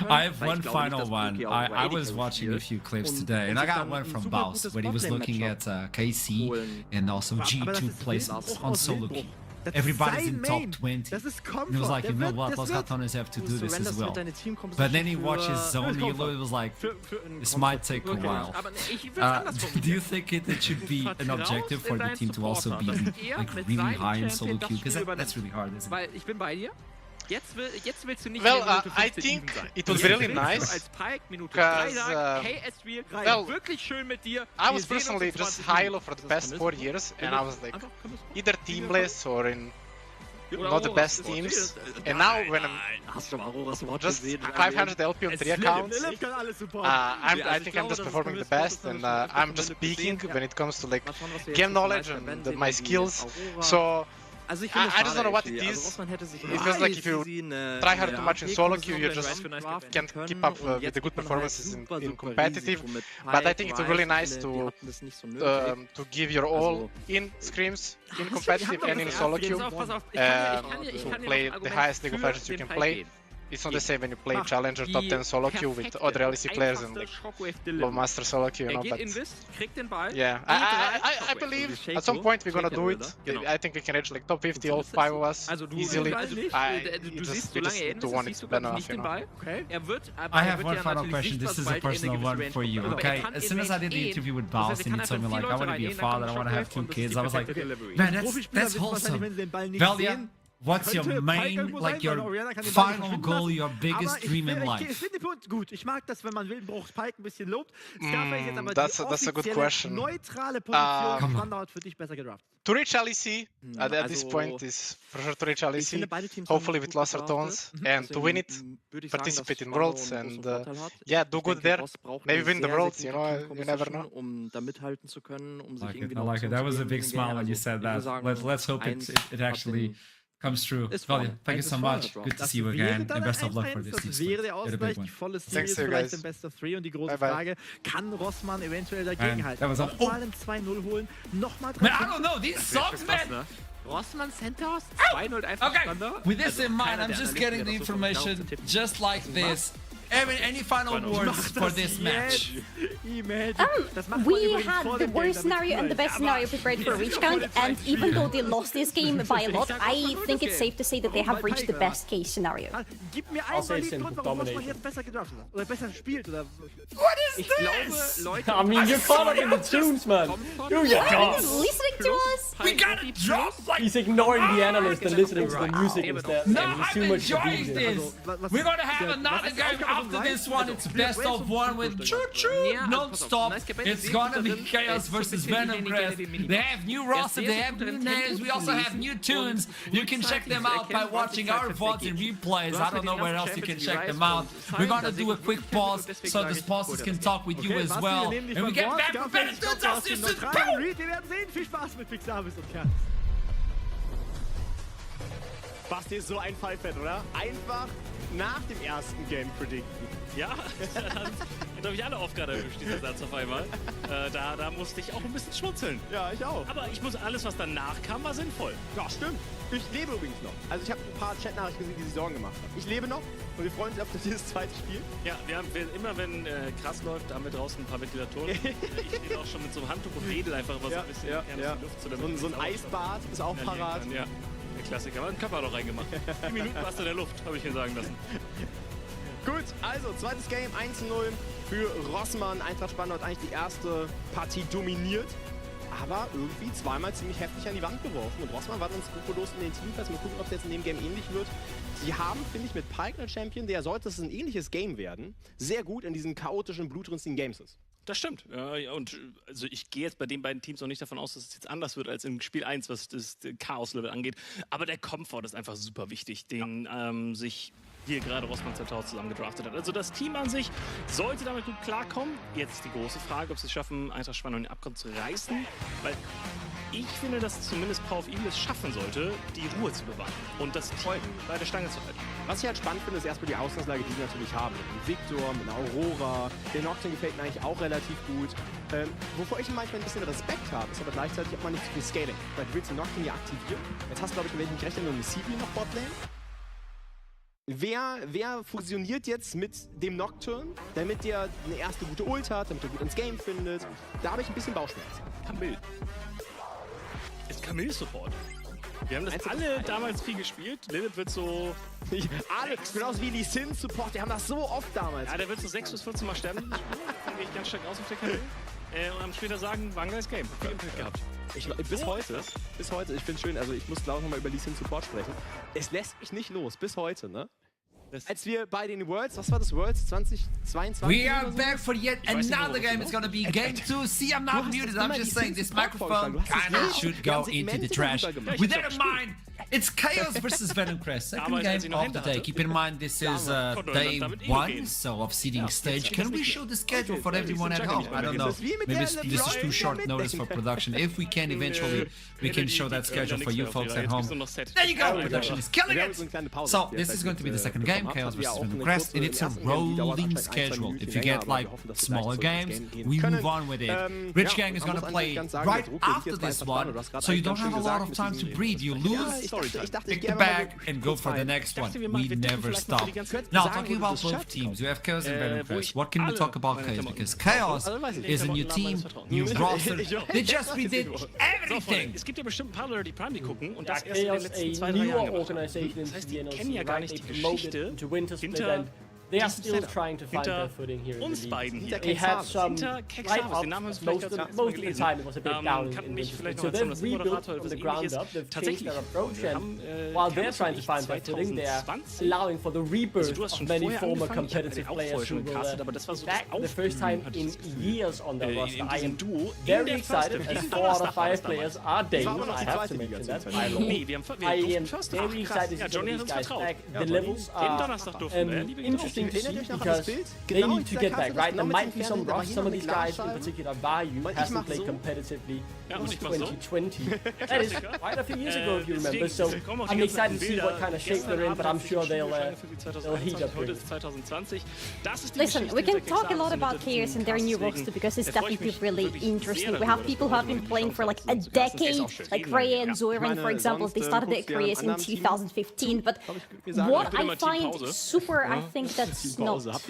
I have one final one. I was watching a few clips today, and I got one from Baus, when he was looking at KC and also G2 placements on solo queue. Everybody's in top 20. And he was like, you know what, Los Gatones have to do this as well. But then he watched his zone Elo, it was like, this might take a while. Do you think it should be an objective for the team to also be like really high in solo queue? Because that's really hard, isn't it? Well, I think it would be really nice, because, well, I was personally just high elo for the past 4 years, and I was like, either teamless or in not the best teams. And now when I'm just 500 LP on 3 accounts, I think I'm just performing the best, and I'm just peaking when it comes to like game knowledge and my skills. So I just don't know what it is. It feels like if you try hard too much in solo queue, you just can't keep up with the good performances in competitive. But I think it's really nice to give your all in scrims, in competitive and in solo queue, to play the highest League of Legends you can play. It's not the same when you play Challenger top 10 solo queue with other LEC players and like low master solo queue, you know, but yeah, I believe at some point we're gonna do it. I think we can reach like top 50, all 5 of us, easily. We just need to want it bad enough, you know. I have one final question. This is a personal one for you, okay? As soon as I did the interview with Baus and he told me like, I want to be a father, I want to have 2 kids, I was like, man, that's wholesome. Valiant, what's your main, like your final goal, your biggest dream in life? That's a good question. To reach LEC at this point is for sure to reach LEC, hopefully with lesser tones, and to win it, participate in Worlds, and yeah, do good there. Maybe win the Worlds, you know, you never know. I like it. That was a big smile when you said that. Let's hope it actually comes true. Valia, thank you so much. Good to see you again, and best of luck for this season. You're a big one. Thanks to you guys. Bye-bye. Kann Rossmann eventuell dagegenhalten? That was a... Nochmal ein 2-0 holen, nochmal... Man, I don't know, these songs, man! Rossmann Centers 2-0 einfach Okay, with this in mind, I'm just getting the information just like this. Any final words for this match? We had the worst scenario and the best scenario prepared for Reach Count, and even though they lost this game by a lot, I think it's safe to say that they have reached the best case scenario. I'll say simple domination. What is this? I mean, you're caught up in the tunes, man. Do your job. He's listening to us. We gotta drop like... He's ignoring the analyst and listening to the music instead. No, and he's I'm too much enjoying this. We're gonna have another game after this one. It's best of 1 with choo-choo non-stop. It's gonna be Chaos versus Venomcrest. They have new roster, they have new names, we also have new tunes. You can check them out by watching our VODs and replays. I don't know where else you can check them out. We're gonna do a quick pause so the sponsors can talk with you as well. And we get back for better tunes. I'll see you soon. Wir werden sehen. Viel Spaß mit Pixabis und Kern. Basti ist so ein Pfeifett, oder? Einfach nach dem ersten Game predicten. Ja, jetzt habe ich alle Aufgaben erwischt, dieser Satz auf einmal. Da musste ich auch ein bisschen schmunzeln. Ja, ich auch. Aber ich muss alles, was danach kam, war sinnvoll. Ja, stimmt. Ich lebe übrigens noch. Also ich habe ein paar Chatnachrichten gesehen, die sich Sorgen gemacht haben. Ich lebe noch und wir freuen uns auf dieses zweite Spiel. Ja, immer wenn krass läuft, haben wir draußen ein paar Ventilatoren. Ich stehe auch schon mit so einem Handtuch und wedel einfach immer so ein bisschen die Luft zu der So ein Eisbad ist auch parat. Ja, der Klassiker. Aber einen Körper noch reingemacht. 10 Minuten warst du in der Luft, habe ich mir sagen lassen. Gut, also zweites Game, 1-0 für Rossmann. Eintracht Spandau hat eigentlich die erste Partie dominiert, aber irgendwie zweimal ziemlich heftig an die Wand geworfen. Und Rossmann war uns gruppenlos in den Teamfights. Mal gucken, ob es jetzt in dem Game ähnlich wird. Sie haben, finde ich, mit Pike als Champion, der sollte es ein ähnliches Game werden, sehr gut in diesen chaotischen, blutrünstigen Games ist. Das stimmt. Ja, und also ich gehe jetzt bei den beiden Teams auch nicht davon aus, dass es jetzt anders wird als im Spiel 1, was das Chaos-Level angeht. Aber der Komfort ist einfach super wichtig, den sich hier gerade Rossmann 2000 zusammen gedraftet hat. Also das Team an sich sollte damit gut klarkommen. Jetzt ist die große Frage, ob sie es schaffen, Eintracht Spandau in den Abgrund zu reißen. Weil ich finde, dass zumindest VfL es schaffen sollte, die Ruhe zu bewahren und das Team bei der Stange zu halten. Was ich halt spannend finde, ist erstmal die Ausgangslage, die sie natürlich haben. Mit Victor, mit Aurora, der Nocturne gefällt mir eigentlich auch relativ gut. Wovor ich manchmal ein bisschen Respekt habe, ist aber gleichzeitig hat man nicht so viel Scaling. Weil du willst den Nocturne ja aktivieren. Jetzt hast du, glaube ich, wenn ich nicht recht nur eine CP noch Botlane. Wer fusioniert jetzt mit dem Nocturne, damit der eine erste gute Ult hat, damit er gut ins Game findet? Da habe ich ein bisschen Bauchschmerzen. Camille. Ist Camille Support? Wir haben das alle damals viel gespielt. Lilith wird so... alle, genauso wie die Sin Support, die haben das so oft damals. Ja, der wird so 6 bis 14 Mal sterben. Dann gehe ich ganz stark aus auf der Camille. Und dann später sagen, war ein geiles Game. Viel Impact gehabt. Bis heute, ich finde schön, also ich muss glaube ich nochmal über Lee Sin Support sprechen. Es lässt mich nicht los, bis heute, ne? Als wir bei den Worlds, was war das, Worlds 2022? We are back for yet another game. It's gonna be game 2. See, I'm not muted. I'm just saying this microphone kinda should go into the trash. With that in mind, It's Chaos versus Venom Crest, second game of the day. Keep in mind this is day 1, so of seeding stage. Can we show the schedule for everyone at home? I don't know. Maybe this is too short notice for production. If we can eventually, we can show that schedule for you folks at home. There you go, production is killing it! So this is going to be the second game, Chaos versus Venom Crest, and it's a rolling schedule. If you get like smaller games, we move on with it. Rich Gang is going to play right after this one, so you don't have a lot of time to breathe. You lose, pick the bag, and go for the next one. We never stop. Now, talking about both teams, you have Chaos and Venom Crest. What can we talk about Chaos? Because Chaos is a new team, new roster. They just redid everything. Es gibt ja bestimmt ein paar Leute, die Prime gucken und das erst in den letzten 2-3 Jahren gemacht haben. Das heißt, die kennen ja gar nicht die Geschichte hinter They are still trying to find their footing here in the league. They had some right up, most of the time it was a bit down in Winter. So they've rebuilt from the ground up, they've changed their approach, and while they're trying to find their footing, they're allowing for the rebirth of many former competitive players who will be back for the first time in years on their roster. I am very excited, as 4 out of 5 players are Danes, I have to mention that. I am very excited to see these guys back. The levels are interesting to see because they need to get back, right? There might be some rust. Some of these guys, in particular Vayu, hasn't played competitively since 2020. That is quite a few years ago, if you remember. So I'm excited to see what kind of shape they're in, but I'm sure they'll heat up here. Listen, we can talk a lot about Chaos and their new roster because it's definitely really interesting. We have people who have been playing for like a decade, like Raya and Zoiran, for example. They started their careers in 2015, but what I find super, I think that's not. That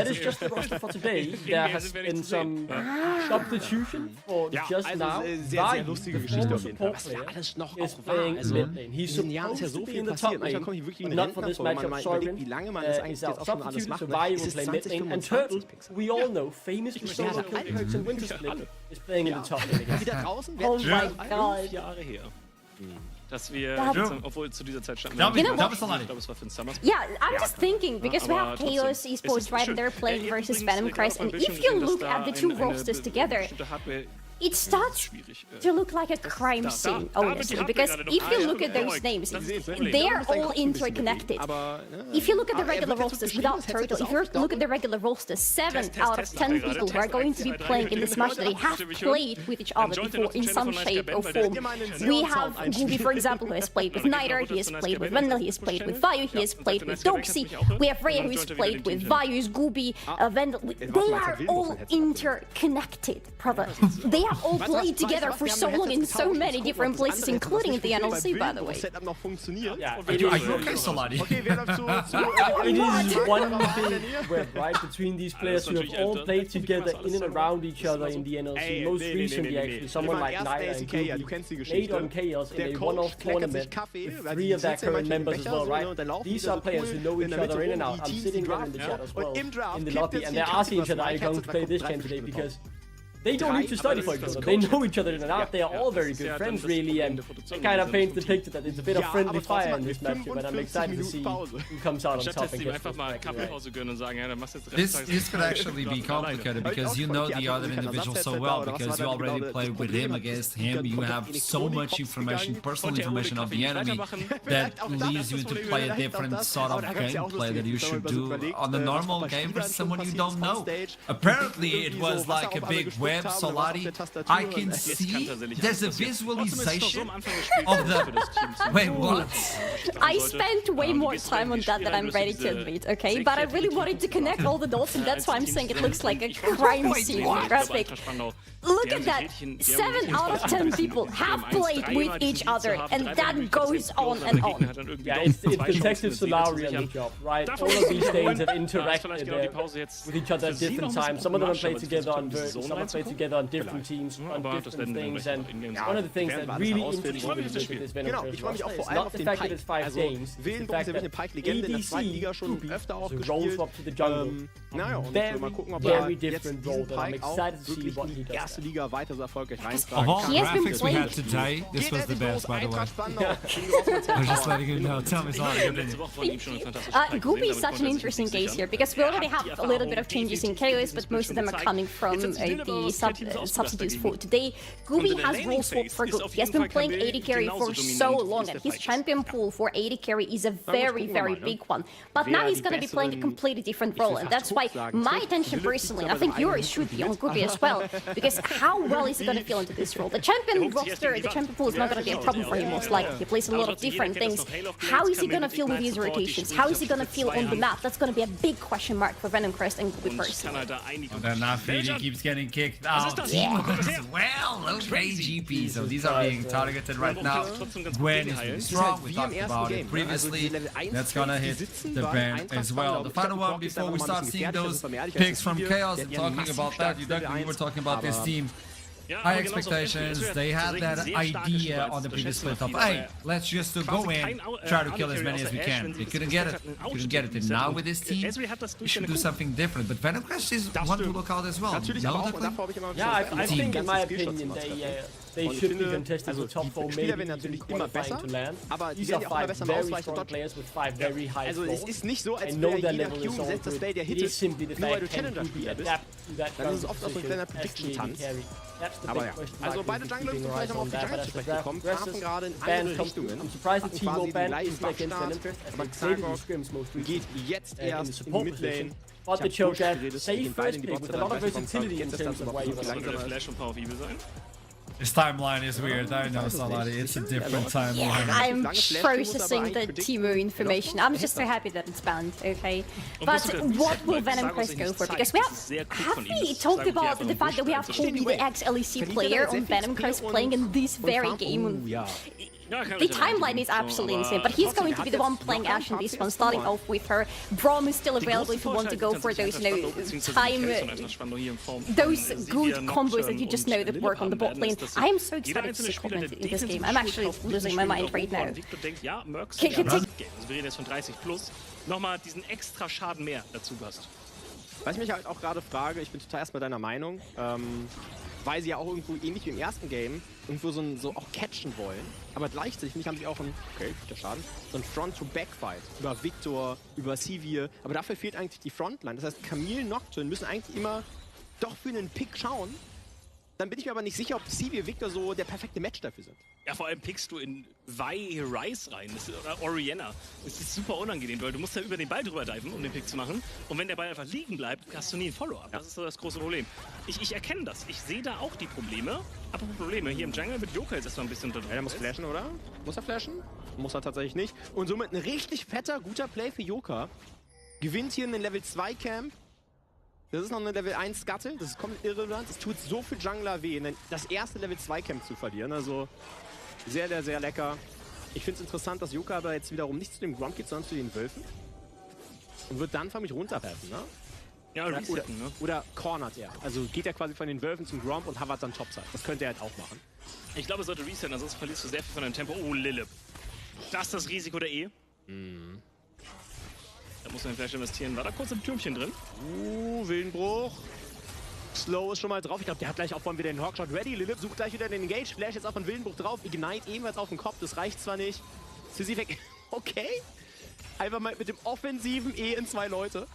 is just the roster for today. There has been some substitution for just now. Vayu, the former support player, is playing mid lane. He's supposed to be in the top lane, but not for this matchup. Sorin is out substituted, so Vayu will play mid lane. And Turtle, we all know, famously solo killed Perks in Winter Split, is playing in the top lane again. Oh my god. Dass wir, obwohl zu dieser Zeit standen, you know what? Ich glaube, es war für den Summer. Yeah, I'm just thinking, because we have Chaos Esports, right, and they're playing versus Venom Crest, and if you look at the two rosters together, it starts to look like a crime scene, honestly, because if you look at those names, they're all interconnected. If you look at the regular rosters without Turtle, if you look at the regular rosters, 7 out of 10 people who are going to be playing in this match, they have played with each other before in some shape or form. We have Gooby, for example, who has played with Niter, he has played with Vendel, he has played with Vayu, he has played with Doxy. We have Raya, who has played with Vayu, Gooby, Vendel. They are all interconnected, brother. They have all played together for so long in so many different places, including the NLC, by the way. Yeah, it is one big web, right, between these players who have all played together in and around each other in the NLC. Most recently, actually, someone like Niter and Gooby played on Chaos in a one-off tournament with 3 of their current members as well, right? These are players who know each other in and out. I'm sitting there in the chat as well, in the lobby, and they're asking each other, are you going to play this game today? Because they don't need to study for each other. They know each other in and out. They are all very good friends, really, and it kind of paints the picture that it's a bit of friendly fire in this matchup, and I'm excited to see who comes out on top and gets This could actually be complicated because you know the other individual so well, because you already played with him, against him. You have so much information, personal information of the enemy, that leads you to play a different sort of gameplay that you should do on a normal game versus someone you don't know. Apparently, it was like a big web. Solari, I can see there's a visualization of the... Wait, what? I spent way more time on that than I'm ready to admit, okay? But I really wanted to connect all the dots, and that's why I'm saying it looks like a crime scene graphic. Look at that! 7 out of 10 people have played with each other, and that goes on and on. Yeah, it's Detective Solari on the job, right? All of these things have interacted with each other at different times. Some of them have played together on versions, some have played together on different teams, on different things, and one of the things that really interests me with this Venom Crest is not the fact that it's 5 games, it's the fact that ADC rolls up to the jungle, very different role, that I'm excited to see what he does. Of all the graphics we had today, this was the best, by the way. I'm just letting you know. Tell me something. Gooby is such an interesting case here, because we already have a little bit of changes in Chaos, but most of them are coming from the substitutes for today. Gooby has role swapped for good. He has been playing AD carry for so long, and his champion pool for AD carry is a very, very big one. But now he's going to be playing a completely different role, and that's why my attention personally, and I think yours should be on Gooby as well, because how well is he going to feel into this role? The champion roster, the champion pool is not going to be a problem for him, most likely. He plays a lot of different things. How is he going to feel with his rotations? How is he going to feel on the map? That's going to be a big question mark for Venomcrest and Gooby personally. And then Nafidi keeps getting kicked out as well. Okay, GP. So these are being targeted right now. Gwen is really strong. We talked about it previously. That's gonna hit the ban as well. The final one before we start seeing those picks from Chaos and talking about that. You were talking about this team. High expectations, they had that idea on the previous split up. Hey, let's just go in, try to kill as many as we can. They couldn't get it. And now with this team, we should do something different. But Venomcrest is one to look out as well. Yeah, I think in my opinion, they should be contesting the top 4, maybe even qualifying to land. These are 5 very strong players with 5 very high scores. I know their level is all good. It is simply the fact can Gooby adapt to that position as the AD carry. That's the big question mark. Also beide Jungler sind vielleicht nochmal auf die Jungle zu sprechen gekommen, trafen gerade in andere Richtungen. I'm surprised the Teemo ban isn't against Venomcrest, as they played in the scrims most recently. Geht jetzt erst in die Midlane. But the Choker, safe first pick with a lot of versatility in terms of where you want. This timeline is weird, I know, Salari. It's a different timeline. Yeah, I'm processing the Teemo information. I'm just so happy that it's banned, okay? But what will Venomcrest go for? Because have we talked about the fact that we have Colby, the ex-LEC player, on Venomcrest playing in this very game? The timeline is absolutely insane, but he's going to be the one playing Ashe in this one, starting off with her. Braum is still available if you want to go for those, those good combos that you just know that work on the bot lane. I am so excited to see Comment in this game. I'm actually losing my mind right now. Wir reden jetzt von 30 plus. Nochmal diesen extra Schaden mehr dazu hast. Was ich mich halt auch gerade frage, ich bin total erstmal deiner Meinung, weil sie ja auch irgendwo ähnlich wie im ersten Game irgendwo so auch catchen wollen. Aber gleichzeitig finde ich, haben sie auch der Schaden, so ein Front-to-Back-Fight über Victor, über Sivir. Aber dafür fehlt eigentlich die Frontline. Das heißt, Camille, Nocturne müssen eigentlich immer doch für einen Pick schauen. Dann bin ich mir aber nicht sicher, ob Sivir, Victor so der perfekte Match dafür sind. Ja, vor allem pickst du in Vi Rise rein, oder Orianna. Das ist super unangenehm, weil du musst da über den Ball drüber diven, um den Pick zu machen. Und wenn der Ball einfach liegen bleibt, hast du nie ein Follow-up. Das ist so das große Problem. Ich erkenne das. Ich sehe da auch die Probleme. Aber Probleme. Hier im Jungle wird Yoka jetzt erstmal ein bisschen unter Druck. Ja, der muss flashen, oder? Muss er flashen? Muss er tatsächlich nicht. Und somit ein richtig fetter, guter Play für Yoka. Gewinnt hier einen Level 2 Camp. Das ist noch eine Level 1 Scuttle, das ist komplett irrelevant. Es tut so viel Jungler weh, das erste Level 2 Camp zu verlieren. Also sehr, sehr, sehr lecker. Ich finde es interessant, dass Yoka aber jetzt wiederum nicht zu dem Gromp geht, sondern zu den Wölfen. Und wird dann von mich runterwerfen, ne? Ja, resetten, ne? Oder cornert er. Also geht er quasi von den Wölfen zum Gromp und havert dann Topside. Das könnte er halt auch machen. Ich glaube, er sollte resetten, ansonsten verlierst du sehr viel von deinem Tempo. Oh, Lilip. Das ist das Risiko der E. Da muss man vielleicht investieren. War da kurz im Türmchen drin? Willenbruch. Slow ist schon mal drauf. Ich glaube, der hat gleich auch vorhin wieder den Hawkshot ready. Lilip sucht gleich wieder den Engage. Flash jetzt auch von Willenbruch drauf. Ignite ebenfalls auf den Kopf. Das reicht zwar nicht. Sissy weg. Okay. Einfach mal mit dem offensiven E in 2 Leute.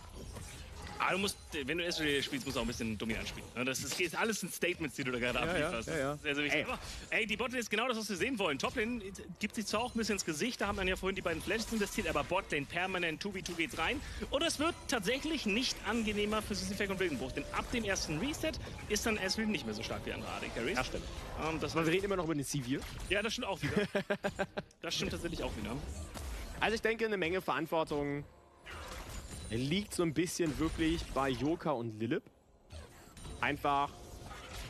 Aber du musst, wenn du SRL spielst, musst du auch ein bisschen dominant spielen. Das ist alles in Statements, die du da gerade ablieferst. Ja. Sehr, sehr wichtig. Aber, die Botlane ist genau das, was wir sehen wollen. Toplane gibt sich zwar auch ein bisschen ins Gesicht, da haben wir ja vorhin die beiden Flashes investiert, aber Botlane permanent 2v2 geht's rein. Und es wird tatsächlich nicht angenehmer für Sisyphus und Wildenbruch, denn ab dem ersten Reset ist dann SRL nicht mehr so stark wie andere AD-Carries. Ja, stimmt. Wir reden immer noch über den Sivir. Ja, das stimmt auch wieder. Das stimmt tatsächlich auch wieder. Also ich denke, eine Menge Verantwortung liegt so ein bisschen wirklich bei Yoka und Lilip. Einfach,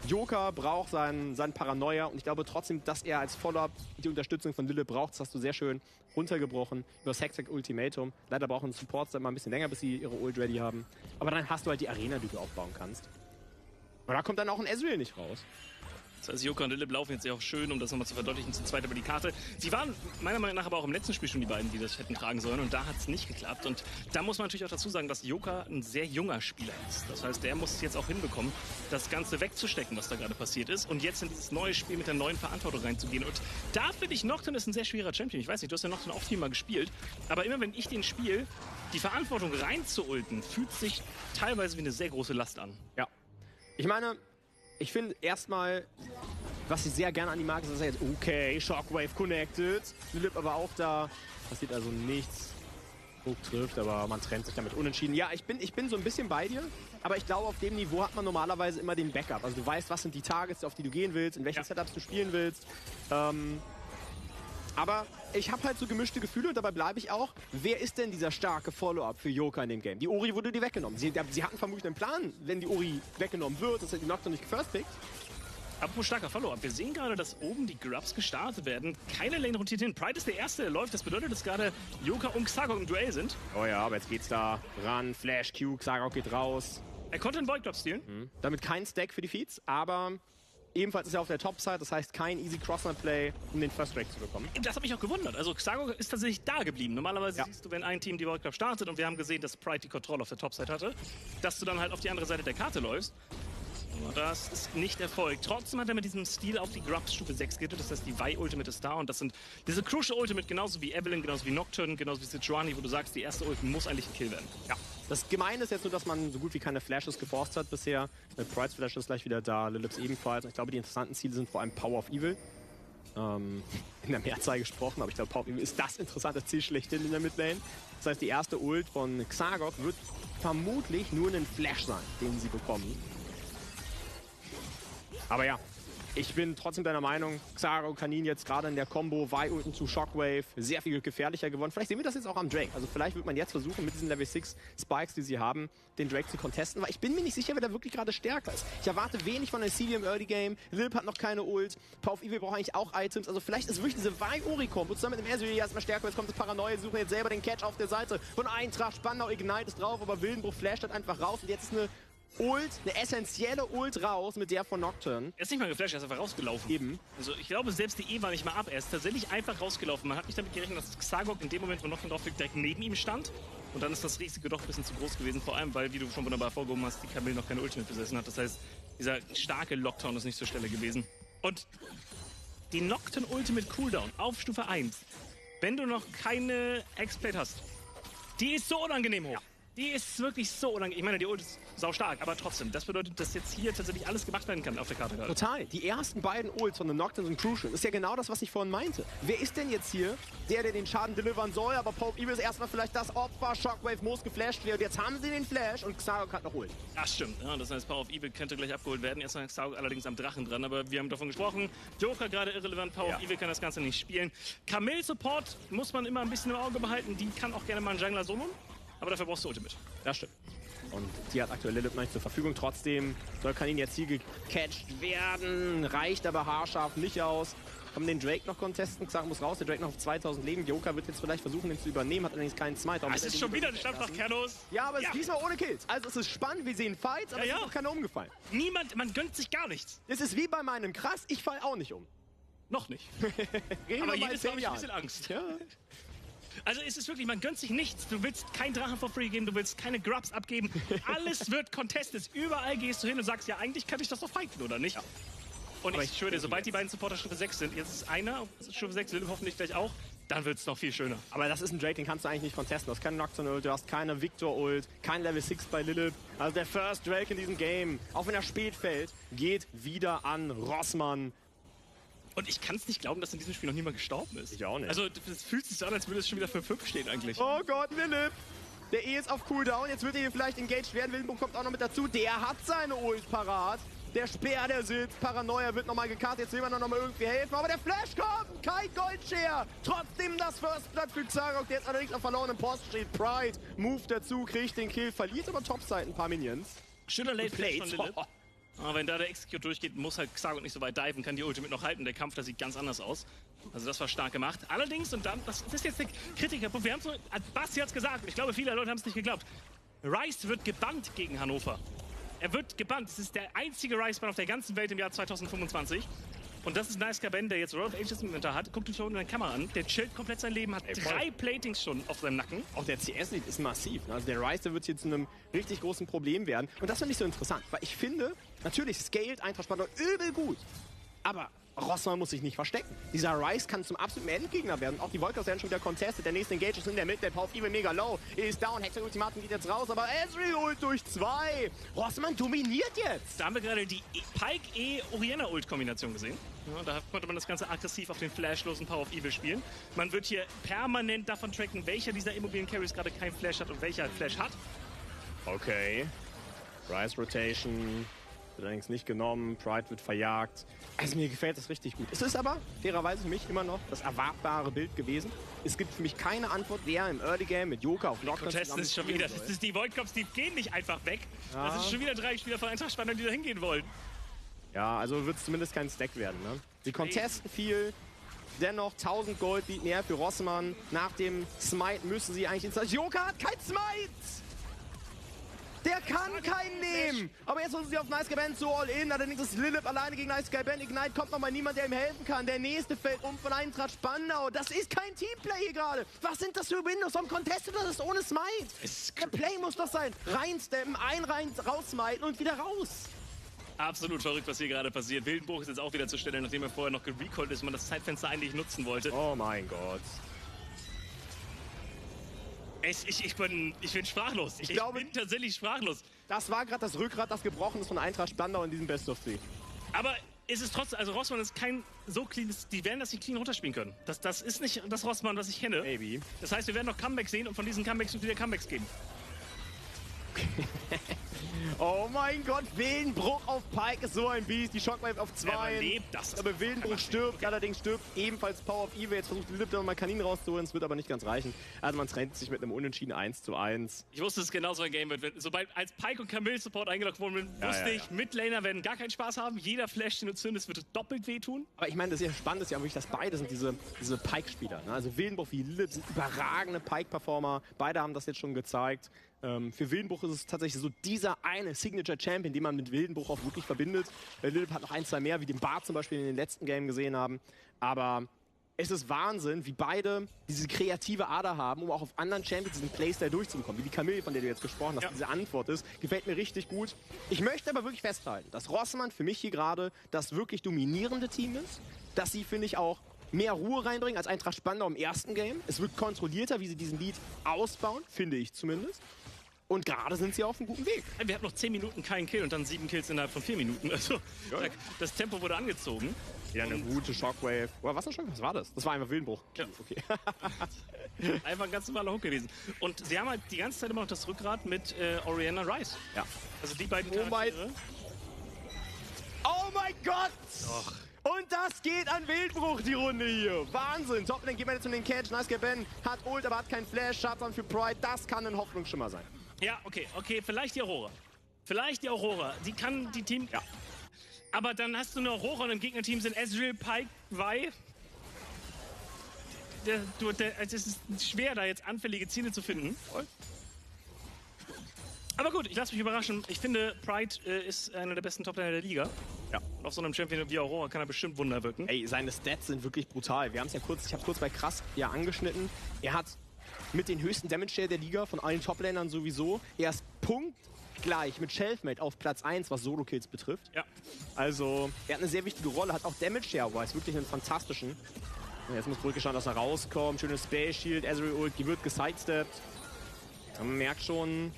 Yoka braucht seinen Paranoia und ich glaube trotzdem, dass er als Follow-up die Unterstützung von Lilip braucht. Das hast du sehr schön runtergebrochen über das Hextech Ultimatum. Leider brauchen Supports dann mal ein bisschen länger, bis sie ihre Ult ready haben. Aber dann hast du halt die Arena, die du aufbauen kannst. Und da kommt dann auch ein Ezreal nicht raus. Das heißt, Yoka und Lilip laufen jetzt ja auch schön, um das nochmal zu verdeutlichen, zu zweit über die Karte. Sie waren meiner Meinung nach aber auch im letzten Spiel schon die beiden, die das hätten tragen sollen. Und da hat es nicht geklappt. Und da muss man natürlich auch dazu sagen, dass Yoka ein sehr junger Spieler ist. Das heißt, der muss es jetzt auch hinbekommen, das Ganze wegzustecken, was da gerade passiert ist. Und jetzt in dieses neue Spiel mit der neuen Verantwortung reinzugehen. Und da finde ich, Nocturne ist ein sehr schwerer Champion. Ich weiß nicht, du hast ja Nocturne auch viel mal gespielt. Aber immer wenn ich den spiele, die Verantwortung reinzuulten, fühlt sich teilweise wie eine sehr große Last an. Ja. Ich meine, ich finde erstmal, was ich sehr gerne an ihm mag, ist, dass er jetzt, okay, Shockwave connected. Lilip aber auch da. Passiert also nichts. Hook trifft, aber man trennt sich damit unentschieden. Ja, ich bin so ein bisschen bei dir, aber ich glaube, auf dem Niveau hat man normalerweise immer den Backup. Also du weißt, was sind die Targets, auf die du gehen willst, in welchen Setups du spielen willst. Aber ich habe halt so gemischte Gefühle und dabei bleibe ich auch. Wer ist denn dieser starke Follow-up für Yoka in dem Game? Die Ori wurde dir weggenommen. Sie hatten vermutlich einen Plan, wenn die Ori weggenommen wird, dass er die Nocturne nicht gefirst-pickt. Apropos starker Follow-up. Wir sehen gerade, dass oben die Grubs gestartet werden. Keine Lane rotiert hin. Pride ist der Erste, der läuft. Das bedeutet, dass gerade Yoka und Xagok im Duell sind. Oh ja, aber jetzt geht's da ran. Flash Q, Xagok geht raus. Er konnte einen Void Grub stealen. Damit kein Stack für die Feeds, aber ebenfalls ist er auf der Top-Side. Das heißt, kein easy Cross-Play, um den First Drake zu bekommen. Das hat mich auch gewundert. Also Xagok ist tatsächlich da geblieben. Normalerweise siehst du, wenn ein Team die Void Grub startet und wir haben gesehen, dass Pride die Kontrolle auf der Top-Side hatte, dass du dann halt auf die andere Seite der Karte läufst. Das ist nicht erfolgt. Trotzdem hat er mit diesem Stil auf die Grubs Stufe 6 getötet. Das heißt, die Vi-Ultimate ist da und das sind diese Crucial Ultimate, genauso wie Evelyn, genauso wie Nocturne, genauso wie Sejuani, wo du sagst, die erste Ult muss eigentlich ein Kill werden. Ja. Das Gemeine ist jetzt nur, dass man so gut wie keine Flashes geforst hat bisher. Pride's Flash ist gleich wieder da, Lilips ebenfalls. Ich glaube, die interessanten Ziele sind vor allem Power of Evil. In der Mehrzahl gesprochen, aber ich glaube, Power of Evil ist das interessante Ziel schlechthin in der Midlane. Das heißt, die erste Ult von Xagok wird vermutlich nur ein Flash sein, den sie bekommen. Aber ja, ich bin trotzdem deiner Meinung, Xagok kann ihn jetzt gerade in der Combo Vi-Ulten zu Shockwave sehr viel gefährlicher geworden. Vielleicht sehen wir das jetzt auch am Drake. Also vielleicht wird man jetzt versuchen, mit diesen Level 6 Spikes, die sie haben, den Drake zu contesten. Weil ich bin mir nicht sicher, wer da wirklich gerade stärker ist. Ich erwarte wenig von der CD im Early Game. Lilip hat noch keine Ult. Power of Evil braucht eigentlich auch Items. Also vielleicht ist wirklich diese Vi-Ori-Combo zusammen mit dem Erserie erstmal stärker. Jetzt kommt das Paranoia, suchen jetzt selber den Catch auf der Seite von Eintracht. Spannender Ignite ist drauf, aber Wildenbruch flasht halt einfach raus. Und jetzt ist eine Ult, eine essentielle Ult raus mit der von Nocturne. Er ist nicht mal geflasht, er ist einfach rausgelaufen. Eben. Also ich glaube, selbst die E war nicht mal ab. Er ist tatsächlich einfach rausgelaufen. Man hat nicht damit gerechnet, dass Xagok in dem Moment, wo Nocturne drauf liegt, direkt neben ihm stand. Und dann ist das Risiko doch ein bisschen zu groß gewesen. Vor allem, weil, wie du schon wunderbar vorgehoben hast, die Camille noch keine Ultimate besessen hat. Das heißt, dieser starke Lockdown ist nicht zur Stelle gewesen. Und die Nocturne Ultimate Cooldown auf Stufe 1, wenn du noch keine X-Plate hast, die ist so unangenehm hoch. Ja. Die ist wirklich so unangenehm. Ich meine, die Ult ist sau stark, aber trotzdem. Das bedeutet, dass jetzt hier tatsächlich alles gemacht werden kann auf der Karte gerade. Total. Die ersten beiden Ults von The Nocturne sind crucial. Das ist ja genau das, was ich vorhin meinte. Wer ist denn jetzt hier der den Schaden delivern soll? Aber Power of Evil ist erstmal vielleicht das Opfer. Shockwave muss geflasht werden. Und jetzt haben sie den Flash und Xagok hat noch Ult. Das stimmt. Ja, das heißt, Power of Evil könnte gleich abgeholt werden. Erstmal Xagok allerdings am Drachen dran. Aber wir haben davon gesprochen. Joker gerade irrelevant. Power of Evil kann das Ganze nicht spielen. Camille Support muss man immer ein bisschen im Auge behalten. Die kann auch gerne mal einen Jungler soloen. Aber dafür brauchst du Ultimate. Das stimmt. Und die hat aktuell Lilip noch nicht zur Verfügung. Trotzdem kann ihn jetzt hier gecatcht werden. Reicht aber haarscharf nicht aus. Kann man den Drake noch contesten? Xagok muss raus. Der Drake noch auf 2000 Leben. Joker wird jetzt vielleicht versuchen, den zu übernehmen. Hat allerdings keinen Smite. Es ist schon wieder eine Stadt nach Kernos. Ja, aber es ist diesmal ohne Kills. Also es ist spannend. Wir sehen Fights, aber es ist noch keiner umgefallen. Man gönnt sich gar nichts. Es ist wie bei meinem Krass. Ich fall auch nicht um. Noch nicht. Aber jedes Mal habe ich ein bisschen Angst. Ja. Also es ist wirklich, man gönnt sich nichts. Du willst keinen Drachen for free geben, du willst keine Grubs abgeben. Alles wird contested. Überall gehst du hin und sagst, ja, eigentlich kann ich das doch fighten, oder nicht? Ja. Und aber ich schwöre dir, sobald die beiden Supporter Stufe 6 sind, jetzt ist einer auf Stufe 6, Lilip hoffentlich gleich auch, dann wird es noch viel schöner. Aber das ist ein Drake, den kannst du eigentlich nicht contesten. Du hast keine Nocturne-Ult, du hast keine Victor-Ult, kein Level 6 bei Lilip. Also der First Drake in diesem Game, auch wenn er spät fällt, geht wieder an Rossmann. Und ich kann es nicht glauben, dass in diesem Spiel noch niemand gestorben ist. Ich auch nicht. Also es fühlt sich so an, als würde es schon wieder für 5 stehen eigentlich. Oh Gott, Lilip! Der E ist auf Cooldown, jetzt wird er hier vielleicht engaged werden. Wildenbruch kommt auch noch mit dazu. Der hat seine Ult parat. Der Speer, der sitzt. Paranoia wird nochmal gekartet. Jetzt will man noch mal irgendwie helfen. Aber der Flash kommt! Kein Goldshare! Trotzdem das First Blood für Xagok, der jetzt allerdings auf verlorenen Post steht. Pride, Move dazu, kriegt den Kill, verliert aber Topside ein paar Minions. Schöner Late Play von Lilip. Aber wenn da der Execute durchgeht, muss halt Xagok nicht so weit diven, kann die Ultimate noch halten. Der Kampf, da sieht ganz anders aus. Also das war stark gemacht. Allerdings, und dann, das ist jetzt der Kritikerpunkt, wir haben so, Basti hat's gesagt, ich glaube, viele Leute haben es nicht geglaubt. Rice wird gebannt gegen Hannover. Er wird gebannt. Es ist der einzige Rice-Bann auf der ganzen Welt im Jahr 2025. Und das ist Nice Gaben, der jetzt Road of Ages im Inventar hat. Guckt euch schon in der Kamera an. Der chillt komplett sein Leben, hat 3 Platings schon auf seinem Nacken. Auch der CS-Lead ist massiv. Also der Rice, der wird hier zu einem richtig großen Problem werden. Und das finde ich so interessant, weil ich finde, natürlich scaled Eintracht Spanner übel gut. Aber Rossmann muss sich nicht verstecken. Dieser Rice kann zum absoluten Endgegner werden. Auch die Volkers werden schon wieder contested. Der nächste Engage ist in der Mitte. Der Power Evil mega low. Ist down. Hexer Ultimatum geht jetzt raus. Aber Ezreal ult durch 2. Rossmann dominiert jetzt. Da haben wir gerade die Pike-E-Orienna-Ult-Kombination gesehen. Ja, da konnte man das Ganze aggressiv auf den flashlosen Power of Evil spielen. Man wird hier permanent davon tracken, welcher dieser Immobilien-Carries gerade kein Flash hat und welcher halt Flash hat. Okay. Rice Rotation. Wird allerdings nicht genommen. Pride wird verjagt. Also mir gefällt das richtig gut. Es ist aber, fairerweise für mich, immer noch das erwartbare Bild gewesen. Es gibt für mich keine Antwort, wer im Early Game mit Joker auf Lockdown zusammen ist schon wieder, das ist die Void Cops, die gehen nicht einfach weg. Ja. Das ist schon wieder 3 Spieler von Eintracht Spannend, die da hingehen wollen. Ja, also wird es zumindest kein Stack werden. Ne? Sie contesten viel. Dennoch 1000 Gold liegt näher für Rossmann. Nach dem Smite müssen sie eigentlich ins... Joker hat kein Smite! Der kann keinen nehmen! Aber jetzt müssen sie auf Nice Guy Ben so all in. Allerdings ist Lilith alleine gegen Nice Guy Ben. Ignite kommt nochmal niemand, der ihm helfen kann. Der nächste fällt um von Eintracht Spandau. Das ist kein Teamplay hier gerade. Was sind das für Windows? Warum contestet das ist ohne Smite? Der Play muss das sein. Reinsteppen, raussmiten und wieder raus. Absolut verrückt, was hier gerade passiert. Wildenbruch ist jetzt auch wieder zur Stelle, nachdem er vorher noch gerecallt ist und man das Zeitfenster eigentlich nutzen wollte. Oh mein Gott. Ich bin sprachlos. Ich bin tatsächlich sprachlos. Das war gerade das Rückgrat, das gebrochen ist von Eintracht Spandau in diesem Best of 3. Aber ist es trotzdem, also Rossmann ist kein so cleanes, die werden das nicht clean runterspielen können. Das ist nicht das Rossmann, was ich kenne. Maybe. Das heißt, wir werden noch Comebacks sehen und von diesen Comebacks wird wieder Comebacks geben. Oh mein Gott, Wildenbruch auf Pike ist so ein Biest. Die Shockwave auf 2. Er lebt das. Aber Wildenbruch stirbt, allerdings stirbt ebenfalls Power of Evil. Jetzt versucht Lilith nochmal Kanin rauszuholen, es wird aber nicht ganz reichen. Also man trennt sich mit einem Unentschieden 1:1. Ich wusste, dass es genauso ein Game wird. Sobald als Pike und Camille Support eingeloggt wurden, wusste ich, Midlaner werden gar keinen Spaß haben. Jeder Flash, den du zündest, wird doppelt wehtun. Aber ich meine, das ist ja spannend, ist ja wirklich, dass beide sind diese Pike-Spieler. Ne? Also Wildenbruch wie Lilith sind überragende Pike-Performer. Beide haben das jetzt schon gezeigt. Für Wildenbruch ist es tatsächlich so dieser eine Signature-Champion, den man mit Wildenbruch auch wirklich verbindet. Lilith hat noch 1, 2 mehr, wie den Bart zum Beispiel in den letzten Game gesehen haben. Aber es ist Wahnsinn, wie beide diese kreative Ader haben, um auch auf anderen Champions diesen Playstyle durchzubekommen. Wie die Camille, von der du jetzt gesprochen hast, diese Antwort ist, gefällt mir richtig gut. Ich möchte aber wirklich festhalten, dass Rossmann für mich hier gerade das wirklich dominierende Team ist. Dass sie, finde ich, auch mehr Ruhe reinbringen als Eintracht Spandau im ersten Game. Es wird kontrollierter, wie sie diesen Lead ausbauen, finde ich zumindest. Und gerade sind sie auf einem guten Weg. Wir hatten noch 10 Minuten keinen Kill und dann 7 Kills innerhalb von 4 Minuten. Also das Tempo wurde angezogen. Ja, eine gute Shockwave. Oder was war das? Das war einfach Wildenbruch. Ja. Okay. Einfach ein ganz normaler Hook gewesen. Und sie haben halt die ganze Zeit immer noch das Rückgrat mit Orianna Rice. Ja. Also die beiden Charaktere. Oh mein Gott! Doch. Und das geht an Wildenbruch, die Runde hier. Wahnsinn. Toplane geht man jetzt in den Catch. Nice Guy Ben hat Ult, aber hat keinen Flash. Schatzan für Pride. Das kann ein Hoffnungsschimmer sein. Ja, okay. Vielleicht die Aurora. Die kann die Team... Ja. Aber dann hast du eine Aurora und im Gegnerteam sind Ezreal, Pike, Vi. Es ist schwer, da jetzt anfällige Ziele zu finden. Aber gut, ich lasse mich überraschen. Ich finde, Pride ist einer der besten Toplaner der Liga. Ja. Und auf so einem Champion wie Aurora kann er bestimmt Wunder wirken. Ey, seine Stats sind wirklich brutal. Wir haben es ja kurz, ich habe kurz bei Krass angeschnitten. Er hat mit den höchsten Damage Share der Liga von allen Toplanern sowieso. Er ist punktgleich mit Shelfmate auf Platz 1, was Solo-Kills betrifft. Ja. Also, er hat eine sehr wichtige Rolle, hat auch Damage Share, aber ist wirklich einen fantastischen. Jetzt muss zurückgeschaut, dass er rauskommt. Schönes Space Shield, Ezreal Ult, die wird gesidesteppt. Man merkt schon,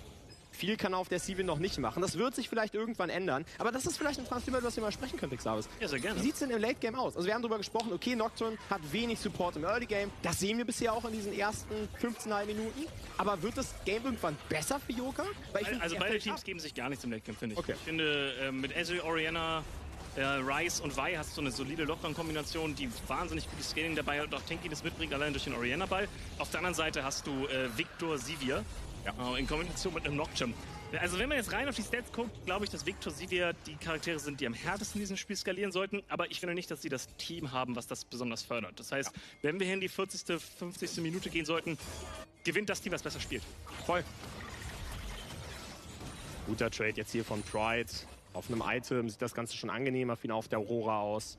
viel kann er auf der Civil noch nicht machen. Das wird sich vielleicht irgendwann ändern. Aber das ist vielleicht ein Transfer, über das wir mal sprechen können, Xavis. Ja, sehr gerne. Wie sieht es denn im Late Game aus? Also wir haben darüber gesprochen, okay, Nocturne hat wenig Support im Early Game. Das sehen wir bisher auch in diesen ersten 15,5 Minuten. Aber wird das Game irgendwann besser für Joker? Also beide Teams geben sich gar nichts im Late Game, finde ich. Okay. Ich finde, mit Ezreal, Orianna, Rice und Vi hast du eine solide Lockdown-Kombination, die wahnsinnig gutes Scaling dabei hat und auch Tankiness mitbringt, allein durch den Orianna-Ball. Auf der anderen Seite hast du Victor Sivir. Ja. In Kombination mit einem Nocturne. Also wenn man jetzt rein auf die Stats guckt, glaube ich, dass Victor Sivir die Charaktere sind, die am härtesten in diesem Spiel skalieren sollten. Aber ich finde nicht, dass sie das Team haben, was das besonders fördert. Das heißt, wenn wir hier in die 40., 50. Minute gehen sollten, gewinnt das Team, was besser spielt. Voll. Guter Trade jetzt hier von Pride. Auf einem Item sieht das Ganze schon angenehmer für ihn auf der Aurora aus.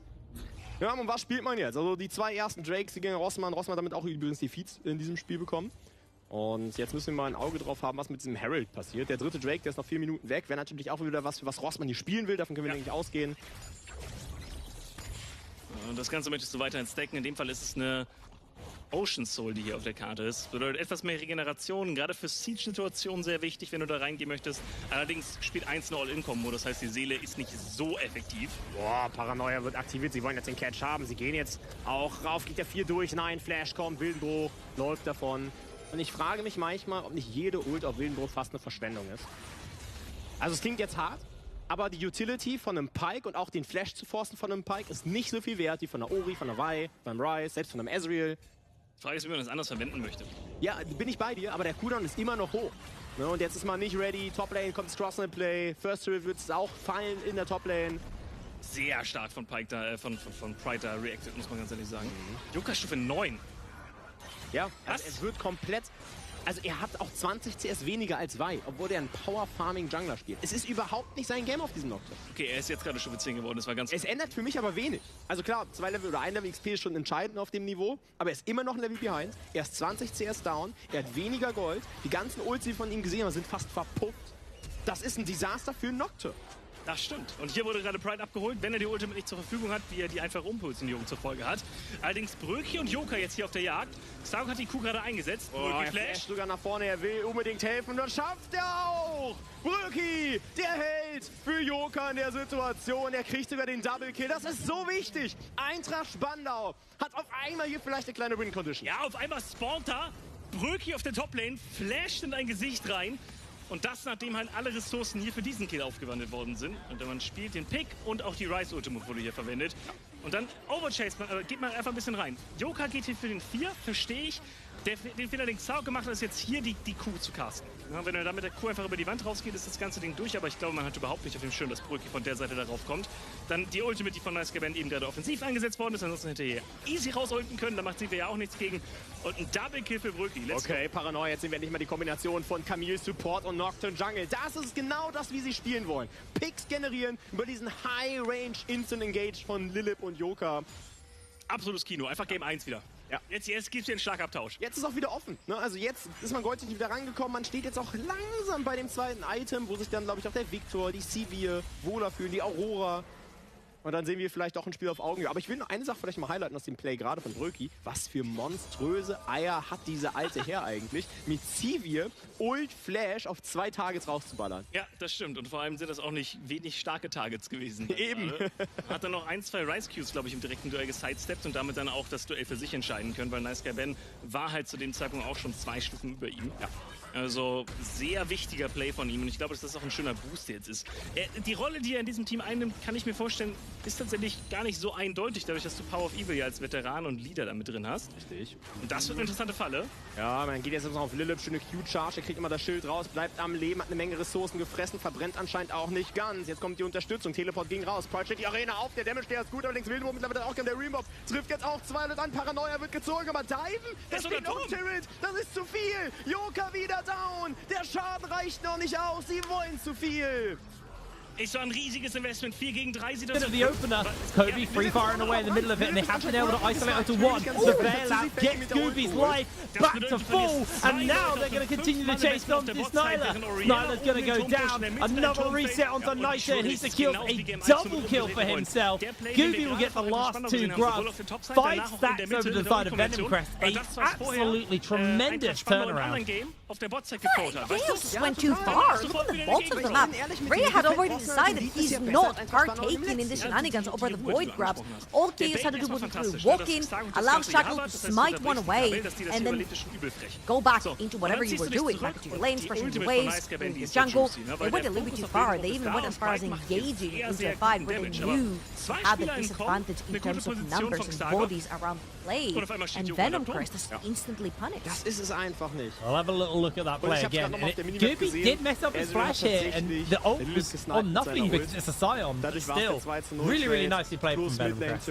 Ja, und was spielt man jetzt? Also die 2 ersten Drakes, die gegen Rossmann. Rossmann hat damit auch übrigens die Feeds in diesem Spiel bekommen. Und jetzt müssen wir mal ein Auge drauf haben, was mit diesem Herald passiert. Der dritte Drake, der ist noch 4 Minuten weg. Wäre natürlich auch wieder was, für was Rossmann hier spielen will. Davon können wir eigentlich ausgehen. Und das Ganze möchtest du weiterhin stacken. In dem Fall ist es eine Ocean Soul, die hier auf der Karte ist. Bedeutet etwas mehr Regeneration, gerade für Siege-Situationen sehr wichtig, wenn du da reingehen möchtest. Allerdings spielt 1 eine All-In-Kombo, das heißt, die Seele ist nicht so effektiv. Boah, Paranoia wird aktiviert, sie wollen jetzt den Catch haben. Sie gehen jetzt auch rauf, geht der 4 durch. Nein, Flash kommt, Wildenbruch läuft davon. Und ich frage mich manchmal, ob nicht jede Ult auf Wildenbruch fast eine Verschwendung ist. Also es klingt jetzt hart, aber die Utility von einem Pyke und auch den Flash zu forcen von einem Pyke ist nicht so viel wert wie von einer Ori, von einer Vi, beim Ryze, selbst von einem Ezreal. Die Frage ist, wie man das anders verwenden möchte. Ja, bin ich bei dir, aber der Cooldown ist immer noch hoch. Ne, und jetzt ist man nicht ready, Toplane kommt das Cross-Play, First Turret wird es auch fallen in der Toplane. Sehr stark von Pyke da, von Pride da reacted, muss man ganz ehrlich sagen. Yoka Stufe 9. Ja, also es wird komplett... Also er hat auch 20 CS weniger als Vi, obwohl er einen Power-Farming-Jungler spielt. Es ist überhaupt nicht sein Game auf diesem Nocturne. Okay, er ist jetzt gerade Stufe 10 geworden, das war ganz... Es ändert für mich aber wenig. Also klar, 2 Level oder 1 Level XP ist schon entscheidend auf dem Niveau, aber er ist immer noch ein Level behind. Er ist 20 CS down, er hat weniger Gold. Die ganzen Ults, die wir von ihm gesehen haben, sind fast verpufft. Das ist ein Desaster für einen Nocturne. Das stimmt. Und hier wurde gerade Pride abgeholt, wenn er die Ultimate nicht zur Verfügung hat, wie er die einfache Umpositionierung zur Folge hat. Allerdings Bröki und Yoka jetzt hier auf der Jagd. Stark hat die Kuh gerade eingesetzt. Bröki flasht sogar nach vorne, er will unbedingt helfen. Das schafft er auch! Bröki, der Held für Yoka in der Situation. Er kriegt sogar den Double Kill. Das ist so wichtig. Eintracht Spandau hat auf einmal hier vielleicht eine kleine Win-Condition. Ja, auf einmal spawnt da Bröki auf der Toplane, flasht in ein Gesicht rein. Und das, nachdem halt alle Ressourcen hier für diesen Kill aufgewandelt worden sind. Und man spielt den Pick und auch die Ryze-Ultimate wurde hier verwendet. Und dann Overchase, geht man einfach ein bisschen rein. Yoka geht hier für den 4, verstehe ich. Den Fehler, den Xao gemacht hat, ist jetzt hier die Q zu casten. Ja, wenn er da mit der Q einfach über die Wand rausgeht, ist das ganze Ding durch. Aber ich glaube, man hat überhaupt nicht auf dem Schirm, dass Bröki von der Seite darauf kommt. Dann die Ultimate, die von NiceGaben eben gerade offensiv eingesetzt worden ist. Ansonsten hätte er hier easy rausulten können. Da macht sie ja auch nichts gegen. Und ein Double Kill für Bröki. Okay, Paranoia, jetzt sehen wir nicht mal die Kombination von Camille Support und Nocturne Jungle. Das ist genau das, wie sie spielen wollen. Picks generieren über diesen High-Range Instant Engage von Lilip und Yoka. Absolutes Kino, einfach Game 1 wieder. Ja. Jetzt gibt es den Schlagabtausch. Jetzt ist auch wieder offen. Ne? Also jetzt ist man goldtechnisch wieder rangekommen. Man steht jetzt auch langsam bei dem zweiten Item, wo sich dann, glaube ich, auch der Victor, die Sivir wohler fühlen, die Aurora. Und dann sehen wir vielleicht auch ein Spiel auf Augenhöhe. Aber ich will noch eine Sache vielleicht mal highlighten aus dem Play gerade von Bröki. Was für monströse Eier hat diese alte Herr eigentlich, mit Sivir Ult Flash auf 2 Targets rauszuballern. Ja, das stimmt. Und vor allem sind das auch nicht wenig starke Targets gewesen. Eben. Hat dann noch 1, 2 Ryze-Qs, glaube ich, im direkten Duell gesidesteppt und damit dann auch das Duell für sich entscheiden können, weil NiceGaben war halt zu dem Zeitpunkt auch schon 2 Stufen über ihm. Ja. Also sehr wichtiger Play von ihm und ich glaube, dass das auch ein schöner Boost jetzt ist. Die Rolle, die er in diesem Team einnimmt, kann ich mir vorstellen, ist tatsächlich gar nicht so eindeutig, dadurch, dass du Power of Evil ja als Veteran und Leader da mit drin hast. Richtig. Und das wird eine interessante Falle. Ja, man geht jetzt noch auf Lilip, schöne Q-Charge, er kriegt immer das Schild raus, bleibt am Leben, hat eine Menge Ressourcen gefressen, verbrennt anscheinend auch nicht ganz. Jetzt kommt die Unterstützung, Teleport ging raus, Pride steht die Arena auf, der Damage, der ist gut, allerdings Wildenbruch mittlerweile auch, der Remob trifft jetzt auch 2 Leute an, Paranoia wird gezogen, aber diven, das steht noch Turret, das ist zu viel, Yoka wieder down, der Schaden reicht noch nicht aus, sie wollen zu viel. Ist so ein riesiges Investment, 4 gegen 3 sieht Bit of the opener, Kobe free firing away in the middle of it, and they have been able to isolate onto one. The bailout gets Scooby's life back to full, and now they're going to continue to chase down this Nyla. Nyla's going to go down, another reset onto Nita, and he secures a double kill for himself. Scooby will get the last 2 grubs, 5 stacks over to the side of Venom Crest, a absolutely tremendous turnaround. Chaos went too far. Look at the bottom of the map. Rhea had already decided he's not partaking in the shenanigans over the void grabs. All Chaos had to do was to walk in, allow Shackle to smite one away, and then go back into whatever you were doing, back into your lanes, pushing your waves, in your jungle. They went a little bit too far. They even went as far as engaging into a fight where they knew they had the disadvantage in terms of numbers and bodies around play, and Venom Crest is instantly punished. Das ist es einfach nicht. I'll have a little look at that play again. Scooby did mess up his flash here, and the ult was on nothing because it's a Scion, but still, really nicely played from Venom Crest.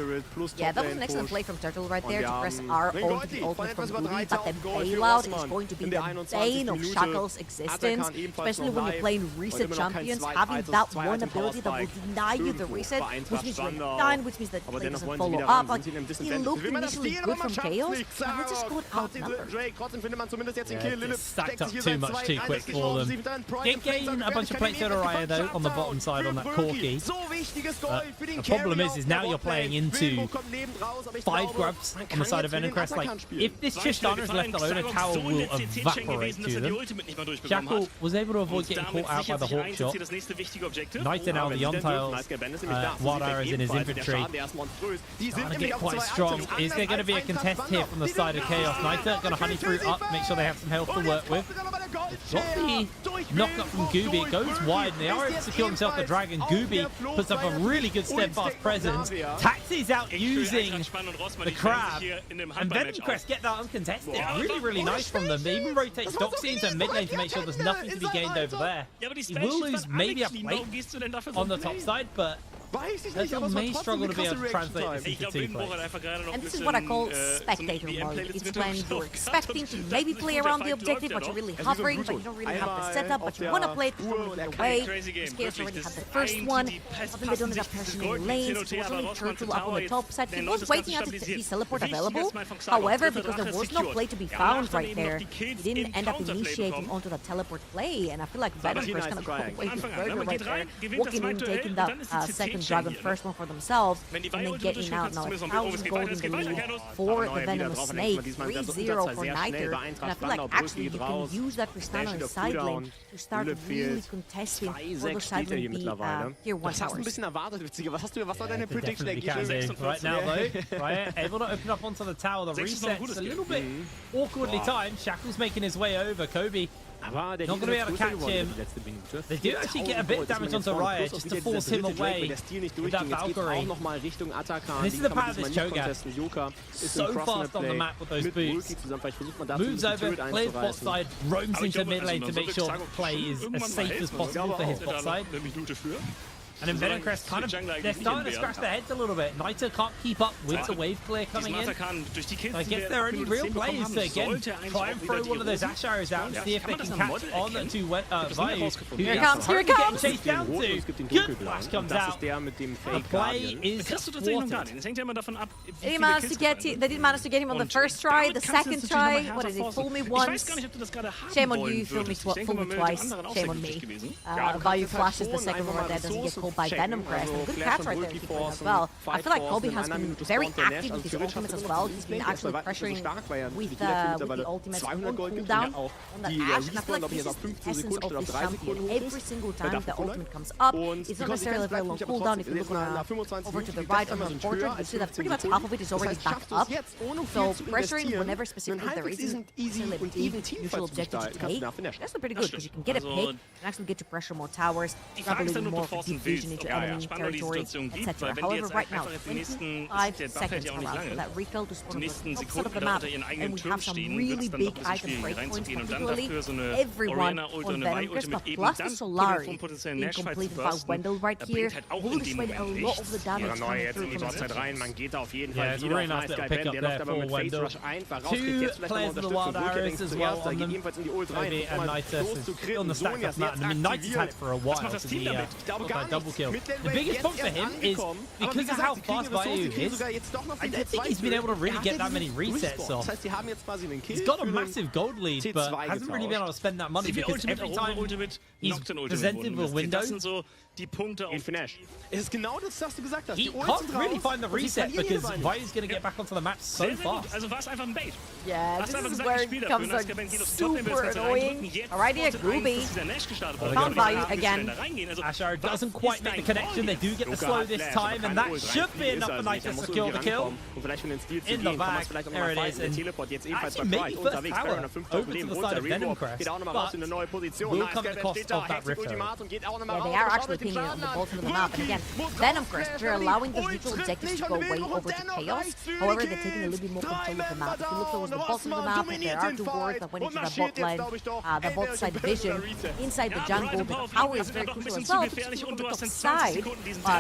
Yeah, that was an excellent play from Turtle right there to press R onto the ultimate from Goody, but the bailout is going to be the bane of Shackle's existence, especially when you're playing reset champions. Having that one ability that will deny you the reset, which means you're done, which means that play doesn't follow up. Like, he looked initially good from Chaos, and he just got outnumbered. Yeah, stacked up too much too quick for them. Did gain a bunch of plates out of Raya though on the bottom inside on that Corki. The problem is now you're playing into 5 grabs on the side of Venomcrest. Like, if this Tristana is left alone, a tower will evaporate to them. Jackal was able to avoid getting caught out by the Hawk shot. Niter now the on-tiles. Wild Arrows in his infantry. Trying to get quite strong. Is there going to be a contest here from the side of Chaos? Niter going to honey through up, make sure they have some health to work with. Got the knock-up from Gooby. It goes wide, and they are able to secure himself the dragon. Gooby puts up a really good steadfast presence. Taxi's out using the crab, and Venomcrest get that uncontested. Really, really nice from them. They even rotate Doxy into mid lane to make sure there's nothing to be gained over there. He will lose maybe a plate on the top side, but Ezreal may struggle to be able to translate this into 2 plays. And this is what I call spectator mode. It's when you're expecting to maybe play around the objective, but you're really hovering, but you don't really have the setup, but you want to play it from your way. This Chaos already had the first one, but then they don't end up pressing any lanes. It was only Turtle up on the top side. He was waiting out his teleport available. However, because there was no play to be found right there, he didn't end up initiating onto the teleport play. And I feel like Venomcrest kind of got away with murder right there, walking in, taking that second dragon first one for themselves, and then getting out now 1,000 gold in the lead for the Venomous Snake, 3-0 for Niter, and I feel like actually you can use that Tristana in side lane to start really contesting for the side lane the tier 1 towers. Right now though, right, able to open up onto the tower, the reset's a little bit awkwardly timed. Shackle's making his way over, Kobe not going to be able to catch him. They do actually get a bit of damage onto Riot just to force him away with that Valkyrie. And this is the power of this Cho'Gath. So fast on the map with those boots. Moves over, clears bot side, roams into mid lane to make sure play is as safe as possible for his bot side. And then Venomcrest kind of, they're starting to scratch their heads a little bit. Niter can't keep up with the wave clear coming in. I guess their only real play is to, again, try and throw one of those Ash Arrows out and see if they can catch on to Vayu, who here it comes, here it comes! Getting chased down to. Good flash comes out. The play is thwarted. They managed to get they didn't manage to get him on the first try, the second try. What did he fool me once? Shame on you, fool me twice. Shame on me. Vayu flashes the second one that doesn't get caught by Venomcrest. And good catch right there as well. I feel like Kobe has been very active with his ultimates as well. He's been actually pressuring with the ultimates on cooldown on the Ashe. And I feel like this is the essence of this champion. Every single time the ultimate comes up, it's not necessarily a very long cooldown. If you look over to the right on the portrait, you see that pretty much half of it is already backed up. So pressuring whenever specifically there isn't necessarily a big usual objective to take, that's pretty good because you can get a pick and actually get to pressure more towers, grab a little more diffusion into enemy territory, etc. However, right now, 25 seconds around for that refill to spawn on the top side of the map, and we have some really big item breakpoints, particularly everyone on Venomcrest, but plus the Solari being completed by Wendell right here, will dissuade a lot of the damage coming through from the yeah, it's a really nice little pick up there for Wendell. 2 players of the Wild Arrows as well on them. Kobe and Niter still on the stack up map. I mean, Niter's had it for a while, so the double kill. The biggest point for him is because of how fast Vayu is, I don't think he's been able to really get that many resets off. He's got a massive gold lead, but hasn't really been able to spend that money because every time he's presented with a window, he can't really find the reset because Vayu's going to get back onto the map so fast. Yeah, this is where it becomes like super annoying. Alright here, Gooby. Found Vayu again. Ashar doesn't quite make the connection. They do get the slow this time, and that should be enough for Niter to secure the kill. In the back, there it is. And actually maybe first tower over to the side of Venomcrest, but will come at the cost of that Rift Arrow. Yeah, they are actually pinging on the bottom of the map. And again, Venomcrest, they're allowing the neutral objectives to go way over to Chaos. However, they're taking a little bit more control of the map. If you look towards the bottom of the map, there are 2 wards that went into the bot lane, the bot side division. Inside the jungle, the tower is very crucial as well. If you look on the top side,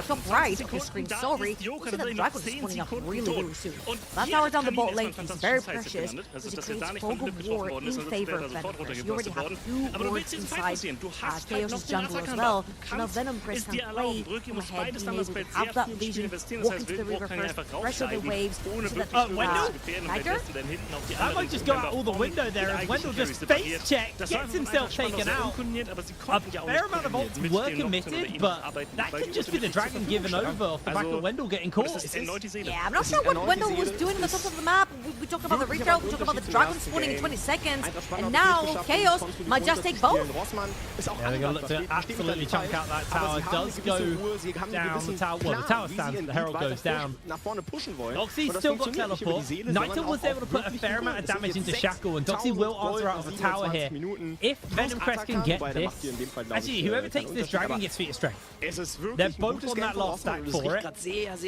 top right of your screen, sorry, you see that the dragon is spawning up really soon. That tower down the bot lane is very precious because it creates fog of war in favor of Venomcrest. You already have 2 wards inside Chaos' jungle as well. Now Venom Venom Crest can play from ahead, being able to have that vision, walk into the river first, pressure the waves, so that Wendell? Tiger? That might just go out all the window there as Wendell just face check, gets himself taken out. A fair amount of ults were committed, but that could just be the dragon given over off the back of Wendell getting caught. Yeah, I'm not sure what Wendell was doing in the top of the map. We talked about the retro, we talked about the dragon spawning in 20 seconds, and now Chaos might just take both. Yeah, they're going to look to absolutely chunk out that tower. Does go down the tower. Well, the tower stands, the Herald goes down. Doxy's still got teleport. Naito was able to put a fair amount of damage into Shackle, and Doxy will answer out of the tower here. If Venom Crest can get this, actually, whoever takes this dragon gets feat of strength. They're both on that last stack for it. This is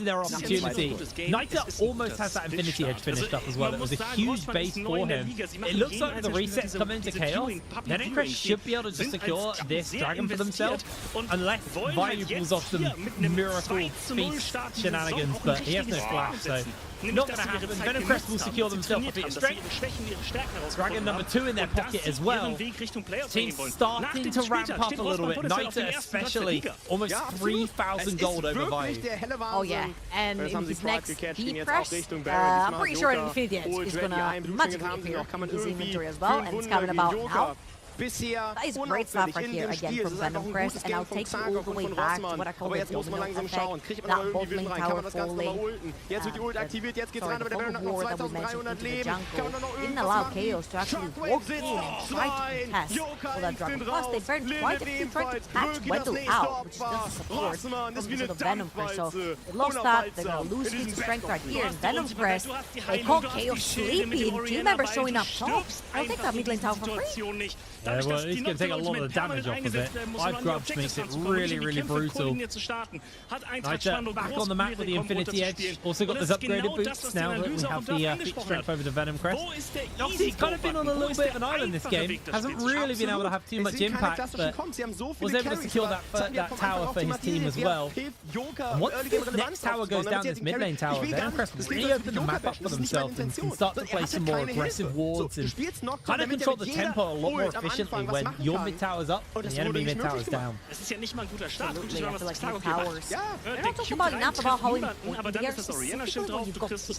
their opportunity. Naito almost has that Infinity Edge finished up as well. It was a huge base for him. It looks like with the resets coming into Chaos, Venom Crest should be able to just secure this dragon for themselves, unless Vayu pulls off some miracle feast shenanigans, but he has no flash, so not going to happen. Venom Crest will secure themselves a feat of strength. Dragon number 2 in their pocket as well. Team's starting to ramp up a little bit. Naito especially, almost 3,000 gold over Vayu. Oh yeah, and in his next deep press, I'm pretty sure an Infinity Edge is going to magically appear in his inventory as well, and it's coming about now. That is great stuff right here again from Venom Crest, and I'll take you all the way back to what I call the domino effect, that bot lane tower falling, the war that we mentioned into the jungle didn't allow Chaos to actually walk in and try to contest for that dragon. Plus they burned quite a few trying to catch Wendell out, which doesn't support from the Venom Crest, so they lost that, they're going to lose feats of strength right here in Venom Crest. They call Chaos sleepy, and team members showing up top. I'll take that mid lane tower for free. Yeah, well, he's going to take a lot of the damage off of it. 5 grubs makes it really, really brutal. Naito back on the map with the Infinity Edge. Also got those upgraded boots now that we have the feat strength over the Venom Crest. Noxy's kind of been on a little bit of an island this game. Hasn't really been able to have too much impact, but was able to secure that tower for his team as well. And once this next tower goes down, this mid lane tower, Venom Crest really open the map up for themselves and can start to play some more aggressive wards and kind of control the tempo a lot more efficiently when your mid tower's up and the enemy mid tower's down. Absolutely, I feel like mid towers. We're not talking about enough about how important they are, specifically when you've got arrows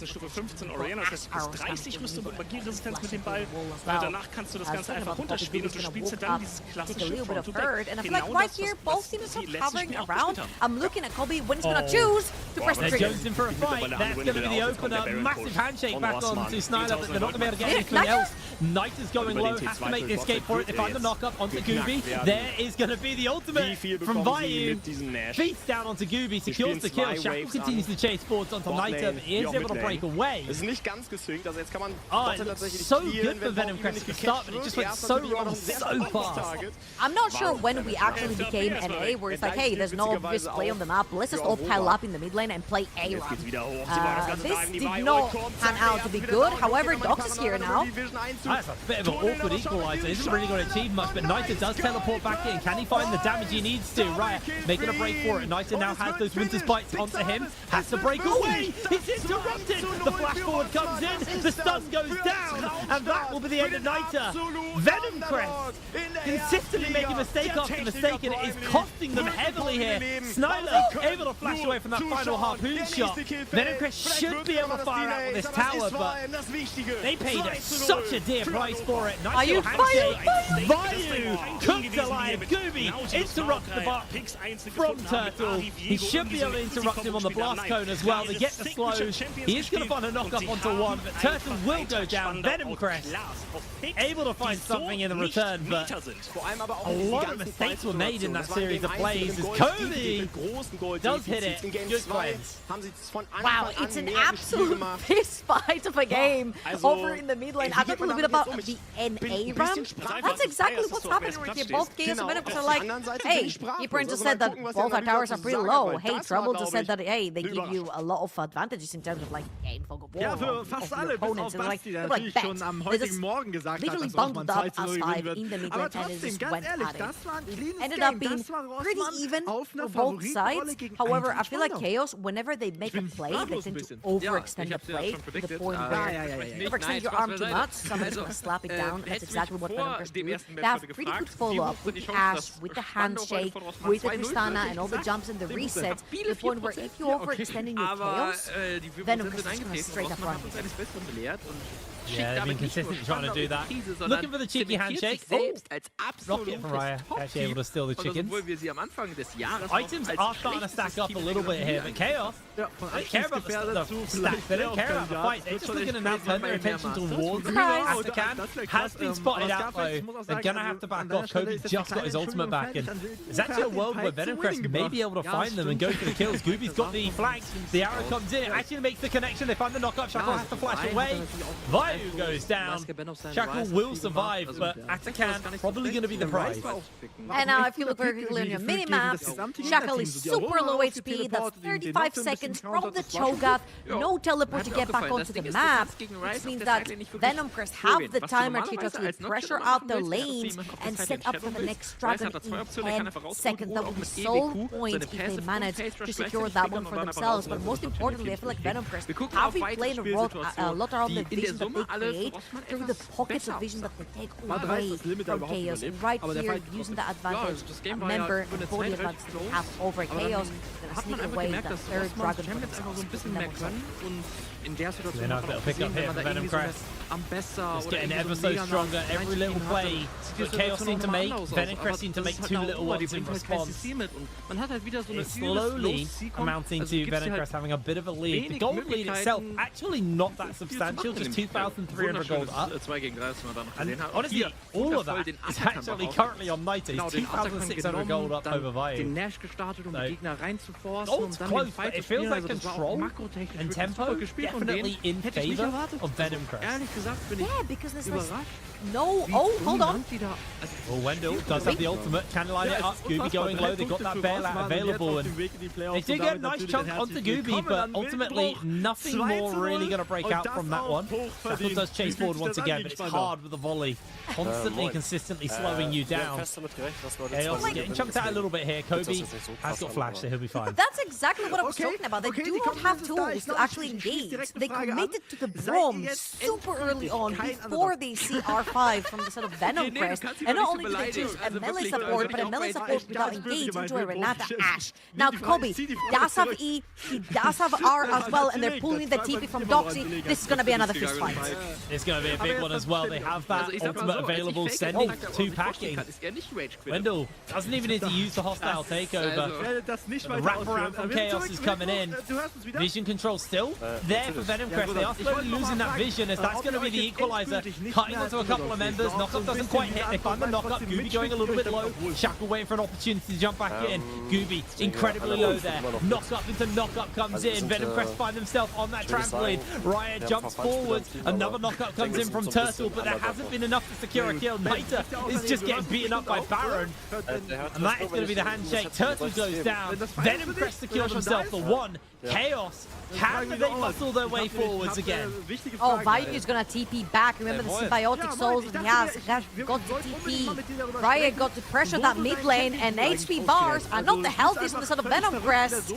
take a little bit of hurt, and I feel like right here both teams are hovering around. I'm looking at Kobe when he's gonna choose to press the trigger. They're Jones in for a fight. That's going to be the opener. Massive handshake back on to Snyder, but they're not going to be able to get anything else. Knight is going low, has to make the escape for it. They find the knock-up onto Gooby. There is going to be the ultimate from Vayu. Feeds down onto Gooby, secures the kill. Shackle continues to chase forwards onto Naito, but he is able to break away. Oh, it looks so good for Venom Crest to start, but it just went so wrong so fast. I'm not sure when we actually became NA, where it's like, hey, there's no obvious play on the map. Let's just all pile up in the mid lane and play A run. This did not pan out to be good. However, Dox is here now. That's a bit of an awkward equalizer. He isn't really going to achieve much, but Naito does teleport back in. Can he find the damage he needs to? Right, making a break for it. Naito now has those Winter Spikes onto him. Has to break away. It's interrupted. The flash forward comes in. The stun goes down. And that will be the end of Naito. Venom Crest consistently making mistake after mistake, and it is costing them heavily here. Snyder able to flash away from that final harpoon shot. Venom Crest should be able to fire out with this tower, but they paid such a dear price for it. Naito handshake. Vayu cooked alive. Gooby interrupts the bar from Turtle. He should be able to interrupt him on the blast cone as well. They get the slows. He is going to find a knock up onto one, but Turtle will go down. Venom Crest able to find something in the return, but a lot of mistakes were made in that series of plays as Kobe does hit it. Good plays. Wow, it's an absolute fist fight of a game over in the mid lane. I talked a little bit about the NA run. That's exactly what's happening right here. Both Chaos and Venom are like, hey, Ypern just said that both our towers are pretty low. Hey, Trouble just said that, hey, they give you a lot of advantages in terms of like game fog of war. Ja, für fast alle, bis auf Basti, der natürlich schon am heutigen Morgen gesagt hat, dass es mal 2-0 gewinnen wird. Aber trotzdem, ganz ehrlich, das war ein cleanes ended up Game. being Das war pretty even for both sides. However, I feel like Chaos, whenever they make a play, they tend to overextend the play to the point where you overextend your arm too much, somebody's going to slap it down. That's exactly what Venom Crest do. dem ersten They Match have heute pretty good gefragt, follow-up wie hoch with ist the die Chance, Ash, dass with the Spandau heute handshake, voraus with the 2-0 Tristana führt? and all the jumps and the resets, to the Viele point where 4%. if you Ja, overextend extending your aber chaos, die Venom Würfel sind Crest is gonna eingetreten. straight up Rossmann run hat uns you. eines Besseren belehrt und schickt Yeah, they've damit been nicht nur consistently trying to Spandau do in die that. Krise, sondern Looking for the cheeky zementiert sich handshake. selbst als Rocket from Riot, actually able to steal the Und chickens. obwohl wir sie am Anfang des Jahres Items noch are als starting to stack schlechtestes up a Team little bit here, but Chaos, Ja, von they care about the dazu, stack, they don't care about the fight. They're just looking to now turn their attention towards Atakan. Has been spotted out though. They're gonna have to back off. Kobe just got his ultimate back, and it's actually a world where Venom Crest may be able to find them and go for the kills. Gooby's got the flanks. The arrow comes in. It actually makes the connection. They find the knockup. Shackle has to flash away. Vayu goes down. Shackle will survive, but Atakan probably going to be the prize. And now if you look very quickly on your mini-map, Shackle is super low HP, that's 35 seconds from the Cho'Gath, no teleport to get back onto the map, which means that Venom Crest have the timer to actually pressure out their lanes and set up for the next dragon in 10 seconds. That would be so point if they manage to secure that one for themselves, but most importantly, I feel like Venom Crest have been playing a lot around the vision that they create through the pockets of vision that they take away from Chaos. And right here, using the advantage, remember the 40 advantage they have over Chaos, gonna sneak away the third dragon for themselves. In der Situation Then I've got a pick up here for Venom Crest. It's getting ever so stronger. Every little play that Chaos seem to make, Venom Crest seem to make two little ones in response. It's slowly amounting to Venom Crest having a bit of a lead. The gold lead itself actually not that substantial, just 2,300 gold up. And honestly, all of that is actually currently on Naito. He's 2,600 gold up over Vayu. Gold's close, but it feels like control and tempo definitely in favor of Venom Crest. Yeah, because there's this no... Oh, hold on. Well, Wendell does have the ultimate. Can line it up. Gooby going low. They got that bailout available. And they did get a nice chunk onto Gooby, but ultimately nothing more really going to break out from that one. Shackle does chase forward once again, but it's hard with the volley. Constantly, consistently slowing you down. Chaos getting chunked out a little bit here. Kobe has got flash, so he'll be fine. That's exactly what I was talking about. They do not have tools to actually engage. They committed to the Brom super early on before they see R5 from the sort of Venom Crest. And not only do they choose a melee support, but a melee support without engage into a Renata Ashe. Now Kobe does have E, he does have R as well, and they're pulling the TP from Doxy. This is going to be another fist fight. It's going to be a big one as well. They have that ultimate available, sending two packing. Wendell doesn't even need to use the hostile takeover. The wraparound from Chaos is coming in. Vision control still there for Venom Crest. They are slowly losing that vision, as that's going to be the equalizer. Cutting onto a couple of members. Knockup doesn't quite hit. They find the knockup. Gooby going a little bit low. Shackle waiting for an opportunity to jump back in. Gooby incredibly low there. Knockup into knockup comes in. Venom Crest find themselves on that trampoline. Riot jumps forward. Another knockup comes in from Turtle, but there hasn't been enough to secure a kill. Naita is just getting beaten up by Baron. And that is going to be the handshake. Turtle goes down. Venom Crest secures himself the one. Chaos. Can they muscle their way forwards again? Oh, Vayu is gonna TP back. Remember the symbiotic souls that he has. He got the TP. Riot got to pressure that mid lane, and HP bars are not the healthiest in the sort of Venom Crest.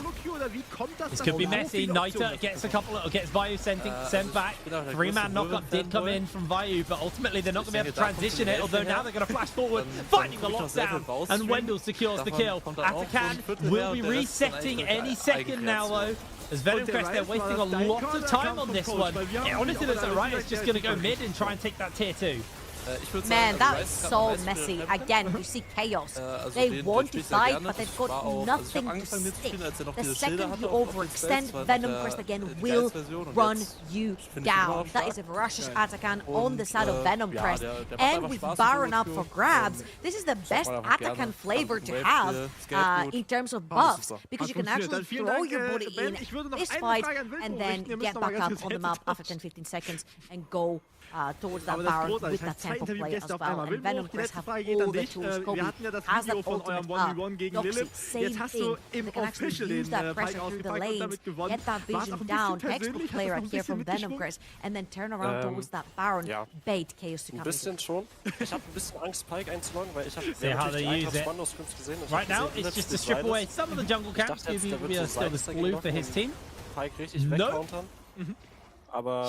This could be messy. Naita gets a couple of, gets Vayu sent back. 3-man knockup did come in from Vayu, but ultimately they're not going to be able to transition it, although now they're going to flash forward, finding the lockdown, and Wendell secures the kill. Atakan will be resetting any second now, though. As Venom Crest, they're wasting a lot of time on this one. It honestly looks like Riot's just going to go mid and try and take that tier 2. Man, that is so messy. Again, you see Chaos. They want to fight, but they've got nothing to stick. The second you overextend, Venom Crest again will run you down. That is a ferocious Atakan on the side of Venom Crest. And with Baron up for grabs, this is the best Atakan flavor to have in terms of buffs, because you can actually throw your body in this fight and then get back up on the map after 10-15 seconds and go towards that Baron with that tempo play as well. And Venom Crest have all the tools. Kobe has that ultimate up. Doxy, same thing. They can actually use that pressure through the lanes, get that vision down, textbook play right here from Venom Crest, and then turn around towards that Baron, bait Chaos to come in. See how they use it. Right now, it's just to strip away some of the jungle camps. Gooby still this blue for his team. No.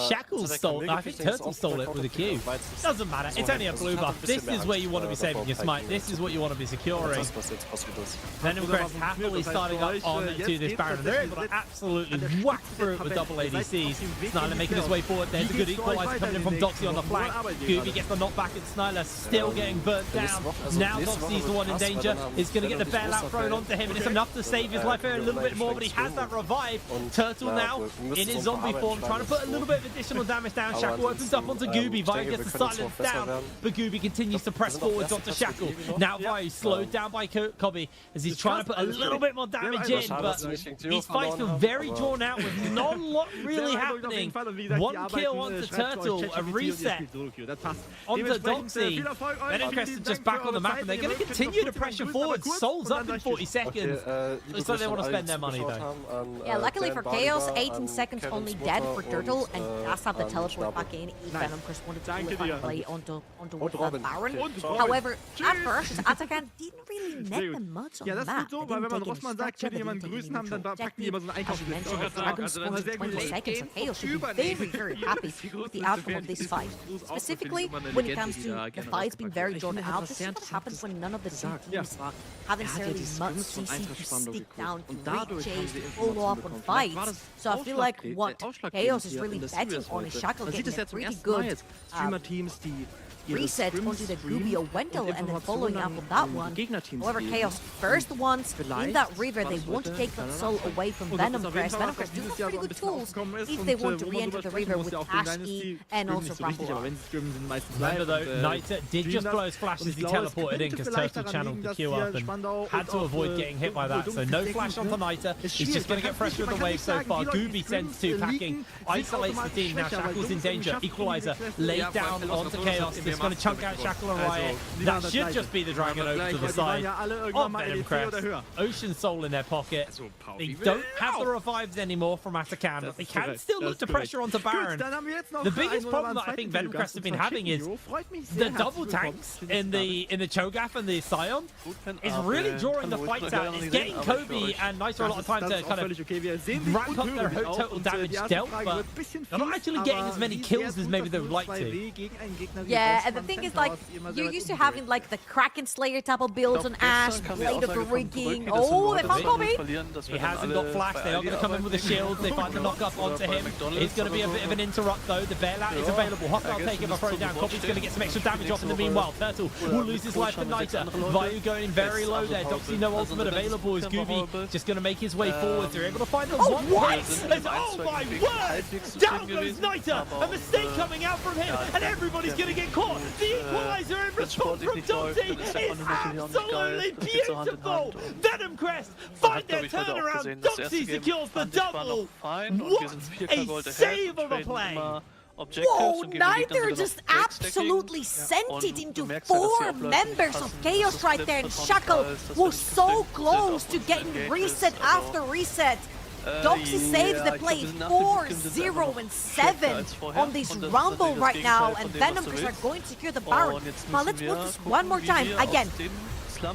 Shackle stole, I think Turtle stole it with a Q. Doesn't matter, it's only a blue buff. This is where you want to be saving your smite. This is what you want to be securing. Venom Crest happily starting up onto this Baron. They're able to absolutely whack through it with double ADCs. Snyler making his way forward. There's a good equalizer coming in from Doxy on the flank. Gooby gets the knockback and Snyler still getting burnt down. Now Doxy's the one in danger. He's going to get the bailout thrown onto him, and it's enough to save his life here a little bit more, but he has that revive. Turtle now in his zombie form, trying to put a little bit of additional damage down. Shackle opens up onto Gooby. Vayu gets the silence down, but Gooby continues to press forwards onto Shackle. Now Vayu slowed down by Kobe as he's trying to put a little bit more damage in, but these fights feel very drawn out with not a lot really happening. One kill onto Turtle, a reset onto Doxy. Venom Crest is just back on the map, and they're going to continue to pressure forward. Soul's up in 40 seconds. Looks like they want to spend their money though. Yeah, luckily for Chaos, 18 seconds only dead for Turtle, and does have the teleport back in. Venom Crest wanted to play onto the Baron. However, at first, Atakan didn't really net them much on the map. Gut, weil wenn man Rossmann sagt, könnt ihr jemanden grüßen, haben, dann packt die immer so einen Einkaufsliste. Dragon spawns in 20 seconds, so Chaos should be very happy with the outcome of this fight. Specifically, when it comes to the fights being very drawn out, this is what happens when none of the two teams have necessarily much CC to stick down, to re-chase, to follow up on fights. So I feel like what Chaos is really betting on is Shackle getting a pretty good reset onto the Gubio Wendell and then following up on that one. However, Chaos first ones in that river, they want to take that soul away from Venom Crest. Venom Crest do have pretty good tools if they want to re-enter the river with Ash E and also Rumble. Remember though, Niter did just blow his flash as he teleported in because Turtle channeled the Q up and had to avoid getting hit by that. So no flash onto Niter. He's just going to get pressure with the wave so far. Gooby sends two packing, isolates the team. Now Shackle's in danger. Equalizer laid down onto Chaos. It's going to chunk out Shackle and Riot. That should just be the Dragon over to the side of Venom Crest. Ocean Soul in their pocket. They don't have the revives anymore from Atakan, but they can still look to pressure onto Baron. The biggest problem that I think Venom Crest have been having is the double tanks in the Cho'Gath and the Scion is really drawing the fights out. It's getting Kobe and Niter a lot of time to kind of ramp up their total damage dealt, but they're not actually getting as many kills as maybe they would like to. Yeah, and the thing is, like, you're used to having like the Kraken Slayer type of builds on Ash, Blade of the Rigging. Oh, they found Kobe! He hasn't got flash. They are going to come in with a shield. They find the knock up onto him. It's going to be a bit of an interrupt though. The bailout is available. Hostile taking a throw down. Kobe's going to get some extra damage off in the meanwhile. Turtle will lose his life to Niter. Vayu going very low there. Doxy no ultimate available as Gooby just going to make his way forward. They're able to find the one hit. Oh my word! Down goes Niter. A mistake coming out from him, and everybody's going to get caught. The equalizer in response from Doxy is absolutely beautiful. Venom Crest find their turnaround. Doxy secures the double. What a save of a play. Whoa, Niter just absolutely sent it into 4 members of Chaos right there, and Shackle was so close to getting reset after reset. Doxy saves the play 4-0-7 on this Rumble right now, and Venom Crest are going to secure the Baron. Now let's put this one more time. Again,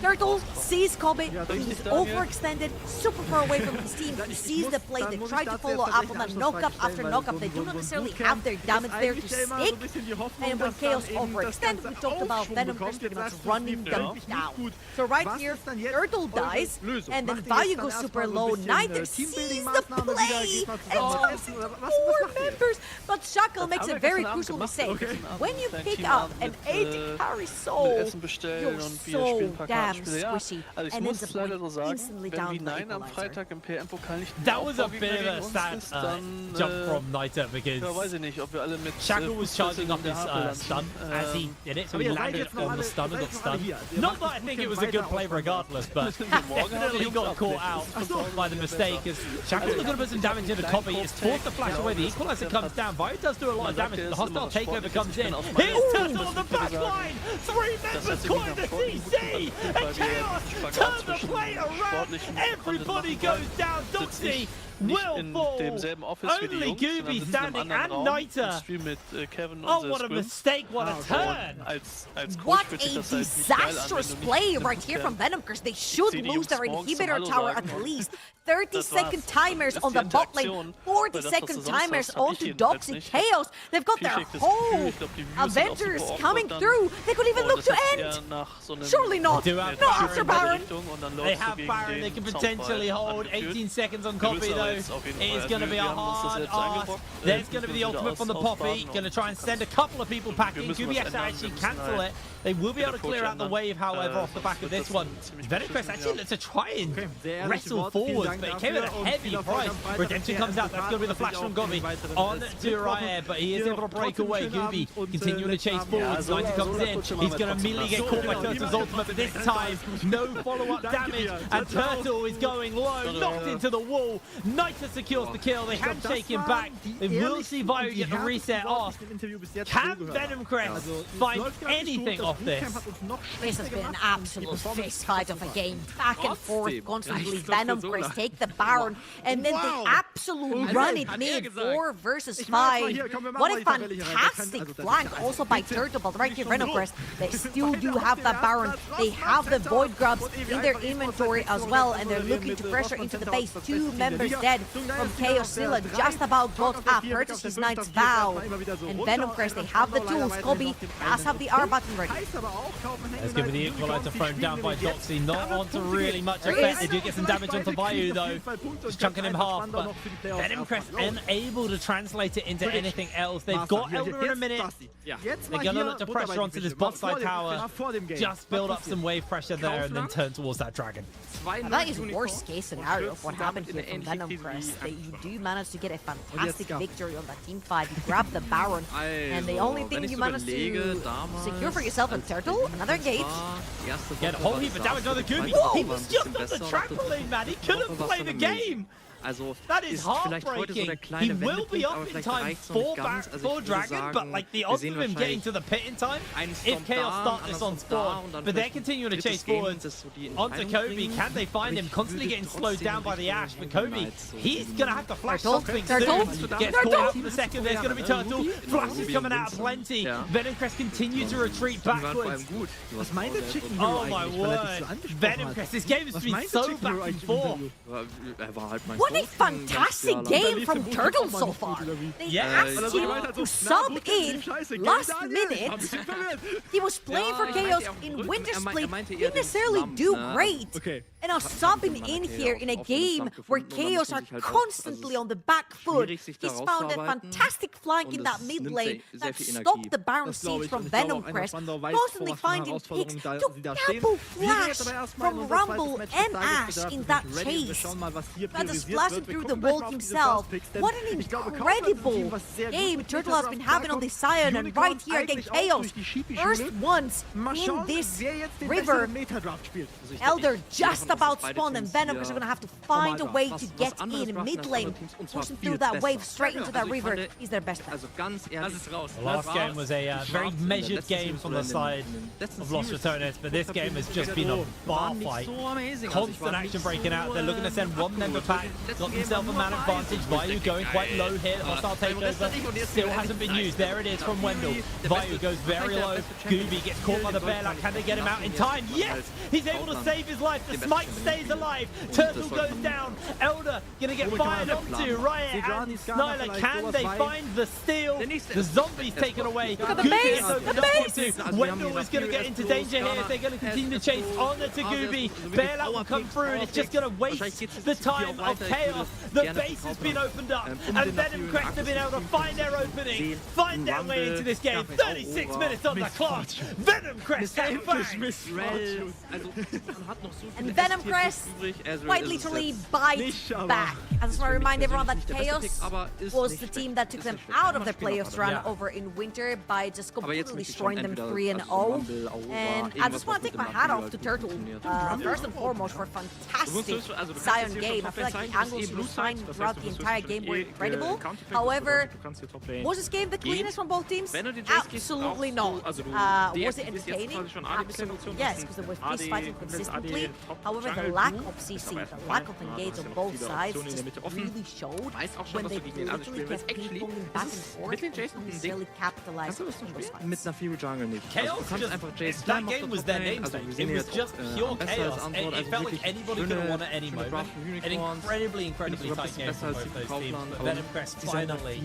Turtle sees Kobe, he's overextended, super far away from his team, he sees the play, they try to follow up on that knock-up after knock-up, they do not necessarily have their damage there to stick, and when Chaos overextend, we talked about Venom Crest pretty much running them down. So right here, Turtle dies, and then Vayu goes super low, Niter sees the play, and takes 4 members, but Shackle makes a very crucial mistake. When you pick up an 80 carry soul, you're so damn squishy, and ends up instantly down the equalizer. That was a bit of a sad jump from Niter because Shackle was charging up his stun as he did it, so he landed on the stun and got stunned. Not that I think it was a good play regardless, but definitely got caught out by the mistake as Shackle's going to put some damage into Kobe. It's forced to flash away. The equalizer comes down. Vayu does do a lot of damage. The hostile takeover comes in. Here's Turtle on the back line. 3 members caught in the CC. And Chaos turn the play around. Everybody goes down. Doxy will fall. Only Gooby standing and Niter. Oh, what a mistake. What a turn. What a disastrous play right here from Venomcrest. They should lose their inhibitor tower at least. 30-second timers on the bot lane, 40-second timers onto Doxy. Chaos, they've got their whole Avengers coming through. They could even look to end. Surely not. Not after Baron. They have Baron. They can potentially hold 18 seconds on Copy though. It is going to be a hard ask. There's going to be the ultimate from the Poppy. Going to try and send a couple of people packing. Gooby has to actually cancel it. They will be able to clear out the wave, however, off the back of this one. Venomcrest actually looks to try and wrestle forwards, but it came at a heavy price. Redemption comes out. That's going to be the flash from Gooby on to Riot, but he is able to break away. Gooby continuing to chase forwards. 90 comes in. He's going to immediately get caught by Turtle's ultimate, but this time, no follow-up damage, and Turtle is going low, knocked into the wall. Niter secures the kill. They handshake him back. They will see Vayu get the reset off. Can Venomcrest find anything off this? This has been an absolute fist fight of a game. Back and forth constantly. Venomcrest take the Baron, and then they absolute run it mid. 4 versus 5. What a fantastic flank also by Turtle, but right here Venomcrest, they still do have that Baron. They have the Void Grubs in their inventory as well, and they're looking to pressure into the base. 2 members dead from Chaosilla, just about got up. Purchase his Knight's Vow. And Venomcrest, they have the tools. Kobe does have the R button ready. There's going to be the equalizer thrown down by Doxy. Not onto really much effect. They do get some damage onto Vayu though. Just chunking him half, but Venomcrest unable to translate it into anything else. They've got Elder in a minute. They're going to look to pressure onto this bot side tower. Just build up some wave pressure there and then turn towards that dragon. That is worst case scenario of what happened here from Venomcrest. You do manage to get a fantastic victory on that team fight. You grab the Baron, and the only thing you managed to secure for yourself a Turtle, another engage. Get a whole heap of damage on the Gooby. He was just on the trampoline, man. He couldn't play the game. That is heartbreaking. He will be up in time for Dragon, but like the odds of him getting to the pit in time, if Chaos start this on spawn, but they're continuing to chase forwards onto Kobe. Can they find him? Constantly getting slowed down by the Ash, but Kobe, he's going to have to flash something soon. Gets caught out for the second. There's going to be Turtle. Flash is coming out plenty. Venomcrest continue to retreat backwards. Oh my word. Venomcrest, this game has been so back and forth. What a fantastic game from Turtle so far. They asked him to sub in last minute. He was playing for Chaos in Winter Split. Didn't necessarily do great. And now subbing in here in a game where Chaos are constantly on the back foot. He's found a fantastic flank in that mid lane that stopped the Baron siege from Venomcrest. Constantly finding picks. Took double flash from Rumble and Ash in that chase. That is blasting through the wall himself. What an incredible game Turtle has been having on this Sion, and right here against Chaos. First ones in this river. Elder just about spawned, and Venomcrest are going to have to find a way to get in mid lane. Pushing through that wave straight into that river is their best bet. The last game was a very measured game from the side of Lost Returners, but this game has just been a bar fight. Constant action breaking out. They're looking to send one member pack. Got themselves a man advantage. Vayu going quite low here. Hostile takeover still hasn't been used. There it is from Wendell. Vayu goes very low. Gooby gets caught by the bear. Can they get him out in time? Yes! He's able to save his life. The smite stays alive. Turtle goes down. Elder gonna get fired onto. Riot and Snyler. Can they find the steal? The zombies taken away. Look at the base! The base! Wendell is gonna get into danger here. They're gonna continue to chase on to Gooby. Bailout will come through, and it's just gonna waste the time of Chaos. The base has been opened up, and Venomcrest have been able to find their opening, find their way into this game. 36 minutes on the clock. Venomcrest have bang! And Venomcrest quite literally bites back. I just want to remind everyone that Chaos was the team that took them out of their playoffs run over in winter by just completely destroying them 3-0. And I just want to take my hat off to Turtle, first and foremost, for a fantastic Sion game. I feel like he angles he was fine throughout the entire game were incredible. However, was this game the cleanest from both teams? Absolutely not. Was it entertaining? Absolutely yes, because there were fist fighting consistently. However, the lack of CC, the lack of engage on both sides just really showed when they literally kept ping-ponging back and forth and necessarily capitalized on those fights. Mit einer Fury Jungle nicht. Chaos, that game was their namesake. It was just pure chaos. It felt like anybody could have won at any moment. An incredibly tight game for both those teams. But then Impress finally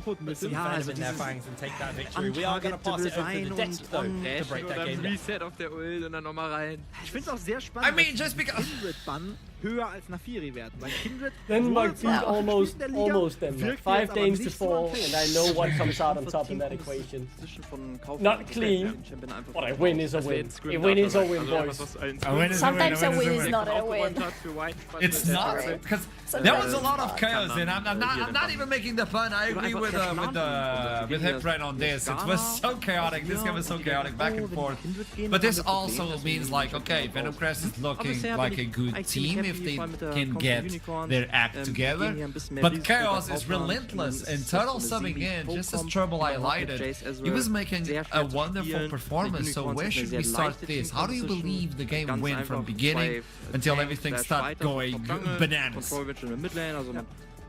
put some venom in their fangs and take that victory. We are going to pass it over to the desk though to break that game down. Reset auf der Ult und dann nochmal rein. Ich finde es auch sehr spannend. I mean, just because Kindred-Bann höher als Nafiri werden, weil Kindred then like beat almost them, like 5 games to 4, and I know what comes out on top in that equation. Not clean, but a win is a win. A win is a win, boys. Sometimes a win is not a win. It's not, because there was a lot of chaos, and I'm not even making the fun. I agree with Hipfriend on this. It was so chaotic. This game was so chaotic, back and forth. But this also means like, okay, Venomcrest is looking like a good team if they can get their act together. But Chaos is relentless, and Turtle subbing in, just as Trouble highlighted, he was making a wonderful performance. So where should we start this? How do you believe the game went from beginning until everything started going bananas?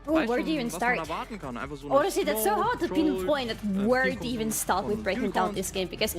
Oh, where do you even start? Honestly, that's so hard to pinpoint at where to even start with breaking down this game, because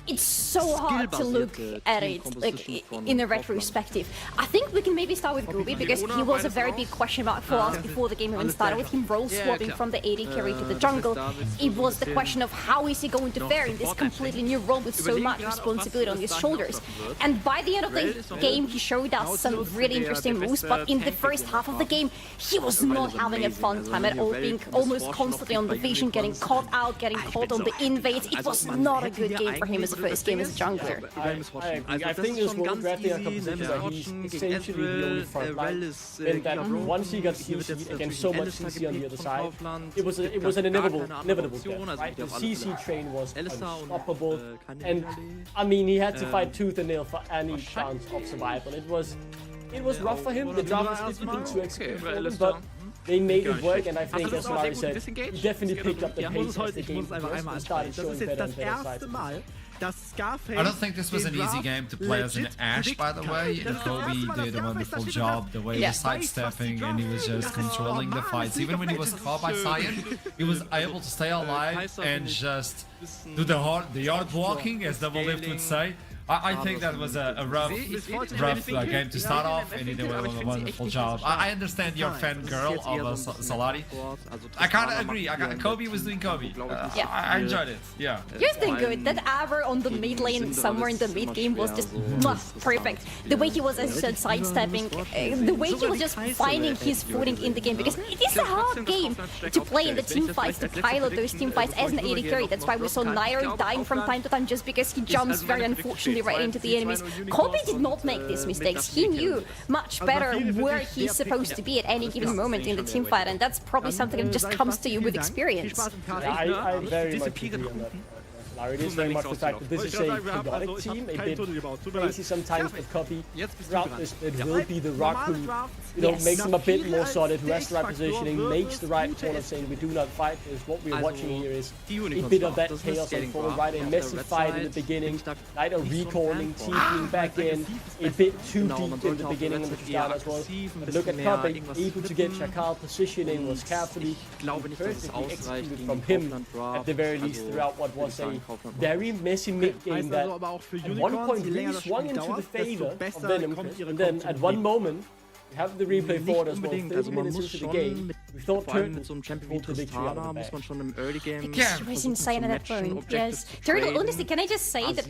it's so hard to look at it like in a retrospective. I think we can maybe start with Gooby, because he was a very big question mark for us before the game even started, with him role swapping from the AD carry to the jungle. It was the question of how is he going to fare in this completely new role with so much responsibility on his shoulders. And by the end of the game, he showed us some really interesting moves, but in the first half of the game, he was not having a fun time at all, being almost constantly on the vision, getting caught out, getting caught on the invades. It was not a good game for him as a first game as a jungler. I agree. I think this was drafting a composition where he's essentially the only front line. And that once he got CC'd against so much CC on the other side, it was an inevitable death, right? The CC train was unstoppable, and I mean he had to fight tooth and nail for any chance of survival. It was rough for him. The draft was difficult to execute for him, but they made it work, and I think, as Larry said, he definitely picked up the pace as the game progressed and started showing better and better sides. I don't think this was an easy game to play as an Ashe, by the way. And Kobe did a wonderful job, the way he was sidestepping and he was just controlling the fights. Even when he was caught by Cyan, he was able to stay alive and just do the yard walking, as Double Lift would say. I think that was a rough game to start off, and he did a wonderful job. I understand you're a fangirl of Salari. I kind of agree. Kobe was doing Kobe. I enjoyed it. Yeah. You're doing good. That Aver on the mid lane, somewhere in the mid game, was just perfect. The way he was, as you said, sidestepping, the way he was just finding his footing in the game, because it is a hard game to play in the team fights, to pilot those team fights as an AD carry. That's why we saw Nairo dying from time to time, just because he jumps very unfortunately right into the enemies. Kobe did not make these mistakes. He knew much better where he's supposed to be at any given moment in the team fight, and that's probably something that just comes to you with experience. I very much agree on that. Larry, it is very much the fact that this is a chaotic team, a bit crazy sometimes, but Kobe throughout this split will be the rock who, makes him a bit more solid, who has the right positioning, makes the right call of saying we do not fight, because what we're watching here is a bit of that chaos unfold, right? A messy fight in the beginning, Nairo recalling, TPing back in, a bit too deep in the beginning of the start as well. But look at Kobe, able to get Chacal positioning, was carefully, perfectly executed from him, at the very least, throughout what was a very messy mid-game that at one point really swung into the favor of Venom, and then at one moment, we have the replay forward as well, 30 minutes into the game, we thought Turtle pulled the victory out of the bag. He was insane at that point, yes. Turtle, honestly, can I just say that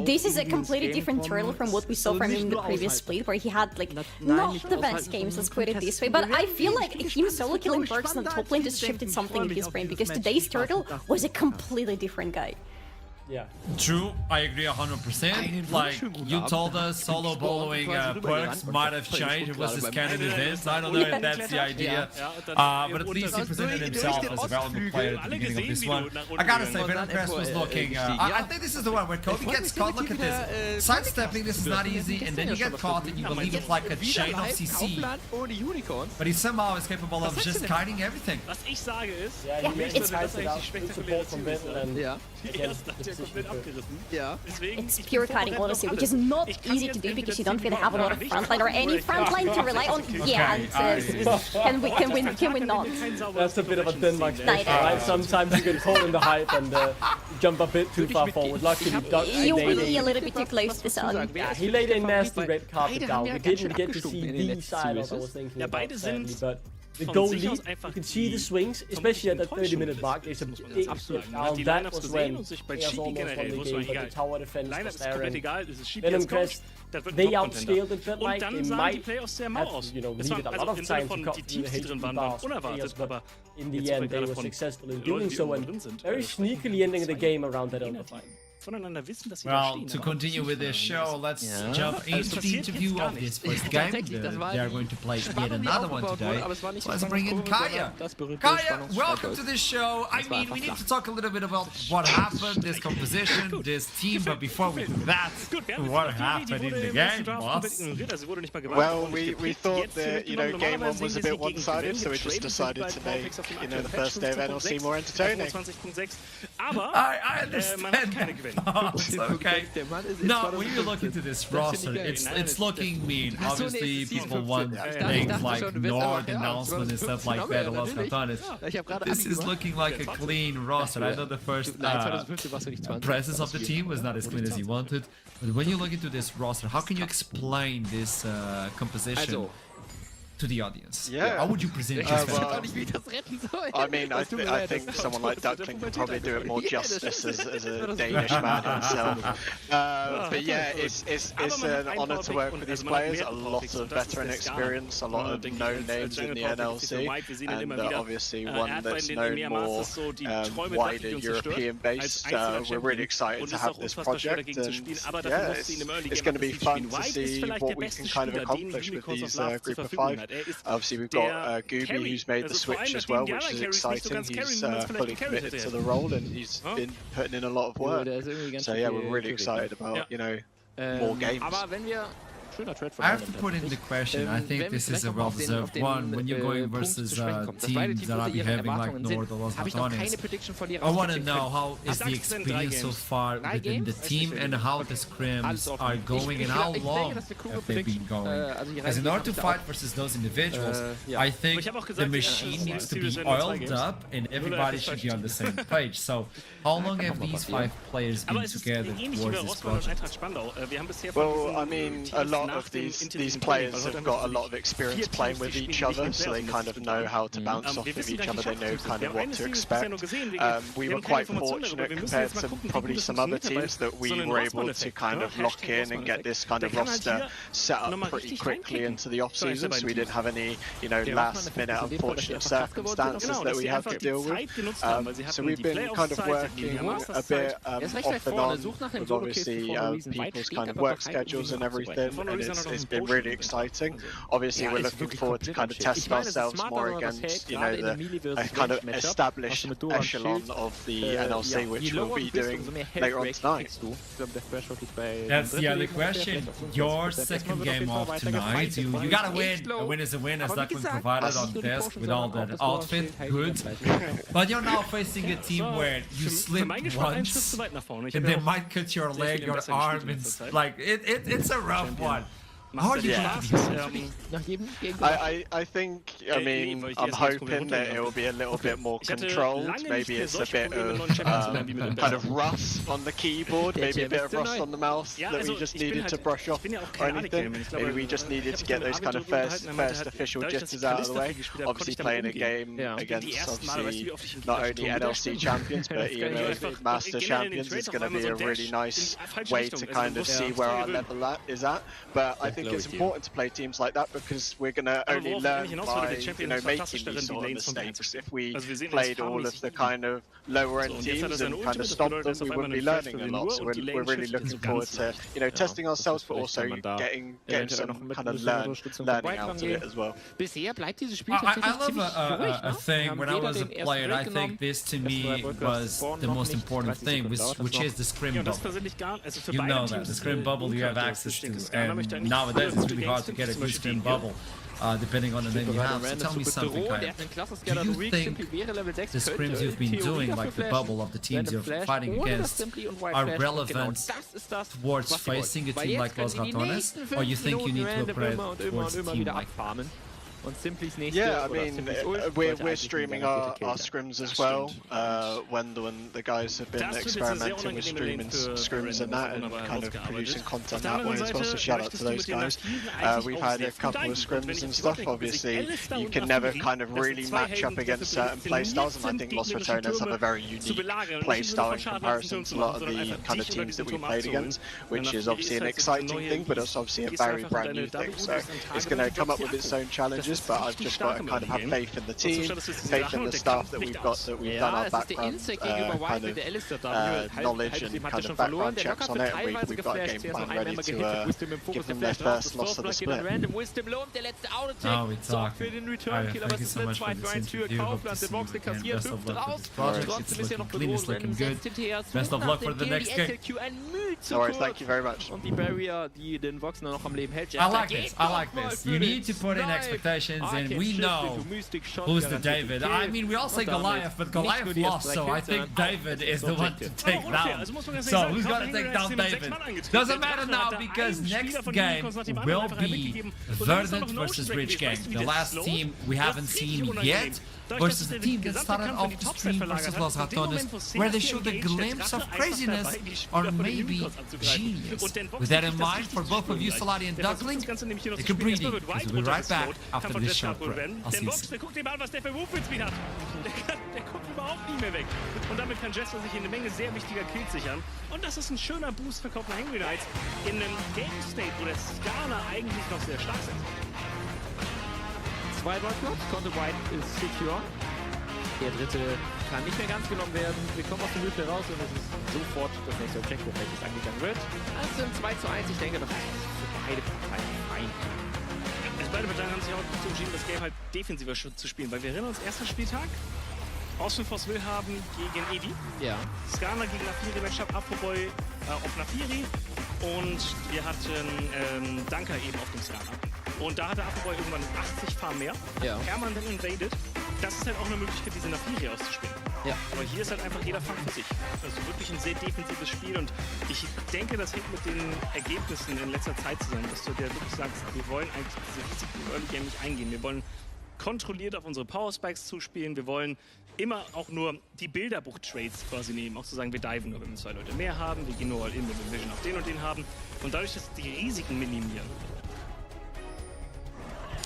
this is a completely different Turtle from what we saw from him in the previous split, where he had, like, not the best games, let's put it this way, but I feel like him solo killing Burks on the top lane just shifted something in his brain, because today's Turtle was a completely different guy. Yeah. True, I agree 100%. Like, you told us solo boloing perks might have changed. It was this kind of event. I don't know if that's the idea. But at least he presented himself as a valuable player at the beginning of this one. I gotta say, Venom Crest was looking... I think this is the one where Kobe gets caught. Look at this. Sidestepping, this is not easy, and then you get caught and you believe it's like a chain of CC. But he somehow is capable of just kiting everything. Was ich sage ist, support from Vettel and It's pure kiting, honestly, which is not easy to do because you don't really have a lot of frontline or any frontline to rely on. Yeah, can we not? That's a bit of a Denmark special, right? Sometimes you get caught in the hype and jump a bit too far forward. Luckily, you will be a little bit too close to the sun. Yeah, he laid a nasty red carpet down. We didn't get to see the side I was thinking about, sadly, but the goal lead, you can see the swings, especially at that 30-minute mark. There's a big shift down. That was when Chaos almost won the game, but the tower defense was there. And Venom Crest, they outscaled, it felt like. They might have, needed a lot of time to cut through the HP bars for Chaos, but in the end, they were successful in doing so and very sneakily ending the game around that overtime. Well, to continue with this show, let's jump into the interview of this first game. They are going to play yet another one today. Let's bring in Kaya. Kaya, welcome to this show. I mean, we need to talk a little bit about what happened, this composition, this team, but before we do that, what happened in the game, boss? Well, we thought that, game one was a bit one-sided, so we just decided to make, the first day of NLC more entertaining. I understand. Okay. No, when you look into this roster, it's looking mean. Obviously, people want things like Nord announcement and stuff like that. A lot of Katanas. This is looking like a clean roster. I know the first presence of the team was not as clean as you wanted, but when you look into this roster, how can you explain this composition to the audience? Yeah. How would you present this? I mean, I think someone like Duckling can probably do it more justice as a Danish man himself. But yeah, it's an honour to work with these players. A lot of veteran experience, a lot of known names in the NLC, and obviously one that's known more wider European based. We're really excited to have this project, and yeah, it's going to be fun to see what we can kind of accomplish with these group of 5. Obviously, we've got Gooby, who's made the switch as well, which is exciting. He's fully committed to the role, and he's been putting in a lot of work. So yeah, we're really excited about, more games. I have to put in the question, I think this is a well-deserved one. When you're going versus teams that are behaving like Nord or Los Botones, I want to know how is the experience so far within the team and how the scrims are going and how long have they been going. As in order to fight versus those individuals, I think the machine needs to be oiled up and everybody should be on the same page. So how long have these 5 players been together towards this project? Well, I mean, a lot of these players have got a lot of experience playing with each other, so they kind of know how to bounce off of each other, they know kind of what to expect. We were quite fortunate compared to probably some other teams that we were able to kind of lock in and get this kind of roster set up pretty quickly into the off-season, so we didn't have any, last-minute unfortunate circumstances that we had to deal with. So we've been kind of working a bit off and on with obviously people's kind of work schedules and everything, and it's been really exciting. Obviously, we're looking forward to kind of testing ourselves more against, the kind of established echelon of the NLC, which we'll be doing later on tonight. That's the other question. Your second game of tonight, you gotta win. A win is a win, as Duckling provided on the desk with all that outfit. Good. But you're now facing a team where you slip once, and they might cut your leg, your arm, and like it's a rough one. How are you I think, I'm hoping that it will be a little bit more controlled. Maybe it's a bit of kind of rust on the keyboard, maybe a bit of rust on the mouse that we just needed to brush off or anything. Maybe we just needed to get those kind of first official jitters out of the way. Obviously playing a game against obviously not only NLC champions but EMA Master champions is going to be a really nice way to kind of see where our level is at. But I think think it's important to play teams like that because we're going to only learn by, making these sort of mistakes. If we played all of the kind of lower-end teams and kind of stomped them, we wouldn't be learning a lot. So we're really looking forward to, testing ourselves, but also getting some kind of learning out of it as well. I love a thing. When I was a player, I think this to me was the most important thing, which is the scrim bubble. You know that, the scrim bubble you have access to, and nowadays it's really hard to get a good scrim bubble, depending on the name you have. So tell me something, Kaya. Do you think the scrims you've been doing, like the bubble of the teams you're fighting against, are relevant towards facing a team like Los Ratones, or you think you need to upgrade towards a team like Farmen? Yeah, I mean, we're streaming our scrims as well. When the guys have been experimenting with streaming scrims and that, and kind of producing content that way as well. So shout out to those guys. We've had a couple of scrims and stuff. Obviously, you can never kind of really match up against certain playstyles, and I think Los Ratones have a very unique playstyle in comparison to a lot of the kind of teams that we played against, which is obviously an exciting thing, but it's obviously a very brand new thing. So it's going to come up with its own challenges. But I've just got to kind of have faith in the team, faith in the staff that we've got, that we've done our background kind of knowledge and kind of background checks on it, and we've got a game plan ready to give them their first loss of the split. Oh, we talk. Thank you so much for this interview. Hope to see you again. Best of luck with this project. It's looking clean, it's looking good. Best of luck for the next game. Alright, thank you very much. I like this. You need to put in expectations, and we know who's the David. I mean, we all say Goliath, but Goliath lost, so I think David is the one to take down. So who's gonna take down David? Doesn't matter now, because next game will be Verdant versus Rich Gang. The last team we haven't seen yet, versus the team that started off the stream versus Los Ratones, where they showed a glimpse of craziness or maybe genius. With that in mind, for both of you, Solari and Duckling, take a breathing, because we'll be right back after this short break. I'll see you soon. Guckt dir mal an, was der für Movement-Speed hat. Der kommt überhaupt nicht mehr weg. Und damit kann Jester sich eine Menge sehr wichtiger Kills sichern. Und das ist ein schöner Boost für Copenhagen Knights in einem Game State, wo der Skala eigentlich noch sehr stark sind. 2 Blockblocks, Conte White ist secure. Der dritte kann nicht mehr ganz genommen werden. Wir kommen aus dem Replay raus und es ist sofort das nächste Objective, welches angegangen wird. Also sind 2:1. Ich denke, das ist für beide Parteien fein. Beide Parteien haben sich auch dazu entschieden, das Game halt defensiver zu spielen, weil wir erinnern uns, erster Spieltag, Austin Force Will haben gegen Edi. Ja. Skana gegen Nafiri, Matchup Afroboy auf Nafiri, und wir hatten Danka eben auf dem Skana. Und da hatte Afroboy irgendwann 80 Farm mehr. Ja. Hermann dann invaded. Das ist halt auch eine Möglichkeit, diese Nafiri auszuspielen. Ja. Aber hier ist halt einfach jeder Fang für sich. Also wirklich ein sehr defensives Spiel, und ich denke, das hängt mit den Ergebnissen in letzter Zeit zusammen, dass du dir wirklich sagst, wir wollen eigentlich diese Risiken im Early Game nicht eingehen. Wir wollen kontrolliert auf unsere Power Spikes zuspielen. Wir wollen immer auch nur die Bilderbuch-Trades quasi nehmen. Auch zu sagen, wir diven nur, wenn wir 2 Leute mehr haben. Wir gehen nur all in, wenn wir Vision auf den und den haben. Und dadurch, dass die Risiken minimieren.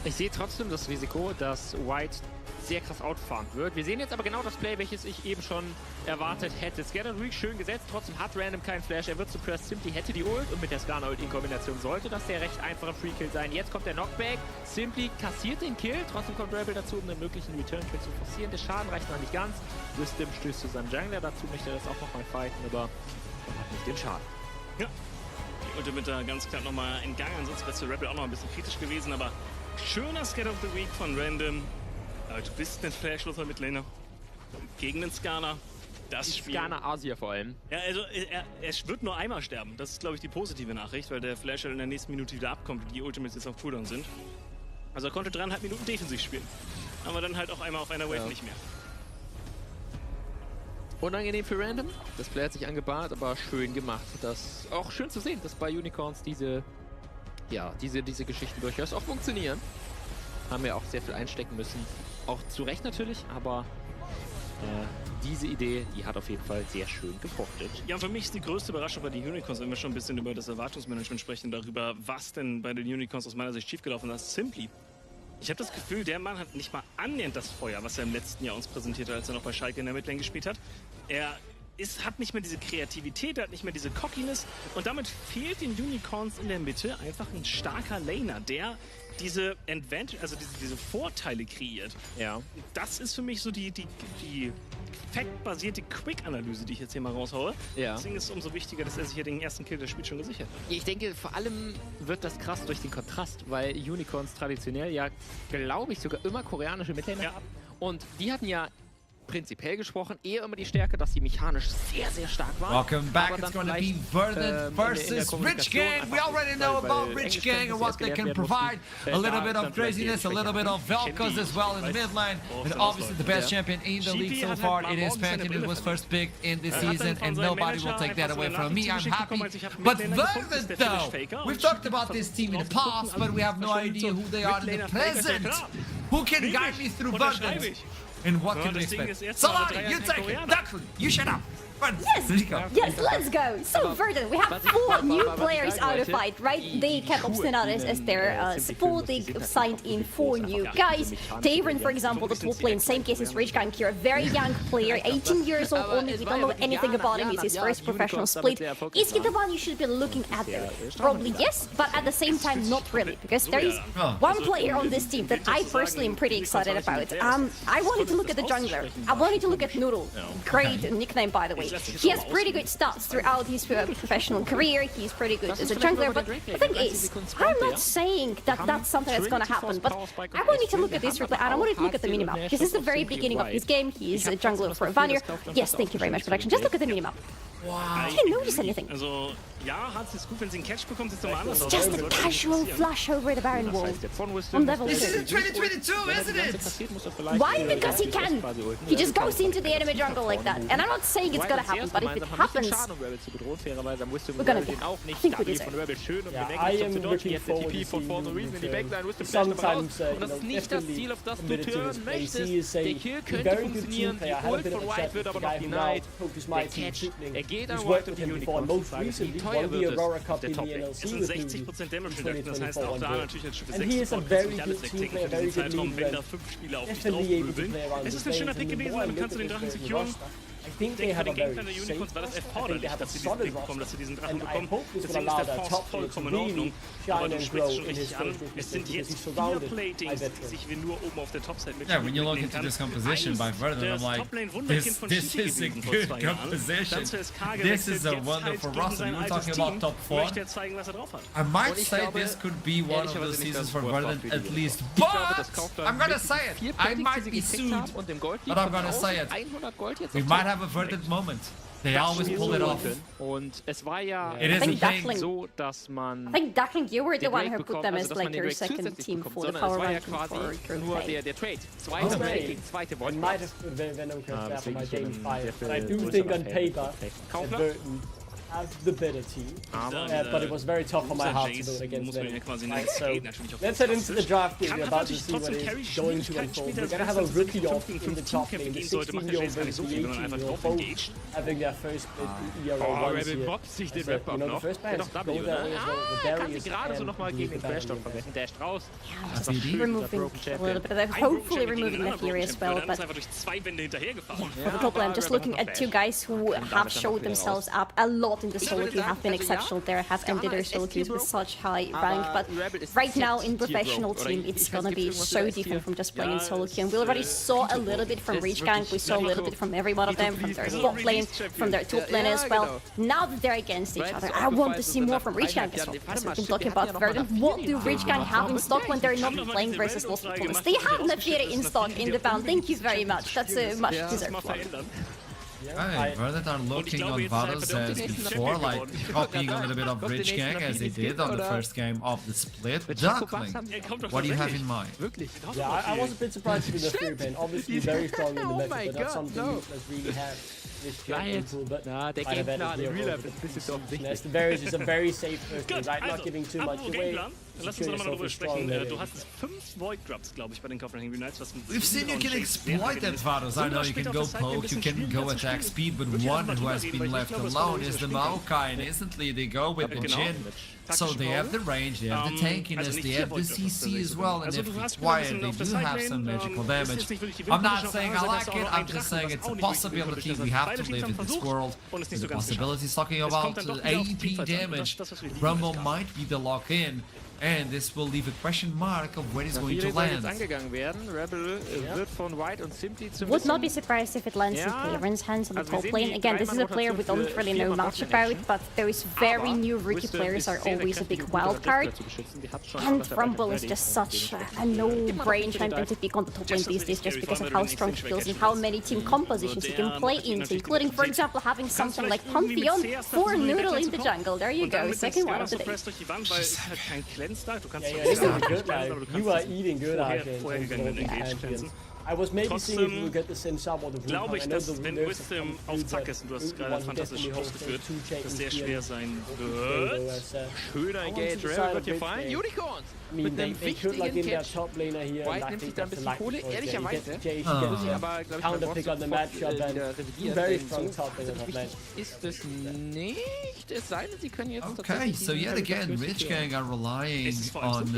Ich sehe trotzdem das Risiko, dass White sehr krass outfarmt wird. Wir sehen jetzt aber genau das Play, welches ich eben schon erwartet hätte. Scanner ruhig schön gesetzt, trotzdem hat Random keinen Flash. Er wird suppressed, Simply hätte die Ult, und mit der Scanner Ult in Kombination sollte das der recht einfache Free-Kill sein. Jetzt kommt der Knockback, Simply kassiert den Kill, trotzdem kommt Rebel dazu, um einen möglichen Return-Kill zu forcieren. Der Schaden reicht noch nicht ganz. Wisdom stößt zu seinem Jungler dazu, möchte er das auch nochmal fighten, aber er hat nicht den Schaden. Ja, die Ultimate da ganz knapp nochmal in Gang, ansonsten wäre Rebel auch noch ein bisschen kritisch gewesen, aber schöner Scat of the Week von Random. Aber du bist ein Flash-Luther mit Laner gegen den Skana. Das Spiel. Skana Asia vor allem. Ja, also er wird nur einmal sterben. Das ist, glaube ich, die positive Nachricht, weil der Flash in der nächsten Minute wieder abkommt und die Ultimates jetzt auf Cooldown sind. Also er konnte 3,5 Minuten defensiv spielen. Aber dann halt auch einmal auf einer Wave nicht mehr. Unangenehm für Random. Das Play hat sich angebahnt, aber schön gemacht. Das auch schön zu sehen, dass bei Unicorns diese Geschichten durchaus auch funktionieren. Haben wir auch sehr viel einstecken müssen. Auch zu Recht natürlich, aber diese Idee, die hat auf jeden Fall sehr schön gefruchtet. Ja, und für mich ist die größte Überraschung bei den Unicorns, wenn wir schon ein bisschen über das Erwartungsmanagement sprechen, darüber, was denn bei den Unicorns aus meiner Sicht schiefgelaufen ist, Simply. Ich habe das Gefühl, der Mann hat nicht mal annähernd das Feuer, was er im letzten Jahr uns präsentiert hat, als er noch bei Schalke in der Midlane gespielt hat. Er hat nicht mehr diese Kreativität, hat nicht mehr diese Cockiness und damit fehlt den Unicorns in der Mitte einfach ein starker Laner, der diese Advantage, also diese Vorteile kreiert. Ja. Das ist für mich so die fact-basierte Quick-Analyse, die ich jetzt hier mal raushaue. Ja. Deswegen ist es umso wichtiger, dass er sich hier den ersten Kill des Spiels schon gesichert hat. Ich denke, vor allem wird das krass durch den Kontrast, weil Unicorns traditionell ja, glaube ich, sogar immer koreanische Midlaner haben. Und die hatten ja prinzipiell gesprochen eher immer die Stärke, dass sie mechanisch sehr, sehr stark waren. Welcome back. It's going to be Verdant versus Rich Gang. We already know about Rich Gang and what they can provide. A little bit of craziness, a little bit of Velcos as well in the mid lane. And obviously the best champion in the league so far. It is Pantheon, who was first picked in this season, and nobody will take that away from me. I'm happy. But Verdant, though, we've talked about this team in the past, but we have no idea who they are in the present. Who can guide me through Verdant? And what can we expect? Salari, you take it! Declan, you shut up! Yes, let's go. So Verdant, we have 4 new players out of fight, right? They kept Obstinates as their support. They signed in 4 new guys. Davren, for example, the top lane, same case as Rich Gang here, a very young player, 18 years old only. We don't know anything about him. It's his first professional split. Is he the one you should be looking at there? Probably yes, but at the same time, not really, because there is one player on this team that I personally am pretty excited about. I wanted to look at the jungler. I wanted to look at Noodle. Great nickname, by the way. He has pretty good stats throughout his professional career. He's pretty good as a jungler, but the thing is, I'm not saying that that's something that's gonna happen, but I wanted to look at this replay and I wanted to look at the minimap, because this is the very beginning of his game. He's a jungler for a Vanir. Yes, thank you very much, production. Just look at the minimap. I didn't notice anything. Also, ja, hat es gut, wenn sie einen Catch bekommt, ist normal. It's just a casual flash over the Baron wall on level 2. This is 2022, isn't it? Why? Because he can. He just goes into the enemy jungle like that. And I'm not saying it's gonna happen, but if it happens, we're gonna get. I think we deserve. I am looking forward to sometimes, definitely committed to his play. He is a very good team player. I had a bit of a chat with the guy who now coaches my team, who's worked with him before, and most recently won the Aurora Cup in the NLC with him in 2024. And he is a very good team player, very good leader, definitely able to play around the game. I think they have a very safe roster. I think they have a solid roster. And I hope this will allow their top player to really shine and grow in his first rookie season, because he's surrounded by veterans. Yeah, when you look into this composition by Verdant, I'm like, this is a good composition. This is a wonderful roster. You were talking about top 4. I might say this could be one of those seasons for Verdant at least, but I'm gonna say it. I might be sued, but I'm gonna say it. We might have a Verdant moment. They always pull it off. Und es war ja so, dass man. I think Duckling, you were the one who put them as like your second team for the power ranking for nur der Trade. Zweite Void. Might have Venom curse after my game 5, but I do think on paper Verdant has the better team, but it was very tough on my heart to build against them. So let's head into the draft game. We're about to see what is going to unfold. We're going to have a rookie off in the top lane, the 16-year-old versus the 18-year-old, both having their first split in ERA once here. You know, the first pair is go that way as well. The Darius removing a little bit of that, hopefully removing the Fury as well, but for the top lane, I'm just looking at 2 guys who have showed themselves up a lot in the solo queue, have been exceptional there, have ended their solo queues with such high rank, but right now in professional team it's gonna be so different from just playing in solo queue. And we already saw a little bit from Rich Gang, we saw a little bit from every one of them, from their bot lane, from their top lane as well. Now that they're against each other, I want to see more from Rich Gang as well, as we've been talking about Verdant. What do Rich Gang have in stock when they're not playing versus Lost Opponents? They have Nafiri in stock in the bound, thank you very much, that's a much deserved one. Hey, Verdant are looking on Vados as before, like copying a little bit of Rich Gang as they did on the first game of the split. Duckling, what do you have in mind? Yeah, I was a bit surprised with the Fury Pain. Obviously very strong in the meta, but not something that's really had this cool, but the Varus is a very safe first game, right? Not giving too much away. Lass uns nochmal darüber sprechen. Du hast 5 Void Grubs, glaube ich, bei den Copenhagen Unites. We've seen you can exploit that, Vados. I know you can go poke, you can go attack speed, but one who has been left alone is the Maokai, and instantly they go with the Jhin. So they have the range, they have the tankiness, they have the CC as well, and if required, they do have some magical damage. I'm not saying I like it, I'm just saying it's a possibility. We have to live in this world. The possibility is talking about AEP damage. Rumble might be the lock-in, and this will leave a question mark of where it's going to land. Would not be surprised if it lands in Clearen's hands on the top lane. Again, this is a player we don't really know much about, but those very new rookie players are always a big wild card. And Rumble is just such a no-brain champion to pick on the top lane these days just because of how strong he feels and how many team compositions he can play into, including, for example, having something like Pantheon for Noodle in the jungle. There you go, second one of the day. You are eating good, Arjen. I was maybe seeing if we would get the sense up or the glaube ich, dass wenn Wisdom auf Zack ist, und du hast gerade fantastisch ausgeführt, dass sehr schwer sein wird. Schöner Engage, Rebel wird hier fallen. Unicorns! Mit einem wichtigen Catch. White nimmt sich da ein bisschen Kohle, ehrlicherweise. Aber, glaube ich, ist es nicht. Es sei denn, sie können jetzt Okay, so yet again, Rich Gang are relying on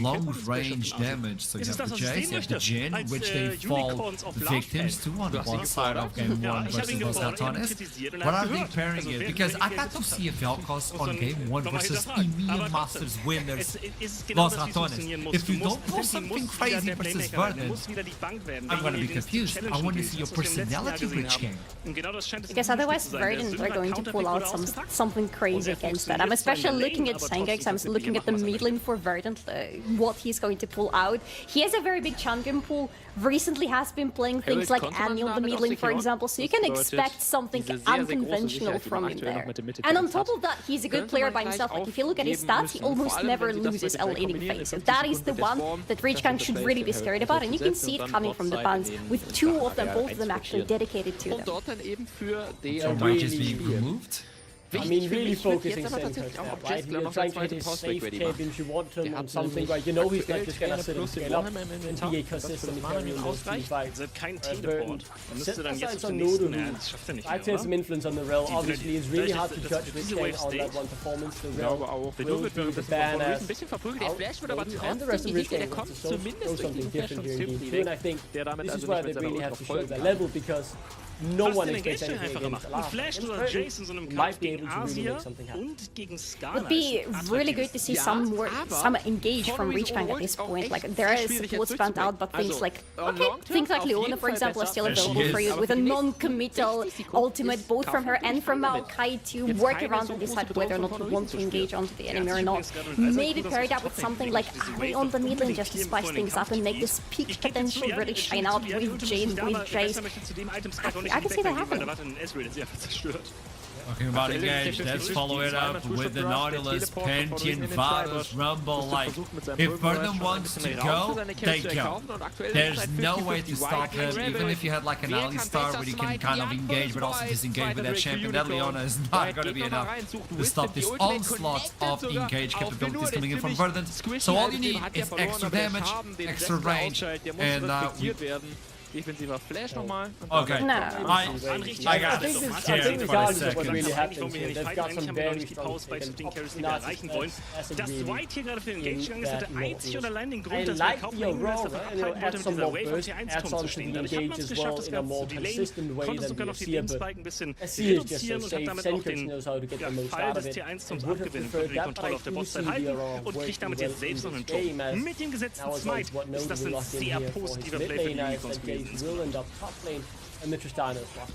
long-range damage. So you have the Jace, you have the Jin, which they fall victims to on the one side of Game 1 versus Los Ratones. What are they pairing it? Because I got to see a Vel'Koz on Game 1 versus Emil Masters winners Los Ratones. If you don't do something crazy versus Verdant, I'm gonna be confused. I want to see your personality, Rich Gang. Because otherwise Verdant are going to pull out something crazy against that. I'm especially looking at Sangex, I'm looking at the mid lane for Verdant, what he's going to pull out. He has a very big champion pool, recently has been playing things like Annual the mid lane, for example, so you can expect something unconventional from him there. And on top of that, he's a good player by himself. Like, if you look at his stats, he almost never loses a laning phase. So that is the one that Rich Gang should really be scared about, and you can see it coming from the fans, with two of them, both of them actually dedicated to them. So Mike is being removed? I mean, really focusing center step, right? You're trying to hit his safe champions, you want him on something, right? You know he's not just gonna sit and scale up and be a consistent carry in those team fights. Burton sets aside on Noodle, who I'd say some influence on the Rel. Obviously, it's really hard to judge Rich Gang on that one performance. The Rel will be the badass. And the rest of Rich Gang wants to show something different here in Game 2, and I think this is where they really have to show their level, because no one expects anything against Alaf. Might be able to really make something happen. Would be really good to see some engage from Rich Gang at this point. Like, there is supports banned out, but things like Leona, for example, are still available for you with a non-committal ultimate, both from her and from Maokai, to work around and decide whether or not you want to engage onto the enemy or not. Maybe pair it up with something like Ari on the mid lane just to spice things up and make this peak potential really shine out with Jane, with Jace. I can see that happening. Talking about engage, let's follow it up with the Nautilus, Pantheon, Varus, Rumble. Like, if Verdant wants to go, they go. There's no way to stop them, even if you had like an Alistar where you can kind of engage but also disengage with that champion. That Leona is not going to be enough to stop this onslaught of engage capabilities coming in from Verdant. So all you need is extra damage, extra range, and defensiver Flash nochmal. Okay. No. I got it. I think regardless of what really happens here, they've got some very strong erreichen wollen. Dass White hier gerade für den Engage gegangen ist, hatte einzig und allein den Grund, dass wir kaufen ist, dass er abhalten wollte, mit dieser Wave auf die 1 zu stehen. Dadurch hat man es geschafft, das Ganze zu delayen, konnte sogar noch die Lane-Spike ein bisschen reduzieren und hat damit auch den Fall des T1-Turms abgewinnen können, die Kontrolle auf der Botzeit halten und kriegt damit jetzt selbst noch einen Turm. Mit dem gesetzten Smite ist das ein sehr positiver Play für die Unicorns gewesen. Will end up top lane and the Tristana as well.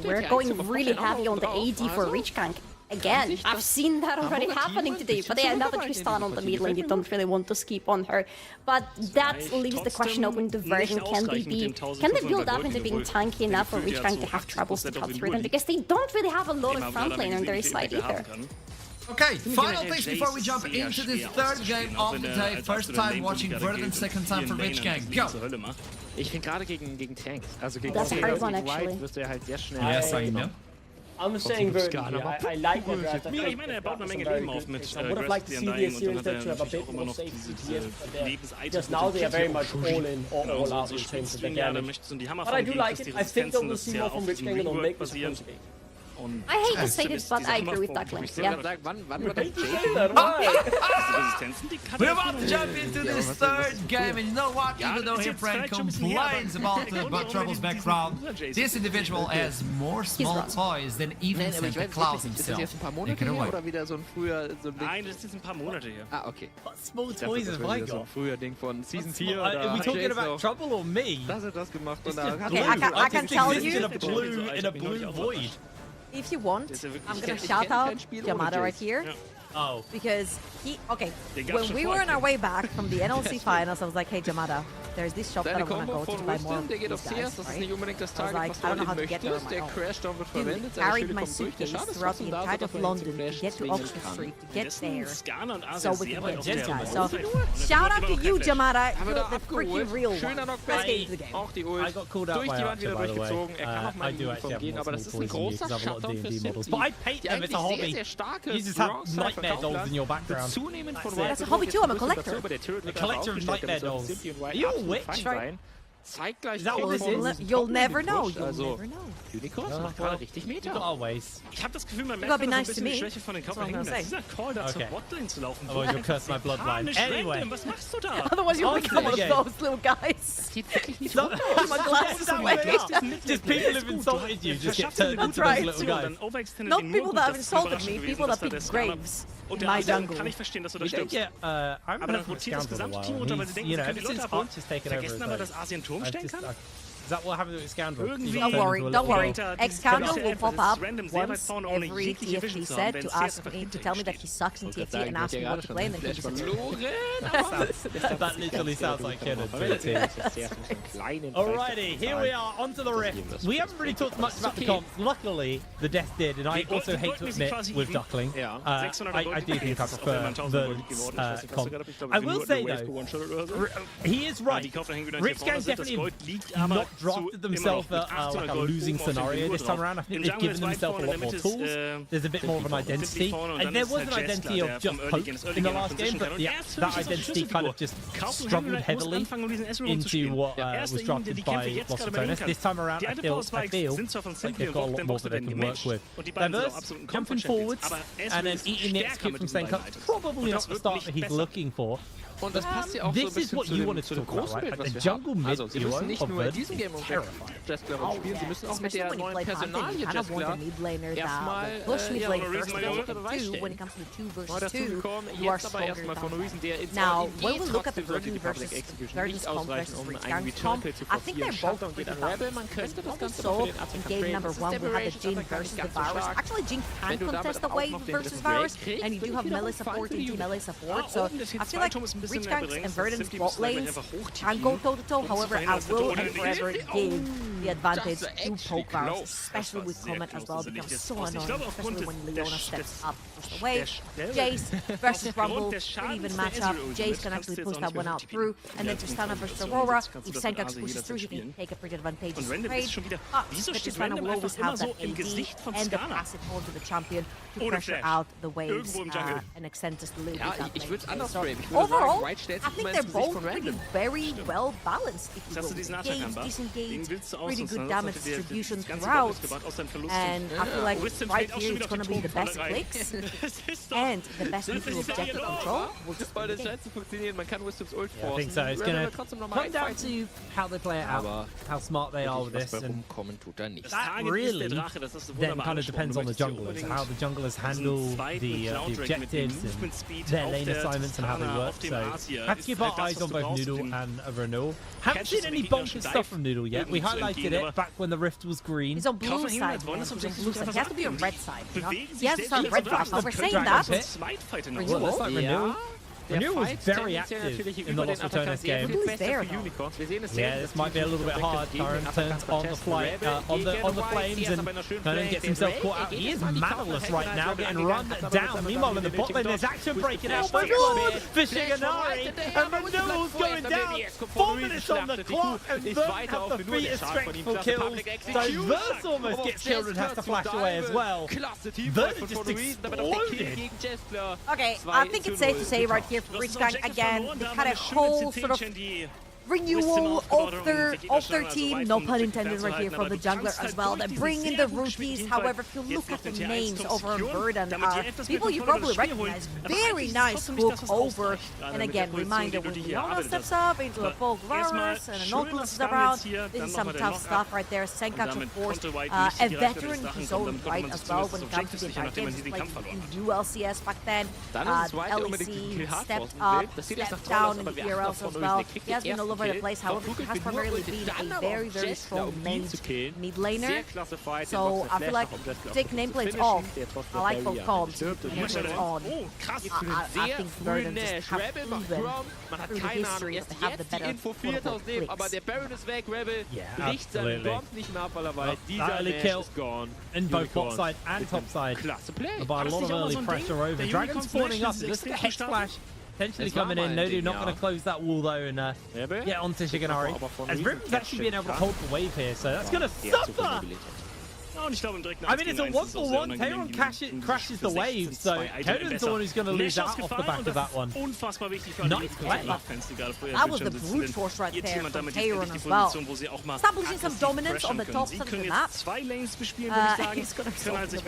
We're going really heavy on the AD for Rich Gang. Again, I've seen that already happening today, but they have another Tristana on the mid lane. They don't really want to skip on her. But that leaves the question open to Verdant. Can they build up into being tanky enough for Rich Gang to have troubles to cut through them? Because they don't really have a lot of front lane on their side either. Okay, final things before we jump into this third game of the day. First time watching Verdant, second time for Rich Gang. Go! Ich finde gerade gegen Tanks, also gegen White wirst du ja halt sehr schnell. Yes, I know. I'm saying Verdant. I like the draft. Ich meine, er baut eine Menge Leben auf mit I would have liked to see the Assyrians to have a bit more safe CTS, because now they are very much all in or all out in terms of the damage. But I do like it. I think that we'll see more from Rich Gang and they'll make this close game. Und I hate to say this, but I agree with Duckling. Yeah. We're about to jump into this third game, and you know what? Even though his friend complains about Trouble's background, this individual has more small toys than even Santa Claus himself. Take it away. Nein, das ist ein paar Monate her. Ah, okay. What small toys have I got? Früher Ding von Season 4 Are we talking Jason about Trouble or me? Das hat das gemacht und Okay, I can tell you. In a blue void. If you want, I'm gonna shout out Yamada right here. Oh. Because okay, when we were on our way back from the NLC finals, I was like, hey Yamada, there's this shop that I want to go to buy more of these guys, right? I was like, I don't know how to get there on my own. Dude, carried my suitcase throughout the entirety of London to get to Oxford Street, to get there, so we can get these guys. So, shout out to you, Yamada, you're the freaking real one. Let's get into the game. I got called out by Archer, by the way. I do actually have more small toys than you, because I have a lot of D&D models. But I paint them, it's a hobby. You just have nightmare dolls in your background. That's a hobby too, I'm a collector. A collector of nightmare dolls. Are you a witch? Zeitgleich. Is that what this is? You'll never know. You'll never know. Unicorns macht gerade richtig Meter. Always. Ich habe das Gefühl, man You merkt gotta be so ein nice to bisschen die me. Schwäche von den That's what I'm Körperhängen. gonna Dieser Call da zur Okay. Botlane zu laufen. Oh, you'll curse my bloodline. Anyway. Was machst du da? Otherwise you'll On to become the one of game. those little guys. So, My glasses that away. just people have insulted you, just get turned into those little guys. Not people that have insulted me, people that pick graves in my jungle. Kann ich verstehen, dass du da We don't stirbst. get, I haven't Aber dann heard from rotiert das Scoundrel in a gesamte Team while. runter, weil sie He's, denken, you sie know, können ever die since Leute abholen. Archer's taken over, Vergessen aber, dass Asien Turm stellen kann. Is that what happened with Scoundrel? Irgendwie Don't worry, don't worry. Ex-Scoundrel will pop up random, sehr weit once vorne, ohne every jegliche TFT Vision zu set haben, to wenn ask me to tell me that he sucks in TFT and ask me what to play, and then he just That literally sounds like Ken and TFT. Alrighty, here we are, onto the Rift. We haven't really talked much about the comps. Luckily, the Death did, and I also hate to admit with Duckling, I do think I prefer the comp. I will say though, he is right. Ripscan definitely not drafted themselves like a losing scenario this time around. I think they've given themselves a lot more tools. There's a bit more of an identity. And there was an identity of just hope in the last game, but that identity kind of just struggled heavily into what was drafted by Los Angeles. This time around, I feel like they've got a lot more that they can work with. Diverse, jumping forwards, and then eating the execute from Senka. Probably not the start that he's looking for. Und das passt ja auch so ein This is bisschen what zu you dem, wanted zu to dem talk about, großen right? Bild, Like was the wir jungle haben. mid Also, sie müssen nicht nur in diesem Game um Jazz Level spielen, sie müssen auch mit der neuen Personalie Jazz erstmal when it comes to 2 versus dazu 2, gekommen, you are jetzt aber stronger erstmal von than Reason, der Now, in when we look at the trotzdem sollte Virgin die Public versus Execution Virgin's nicht comp ausreichen, versus um Rich einen Gang's comp, Return zu I think they're forcieren. both Shutdown geht pretty an Rebel, balanced. man könnte das Ganze So, noch für den in Attacker game traden. number Das ist 1, der we had the Barrage, Jin Attacker versus nicht the ganz so Virus. stark. Actually, Jin can Wenn du contest damit the auch wave noch den versus Break Virus, kriegst, and you do wird have wiederum melee fein support für die and Unit. melee support, so I feel like Rich Gangs and Verdant's bot lanes hoch can go toe-to-toe. However, I will and forever give the advantage to poke Virus, especially with Comet as well. It becomes so annoying, especially when Leona steps up with the wave. Jace versus Rumble, pretty even matchup. Jace can actually push that one out through, and then Tristana versus Aurora. If Senkax pushes through, she can take a pretty advantageous trade. But the Tristana will always have that AD and the passive hold to the champion to pressure out the waves and extend just a little bit that Ich würde es lane anders play. framen. Ich So würde sagen, overall, Right stellt I sich think immer they're ins Gesicht both von pretty Random. very well balanced. If you Hast du will. diesen Gates, Attacke decent Den gates, willst du pretty ausnutzen, good sonst damage hat dir distribution das ganze throughout. Fokus gebracht aus deinen Verlusten. And I feel like Wisdom right fällt auch here schon it's wieder gonna auf be die the best Turmfalle rein. clicks Das ist doch- and the best into objective control. Will just Weil be das the game. scheint zu funktionieren, man kann Wisdom's Ult Yeah, I think so. It's going to come down to how they play it out, Aber how smart they are with this, and rumkommen tut er nicht. that really then kind of depends on the junglers, how the junglers handle the objectives and their lane assignments and how they work. So have to keep our eyes on both Noodle and Renewal. Haven't seen any bonkers stuff from Noodle yet. We highlighted it back when the Rift was green. He's on blue side, man. He's on blue side. He has to be on red side, you know? He has to start red buff. However, saying that, Well, that's like Renewal. Renewal was very active in the Los Attackers game. Yeah, this might be a little bit hard. Tyron turns on the flight, on the flames, and Tyron gets himself caught out. He is mannerless right now, getting run down. Meanwhile, in the bot lane, there's action breaking out. Oh my god! Fishing Anari, and Renewal's going down. 4 minutes on the clock, and Vern have the featest strength for kills. Diverse almost gets killed and has to flash away as well. Vern just exploded. okay, I think it's safe to say right here for Rich Gang again, they had a whole sort of renewal of their team, no pun intended right here from the jungler as well. They bring in the rookies. However, if you look at the names over on Verdant, are people you probably recognize. Very nice hook over. And again, reminder, when Leona steps up into a full Varus and a Nautilus is around, this is some tough stuff right there. Senkach, of course, a veteran in his own right as well when it comes to the entire games. He played in ULCS back then. LEC stepped up, stepped down in the ERLs as well. He has been all over the place. However, he has primarily been a very, very strong mid laner. So I feel like take nameplates off. I like both comps. Nameplates on. I think Verdant just have proven through the history that they have the better clicks. Yeah, absolutely. That early kill in both bot side and top side. By a lot of early pressure over. Dragon spawning up. Let's get Hex Flash potentially coming in. Nodu not going to close that wall though and get onto Shiganari. As Riven's actually being able to hold the wave here, so that's going to suffer! I mean, it's a 1-for-1. Tayron crashes the wave, so Coden's the one who's going to lose out off the back of that one. Nice play. That was the brute force right there from Tayron as well. Establishing some dominance on the top side of the map. He's going to stop the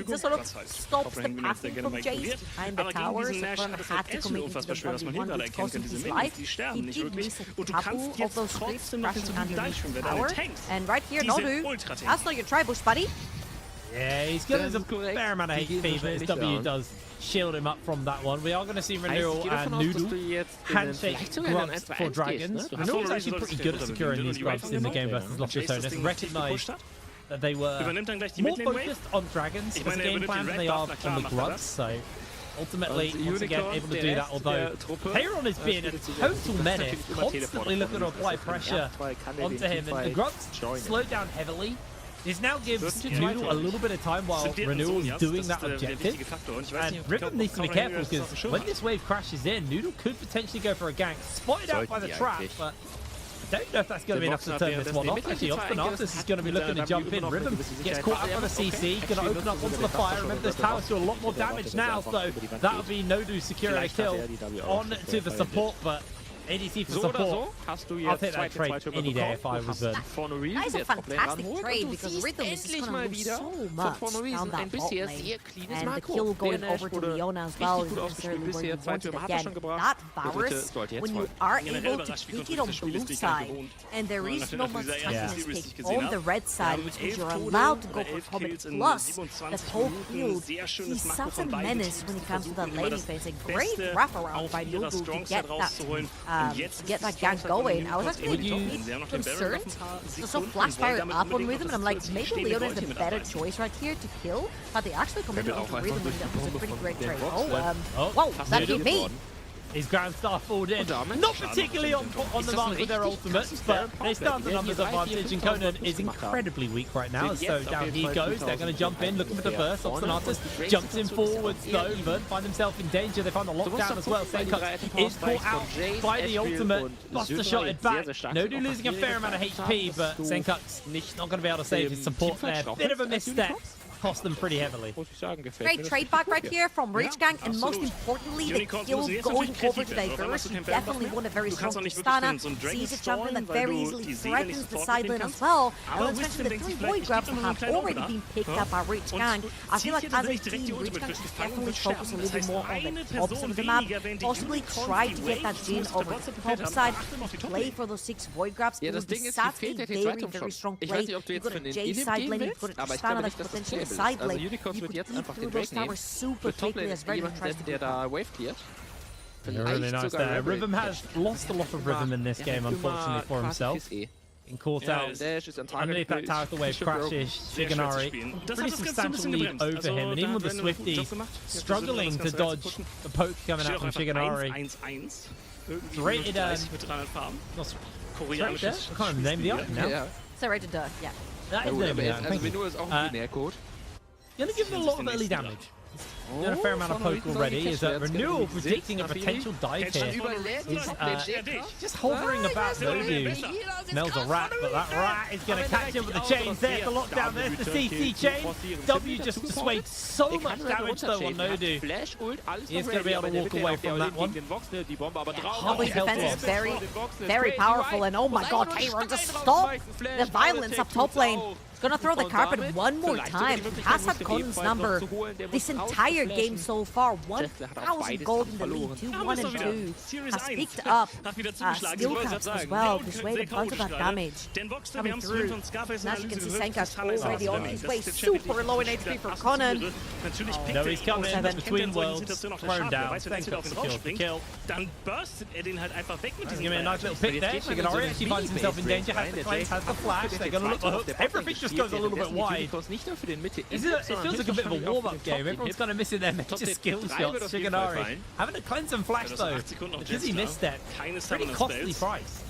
This sort of stops the passing from Jace behind the tower, so Fern had to commit into the 1v1, which cost him his life. He did miss a couple of those creeps crashing underneath the tower. And right here, Nodu, that's not your tri-bush, buddy. Yeah, he's got a fair amount of HP, but his W does shield him up from that one. We are going to see Renewal and Noodle handshake grubs for Dragons. Renewal's actually pretty good at securing these grubs in the game versus Loftus. Recognized that they were more focused on Dragons as a game plan than they are on the grubs, so ultimately, once again, able to do that, although Tayron is being a total menace, constantly looking to apply pressure onto him, and the grubs slowed down heavily. This now gives Noodle a little bit of time while Renewal is doing that objective, and Riven needs to be careful because when this wave crashes in, Noodle could potentially go for a gank, spotted out by the trap, but I don't know if that's going to be enough to turn this one off. Actually, Obstinatus is going to be looking to jump in. Riven gets caught up on the CC, going to open up onto the fire. Remember, this tower's doing a lot more damage now, so that'll be Nodu securing a kill on to the support, but ADC for support. I'll take that trade any day if I was That is a fantastic trade because Rhythm is just going to lose so much down that bot lane. And the kill going over to Leona as well is necessarily where you want it again. That Varus, when you are able to pick it on blue side and there is no much toughness pick on the red side, which means you're allowed to go for Comet plus the whole field. He's such a menace when it comes to that laning phase. A great wraparound by Noodle to get that gank going. I was actually a bit concerned. So flash fired up on Rhythm, and I'm like, maybe Leona is the better choice right here to kill, but they actually committed onto Rhythm, and that was a pretty great trade. Whoa, that hit me! His Grand Star falled in. Not particularly on the mark with their ultimates, but they start the numbers advantage, and Conan is incredibly weak right now, so down he goes. They're going to jump in, looking for the burst. Obstinatus jumps in forwards though. Vern find himself in danger. They find the lockdown as well. Senkach is caught out by the ultimate. Buster shotted back. Nodu losing a fair amount of HP, but Senkach's not going to be able to save his support there. Bit of a misstep. Cost them pretty heavily. Great trade back right here from Rage Gang, and most importantly, the kill going over to Diverse. He definitely won a very strong Tristana. Sees a champion that very easily threatens the side lane as well. And let's mention the 3 void grabs that have already been picked up by Rage Gang. I feel like as a team, Rage Gang should definitely focus a little bit more on the top side of the map. Possibly try to get that Jhin over to the top side. Play for those 6 void grabs. It would be such a very strong play. You've got a J side lane, you've got a Tristana that could potentially side lane. You could eat through those towers super quickly as Rhythm tries to do that. Really nice there. Rhythm has lost a lot of rhythm in this game, unfortunately for himself. And caught out underneath that tower, the wave crashes. Shiganari pretty substantial lead over him, and even with the Swifty struggling to dodge the poke coming out from Shiganari. It's rated I can't remember the name of the item now. So rated yeah. That is the name of the item. Gonna give him a lot of early damage. He's done a fair amount of poke already. Is that Renewal predicting a potential dive here? He's just hovering about Nodu. Smells a rat, but that rat is going to catch him with the chains. There's the lockdown. There's the CC chain. W just dissuades so much damage though on Nodu. He's going to be able to walk away from that one. Public defense is very, very powerful. And oh my god, Taylor, just stop the violence up top lane. Gonna throw the carpet one more time. He has had Conan's number this entire game so far. 1,000 gold in the lead, 2-1 and 2. Has picked up steel caps as well. This way, the brunt of that damage coming through. And as you can see, Senka's already on his way. Super low in HP for Conan. No, he's coming in between worlds. Thrown down. Senka secures the kill. He's giving a nice little pick there. Shigenari actually finds himself in danger. Has the cleanse, has the flash. They're gonna look for hooks. Everything just goes a little bit wide. It feels like a bit of a warm-up game. Everyone's kind of missing their major skill shots. Shigenari having a cleanse and flash though, because he missed that. Pretty costly price.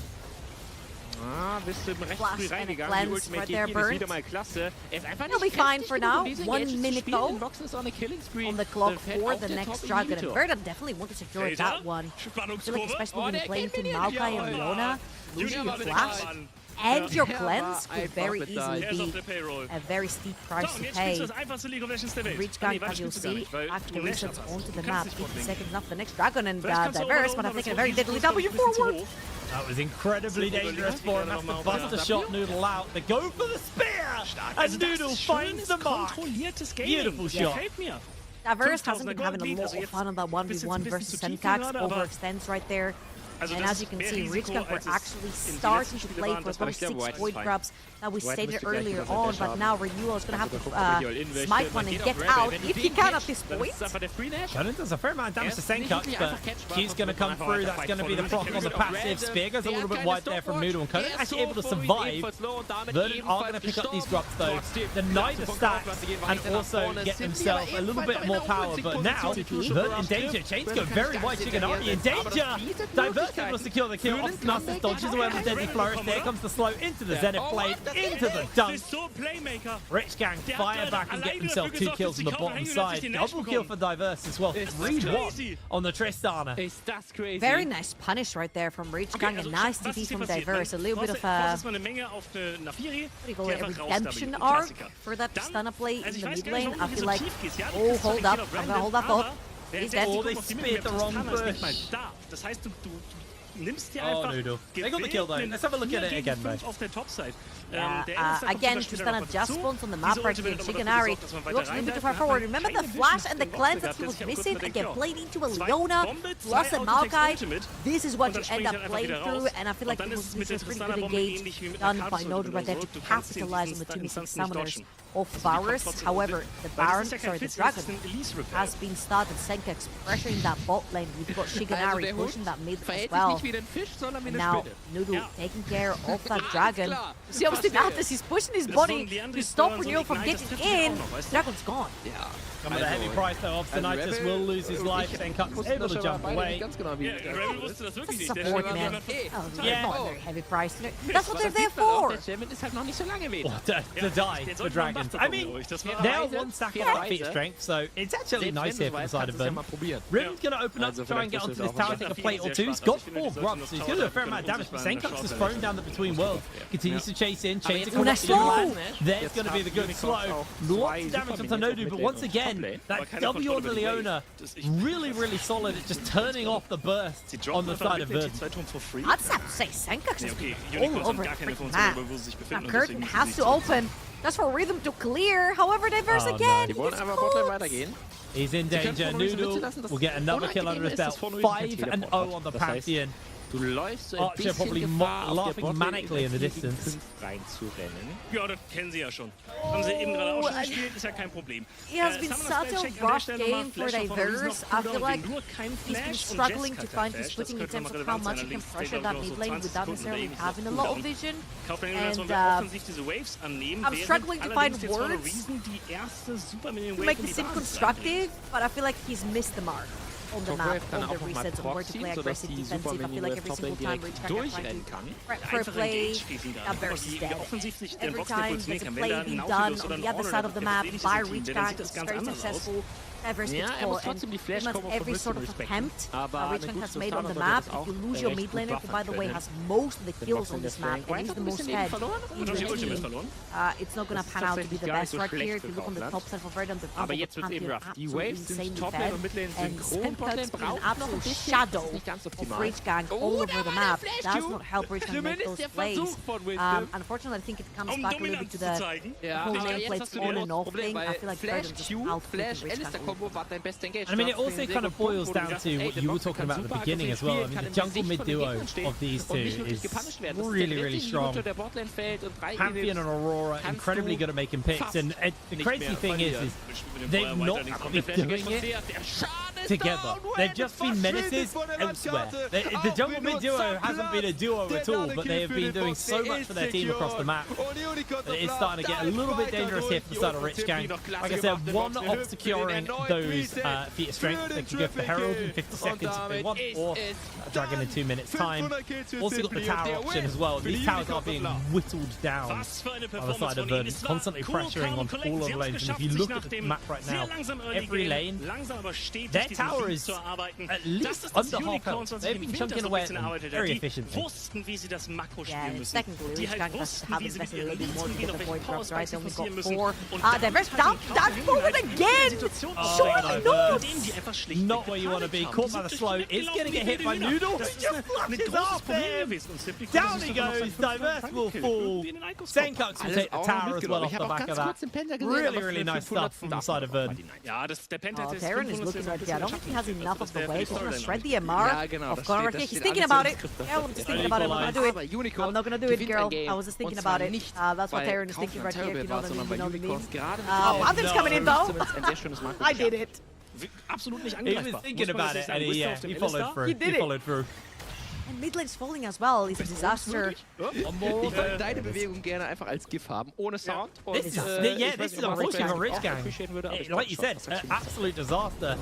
Flash and a cleanse right there, Bird. He'll be fine for now. 1 minute though on the clock for the next Dragon. And Bird definitely want to secure that one. I feel like especially when you're playing Team Maokai and Leona, losing your flash and your cleanse could very easily be a very steep price to pay. Reach gang, as you'll see, actually resets onto the map. 50 seconds left the next Dragon, and Diverse might have taken a very deadly W forward. That was incredibly dangerous for him. That's the buster shot Noodle out. They go for the spear! And Noodle finds the mark. Beautiful shot. Diverse hasn't been having a lot of fun on that 1v1 versus Senkax. Overextends right there. And as you can see, Richgang were actually starting to play for those 6 point grabs that we stated earlier on, but now Renewal is going to have to smite one and get out if he can at this point. Conan does a fair amount of damage to Senkax, but Q's going to come through. That's going to be the proc on the passive. Spear goes a little bit wide there from Noodle, and Conan actually able to survive. Verdant are going to pick up these grubs though, deny the stacks, and also get themselves a little bit more power. But now, Verdant in danger. Chains go very wide. Shigenari in danger. Diverse able to secure the kill. Osmosis dodges away with the deadly flourish. There comes the slow into the Zenith Blade, into the dunk. Rich Gang fire back and get himself 2 kills on the bottom side. Double kill for Diverse as well. 3-1 on the Tristana. Very nice punish right there from Rich Gang. A nice TP from Diverse. A little bit of a, what do you call it, a redemption arc for that Tristana play in the mid lane. I feel like, oh, hold up. I'm gonna hold that thought. He's dead. Oh, they speared the wrong bush. Oh, Noodle. They got the kill though. Let's have a look at it again, though. Again, Tristana just spawns on the map right here. Shigenari looks a little bit too far forward. Remember the flash and the cleanse that he was missing? Again, played into a Leona plus a Maokai. This is what you end up playing through, and I feel like this is a pretty good engage done by Nodu right there to capitalize on the 2 missing summoners of Varus. However, the Dragon has been started. Senkax pressuring that bot lane. We've got Shigenari pushing that mid as well. And now Noodle taking care of that Dragon. See, obviously Natus, he's pushing his body to stop Renewal from getting in. Dragon's gone. Come with a heavy price though. Obstinitis will lose his life. Senkax is able to jump away. That's a support, man. Oh, yeah. Not a very heavy price. That's what they're there for. To die for Dragons. I mean, they're 1 stack of feet strength, so it's actually nice here for the side of them. Riven's going to open up to try and get onto this tower, take a plate or 2. He's got 4 grubs, so he's going to do a fair amount of damage, but Senkax is thrown down the between worlds. Continues to chase in, chains to come up to land. There's going to be the good slow. Lots of damage onto Nodu, but once again, that W on the Leona, really, really solid at just turning off the burst on the side of Verdant. I'd have to say Senkax is all over the freaking map. Now Curtain has to open. That's for Rhythm to clear. However, Diverse again. He's in danger. Noodle will get another kill under his belt. 5-0 on the Pantheon. Archer probably laughing manically in the distance. Ja, das kennen Sie ja schon. Haben Sie eben gerade auch schon gespielt, ist ja kein Problem. It has been such a rough game for Diverse. I feel like he's been struggling to find his footing in terms of how much he can pressure that mid lane without necessarily having a lot of vision. And I'm struggling to find words to make this seem constructive, but I feel like he's missed the mark. on the map, on the resets, on where to play aggressive, defensive. I feel like every single time Rich Gang are trying to prep for a play, that burst is dead. Every time there's a play being done on the other side of the map by Rich Gang, it's very successful. Everest gets caught, and pretty much every sort of attempt Rich Gang has made on the map, if you lose your mid laner, who by the way has most of the kills on this map, and he's the most head in the team, it's not going to pan out to be the best right here. If you look on the top side for Verdun, the Pantheon absolutely insanely fed, and Senkuts being an absolute shadow of Rich Gang all over the map does not help Rich Gang make those plays. Unfortunately, I think it comes back a little bit to the whole nameplates on and off thing. I feel like Verdun just outplayed Rich Gang. I mean, it also kind of boils down to what you were talking about at the beginning as well. I mean, the jungle mid duo of these two is really, really strong. Pantheon and Aurora, incredibly good at making picks. And the crazy thing is they've not been doing it together. They've just been menaces elsewhere. The jungle mid duo hasn't been a duo at all, but they have been doing so much for their team across the map that it's starting to get a little bit dangerous here for the side of Rich Gang. Like I said, one off securing those feat of strength. They can go for Herald in 50 seconds if they want, or a Dragon in 2 minutes time. Also got the tower option as well. These towers are being whittled down on the side of Verdun, constantly pressuring on all of the lanes. And if you look at the map right now, every lane, their tower is at least under half health. They've been chunking away at them very efficiently. Yeah, technically, Rich Gang does have invested a little bit more to get the void drops, right? They only got 4. Diverse down forward again! Surely not! Not where you want to be. Caught by the slow. Is going to get hit by Noodle. He just flushes off him. Down he goes. Diverse will fall. Senkux will take the tower as well off the back of that. Really, really nice stuff from the side of Verdun. Terran is looking right here. I don't think he has enough of the weight. He's going to shred the MR of Conor. He's thinking about it. Yeah, I'm just thinking about it. I'm going to do it. I'm not going to do it, girl. I was just thinking about it. That's what Terran is thinking right here. If you know what I mean, you know what I mean. Pantheon's coming in though. I did it. He was thinking about it, and he followed through. He followed through. And mid lane's falling as well. It's a disaster. Deine Bewegung gerne einfach als GIF haben, ohne Sound. This is unfortunately a Rich Gang. Like you said, absolute disaster.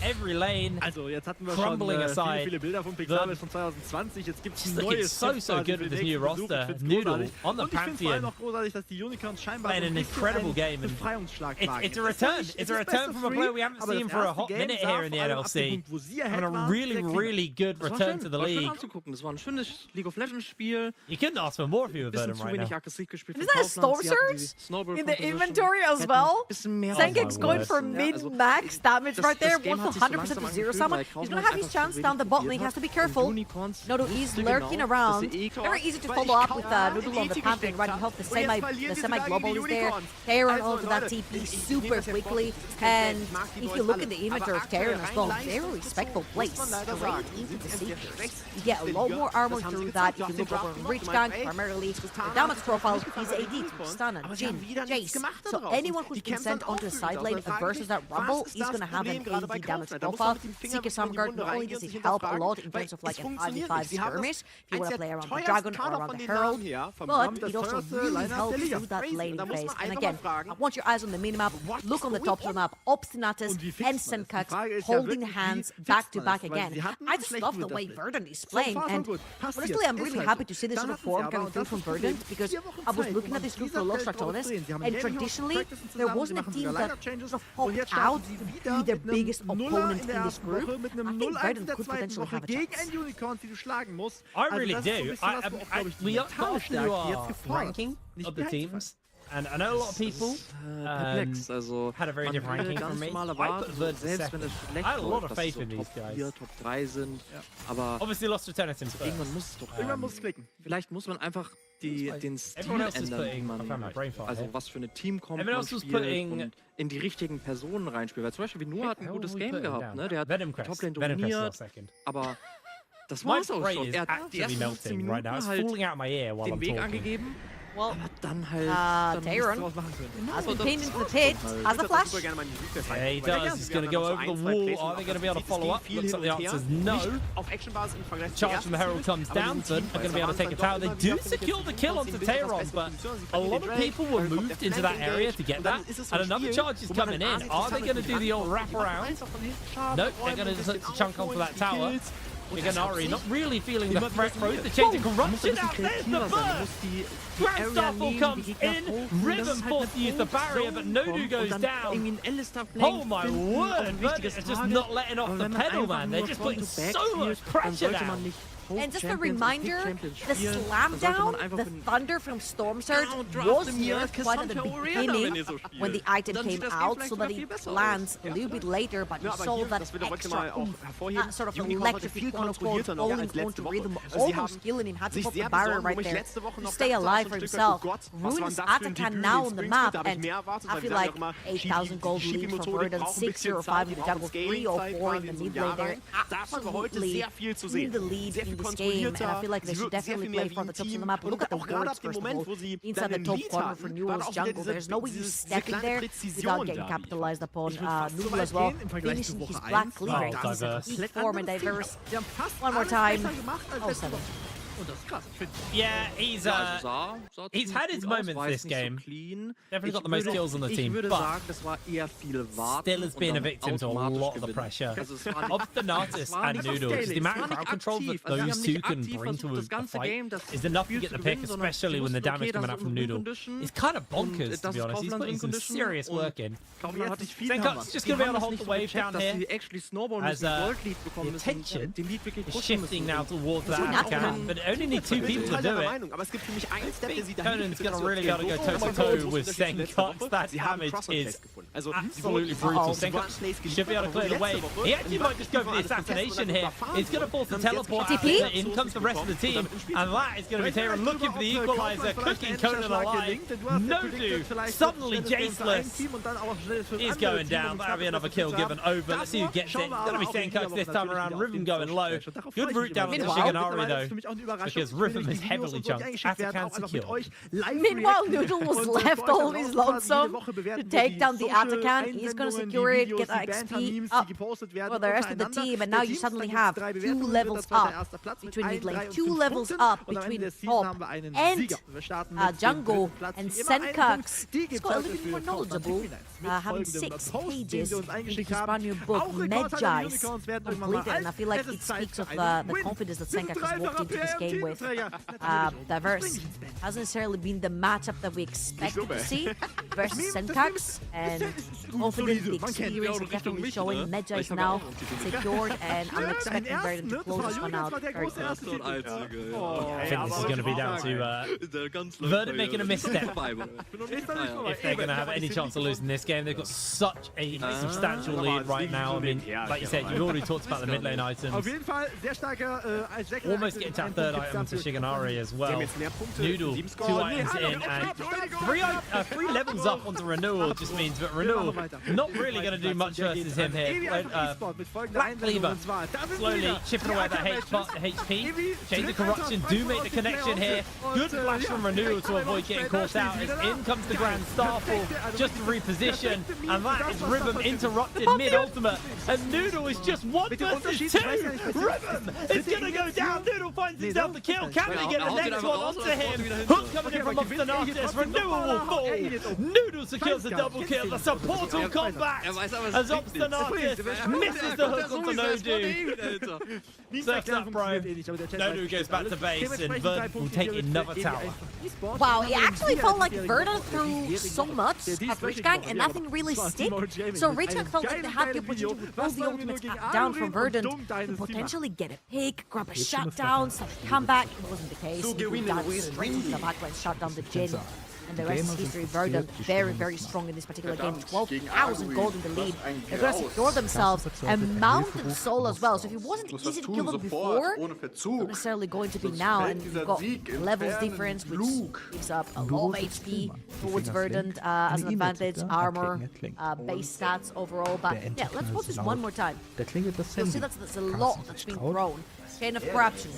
Every lane, also jetzt hatten wir crumbling schon aside. viele Bilder von Pixabel von 2020. Jetzt gibt es ein neues so good with this new roster. Noodle on the Pantheon. Noch großartig, dass die Unicorns scheinbar playing an incredible game. It's a return. It's a return from a player we haven't seen for a hot minute here in the NLC. Having a really, really good return to the league. Das war ein schönes League of Legends Spiel. You couldn't ask for more if you were Verdun right now. Is that a Storm Surge in the inventory as well? Senkuk's going for min-max damage right there. 100% to zero summon. He's gonna have his chance down the bot lane. He has to be careful. Noodle is lurking around. Very easy to follow up with Noodle on the Pantheon, right? He helped the semi-global is there. Terran onto that TP super quickly. And if you look at the inventory of Terran as well, very respectful place. Straight into the Seekers. You get a lot more armor through that. If you look over on Rich Gang, primarily the damage profile is AD through stun and Jin, Jace. So anyone who's been sent onto the side lane versus that Rumble is gonna have an AD damage profile. Seeker Summerguard, not only does it help a lot in terms of like a 5v5 skirmish, if you want to play around the Dragon or around the Herald, but it also really helps through that laning phase. And again, I want your eyes on the minimap, look on the top of the map, Obstinatus and Senkux holding hands back to back again. I just love the way Verdun is playing, and honestly, I'm really happy to see this sort of form coming through from Verdun, because I was looking at this group for a lot of Stratonis, and traditionally, there wasn't a team that sort of popped out to be their biggest opponent in this group. I think Verdun could potentially have a chance. I really do. We got a few ranking of the teams. And I know a lot of people had a very different ranking from me. I put Verdun second. I had a lot of faith in these guys. Top 3 sind, aber obviously lost to Tennis first. Irgendwann muss es klicken. Vielleicht muss man einfach den Stil ändern, also was für eine Team-Comp man spielt und in die richtigen Personen reinspielt. Weil zum Beispiel Noah hat ein gutes Game gehabt, ne? Der hat Toplane dominiert, aber das war's auch schon. Er hat die ersten 15 Minuten halt den Weg angegeben Well, dann halt Tayron has been pinned into the pit, has the flash. Yeah, he does. He's going to go over the wall. Are they going to be able to follow up? Looks like the answer is no. Charge from the Herald comes down. They're going to be able to take a tower. They do secure the kill onto Tayron, but a lot of people were moved into that area to get that. And another charge is coming in. Are they going to do the old wraparound? Nope, they're going to just chunk onto that tower. Shiganari not really feeling the threat road. The change of corruption out there's the burst. Grand Starfall comes in. Rhythm forced to use the barrier, but Nodu goes down. Oh my word, Verdict is just not letting off the pedal, man. They're just putting so much pressure down. And just a reminder, the slam down, the thunder from Storm Surge was here quite at the beginning when the item came out, so that it lands a little bit later, but you saw that extra that sort of electric quote-unquote falling onto Rhythm, almost killing him, had to put the barrier right there to stay alive for himself. Ruinous Atakan now on the map, and I feel like 8,000 gold lead for Verdant, 605 in the jungle, 304 in the mid lane there, absolutely in the lead in this game, and I feel like they should definitely play from the tops of the map. Look at the wards, first of all. Inside the top corner for Newell's jungle, there's no way you step in there without getting capitalized upon. Newell as well, finishing his black cleaver. He's a peak form and diverse. One more time. Oh, 7. Yeah, he's had his moments this game. Definitely got the most kills on the team, but still has been a victim to a lot of the pressure. Obstinatus and Noodles, the amount of crowd control that those two can bring to a fight is enough to get the pick, especially when the damage coming out from Noodle. It's kind of bonkers, to be honest. He's putting some serious work in. Zenkuk's just going to be able to hold the wave down here as the attention is shifting now towards that account, but only need 2 people to do it. Conan's going to really gotta go toe-to-toe with Zenkuk. That damage is absolutely brutal. Zenkuk should be able to clear the wave. He actually might just go for the assassination here. It's going to force the teleport out. In comes the rest of the team, and that is going to be Tayron looking for the equalizer, cooking Conan alive. Nodu, suddenly Jaceless, is going down. That'll be another kill given over. Let's see who gets it. It's going to be Zenkuk this time around. Riven going low. Good route down onto Shiganari though, because Rhythm is heavily chunked. Atakan secure. Meanwhile, Noodle was left all of his lonesome to take down the Atakan. He's going to secure it, get that XP up for the rest of the team, and now you suddenly have 2 levels up between mid lane, 2 levels up between top and jungle, and Zenkuk's got a little bit more knowledgeable, having 6 pages in his brand new book, Medjai's completed, and I feel like it speaks of the confidence that Zenkuk has walked into this game with. Diverse hasn't necessarily been the matchup that we expected to see versus Zenkuk's, and confidence, the experience are definitely showing. Medjai is now secured, and I'm expecting Verdant to close this one out very quickly. I think this is going to be down to Verdant making a misstep. If they're going to have any chance of losing this game, they've got such a substantial lead right now. I mean, like you said, you've already talked about the mid lane items. Almost getting to that third item to Shiganari as well. Noodle, 2 items in, and 3 levels up onto Renewal just means that Renewal not really going to do much versus him here. Black Cleaver slowly chipping away that HP. Chains of Corruption do make the connection here. Good flash from Renewal to avoid getting caught out. As in comes the Grand Starfall just to reposition, and that is Rhythm interrupted mid-ultimate, and Noodle is just 1 versus 2. Rhythm is going to go down. Noodle finds himself the kill. Can they get the next one onto him? Hook coming in from Obstinatus. Renewal will fall. Noodle secures the double kill. The support will come back as Obstinatus misses the hook onto Nodu. Surfs up probe. Nodu goes back to base, and Verdant will take another tower. Wow, it actually felt like Verdant threw so much at Rich Gang and nothing really stick. So Rich Gang felt like they had the opportunity to pull the ultimate down from Verdant to potentially get a pick, grab a shutdown, start a comeback. It wasn't the case. He got straight into the backline, shut down the Jin. And the rest is history. Verdant very, very strong in this particular game. 12,000 gold in the lead. They're going to secure themselves a mountain soul as well. So if it wasn't easy to kill them before, it's not necessarily going to be now. And you've got levels difference, which gives up a lot of HP towards Verdant as an advantage. Armor, base stats overall. But yeah, let's watch this one more time. You'll see that's a lot that's been thrown. Chain of Corruption.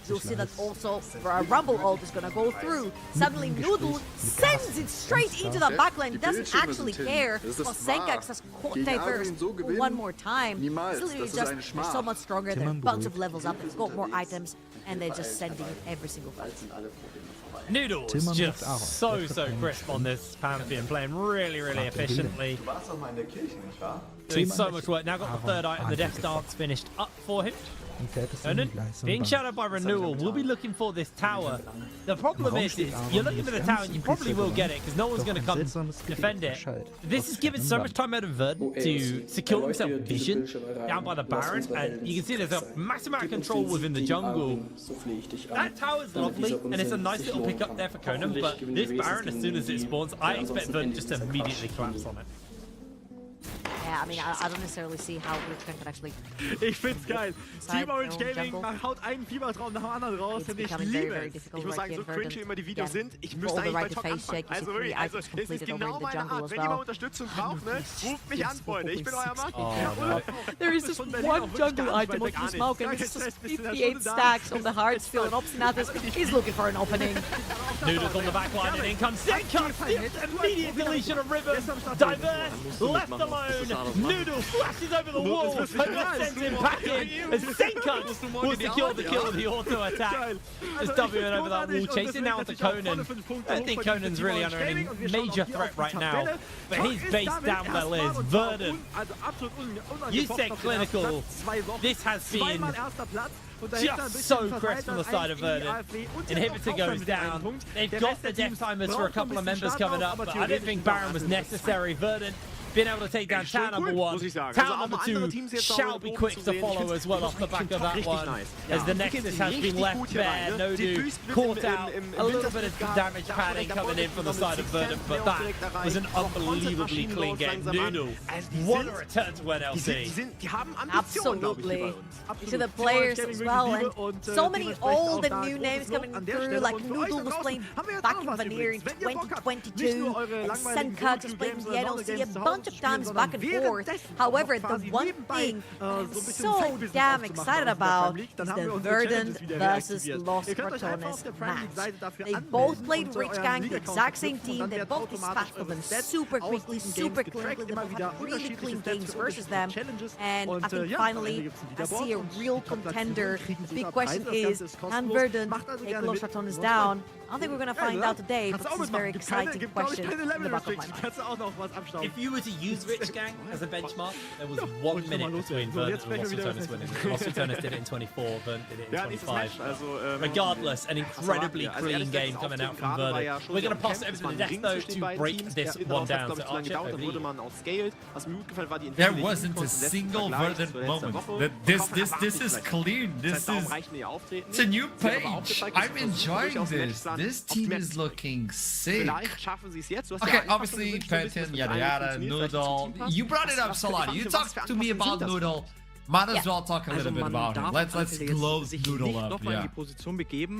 You'll see that also Rumble ult is gonna go through. Suddenly Noodle sends it straight into the backline, doesn't actually care. While Senkax has diverse one more time. This is just they're so much stronger, they're a bunch of levels up, they've got more items, and they're just sending it every single fight. Noodles just so crisp on this Pantheon, playing really efficiently. Doing so much work. Now got the third item, the Death Dance finished up for him. And then, being shadowed by Renewal, we'll be looking for this tower. The problem is you're looking for the tower and you probably will get it because no one's going to come defend it. This is giving so much time out of Verdant to secure himself vision down by the Baron, and you can see there's a massive amount of control within the jungle. That tower's lovely and it's a nice little pick up there for Conan, but this Baron, as soon as it spawns, I expect Verdant just to immediately collapse on it. Yeah, I mean, I don't necessarily see how Blitzcrank can actually... Ich find's geil. Team Orange Gaming haut einen Fiebertraum nach dem anderen raus und ich liebe es. Ich muss sagen, so cringy immer die Videos sind, ich müsste eigentlich bei Talk anfangen. Also wirklich, es ist genau meine Art. Wenn jemand Unterstützung braucht, ne, ruft mich an, Freunde. Ich bin euer Mann. There is just one jungle item on the smoke and it's just 58 stacks on the hard skill, and Obstinatus is looking for an opening. Noodles on the back line, and in comes Zenka. Immediate deletion of River. Diverse, left alone. Noodles flashes over the wall and sends him packing as Zenka will secure the kill of the auto attack. Just Wing over that wall, chasing now onto Conan. I don't think Conan's really under any major threat right now, but his base down well is Verdant. You said clinical. This has been just so crisp from the side of Verdant. Inhibitor goes down. They've got the death timers for a couple of members coming up, but I don't think Baron was necessary. Verdant being able to take down tower number 1. Tower number 2 shall be quick to follow as well off the back of that one, as the Nexus has been left bare. Nodu caught out, a little bit of damage padding coming in from the side of Verdant, but that was an unbelievably clean game. Noodle, what a return to NLC. Absolutely. These are the players as well, and so many old and new names coming through, like Noodle was playing back in Vanir in 2022, and Senkax was playing the NLC a bunch of times back and forth. However, the one thing I'm so damn excited about is the Verdant versus Los Ratones match. They both played Rich Gang, the exact same team. They both dispatched for them super quickly, super cleanly. They both had really clean games versus them. And I think finally I see a real contender. The big question is, can Verdant take Los Ratones down? I don't think we're going to find out today, but this is a very exciting question in the back of my mind. If you were to use Rich Gang as a benchmark, there was 1 minute between Verdant and Los Ratones winning. Los Ratones did it in 24, Verdant did it in 25. Regardless, an incredibly clean game coming out from Verdant. We're going to pass it over to the Death though to break this one down. So Archer, there wasn't a single Verdant moment. This is clean. This is it's a new page. I'm enjoying this. This team is looking sick. Okay, obviously, Pantheon, yada yada, Noodle. You brought it up, Solari. You talked to me about Noodle. Might as well talk a little bit about him. Let's close Noodle up. Yeah.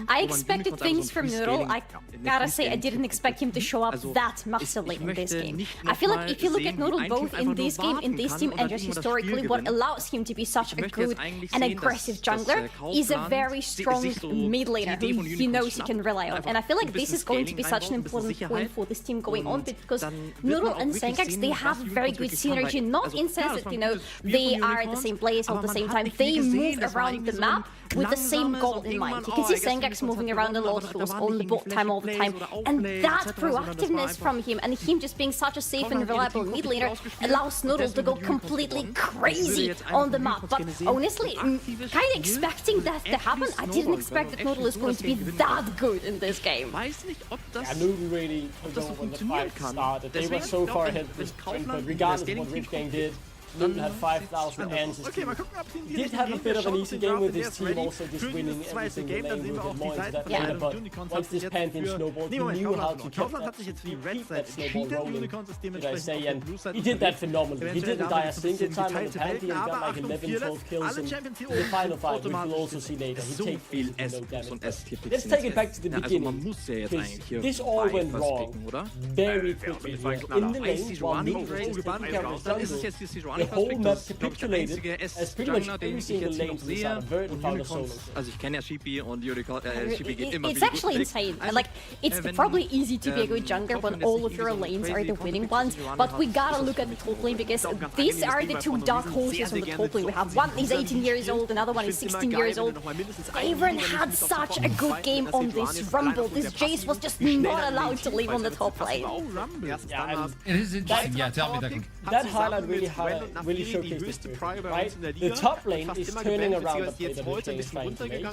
I expected things from Noodle. I gotta say, I didn't expect him to show up that massively in this game. I feel like if you look at Noodle both in this game, in this team, and just historically, what allows him to be such a good and aggressive jungler is a very strong mid laner who he knows he can rely on. And I feel like this is going to be such an important point for this team going on, because Noodle and Senkax, they have very good synergy, not in sense that, you know, they are at the same place all at the same time. They move around the map with the same goal in mind. You can see Senkax moving around a lot, he was on the bot time all the time, and that proactiveness from him, and him just being such a safe and reliable mid laner, allows Noodle to go completely crazy on the map. But honestly, kind of expecting that to happen, I didn't expect that Noodle is going to be that good in this game. Yeah, Noodle really took over when the fight started. They were so far ahead at this point, but regardless of what Rich Gang did, Noodle had 5,000 answers. He did have a bit of an easy game with his team, also just winning every single lane. We'll get more into that later, but once this Pantheon snowballed, he knew how to keep that snowball rolling, should I say, and he did that phenomenally. He didn't die a single time on the Pantheon, he got like 11, 12 kills in the final fight, which we'll also see later. He takes no damage. Let's take it back to the beginning, because this all went wrong very quickly here. In the lane, while Noodle was just taking care of his jungle, the whole map capitulated as pretty much every single lane to the side of Vert and found a solo. Also ich kenne ja Sheepy und Sheepy geht immer It's actually insane. Like, it's probably easy to be a good jungler when all of your lanes are the winning ones, but we gotta look at the top lane because these are the two dark horses on the top lane. We have one is 18 years old, another one is 16 years old. Ivern had such a good game on this Rumble. This Jace was just not allowed to leave on the top lane. Yeah, it is interesting. Yeah, tell me that. That highlight really showcased this spirit, right? The top lane is turning around the play that Hurricane is trying to make.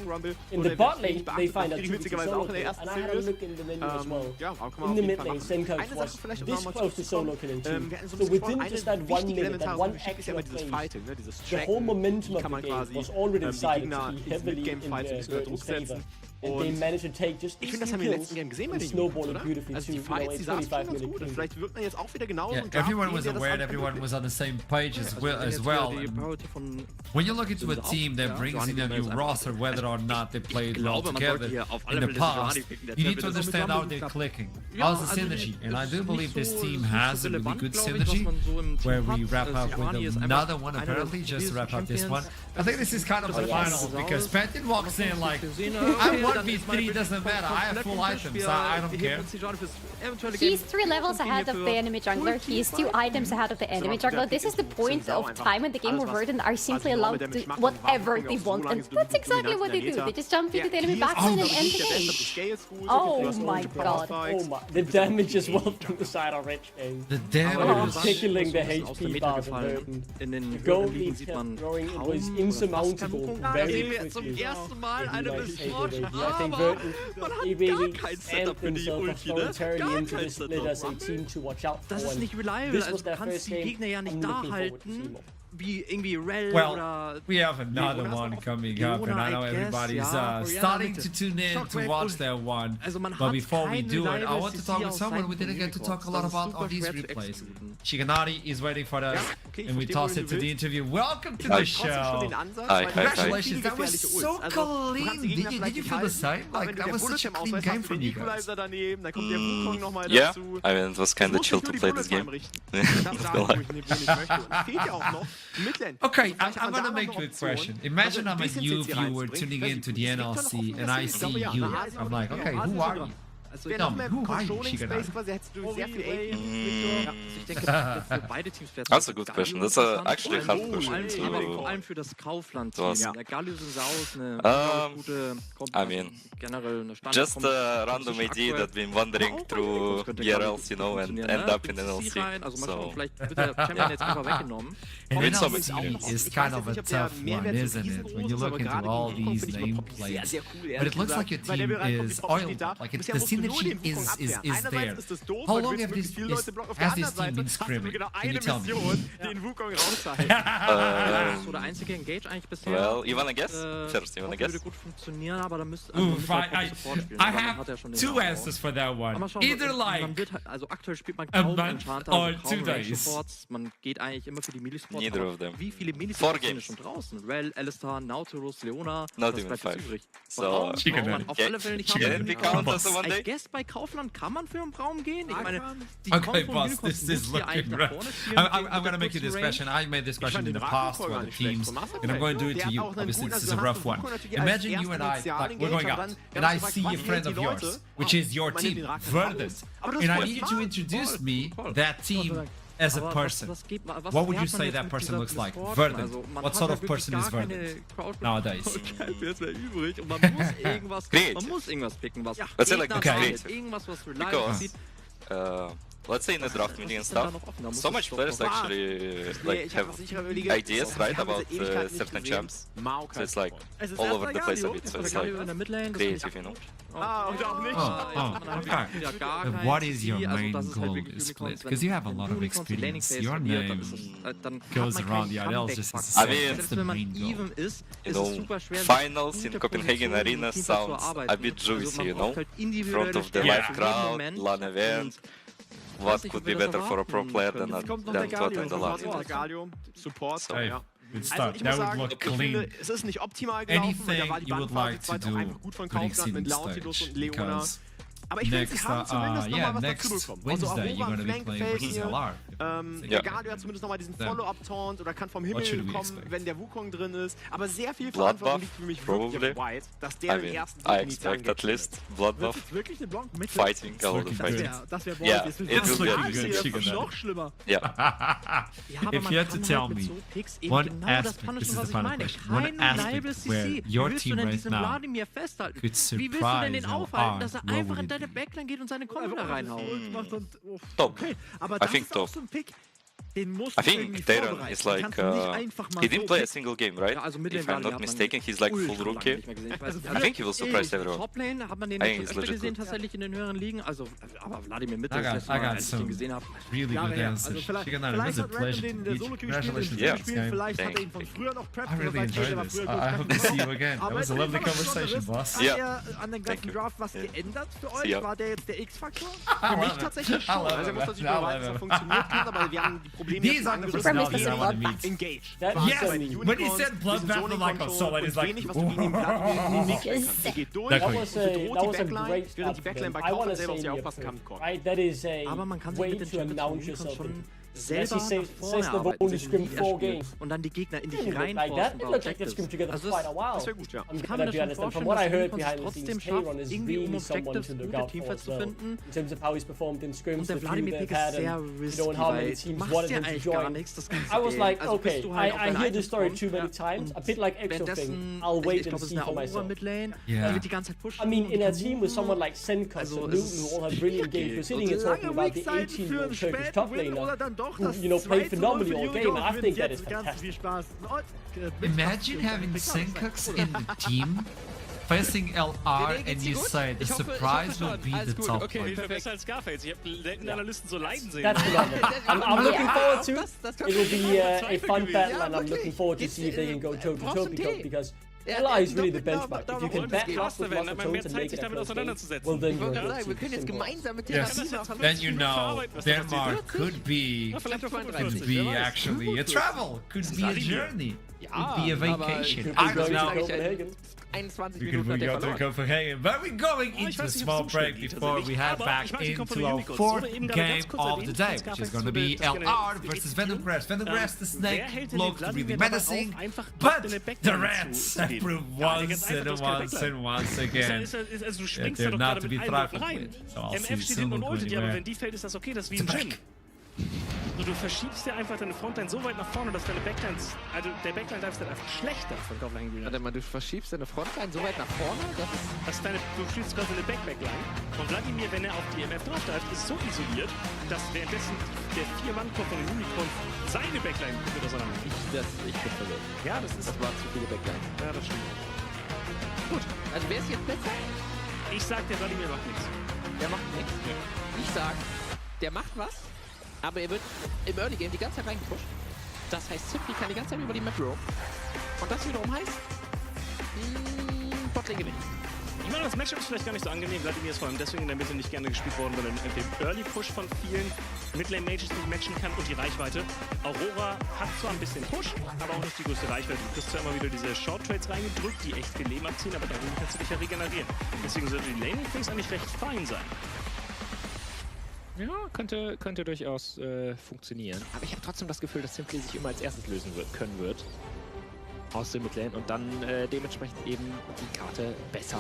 In the bot lane, they find a 2v2 solo kill, and I had a look in the menu as well. In the mid lane, Senkox was this close to solo killing too. So within just that 1 minute, that one extra phase, the whole momentum of the game was already decided to be heavily in Verton's favor. And they managed to take just these kills and snowball it beautifully too. Everyone was aware, everyone was on the same page as well. When you look into a team that brings in a new roster, whether or not they played well together in the past, you need to understand how they're clicking. How's the synergy? And I do believe this team has a really good synergy, where we wrap up with another one, apparently, just to wrap up this one. I think this is kind of the final, because Pantheon walks in like, I 1v3, doesn't matter, I have full items, I don't care. He's 3 levels ahead of the enemy jungler, he's 2 items ahead of the enemy jungler. This is the point of time in the game where Verdant are simply allowed to do whatever they want, and that's exactly what they do. They just jump into the enemy backline and end the game. Oh my god. Oh my, the damage as well from the side of Rich Game. The damage is tickling the HP bars of Verdant. The goal lead kept growing, it was insurmountable very quickly. I think Verdant, he really amped himself voluntarily into this split as a team to watch out for. Das ist nicht reliable, also du kannst die Gegner ja nicht da halten. Well, we have another one coming up, and I know everybody's starting to tune in to watch that one. But before we do it, I want to talk with someone we didn't get to talk a lot about on these replays. Shiganari is waiting for us, and we toss it to the interview. Welcome to the show. Congratulations, that was so clean. Did you feel the same? Like, that was such a clean game from you guys. Yeah, I mean, it was kind of chill to play this game. Okay, I'm gonna make you a question. Imagine I'm a new viewer tuning into the NLC and I see you. I'm like, okay, who are you? Tell me, who are you, Shiganari? That's a good question. That's actually a hard question to I mean, just a random idea that been wandering through ERLs, you know, and end up in NLC. So, and NLC is kind of a tough one, isn't it? When you look into all these nameplates. But it looks like your team is oiled. Like, the synergy is there. How long has this team been scrimming? Can you tell me? Well, you wanna guess? First, you wanna guess? Oof, I have 2 answers for that one. Either like a month or 2 days. Neither of them. 4 games. Not even 5. So, can it count as a 1 day? I guess bei Kaufland kann man für einen Raum gehen. Ich meine, okay, boss, this is looking rough. I'm gonna make you this question. I made this question in the past for the teams, and I'm going to do it to you. Obviously, this is a rough one. Imagine you and I, like, we're going out, and I see a friend of yours, which is your team, Verdant, and I need you to introduce me, that team, as a person. What would you say that person looks like? Verdant. What sort of person is Verdant nowadays? Let's say like creative. Because, let's say in the draft meeting and stuff, so much players actually like have ideas, right, about certain champs. So it's like all over the place a bit. So it's like creative, you know. Okay. What is your main goal in this split? Because you have a lot of experience. Your name goes around the ILs just as I mean, you know, finals in Copenhagen Arena sounds a bit juicy, you know, in front of the live crowd, LAN event. What could be better for a pro player than to attend the LAN? So, good start. That would look clean. Anything you would like to do putting Seed in stage? Because Aber ich finde, sie next, haben zumindest nochmal was next dazu bekommen. Wednesday, Also you're Aurora gonna be Flank playing gefällt versus mir. LR. Galio hat zumindest nochmal diesen Follow-up-Taunt oder kann vom What should Himmel we kommen, expect? wenn der Wukong drin ist. Aber sehr viel Blood Verantwortung buff, liegt für mich probably. wirklich auf White, dass der I den mean, ersten I Sieg nicht expect at least blood Wird buff. jetzt wirklich eine Blanc mit Fighting, a lot of fighting. Das wäre Yeah, Bold. it will be a Das good ist noch schlimmer. Yeah. If you had to tell me one aspect, this is the final question, one aspect where your team right now could Wie willst du denn den surprise aufhalten, LR, dass er what einfach would in it deine be? Backline geht und seine Kombo da reinhaut? Top. Okay, aber I das think ist auch top. so ein Pick, den musst I du irgendwie think Dayron vorbereiten. is Den like, kannst du nicht einfach mal he didn't so play a picken. single game, right? Ja, also If I'm not mistaken, he's like full rookie. I think he will surprise everyone. Toplane hat man den I think schon he's öfter legit gesehen, good. tatsächlich in den höheren Ligen. Also, aber Wladimir Mitte, I das got, letzte I Mal, got als ich den some gesehen habe. really Jahre good her. answers. Also vielleicht Shiganari, it hat was a Random pleasure den to der meet you. Solo-Queue gespielt, Congratulations den on this gespielt, game. vielleicht hat er ihn Thank von you. früher noch prepped. I really enjoyed this. I hope to see you again. That was a lovely conversation, boss. Hat er an den ganzen Draft was geändert für euch? ya. War der jetzt der X-Faktor? Für mich tatsächlich schon. Also er muss natürlich beweisen, dass er funktioniert hat, aber wir haben die Probleme These jetzt are the angerissen. personalities I want to meet. Engage. When he said Bloodbath, I'm like, oh, so it's like, wenig, was du gegen ihn nicht kannst. Er geht durch, That bedroht was die Backline, während die Backline bei Kaufmann selber auf sie aufpassen kann. Right, that is a Aber man kann sich way mit den to Champions announce Unicorns yourself. schon Messi selber says nach vorne they've arbeiten, only sich scrimmed in die 4 erspielen games. und dann die Gegner in dich Didn't look like that. reinforcen It bei looked like they've Objectives. scrimmed together Also for quite a while. Das wäre gut, ja. I'm Ich kann gonna mir be das honest, schon and from vorstellen, what I dass heard Unicorns behind the trotzdem scenes, schafft, Tayron is irgendwie really someone Objectives to look gute out for Teamfights as zu well. finden. In terms of how he's performed in scrims, Und der the few Wladimir they've Pick had, ist sehr and risky, how many weil teams machst wanted dir him to eigentlich gar join. nichts, das I ganze was Game. like, Also bis okay, du halt auf I deine hear this Items story kommst, too many times. A bit like Exo thing. I'll wait ich and glaube, es see ist for eine myself. Over-Midlane, Yeah. die wird die ganze Zeit pushen. I mean, in a und team with someone like Senka, Also, and es Newton, ist who all have brilliant games, we're sitting here talking about the 18-year-old Turkish top laner, who, played phenomenally all game, and I think that is fantastic. Imagine having Senkax in the team facing LR and you say the surprise will be the top Okay, one. besser als Scarface. Ich habe selten Analysten so leiden sehen. That's phenomenal. I'm looking forward to it. It will be a fun battle, and I'm looking forward to see if they can go toe-to-toe because LR is really the benchmark. If you can battle up with lots of tones and make it a close game, well then you're a good team. Yes, then you know Denmark could be actually a travel, could be a journey, could be a vacation. I don't know. 21 We could Minuten go to Copenhagen, but we're going into a small break before we head back into our fourth game of the day, which is going to be LR versus Venomcrest. Venomcrest, the snake, looked really menacing, but the rats have proved once and once again that they're not to be trifled with. So I'll see you soon. Aber wenn die fällt, ist das okay, das ist wie ein Gym. Du verschiebst dir einfach deine Frontline so weit nach vorne, dass deine Backlines, also der Backline-Lifestyle einfach schlechter von Kaufland Green. Warte mal, du verschiebst deine Frontline so weit nach vorne? Du spielst quasi eine Backline. Und Wladimir, wenn er auf die MF draufgreift, ist so isoliert, dass währenddessen der 4-Mann-Kopf von den Unicorn seine Backline komplett auseinander. Ich bin verwirrt. Ja, das waren zu viele Backlines. Ja, das stimmt. Gut, also wer ist jetzt besser? Ich sag, der Wladimir macht nichts. Der macht nichts? Ich sag, der macht was. Aber er wird im Early Game die ganze Zeit reingepusht. Das heißt, Simply kann die ganze Zeit über die Map roam. Und das wiederum heißt, Botlane gewinnt. Ich meine, das Matchup ist vielleicht gar nicht so angenehm. Wladimir ist vor allem deswegen in der Mitte nicht gerne gespielt worden, weil er mit dem Early Push von vielen Midlane-Mages nicht matchen kann und die Reichweite. Aurora hat zwar ein bisschen Push, aber auch nicht die größte Reichweite. Du kriegst zwar immer wieder diese Short-Trades reingedrückt, die echt viel Leben abziehen, aber darüber kannst du dich ja regenerieren. Deswegen sollte die Laning-Phase eigentlich recht fein sein. Ja, könnte durchaus funktionieren. Aber ich habe trotzdem das Gefühl, dass Simply sich immer als erstes lösen können wird. Aus dem Midlane und dann dementsprechend eben die Karte besser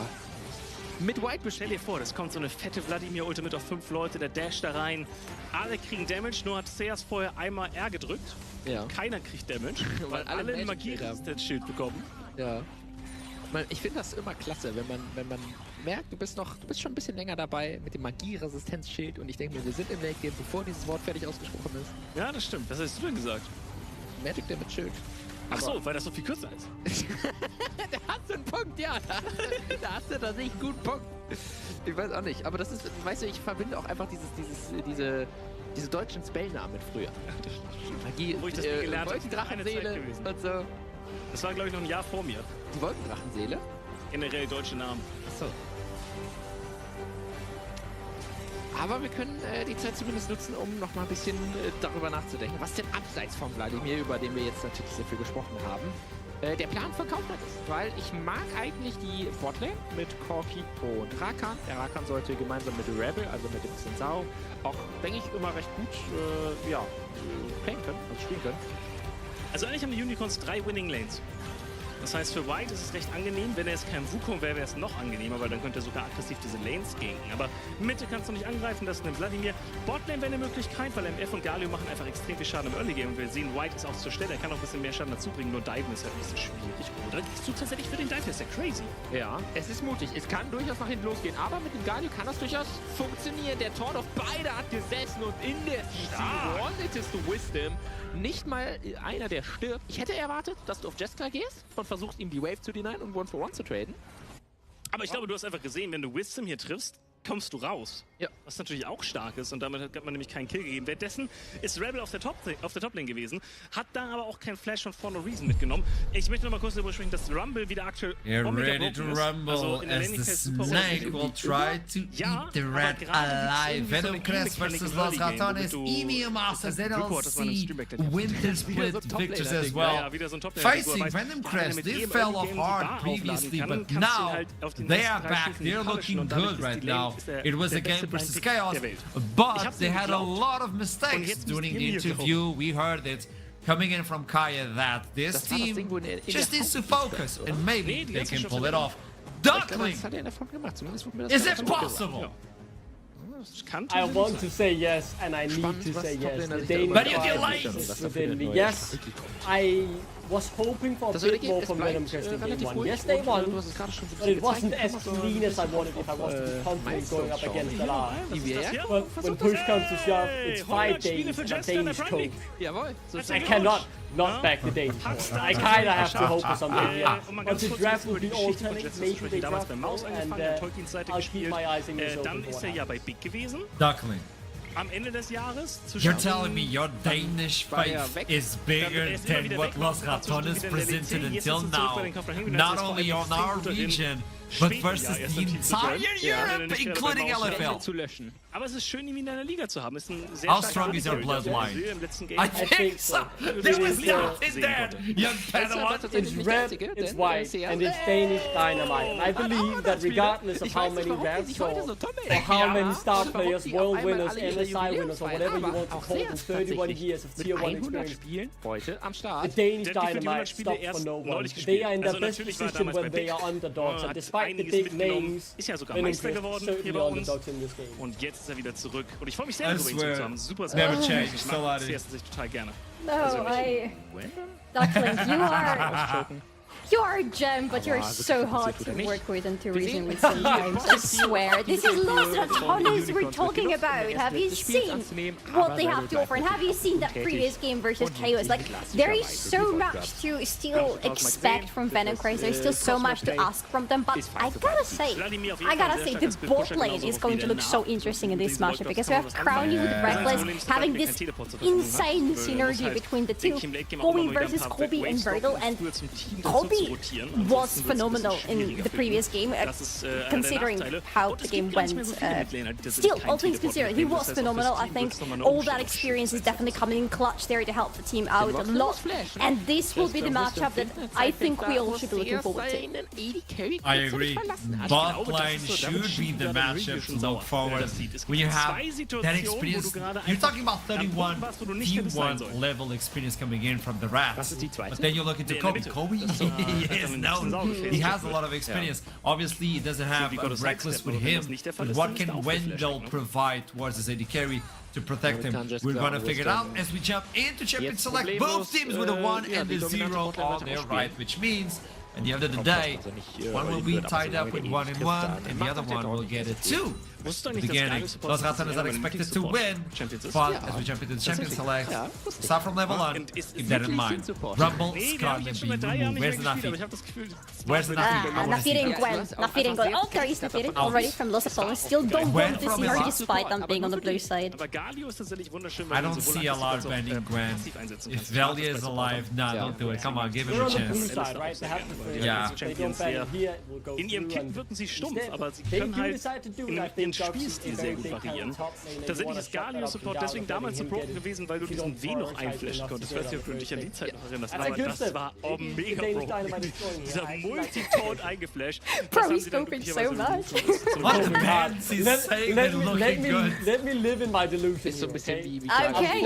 mit White. Stell dir vor, das kommt so eine fette Wladimir-Ultimate auf 5 Leute, der dasht da rein. Alle kriegen Damage, nur hat Seas vorher einmal R gedrückt. Ja. Keiner kriegt Damage, weil alle ein Magie-Resistance-Schild bekommen. Ja. Ich finde das immer klasse, wenn man merkt, du bist schon ein bisschen länger dabei mit dem Magie-Resistenzschild und ich denke mir, wir sind im Late-Game, bevor dieses Wort fertig ausgesprochen ist. Ja, das stimmt. Was hast du denn gesagt? Magic Damage Schild. Ach so, weil das so viel kürzer ist. Da hast du einen Punkt, ja. Da hast du tatsächlich einen guten Punkt. Ich weiß auch nicht, aber das ist, weißt du, ich verbinde auch einfach diese deutschen Spellnamen mit früher. Magie, wo ich das nie gelernt habe, Wolkendrachenseele und so. Das war, glaube ich, noch ein Jahr vor mir. Die Wolkendrachenseele? Generell deutsche Namen. Achso. Aber wir können die Zeit zumindest nutzen, um noch mal ein bisschen darüber nachzudenken. Was denn abseits von Wladimir, über den wir jetzt natürlich sehr viel gesprochen haben, der Plan von Kaufland ist, weil ich mag eigentlich die Botlane mit Corki und Rakan. Der Rakan sollte gemeinsam mit Rebel, also mit dem Sensao, auch, denke ich, immer recht gut playen können, also spielen können. Also eigentlich haben die Unicorns 3 Winning Lanes. Das heißt, für White ist es recht angenehm. Wenn er jetzt kein Wukong wäre, wäre es noch angenehmer, weil dann könnte er sogar aggressiv diese Lanes ganken. Aber Mitte kannst du nicht angreifen, das ist ein Vladimir. Botlane wäre eine Möglichkeit, weil MF und Galio machen einfach extrem viel Schaden im Early Game. Und wir sehen, White ist auch zur Stelle, er kann auch ein bisschen mehr Schaden dazu bringen, nur Diven ist halt ein bisschen schwierig. Oder gehst du tatsächlich für den Dive? Das ist ja crazy. Ja, es ist mutig. Es kann durchaus nach hinten losgehen, aber mit dem Galio kann das durchaus funktionieren. Der Taunt auf beide hat gesessen und in der CC one-hittest du Wisdom. Nicht mal einer, der stirbt. Ich hätte erwartet, dass du auf Jessica gehst und versuchst, ihm die Wave zu denyen und 1-for-1 zu traden. Aber ich glaube, du hast einfach gesehen, wenn du Wisdom hier triffst, kommst du raus. Ja. Was natürlich auch stark ist und damit hat man nämlich keinen Kill gegeben. Währenddessen ist Rebel auf der Top-Lane gewesen, hat da aber auch keinen Flash von For No Reason mitgenommen. Ich möchte noch mal kurz darüber sprechen, dass Rumble wieder aktuell ready to rumble also as the snake will try to eat the rat alive. Venom Crest versus Los Ratones, EMEA Masters, NLC, Winter Split victors as well. Facing Venom Crest, they fell off hard previously, but now they are back. They're looking good right now. It was a game versus Chaos, but they had a lot of mistakes during the interview. We heard it coming in from Kaya that this team just needs to focus and maybe they can pull it off. Duckling! Is it possible? I want to say yes, and I need to say yes. The Danish but you get late! Within me. Yes, I was hoping for a bit more from Venom Crest in game 1. Yes, they won, but it wasn't as clean as I wanted if I was to be confident going up against Galar. But when push comes to shove, it's 5 Danes and a Danish coach. I cannot not back the Danish coach. I kinda have to hope for something here. But the draft will be alternate, maybe they draft now, and I'll keep my eyes and ears open for what Duckling. Am Ende des Jahres You're telling me your Danish faith is bigger than what Los Ratones presented until now, not only on our region, but versus the entire Europe, including LFL. Aber es ist schön, ihn in einer Liga zu haben. Ist ein sehr How strong is your bloodline? I think so. There was nothing there, young Padawan. It's red, it's white, and it's Danish dynamite. I believe that regardless of how many revs or how many star players, world winners, MSI winners, or whatever you want to call them, 31 years of tier 1 experience, the Danish dynamite stops for no one. They are in the best position when they are underdogs, and despite the big names, Venom Crest certainly underdogs in this game. Und jetzt ist er wieder zurück. Und ich freue mich sehr, ihn zu haben. Super, never change. Ich mag CS total gerne. No, Duckling, you are a gem, but you're so hard to work with and to reason with sometimes. I swear. This is Los Ratones we're talking about. Have you seen what they have to offer? And have you seen that previous game versus Chaos? Like, there is so much to still expect from Venom Crest. There's still so much to ask from them. But I gotta say, the bot lane is going to look so interesting in this matchup because we have Crowny with Reckless having this insane synergy between the two, going versus Kobe and Virgil, and Kobe was phenomenal in the previous game, considering how the game went. Still, all things considered, he was phenomenal. I think all that experience is definitely coming in clutch there to help the team out a lot. And this will be the matchup that I think we all should be looking forward to. I agree. Bot lane should be the matchup to look forward. When you have that experience, you're talking about 31 T1 level experience coming in from the Rats. But then you look into Kobe. Kobe he is known. He has a lot of experience. Obviously, he doesn't have a Reckless with him, but what can Wendell provide towards his AD carry to protect him? We're gonna figure it out as we jump into Champion Select. Both teams with a 1 and a 0 on their right, which means at the end of the day, one will be tied up with 1 and 1, and the other one will get a 2. At the beginning, Los Ratones are expected to win, but as we jump into the Champion Select, start from level 1, keep that in mind. Rumble, Scarlet, and Beam. Where's the Nafi? Where's the Nafi? Nafi and Gwen. Nafi and Gwen. Oh, there is Nafi already from Los Ratones. Still don't want to see her despite them being on the blue side. I don't see a lot of banning Gwen. If Velia is alive, nah, don't do it. Come on, give him a chance. Ja. Champions sehr in ihrem Kit wirken sie stumpf, aber sie können halt ihren Spielstil sehr gut variieren. Tatsächlich ist Galio-Support deswegen damals supporten gewesen, weil du diesen W noch einflashen konntest. Ich weiß nicht, ob du dich an die Zeit noch erinnerst, aber das war mega broken. Dieser Multitone eingeflasht. Bro, he's scoping so much. What man? He's saying they're looking good. Let me live in my delusion. Ist so ein bisschen wie Okay,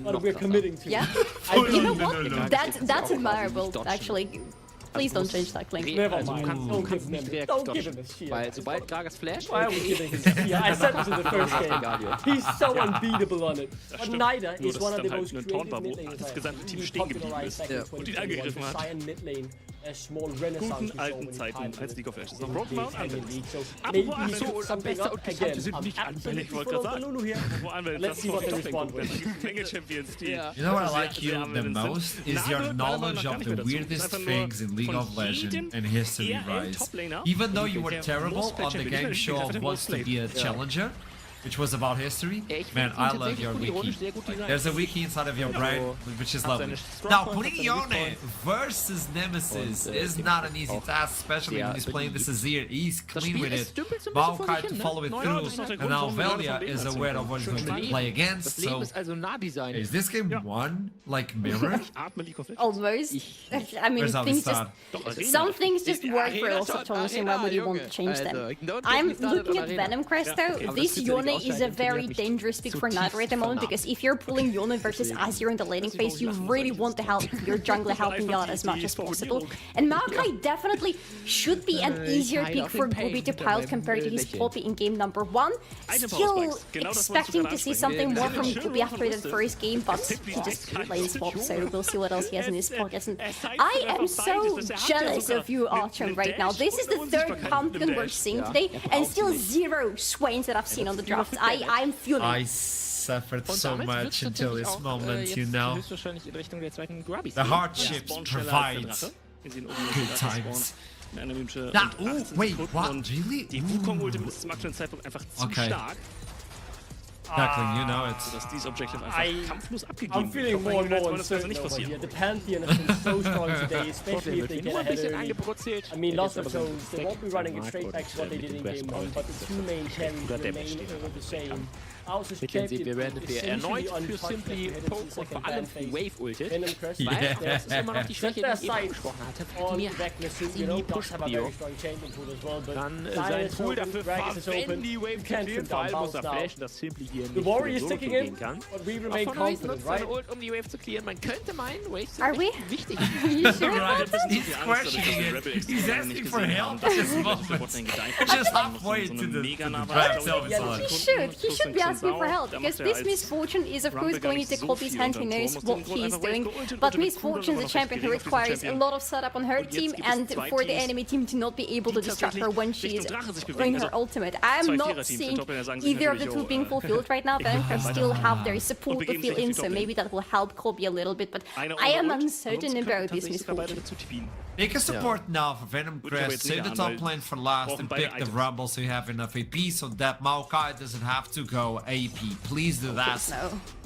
what we're committing to. Yeah. You know what? That's admirable, actually. Please don't change that, Clink. Never Also, mind. du kannst nicht direkt Don't give him a shield. weil sobald Gragas Flash... Why are we giving him a shield? I said this in the first game. He's so unbeatable on it. But Nida is one of the most creative mid laners. Das gesamte Team stehen geblieben ist und ihn angegriffen hat. Guten alten Zeiten, als League of Legends noch Broken Mount anwendet. Apropos Anwendung, am besten Outgesandt sind nicht anfällig, ich wollte gerade sagen. Apropos Anwendung, das ist Champions Team. You know what I like you the most is your knowledge of the weirdest things in League of Legends and history, Rise. Even though you were terrible on the game show of Wants to be a Challenger, which was about history, man, I love your wiki. There's a wiki inside of your brain, which is lovely. Now, putting Yone versus Nemesis is not an easy task, especially when he's playing this Azir. He's clean with it. Maokai to follow it through, and now Velia is aware of what he's going to play against, so... Is this game one, like, mirror? Almost. I mean, some things just work for lots of times, and why would you want to change them? I'm looking at Venom Crest, though. This Yone is a very dangerous pick for Nitro at the moment, because if you're pulling Yone versus Azir in the laning phase, you really want to help your jungler helping out as much as possible. And Maokai definitely should be an easier pick for Gobi to pilot compared to his Poppy in game number 1. Still expecting to see something more from Gobi after that first game, but he just lanes Pop, so we'll see what else he has in his pockets. And I am so jealous of you, Archon, right now. This is the third Pumpkin we're seeing today, and still 0 Swains that I've seen on the draft. I'm feeling I suffered so much until this moment, you know. The hardships provide good times. Now, oh, wait, what? Really? Die Wukong-Ultimate ist zum aktuellen Zeitpunkt einfach zu stark. Duckling, you know it. Dass dieses Objective einfach kampflos abgegeben I'm feeling more and more uncertain over here. The Pantheon has been so strong today, especially if they get ahead early. I mean, lots of shows, they won't be running it straight back to what they did in game 1, but the two main carries remain over the same. Wir werden erneut für Simply Poke und vor allem Wave ultet, weil das ist immer noch die Schwäche, die ich eben angesprochen hatte. Mir sie nie Push-Bio. Dann sein Tool dafür wenn die Wave clearen, vor allem muss er flashen, dass Simply hier nicht so gehen kann. Auch von Wave nutzt seine Ult, um die Wave zu clearen. Man könnte meinen, Wave sind wichtig. He's questioning it. He's asking for help at this moment. Just halfway to the draft. He should be asking for help, because this Misfortune is of course going into Colby's hand. He knows what he's doing, but Misfortune is a champion who requires a lot of setup on her team, and for the enemy team to not be able to distract her when she is doing her ultimate. I'm not seeing either of the two being fulfilled right now. Venom Crest still have their support to fill in, so maybe that will help Colby a little bit, but I am uncertain about this Misfortune. Make a support now for Venom Crest, save the top lane for last, and pick the Rumble so you have enough AP so that Maokai doesn't have to go AP. Please do that.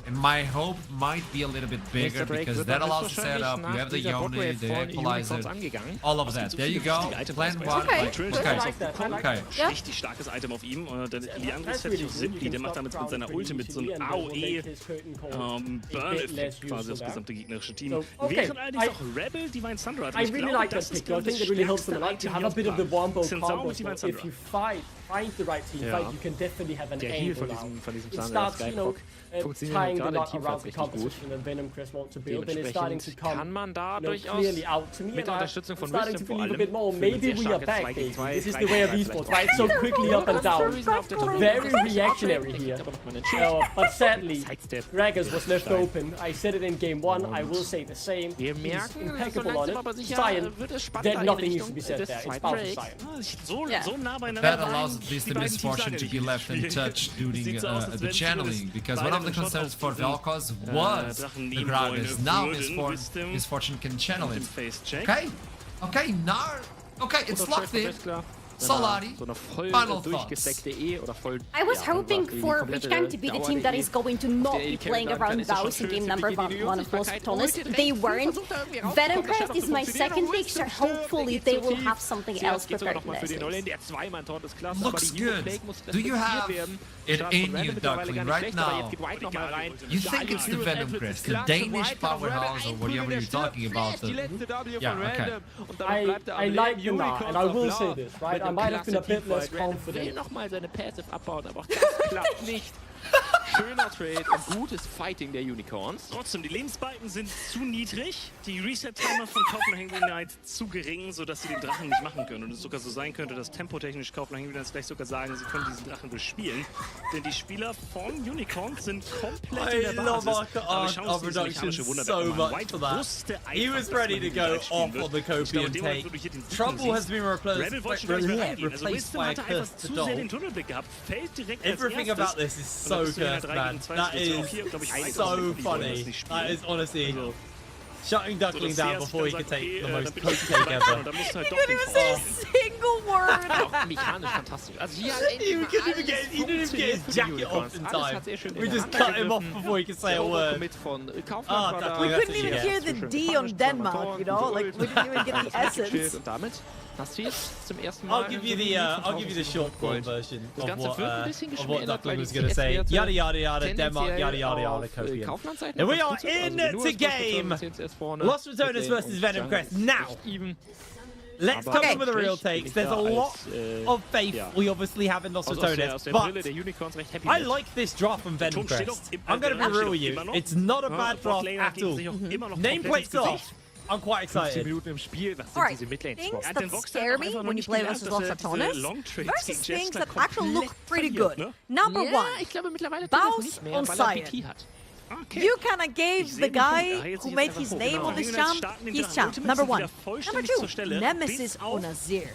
And my hope might be a little bit bigger, because that allows the setup, you have the Yone, the Equalizer, all of that. There you go, plan 1. Okay. Richtig starkes Item auf ihm. Der Leandro ist fertig auf Simply, der macht damit mit seiner Ulti mit so einem AOE Burn-Effekt quasi das gesamte gegnerische Team. Während allerdings auch Rebel Divine Thunder hat. I really like that pick. I think it really helps them a lot to have a bit of the wombo combo. If you find the right team fight, you can definitely have an angle now. It starts, you know, tying the knot around the composition that Venom Crest wants to build, and it's starting to come clearly out to me. Mit der Unterstützung von starting to believe a bit more. Maybe we are back, baby. This is the way of esports, right? So quickly up and down. Very reactionary here. But sadly, Gragas was left open. I said it in game 1, I will say the same. He's impeccable on it. Cyan, then nothing needs to be said there. It's powerful Cyan. That allows at least the Misfortune to be left untouched during the channeling, because one of the concerns for Vel'Koz was the Gragas. Now Misfortune can channel it. Okay, now, okay, it's locked in. Solari, so einer voll final durchgesteckte oder voll. I was hoping for Richgang to be the team that is going to not be playing around Baus in game number one, of course, to be honest. They weren't. Venom Crest is my second pick, so hopefully they will have something else prepared in their stage. Looks good. Do you have it in you, Duckling, right now? You think it's the Venom Crest, the Danish powerhouse, or whatever you're talking about? Yeah, okay. I like the Nah, and I will say this, right? I might have been a bit less confident. Will noch mal seine Passive abbauen, aber auch das klappt nicht. Schöner Trade und gutes Fighting der Unicorns. Trotzdem, die Lebensbalken sind zu niedrig, die Reset-Timer von Copenhagen United zu gering, sodass sie den Drachen nicht machen können. Und es sogar so sein könnte, dass tempotechnisch Copenhagen United vielleicht sogar sagen, sie können diesen Drachen bespielen. Denn die Spieler von Unicorns sind komplett in der Basis. Aber schauen uns dieses mechanische Wunderwerk an. White wusste einfach, he was ready to go off on the Copian take. Trouble has been replaced by a cursed doll. Everything about this is so cursed, man. That is so funny. That is honestly shutting Duckling down before he could take the most coke take ever. He couldn't even say a single word. Mechanisch fantastisch. Also hier he didn't even get his jacket off in time. We just cut him off before he could say a word. We couldn't even hear the D on Denmark, you know? Like, we didn't even get the essence. I'll give you the short form version of what Duckling was going to say. Yada yada yada, Denmark, yada yada yada, Copian. And we are into game. Lost Returners versus Venom Crest. Now, let's come in with the real takes. There's a lot of faith we obviously have in Lost Returners, but I like this draft from Venom Crest. I'm going to be real with you. It's not a bad draft at all. Nameplate's off. I'm quite excited. Alright, things that scare me when you play versus Lost Returners versus things that actually look pretty good. Number one, Baus on Sire. You kind of gave the guy who made his name on this champ his champ. Number one. Number two, Nemesis on Azir.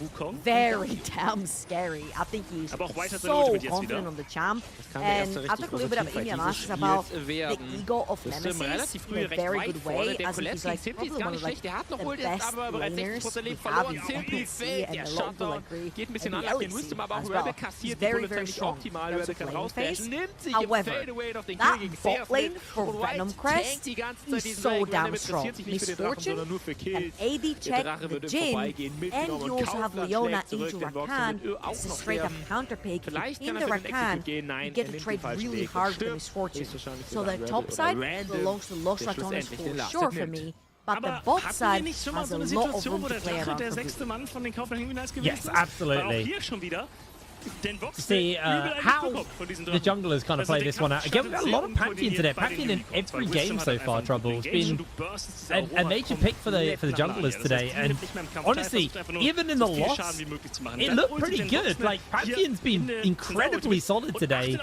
Very damn scary. I think he's so confident on the champ. And I talked a little bit about Indiana's about the ego of Nemesis in a very good way, as he's like probably one of like the best laners we have in NLC, and a lot of people agree. And the LEC as well. He's very, very strong in terms of lane phase. However, that bot lane for Venom Crest is so damn strong. Misfortune, an AD check the Jhin, and you also have Leona into Rakan. It's a straight up counter pick. If in the Rakan, you get to trade really hard with the Misfortune. So the top side belongs to Lost Returners for sure for me. But the bot side has a lot of room to play around. Yes, absolutely. See how the junglers kind of play this one out. Again, we've got a lot of Pantheon today. Pantheon in every game so far, Trouble. It's been a major pick for the junglers today. And honestly, even in the loss, it looked pretty good. Like, Pantheon's been incredibly solid today.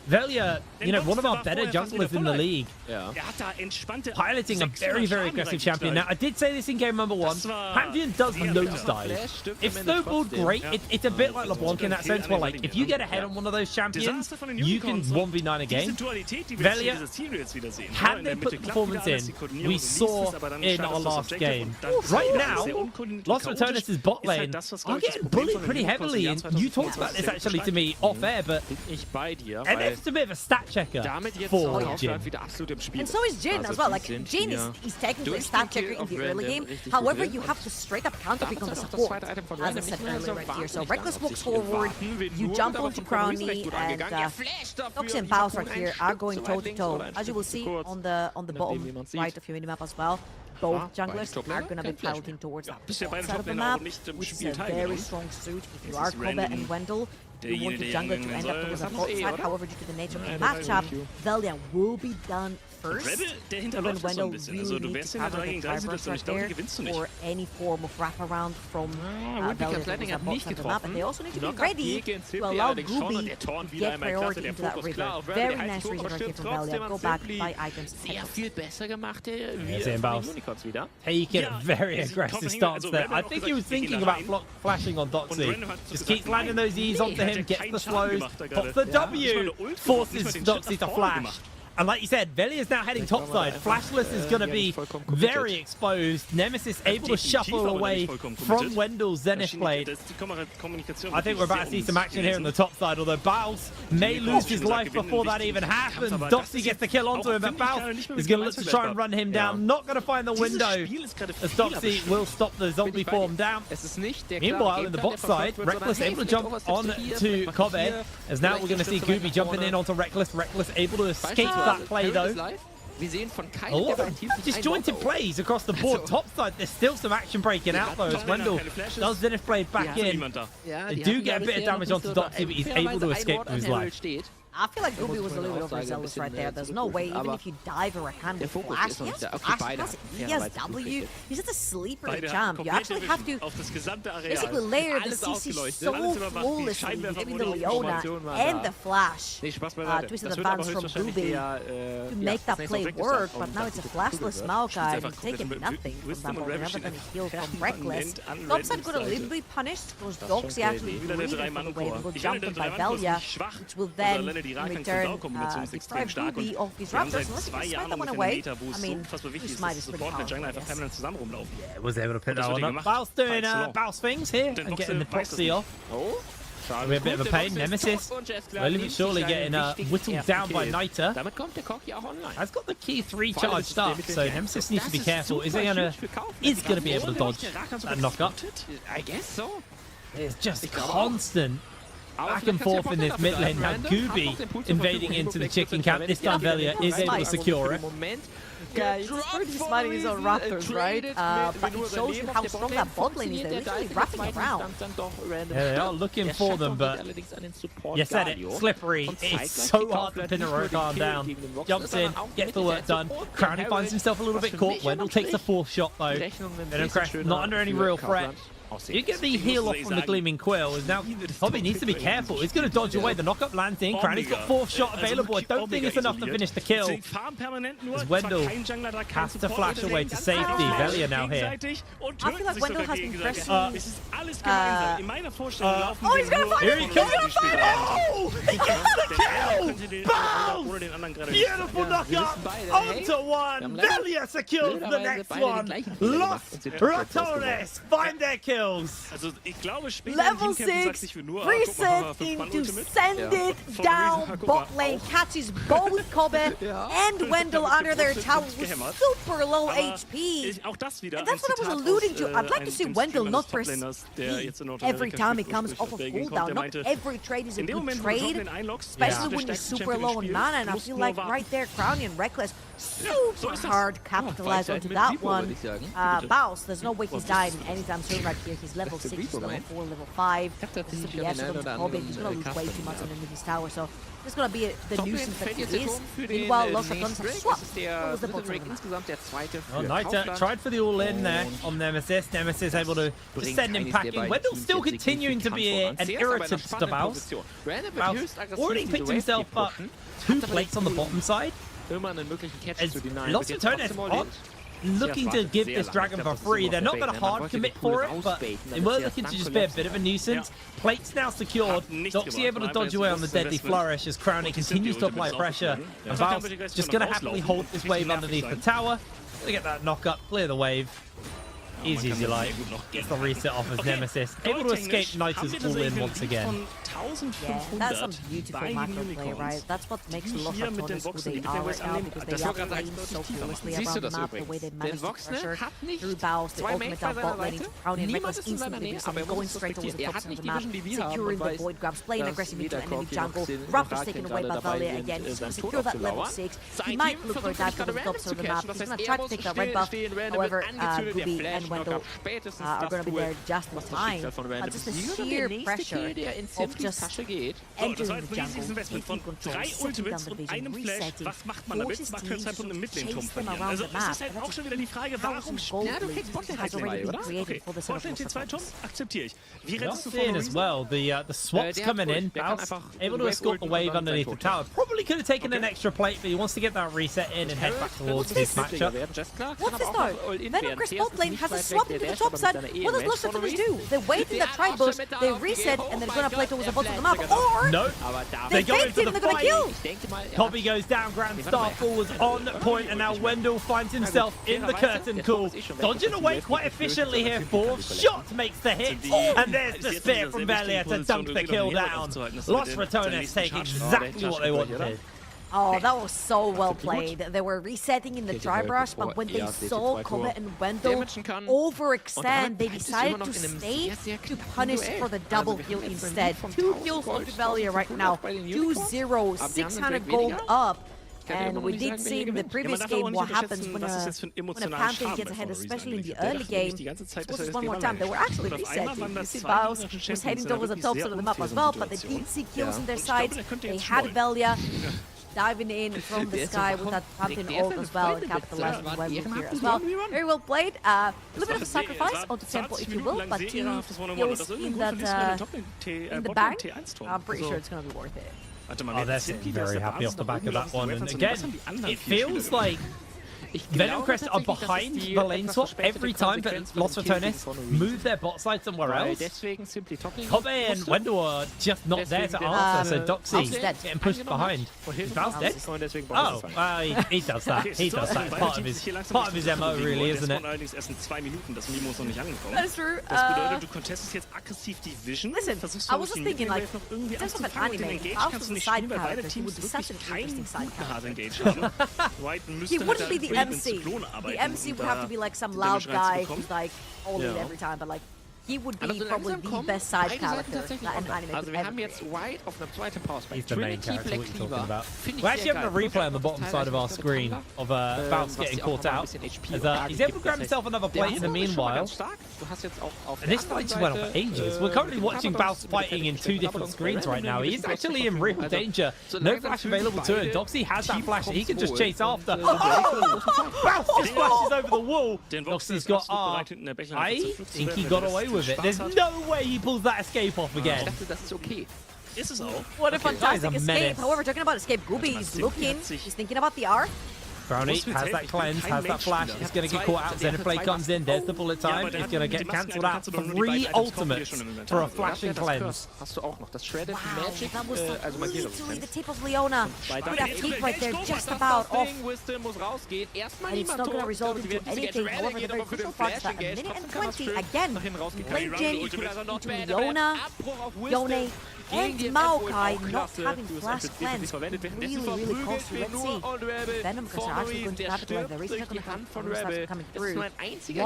Velia, you know, one of our better junglers in the league. Piloting a very, very aggressive champion. Now, I did say this in game number one. Pantheon does nosedive. If snowballed, great. It's a bit like LeBlanc in that sense. Well, like, if you get ahead on one of those champions, you can 1v9 a game. Velia, had they put the performance in, we saw in our last game. Right now, Lost Returners' bot lane are getting bullied pretty heavily, and you talked about this actually to me off air, but NF's a bit of a stat checker for Jhin. And so is Jhin as well. Like, Jhin is technically a stat checker in the early game. However, you have to straight up counter pick on the support, as I said earlier right here. So Reckless walks forward, you jump onto Crowny, and Doxy and Baus right here are going toe to toe. As you will see on the bottom right of your minimap as well. Both junglers are going to be piloting towards that side of the map, which is a very strong suit if you are Kobe and Wendell. You want your jungler to end up towards the bot side. However, due to the nature of the matchup, Velia will be done first. And then Wendell really needs to cover the drivers right there for any form of wraparound from Velia towards the bot side of the map. And they also need to be ready to allow Gooby to get priority into that river. Very nice reason right here from Velia. Go back, buy items, Taking a very aggressive stance there. I think he was thinking about flashing on Doxy. Just keeps landing those E's onto him, gets the slows, pops the W, forces Doxy to flash. And like you said, Veli is now heading topside. Flashless is going to be very exposed. Nemesis able to shuffle away from Wendell's Zenith Blade. I think we're about to see some action here on the top side, although Baus may lose his life before that even happens. Doxy gets the kill onto him, but Baus is going to look to try and run him down. Not going to find the window, as Doxy will stop the zombie form down. Meanwhile, in the bot side, Reckless able to jump on to Kobe, as now we're going to see Gooby jumping in onto Reckless. Reckless able to escape that play though. A lot of disjointed plays across the board. Top side, there's still some action breaking out though, as Wendell does Zenith Blade back in. They do get a bit of damage onto Doxy, but he's able to escape with his life. I feel like Gooby was a little bit overzealous right there. There's no way, even if you dive or can with flash, he has flash, he has W. He's just a sleeper champ. You actually have to basically layer the CC so flawlessly between the Leona and the flash. Twisted advance from Gooby to make that play work, but now it's a flashless Maokai and he's taking nothing from that ball. Never gonna heal from Reckless. Topside got a little bit punished because Doxy actually breathing for the wave, will jump by Velia, which will then in return, deprive Gooby of his Raptors. Unless he can smite that one away. I mean, his smite is pretty powerful, Yeah, was able to put that one up. Baus doing Baus things here and getting the proxy off. A bit of a pain. Nemesis slowly but surely getting whittled down by Niter. Has got the key 3 charged up, so Nemesis needs to be careful. Is gonna be able to dodge that knock-up? I guess so. It's just constant back and forth in this mid lane. Now Gooby invading into the chicken camp. This time Velia is able to secure it. Yeah, he's pretty smiting his own Raptors, right? But it shows you how strong that bot lane is. They're literally wrapping around. Yeah, they are looking for them, but you said it, slippery. It's so hard to pin a Rokan down. Jumps in, gets the work done. Crowny finds himself a little bit caught. Wendell takes a 4th shot though. Venom Crash not under any real threat. You get the heal off from the Gleaming Quill. Now Hobby needs to be careful. He's going to dodge away. The knockup lands in. Cranny's got 4th shot available. I don't think it's enough to finish the kill. As Wendell has to flash away to safety. Velia now here. I feel like Wendell has been pressing. Oh, he's going to find here it! he comes! Oh! He gets the kill! Bow! Beautiful knockup! Onto one! Velia secures the next one! Lost Ratones find their kill! Level 6, reset into send it down bot lane, catches both Kobe and Wendell under their tower with super low HP. And that's what I was alluding to. I'd like to see Wendell not press E every time he comes off of cooldown. Not every trade is a good trade, especially when you're super low on mana. And I feel like right there, Crowny and Reckless super hard capitalize onto that one. Baus, there's no way he's dying anytime soon right here. He's level 6, he's level 4, level 5. This is the BS of him. He's going to lose way too much underneath his tower, so this is going to be the nuisance that he is. Meanwhile, Lost Ratones have swapped. Well, Niter tried for the all-in there on Nemesis. Nemesis able to just send him packing. Wendell still continuing to be an irritant to Baus. Baus already picked himself up 2 plates on the bottom side. Lost Ratones aren't looking to give this dragon for free. They're not going to hard commit for it, but they were looking to just be a bit of a nuisance. Plates now secured. Doxy able to dodge away on the deadly flourish as Crowny continues to apply pressure. And Baus just going to happily hold this wave underneath the tower. Gonna get that knock up, clear the wave. Easy as you like. Gets the reset off as Nemesis. Able to escape Niter's all-in once again. Yeah, that's some beautiful macro play, right? That's what makes Lost Ratones who they are right now, because they are playing so flawlessly around the map, the way they manage to pressure through Baus, the ultimate down bot lane into Crowny and Reckless instantly do something, going straight towards the top side of the map, securing the void grabs, playing aggressive into enemy jungle, Raptors taken away by Velia again. He's going to secure that level 6. He might look for a dive to the top side of the map. He's going to try to take that red buff. However, Gooby and Wendell are going to be there just in time. Just the sheer pressure of just entering the jungle, taking control, setting down the vision, resetting, forces teams to chase them around the map. And that's how some gold has already been created for the set of Ratones. Not seeing as well, the swaps coming in. Baus able to escort the wave underneath the tower. Probably could have taken an extra plate, but he wants to get that reset in and head back towards his matchup. What's this though? Venom Crash bot lane has a swapped into the top side. What does Los Ratones do? They wait in that tri bush, they reset, and they're gonna play towards the bottom of the map. Or no, they go faked into it the and they're gonna kill. Kobe goes down, Grand Star forwards on point, and now Wendell finds himself in the curtain call. Dodging away quite efficiently here. Fourth shot makes the hit, and there's the spear from Velia to dunk the kill down. Los Ratones take exactly what they wanted. Oh, that was so well played. They were resetting in the dry brush, but when they saw Kobe and Wendell overextend, they decided to stay to punish for the double kill instead. 2 kills onto Velia right now. 2-0, 600 gold up. And we did see in the previous game what happens when a Pantheon gets ahead, especially in the early game. Just one more time, they were actually resetting. You see Baus was heading towards the top side of the map as well, but they did see kills on their sides. They had Velia diving in from the sky with that Pantheon ult as well, and capitalizing on Wendell here as well. Very well played. A little bit of a sacrifice onto tempo, if you will, but 2 kills in the bank. I'm pretty sure it's going to be worth it. Oh, they're sitting very happy off the back of that one. And again, it feels like Venom Crest are behind the lane swap every time that Los Ratones move their bot side somewhere else. Kobe and Wendell are just not there to answer, so Doxy getting pushed behind. Is Val's dead? Oh, he does that. He does that. It's part of his MO, really, isn't it? That's true. Listen, I was just thinking, like, in terms of an anime, Valve was a side character. He would be such an interesting side character. He wouldn't be the MC. The MC would have to be like some loud guy who's like all in every time, but like he would be probably the best side character that an anime could ever create. He's the main character, what you're talking about. We're actually having a replay on the bottom side of our screen of Baus getting caught out. As, he's able to grab himself another plate in the meanwhile. And this fight just went on for ages. We're currently watching Baus fighting in 2 different screens right now. He's actually in real danger. No flash available to him. Doxy has that flash that he can just chase after. Baus just flashes over the wall. Doxy's got R. I think he got away with it. There's no way he pulls that escape off again. What a fantastic escape. However, talking about escape, Gooby is looking. He's thinking about the R. Brownie has that cleanse, has that flash. He's going to get caught out. Xenoplay comes in. There's the bullet time. He's going to get cancelled out. 3 ultimates for a flashing cleanse. Wow, that was literally the tip of Leona. With that tip right there, just about off. And it's not going to result into anything. However, the very crucial part is that a minute and 20, again, late game into Leona, Yone, and Maokai not having flash cleanse. Really, really close to, let's see. Venom are actually going to capitalize. The reason they're going to start coming through. 1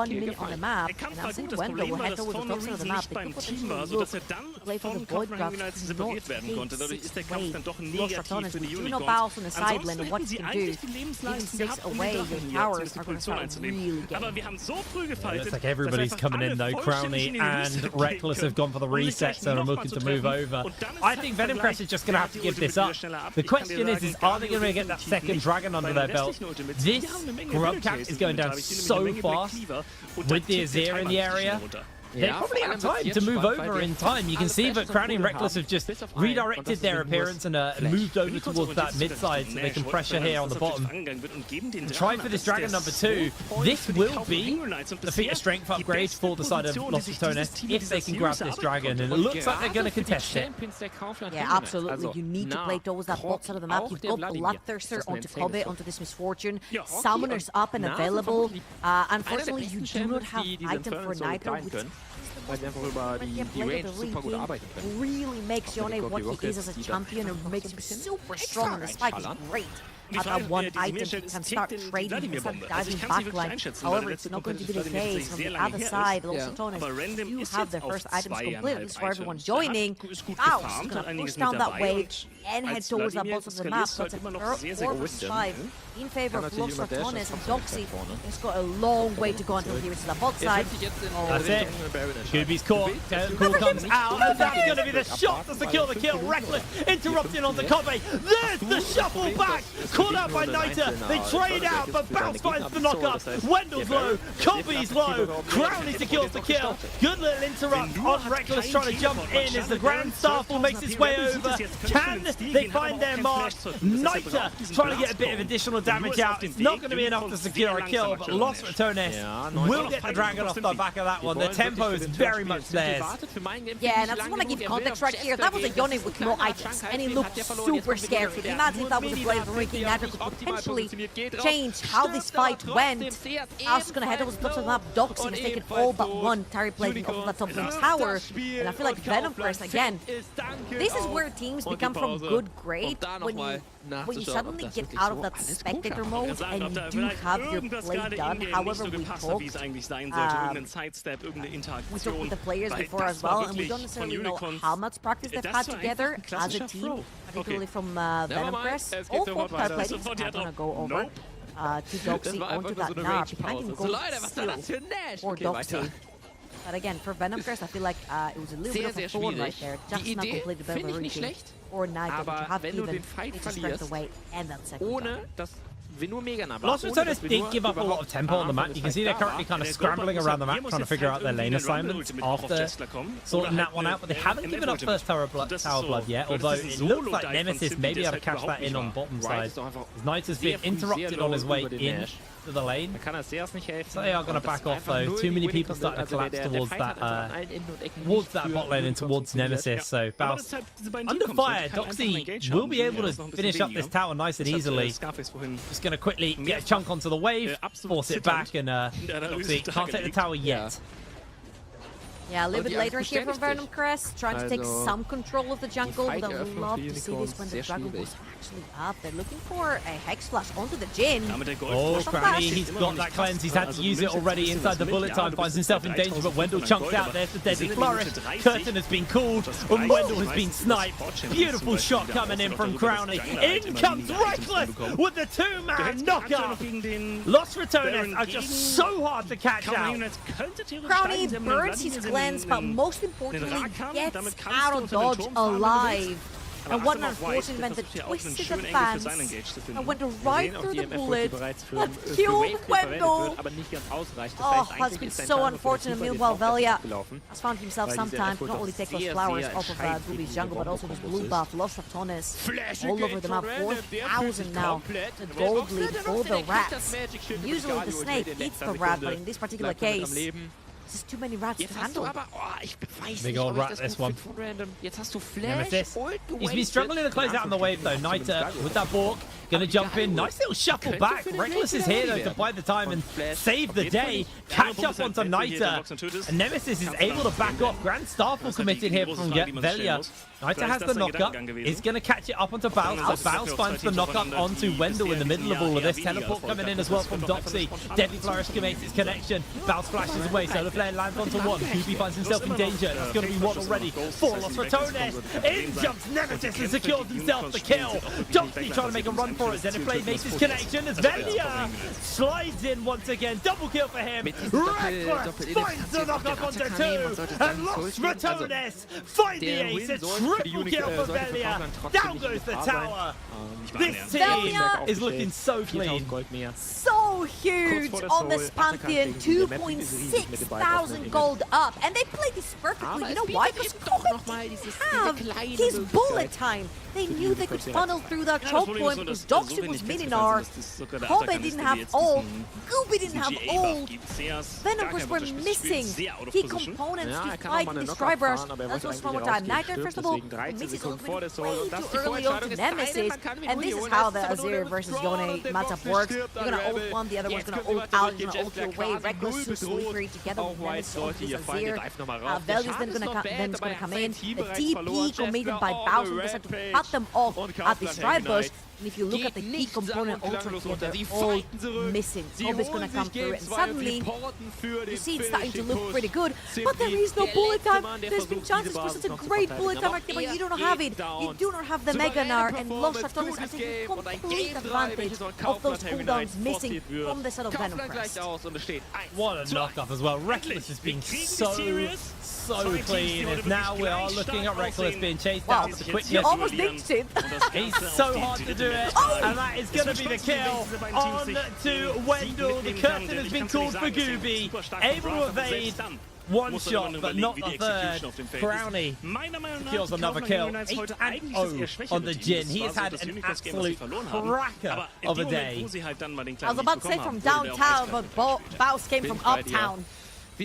minute on the map, and I'm seeing Wendell will head towards the top side of the map. They could potentially look to play for the Void Grab to not take 6 away. Los Ratones, with Juno Baus on the side lane, and what you can do, even 6 away, your towers are going to start really getting. Looks like everybody's coming in though. Crowley and Reckless have gone for the resets and are looking to move over. I think Venom Crash is just going to have to give this up. The question is are they going to get that second dragon under their belt? This grub cap is going down so fast with the Azir in the area. They probably have time to move over in time. You can see that Crowley and Reckless have just redirected their appearance and moved over towards that mid side so they can pressure here on the bottom. And try for this dragon number 2. This will be the feat of strength upgrade for the side of Los Ratones if they can grab this dragon, and it looks like they're going to contest it. Yeah, absolutely. You need to play towards that bot side of the map. You've got Bloodthirster onto Kobe, onto this Misfortune. Summoners up and available. Unfortunately, you do not have item for Nitro, which really makes Yone what he is as a champion and makes him super strong on the spike. He's great. At that one item, he can start trading, he can start diving backline. However, it's not going to be the case. From the other side, Los Ratones do have their first items completed. This is for everyone joining. Baus is going to push down that wave and head towards that bottom of the map. So it's a 4 versus 5 in favor of Los Ratones, and Doxy has got a long way to go until he reaches the bot side. That's it. Gooby's caught. Cool comes out, and that's going to be the shot to secure the kill. Reckless interrupting onto Kobe. There's the shuffle back. caught out by Niter. They trade out, but Bounce finds the knockup. Wendell's low, Kobe's low, Crowley secures the kill. Good little interrupt on Reckless trying to jump in as the Grand Starfall makes its way over. Can they find their mark? Niter trying to get a bit of additional damage out. It's not going to be enough to secure a kill, but Los Ratones will get the Dragon off the back of that one. The tempo is very much theirs. Yeah, and I just want to give context right here. That was a Yone with no items, and he looked super scary. Imagine if that was a play for King Niter could potentially change how this fight went. I was going to head over to the top of the map. Doxy has taken all but one Terry plating off of that top lane tower, and I feel like Venom Crest again. This is where teams become from good great when you suddenly get out of that spectator mode and you do have your play done. However, we talked with the players before as well, and we don't necessarily know how much practice they've had together as a team, particularly from Venom Crest. All 4 power platings are going to go over to Doxy onto that Gnar behind him gold steal for Doxy. But again, for Venom Crest, I feel like it was a little bit of a thorn right there. Just not completed the reaching. Or Niter to have even major strength away and that second Los Ratones did give up a lot of tempo on the map. You can see they're currently kind of scrambling around the map, trying to figure out their lane assignments after sorting that one out, but they haven't given up first Tower Blood yet, although it looks like Nemesis may be able to catch that in on bottom side. Niter's been interrupted on his way in to the lane. So they are going to back off though. Too many people starting to collapse towards that bot lane and towards Nemesis. So Baus under fire. Doxy will be able to finish up this tower nice and easily. Just going to quickly get a chunk onto the wave, force it back, and Doxy can't take the tower yet. Yeah, a little bit later here from Venom Crest, trying to take some control of the jungle, but I would love to see this when the Dragon was actually up. They're looking for a Hex Flash onto the Jhin. Oh, Crowley, he's got that cleanse. He's had to use it already inside the bullet time. Finds himself in danger, but Wendell chunked out. There's the deadly flourish. Curtain has been called, and Wendell has been sniped. Beautiful shot coming in from Crowley. In comes Reckless with the 2-man knockup. Los Ratones are just so hard to catch out. Crowley burns his cleanse, but most importantly, gets out of dodge alive. And what an unfortunate event, the twisted advance and went right through the bullet that killed Wendell. Oh, that's been so unfortunate. Meanwhile, Velia has found himself sometime to not only take those flowers off of Ruby's jungle, but also this blue buff. Los Ratones all over the map, 4,000 now. The gold lead for the rats. Usually the snake eats the rat, but in this particular case, there's too many rats to handle. Big old rat, this one. Nemesis. He's been struggling to close out on the wave, though. Niter with that Bork, gonna jump in. Nice little shuffle back. Reckless is here, though, to buy the time and save the day. Catch up onto Niter. And Nemesis is able to back off. Grand Starfall committed here from Velia. Niter has the knockup. Is going to catch it up onto Baus. But Baus finds the knockup onto Wendell in the middle of all of this. Teleport coming in as well from Doxy. Deadly Flourish makes its connection. Baus flashes away. Solar Flare lands onto one. Kubi finds himself in danger. It's going to be one already for Los Ratones. In jumps Nemesis and secures himself the kill. Doxy trying to make a run for it. Zenithblade makes his connection as Velia slides in once again. Double kill for him. Reckless finds the knockup onto 2. And Los Ratones find the ace. It's triple kill for Velia. Down goes the tower. This team is looking so clean. So huge on this Pantheon. 2.6 thousand gold up. And they played this perfectly. You know why? Because Kobe didn't have his bullet time. They knew they could funnel through that choke point because Doxy was mid-inar. Kobe didn't have ult. Gooby didn't have ult. Venomers were missing key components to fight this Tribrush. Let's go one more time. Niter, first of all, misses ultimate way too early on to Nemesis. And this is how the Azir versus Yone matchup works. You're going to ult one, the other one's going to ult out, you're going to ult your way. Reckless and Slippery together with Nemesis ult this Azir. Velia's then going to come in. The TP committed by Baus and decided to cut them off at this Tribush. And if you look at the key component ultra here, they're all missing. Kobe's gonna come through and suddenly you see it's starting to look pretty good, but there is no bullet time. There's been chances for such a great bullet time right there, but you don't have it. You do not have the Mega Gnar, and Los Ratones are taking complete advantage of those cooldowns missing from the set of Venom Crest. What a knockup as well. Reckless has been so clean. As now we are looking at Reckless being chased out with the quickness. You almost ditched it. He's so hard to do. it, and that is going to be the kill on to Wendell. The curtain has been called for Gooby, able to evade one shot, but not the third. Brownie kills another kill. 8-0 on the Jin. He has had an absolute cracker of a day. I was about to say from downtown, but Baus came from uptown.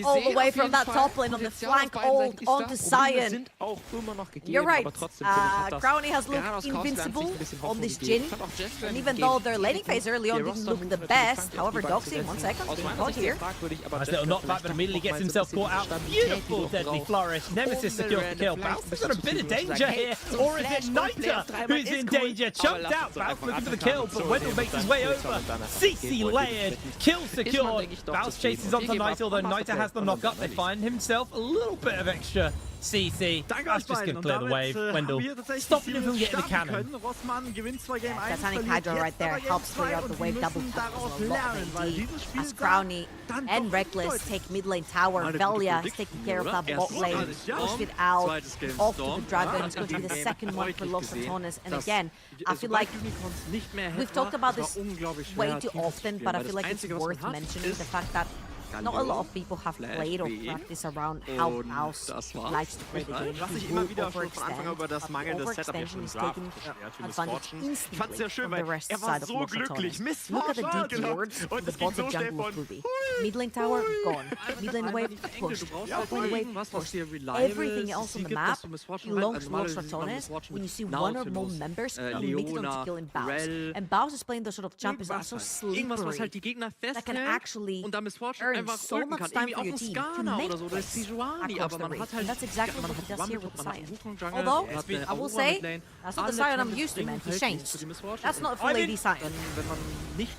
All the way from that top lane on the flank all onto Sion. You're right. Brownie has looked invincible on this Jin. And even though their laning phase early on didn't look the best, however, Doxy, 1 second, caught here. Nice little knockback, but immediately gets himself caught out. Beautiful deadly flourish. Nemesis secures the kill. Baus has got a bit of danger here. Or is it Nita who's in danger? Chunked out. Baus looking for the kill, but Wendell makes his way over. CC layered. Kill secured. Baus chases onto Nita, although Nita has the knock up. They find himself a little bit of extra CC. That's just going to clear the wave. Wendell stopping him from getting the cannon. Titanic Hydra right there helps clear out the wave. Double tap as well. As Crowny and Reckless take mid lane tower. Velia is taking care of that bot lane. Pushed it out. Off to the Dragon. It's going to be the second one for Los Ratones. And again, I feel like we've talked about this way too often, but I feel like it's worth mentioning the fact that not a lot of people have played or practiced around how Baus likes to play the game. He will overextend, but the overextension is taking advantage instantly from the rest side of Los Ratones. Look at the deep wards on the bottom jungle of Ruby. Mid lane tower, gone. Mid lane wave, pushed. Top lane wave, pushed. Everything else on the map belongs to Los Ratones. When you see one or more members committed on killing Baus. And Baus is playing those sort of champions that are so slippery that can actually earn so much time for your team to make plays across the ring. And that's exactly what he does here with Sion. Although, I will say, that's not the Sion I'm used to, man. He changed. That's not full AD Sion.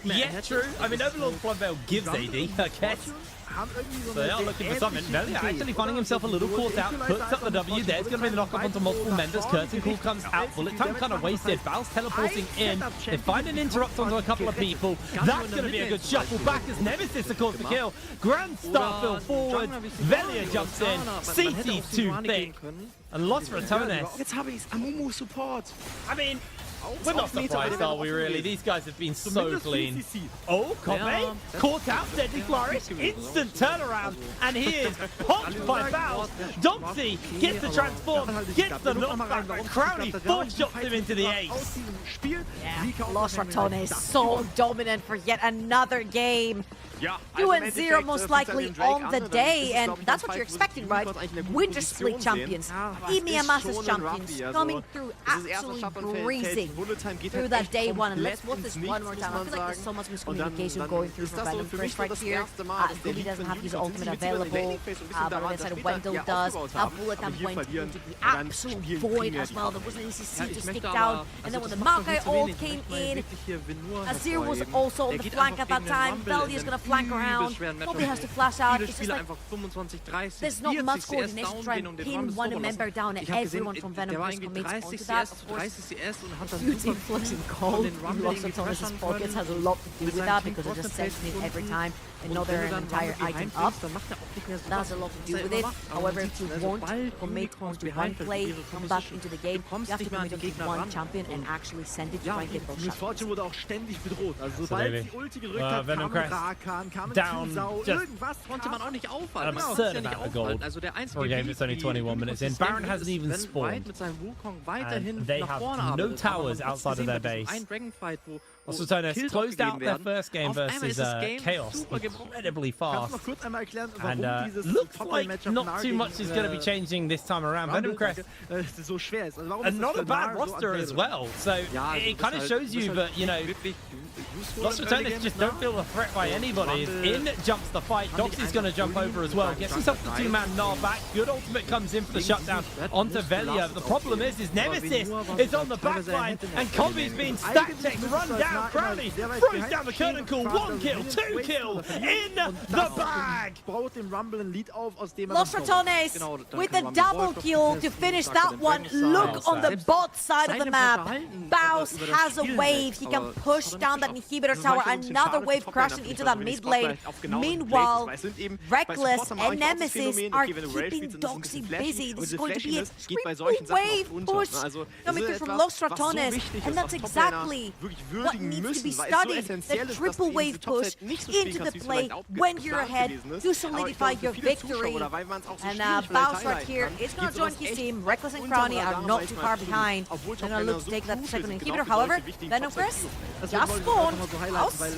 Yeah, true. I mean, Overlord Bloodveil gives AD, I guess. So they are looking for something. Velia actually finding himself a little caught out, puts up the W. There's going to be the knock-up onto multiple members. Curtain Call comes out. Bullet time kind of wasted. Baus teleporting in. They find an interrupt onto a couple of people. That's going to be a good shuffle back as Nemesis, of course, the kill. Grand Starfield forward. Velia jumps in. CC's too thick. And Los Ratones. Jetzt habe ich's. Amumu Support. I mean, we're not surprised, are we, really? These guys have been so clean. Oh, Kobe, caught out, deadly flourish, instant turnaround, and he is popped by Baus. Doxy gets the transform, gets the knockback, Crowley four-shots him into the ace. Yeah, Los Ratones so dominant for yet another game. 2-0 most likely on the day, and that's what you're expecting, right? Winter Split champions, EMEA Masters champions, coming through absolutely breezing through that day one. And let's watch this one more time. I feel like there's so much miscommunication going through for Venom First right here. Billy doesn't have his ultimate available, but on the side of Wendell does. That bullet time went into the absolute void as well. There wasn't any CC to stick down. And then when the Maokai ult came in, Azir was also on the flank at that time. Veldy is going to flank around. Nobody has to flash out. It's just like there's not much coordination to try and pin one member down, and everyone from Venom First commits onto that. Of course, huge influx in gold in Los Ratones' pockets has a lot to do with that, because they're just sending it every time another entire item up. That has a lot to do with it. However, if you won't commit onto one play, come back into the game, you have to commit onto one champion and actually send it to try and get those shots. wurde auch ständig bedroht. Also sobald die Ulti gerückt hat, kam Rakan, kam Tinsau, irgendwas konnte man auch nicht aufhalten. An absurd amount of gold for a game that's only 21 minutes in. Baron hasn't even spawned, and they have no towers outside of their base. Los Ratones closed out their first game versus Chaos incredibly fast, and looks like not too much is going to be changing this time around. Venom Crest, and not a bad roster as well, so it kind of shows you that, you know, Los Ratones just don't feel a threat by anybody. In jumps the fight. Doxy's going to jump over as well. Gets himself the two-man Gnar back. Good ultimate comes in for the shutdown onto Velia. The problem is Nemesis is on the back line, and Kobe's being stack checked, run down. Crowley throws down the curtain call. 1 kill, 2 kill in the bag. Los Ratones with a double kill to finish that one. Look on the bot side of the map. Baus has a wave. He can push down the that inhibitor tower. Another wave crashing into that mid lane. Meanwhile, Reckless and Nemesis are keeping Doxy busy. This is going to be a triple wave push coming through from Los Ratones, and that's exactly what needs to be studied. The triple wave push into the play when you're ahead to solidify your victory. And Baus right here is going to join his team. Reckless and Crowny are not too far behind. They're going to look to take that second inhibitor. However, Venom Crest just spawned. Baus.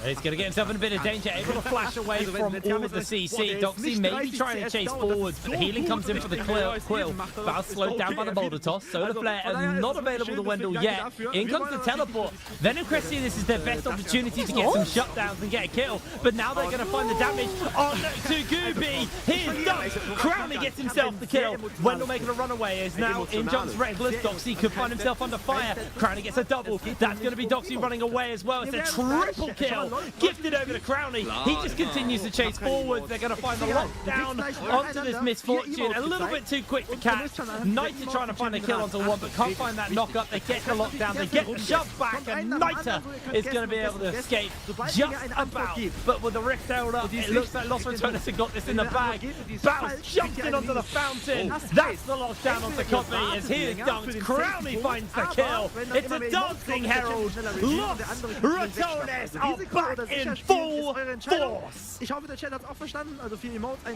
He's going to get himself in a bit of danger, able to flash away from all of the CC. Doxy maybe trying to chase forwards, but the healing comes in for the Quill. Baus slowed down by the boulder toss. Solar Flare not available to Wendell yet. In comes the teleport. Venom Crest see this is their best opportunity to get some shutdowns and get a kill, but now they're going to find the damage on to Gooby. Here's Dux. Crowley gets himself the kill. Wendell making a runaway is now in jumps Reckless. Doxy could find himself under fire. Crowley gets a double. That's going to be Doxy running away as well. It's a triple kill. Gifted over to Crowley. He just continues to chase forwards. They're going to find the lockdown onto this Misfortune. A little bit too quick to catch. Niter trying to find a kill onto one, but can't find that knock up. They get the lockdown. They get the shove back, and Niter is going to be able to escape just about. But with the rift held up, it looks like Los Ratones have got this in the bag. Baus jumps in onto the fountain. That's the lockdown onto Copy as he is dunked. Crowley finds the kill. It's a dancing herald. Los Ratones are back in full force.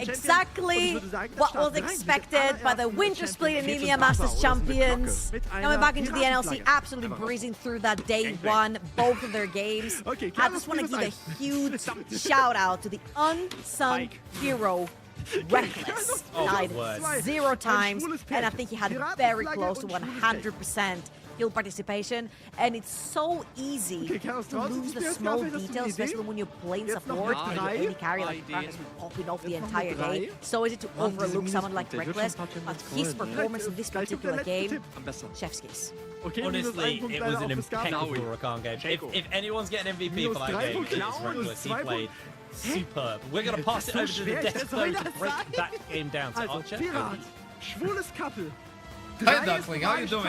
Exactly what was expected by the Winter Split and India Masters champions. Coming back into the NLC, absolutely breezing through that day one, both of their games. I just want to give a huge shout out to the unsung hero, Reckless. Died 0 times, and I think he had very close to 100% kill participation, and it's so easy to lose the small details, especially when you're playing support and you only carry like Frank has been popping off the entire day. So easy to overlook someone like Reckless, but his performance in this particular game, chef's kiss. Honestly, it was an impeccable Rakan game. If anyone's getting MVP for that game, it's Reckless. He played superb. We're going to pass it over to the desk though to break that game down to Archer. Hey Duckling, how are you doing?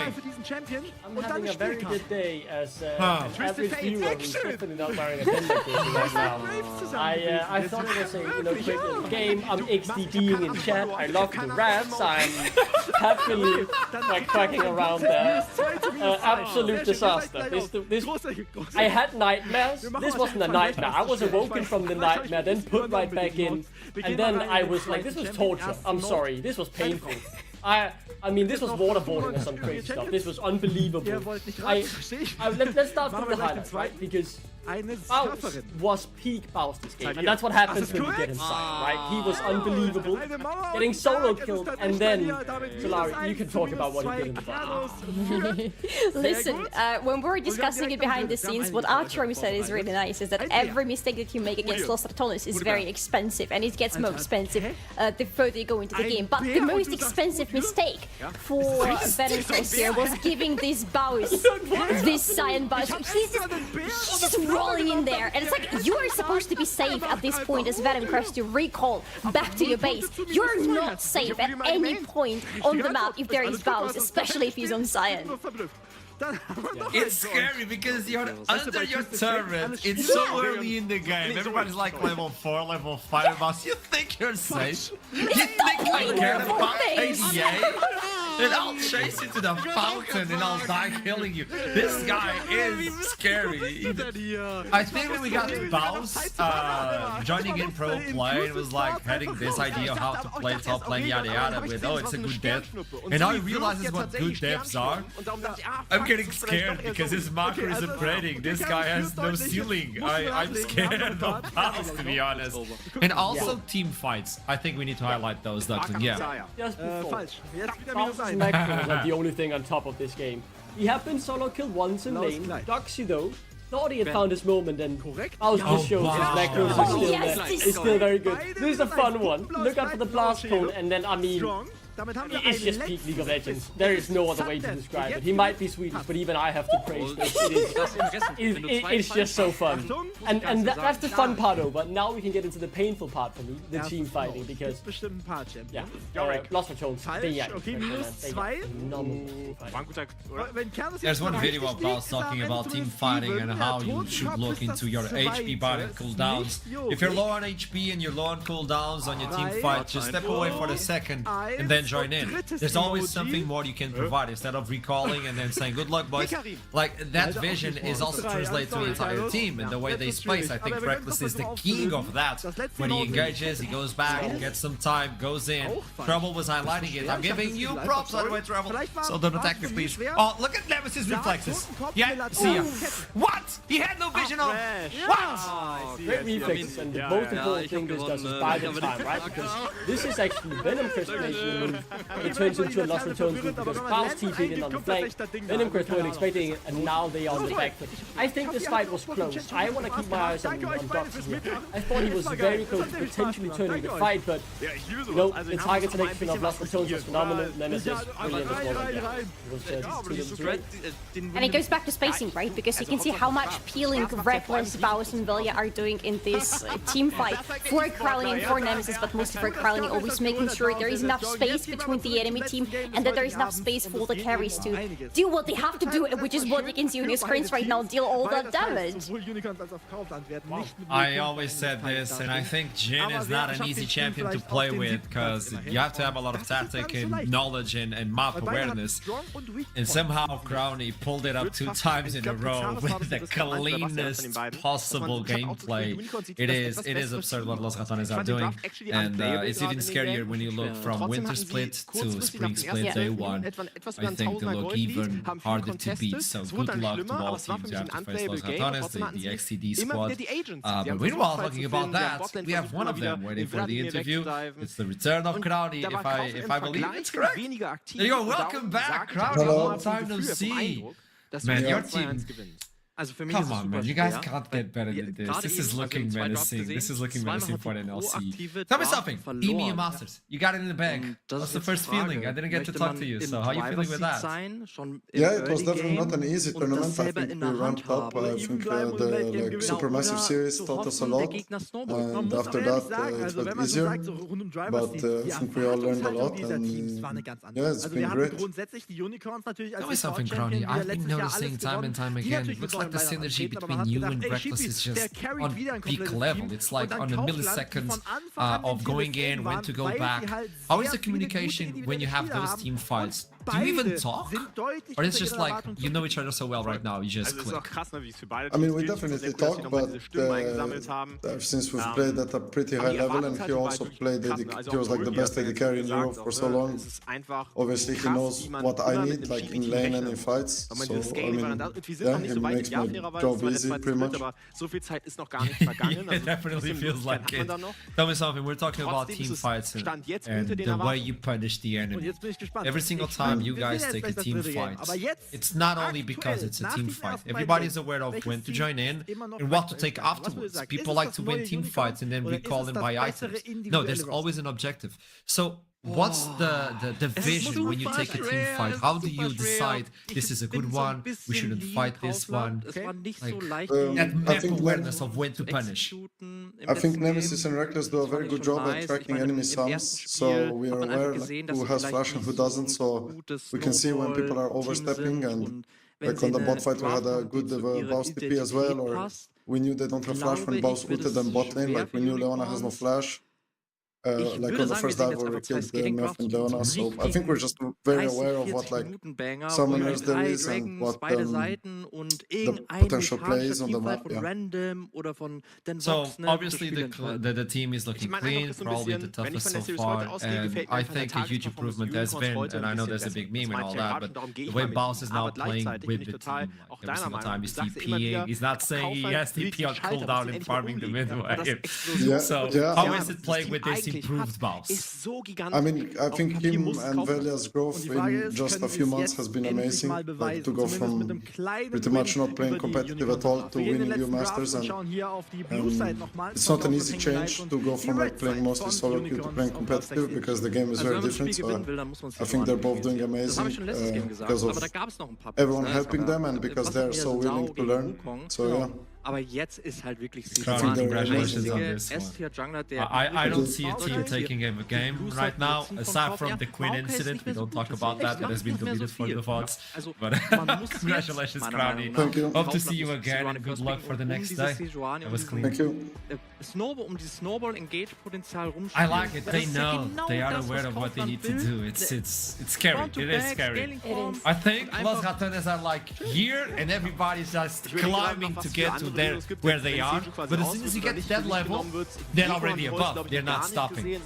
I'm having a very good day as an average viewer who's definitely not wearing a Denver jersey right now. I thought it was a quick little game. I'm XDDing in chat. I love the rats. I'm happily quacking around there. Absolute disaster. I had nightmares. This wasn't a nightmare. I was awoken from the nightmare, then put right back in, and then I was like, this was torture. I'm sorry. This was painful. I mean, this was waterboarding or some crazy stuff. This was unbelievable. Let's start from the highlights, right? Because Baus was peak Baus this game, and that's what happens when you get inside, right? He was unbelievable, getting solo killed, and then, Solari, you can talk about what he did in the back. Listen, when we were discussing it behind the scenes, what Archer said is really nice, is that every mistake that you make against Los Ratones is very expensive, and it gets more expensive the further you go into the game. But the most expensive mistake for Venom Crest here was giving this Baus, this Cyan Baus. He's just rolling in there, and it's like, you are supposed to be safe at this point as Venom Crest to recall back to your base. You're not safe at any point on the map if there is Baus, especially if he's on Cyan. It's scary because you're under your turret. It's so early in the game. Everybody's like level 4, level 5 boss. You think you're safe? You think I care about ADA? And I'll chase you to the fountain and I'll die killing you. This guy is scary. I think when we got Baus joining in pro play, it was like having this idea of how to play top lane, yada yada, with it's a good death. And now he realizes what good deaths are. I'm getting scared because his marker is upgrading. This guy has no ceiling. I'm scared of Baus, to be honest. And also team fights. I think we need to highlight those, Duckling. Yeah. Just before. Macro was like the only thing on top of this game. He had been solo killed once in lane. Doxy though thought he had found his moment, and Baus just shows his macros are still there. It's still very good. This is a fun one. Look out for the blast cone, and then I mean, Damit haben wir It's just peak League of Legends. There is no other way to describe it. He might be Swedish, but even I have to praise this. It's just so fun. And that's the fun part though, but now we can get into the painful part for me, the team fighting, because... Yeah, Lost Returns, they okay, There's one video of Baus talking about team fighting and how you should look into your HP bar and cooldowns. If you're low on HP and you're low on cooldowns on your team fight, just step away for a second and then join in. There's always something more you can provide instead of recalling and then saying good luck boys. Like that vision is also translated to the entire team and the way they space. I think Reckless is the king of that. When he engages, he goes back, gets some time, goes in. Trouble was highlighting it. I'm giving you props on the way, Trouble. So don't attack me, please. Oh, look at Nemesis reflexes. Yeah, see ya. What? He had no vision on. What? Great reflexes, and the most important thing this does is buy them time, right? Because this is actually Venom Crest making a move. It turns into a Lost Returns move because Baus TP'd in on the flank. Venom Crest weren't expecting it, and now they are on the back foot. I think this fight was close. I want to keep my eyes on Doxy here. I thought he was very close to potentially turning the fight, but you know, the target selection of Lost Returns was phenomenal. Nemesis, brilliant as well. And it goes back to spacing, right? Because you can see how much peeling Reckless, Baus, and Vilja are doing in this team fight for Kralny and for Nemesis, but mostly for Kralny, always making sure there is enough space between the enemy team and that there is enough space for the carries to do what they have to do, which is what you can see on your screens right now, deal all that damage. I always said this, and I think Jhin is not an easy champion to play with because you have to have a lot of tactic and knowledge and map awareness. And somehow Kralny pulled it up 2 times in a row with the cleanest possible gameplay. It is absurd what Los Ratones are doing, and it's even scarier when you look from Winter Split to Spring Split Day 1. I think they look even harder to beat, so good luck to all teams you have to face Los Ratones, the XTD squad. But meanwhile, talking about that, we have one of them waiting for the interview. It's the return of Kralny, if I believe it's correct. There you go, welcome back, Kralny, long time no see. Man, your team... Come on, man, you guys can't get better than this. This is looking menacing. This is looking menacing for the NLC. Tell me something. EMEA Masters, you got it in the bag. What's the first feeling? I didn't get to talk to you, so how are you feeling with that? Yeah, it was definitely not an easy tournament. I think we ramped up. I think the Supermassive series taught us a lot, and after that it got easier. But I think we all learned a lot, and yeah, it's been great. Tell me something, Kralny. I've been noticing time and time again. Looks like the synergy between you and Reckless is just on peak level. It's like on the milliseconds of going in, when to go back. How is the communication when you have those team fights? Do you even talk? Or it's just like, you know each other so well right now, you just click? I mean, we definitely talk, but since we've played at a pretty high level, and he also played, he was like the best AD carry in Europe for so long. Obviously, he knows what I need, like in lane and in fights. So, I mean, yeah, he makes my job easy, pretty much. It definitely feels like it. Tell me something, we're talking about team fights and the way you punish the enemy. Every single time you guys take a team fight, it's not only because it's a team fight. Everybody's aware of when to join in and what to take afterwards. People like to win team fights and then recall them by items. No, there's always an objective. So what's the vision when you take a team fight? How do you decide this is a good one, we shouldn't fight this one? Like, that map awareness of when to punish. I think Nemesis and Reckless do a very good job at tracking enemy sums, so we are aware who has flash and who doesn't, so we can see when people are overstepping, and like on the bot fight we had a good Baus TP as well, or we knew they don't have flash when Baus ulted them bot lane, like we knew Leona has no flash. Like on the first dive where we killed Mef and Leona, so I think we're just very aware of what like summoners there is and what the potential plays on the map. Yeah. So obviously the team is looking clean, probably the toughest so far, and I think a huge improvement has been, and I know there's a big meme and all that, but the way Baus is now playing with the team, like every single time he's TPing, he's not saying he has TP on cooldown and farming the mid wave. So how is it playing with this team improved boss. ist so gigantisch. I mean, I think him and Velia's growth in just a few months has been amazing. Like to go from pretty much not playing competitive at all to winning new Masters, and it's not an easy change to go from like playing mostly solo queue to playing competitive because the game is very different. So I think they're both doing amazing because of everyone helping them and because they're so willing to learn. So yeah. Aber jetzt ist halt wirklich congratulations on this one. I don't see a team taking a game right now, aside from the Queen incident. We don't talk about that. That has been deleted for the VODs. But congratulations, Crowny. Hope to see you again and good luck for the next day. It was clean. Thank you. Um dieses Snowball-Engage-Potenzial rumspielen. I like it. They know. They are aware of what they need to do. It's scary. It is scary. I think Los Ratones are like here and everybody's just climbing to get to where they are, but as soon as you get to that level, they're already above. They're not stopping.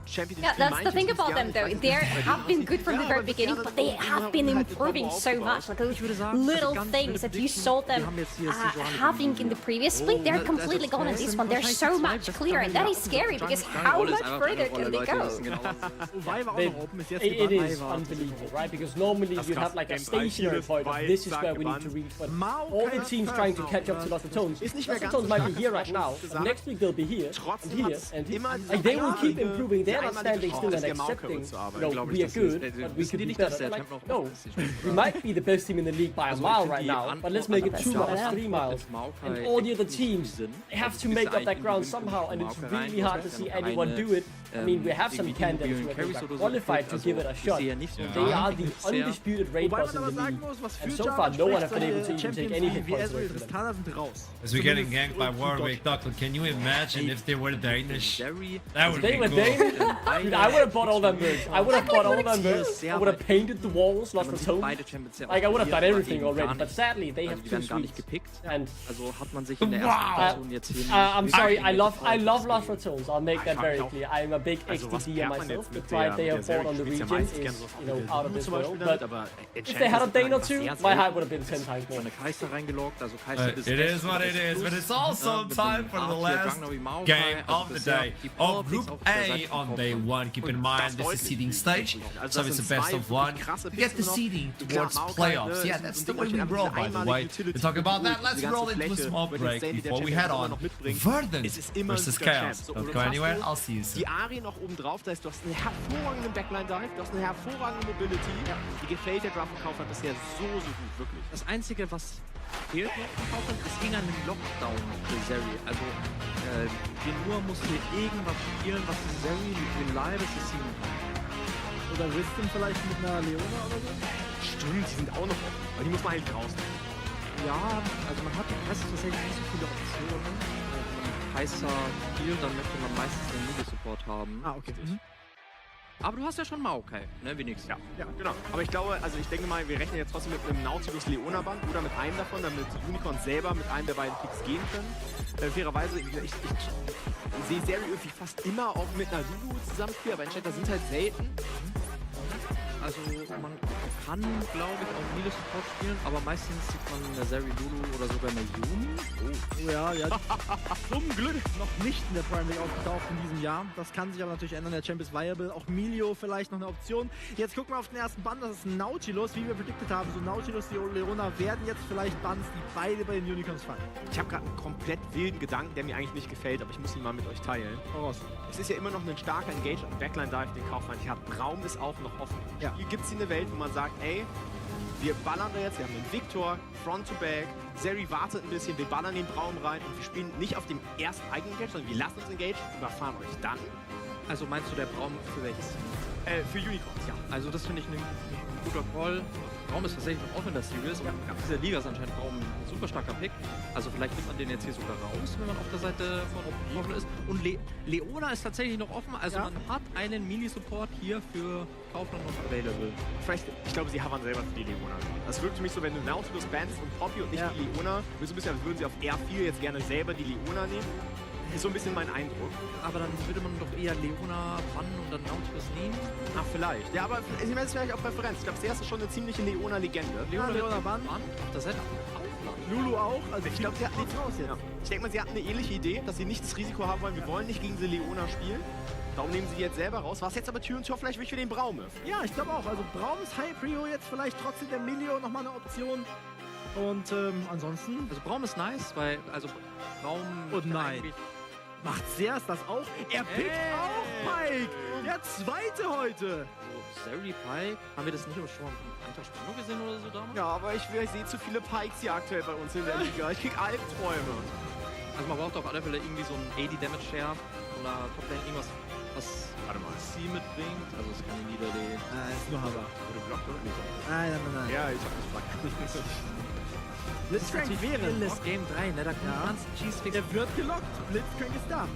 Yeah, that's the thing about them though. They have been good from the very beginning, but they have been improving so much. Like those little things that you saw them having in the previous split, they're completely gone in this one. They're so much clearer, and that is scary because how much further can they go? It is unbelievable, right? Because normally you have like a stationary point of this is where we need to reach, but all the teams trying to catch up to Los Ratones. Los Ratones might be here right now, but next week they'll be here, and here, and here. Like, they will keep improving. They're not standing still and accepting, you know, we are good, but we could be better. Like, no, we might be the best team in the league by a mile right now, but let's make it 2 miles, 3 miles. And all the other teams have to make up that ground somehow, and it's really hard to see anyone do it. I mean, we have some candidates who are qualified to give it a shot. They are the undisputed raid boss in the league, and so far no one has been able to even take any hit points away from them. As we're getting ganked by Warwick, Doctor, can you imagine if they were Danish? That would be cool. Dude, I would have bought all them birds. I would have bought all them birds. I would have painted the walls, Lost Ratones. Like, I would have done everything already, but sadly they have 2 sweets. And wow! I'm sorry, I love Lost Ratones. I'll make that very clear. I'm a big XDD myself. The pride they have bought on the region is, you know, out of this world. But if they had a Dane or 2, my hype would have been 10 times more. It is what it is, but it's also time for the last game of the day of Group A on day 1. Keep in mind this is seeding stage, so it's a best of 1 to get the seeding towards playoffs. Yeah, that's the way we roll, by the way. To talk about that, let's roll into a small break before we head on Verdant versus Chaos. Don't go anywhere, I'll see you soon. Die Ari noch oben drauf, das heißt, du hast einen hervorragenden Backline-Dive, du hast eine hervorragende Mobility. Die gefällt der Draft und Kaufland bisher so gut, wirklich. Das Einzige, was fehlt noch im Kaufland, ist ging an den Lockdown für Zeri. Also, Genua muss hier irgendwas spielen, was Zeri reliable sezieren kann. Oder Wisdom vielleicht mit einer Leona oder so? Stimmt, die sind auch noch offen, aber die muss man halt raus. Ja, also man hat tatsächlich nicht so viele Optionen. Heißer Spiel, dann möchte man meistens den Media-Support haben. Ah, okay. Aber du hast ja schon Maokai, ne, wenigstens. Ja, genau. Aber ich glaube, also ich denke mal, wir rechnen jetzt trotzdem mit einem Nautilus-Leona-Band oder mit einem davon, damit die Unicorns selber mit einem der beiden Picks gehen können. Fairerweise, ich sehe Zeri irgendwie fast immer auch mit einer Lulu zusammenspielen, aber Enchanter sind halt selten. Also man kann, glaube ich, auch Melee Support spielen, aber meistens sieht man eine Zeri Lulu oder sogar eine Yumi. Oh ja, zum Glück noch nicht in der Prime League aufgetaucht in diesem Jahr. Das kann sich aber natürlich ändern. Der Champ ist viable. Auch Milio vielleicht noch eine Option. Jetzt gucken wir auf den ersten Band. Das ist Nautilus, wie wir prediktet haben. So Nautilus, die Leona werden jetzt vielleicht Bands, die beide bei den Unicorns fallen. Ich habe gerade einen komplett wilden Gedanken, der mir eigentlich nicht gefällt, aber ich muss ihn mal mit euch teilen. Voraus. Es ist ja immer noch ein starker Engage und Backline-Dive, den Kaufmann. Ja, Raum ist auch noch offen. Ja. Hier gibt es eine Welt, wo man sagt, ey, wir ballern da jetzt, wir haben den Victor, Front to Back, Zeri wartet ein bisschen, wir ballern den Braum rein und wir spielen nicht auf dem ersten eigenen Engage, sondern wir lassen uns Engage, überfahren euch dann. Also meinst du der Braum für welches? Für Unicorns, ja. Also das finde ich ein guter Call. Braum ist tatsächlich noch offen in der Series und in dieser Liga ist anscheinend Braum ein super starker Pick. Also vielleicht nimmt man den jetzt hier sogar raus, wenn man auf der Seite von offen ist. Und Leona ist tatsächlich noch offen, also man hat einen Melee-Support hier für Kaufland noch available. Vielleicht, ich glaube, sie haben selber für die Leona. Das wirkt für mich so, wenn du Nautilus bannst und Poppy und nicht die Leona, so ein bisschen, als würden sie auf R4 jetzt gerne selber die Leona nehmen. Ist so ein bisschen mein Eindruck. Aber dann würde man doch eher Leona bannen und dann Nautilus nehmen. Ach, vielleicht. Ja, aber ich meine, das ist vielleicht auch Präferenz. Ich glaube, das ist schon eine ziemliche Leona-Legende. Leona bannen. Auf der Seite. Lulu auch. Also ich glaube, sie hatten nichts raus jetzt. Ja. Ich denke mal, sie hatten eine ähnliche Idee, dass sie nicht das Risiko haben wollen, wir wollen nicht gegen die Leona spielen. Darum nehmen sie die jetzt selber raus. Was jetzt aber Tür und Tor vielleicht für den Braum öffnen. Ja, ich glaube auch. Also Braum ist High Prio jetzt vielleicht trotzdem der Milio nochmal eine Option. Und ansonsten... Also Braum ist nice, weil, also Braum... Und nein. Macht Sears das auch? Er pickt auch Pike! Der zweite heute! Zeri, Pike, haben wir das nicht schon einen Tag Spannung gesehen oder so damals? Ja, aber ich sehe zu viele Pikes hier aktuell bei uns in der Liga. Ich krieg Albträume. Also man braucht auf alle Fälle irgendwie so ein AD Damage Share oder Toplane, irgendwas, was C mitbringt. Also es kann wieder die... ist nur Hammer. Wurde blockt oder nicht? Nein. Ja, ich hab das blockt. Blitzcrank wäre das Game 3, ne? Da kommt ganz Cheesefix. Der wird gelockt. Blitzcrank ist da.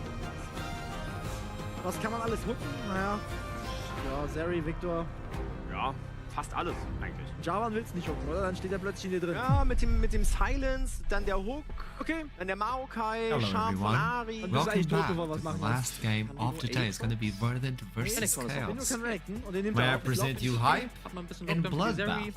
Was kann man alles hooken? Naja. Ja, Zeri, Victor. Ja, fast alles eigentlich. Javan will es nicht hooken, oder? Dann steht er plötzlich in dir drin. Ja, mit dem Silence, dann der Hook. Okay. Dann der Maokai, Hello Sharp von everyone, Ari. welcome back to the last game of the day. It's going to be Verdant versus Chaos, where I present you Hype and Bloodbath.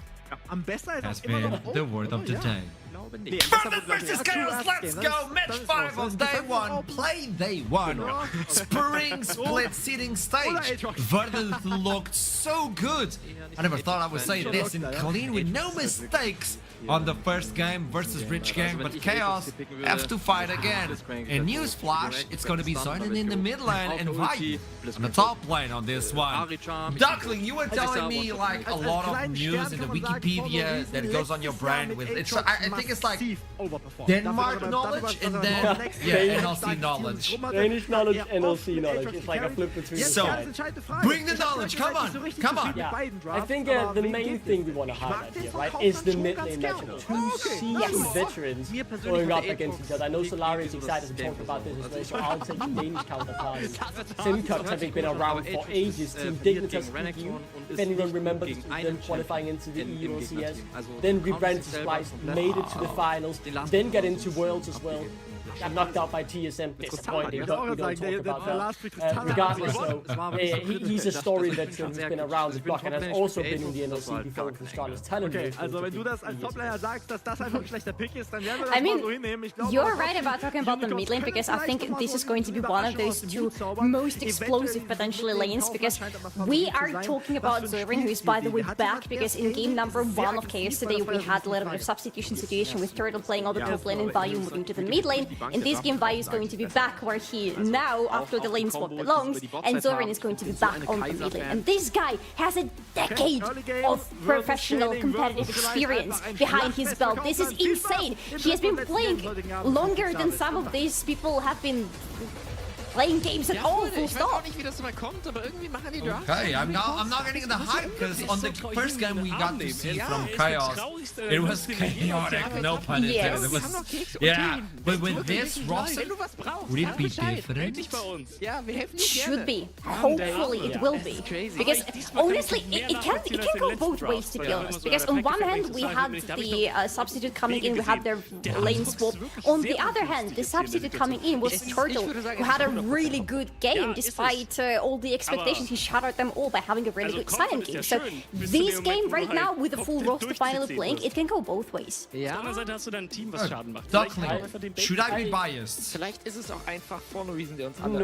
Am besten has been the word of the day. Verdant versus Chaos, let's go! Match 5 of day 1, play day 1. Spring split seating stage. Verdant looked so good. I never thought I would say this and clean with no mistakes on the first game versus Rich Gang, but Chaos have to fight again. In Newsflash, it's going to be Zoiden in the mid lane and Vibe on the top lane on this one. Duckling, you were telling me like a lot of news in the Wikipedia that goes on your brain with it's. I think it's like Denmark knowledge and then NLC knowledge. Danish knowledge, NLC knowledge. It's like a flip between. So bring the knowledge. Come on, come on. Yeah, I think the main thing we want to highlight here, right, is the mid lane matchup. Two seasoned veterans going up against each other. I know Solari is excited to talk about this as well, so I'll take the Danish counterparts. Simcuts having been around for ages. Team Dignitas EU, if anyone remembers them qualifying into the EU CS. Then rebranded Splice, made it to the finals, then got into Worlds as well. Got knocked out by TSM, disappointing, we don't talk about that. Regardless though, he's a story veteran who's been around the block and has also been in the NLC before from Scotland's talent. Okay, also wenn du das als Toplaner sagst, dass das einfach ein schlechter Pick ist, dann werden wir das I mal mean, so hinnehmen. you're right about talking about the mid lane because I think this is going to be one of those two most explosive potentially lanes because we are talking about Zorin, who is by the way back because in game number 1 of Chaos today we had a little bit of substitution situation with Turtle playing all the top lane and Vayu moving to the mid lane. In this game, Vayu is going to be back where he now, after the lane swap, belongs, and Zorin is going to be back on the mid lane. And this guy has a decade of professional competitive experience behind his belt. This is insane. He has been playing longer than some of these people have been playing games at all, full stop. Okay, I'm not getting the hype because on the first game we got to see from Chaos, it was chaotic, no pun intended. It was, yeah, but with this roster, would it be different? Should be. Hopefully it will be. Because honestly, it can go both ways to be honest. Because on one hand we had the substitute coming in, we had their lane swap. On the other hand, the substitute coming in was Turtle, who had a really good game despite all the expectations. He shattered them all by having a really good silent game. So this game right now with the full roster finally playing, it can go both ways. Duckling, should I be biased? Vielleicht ist es auch einfach for no reason, der uns No,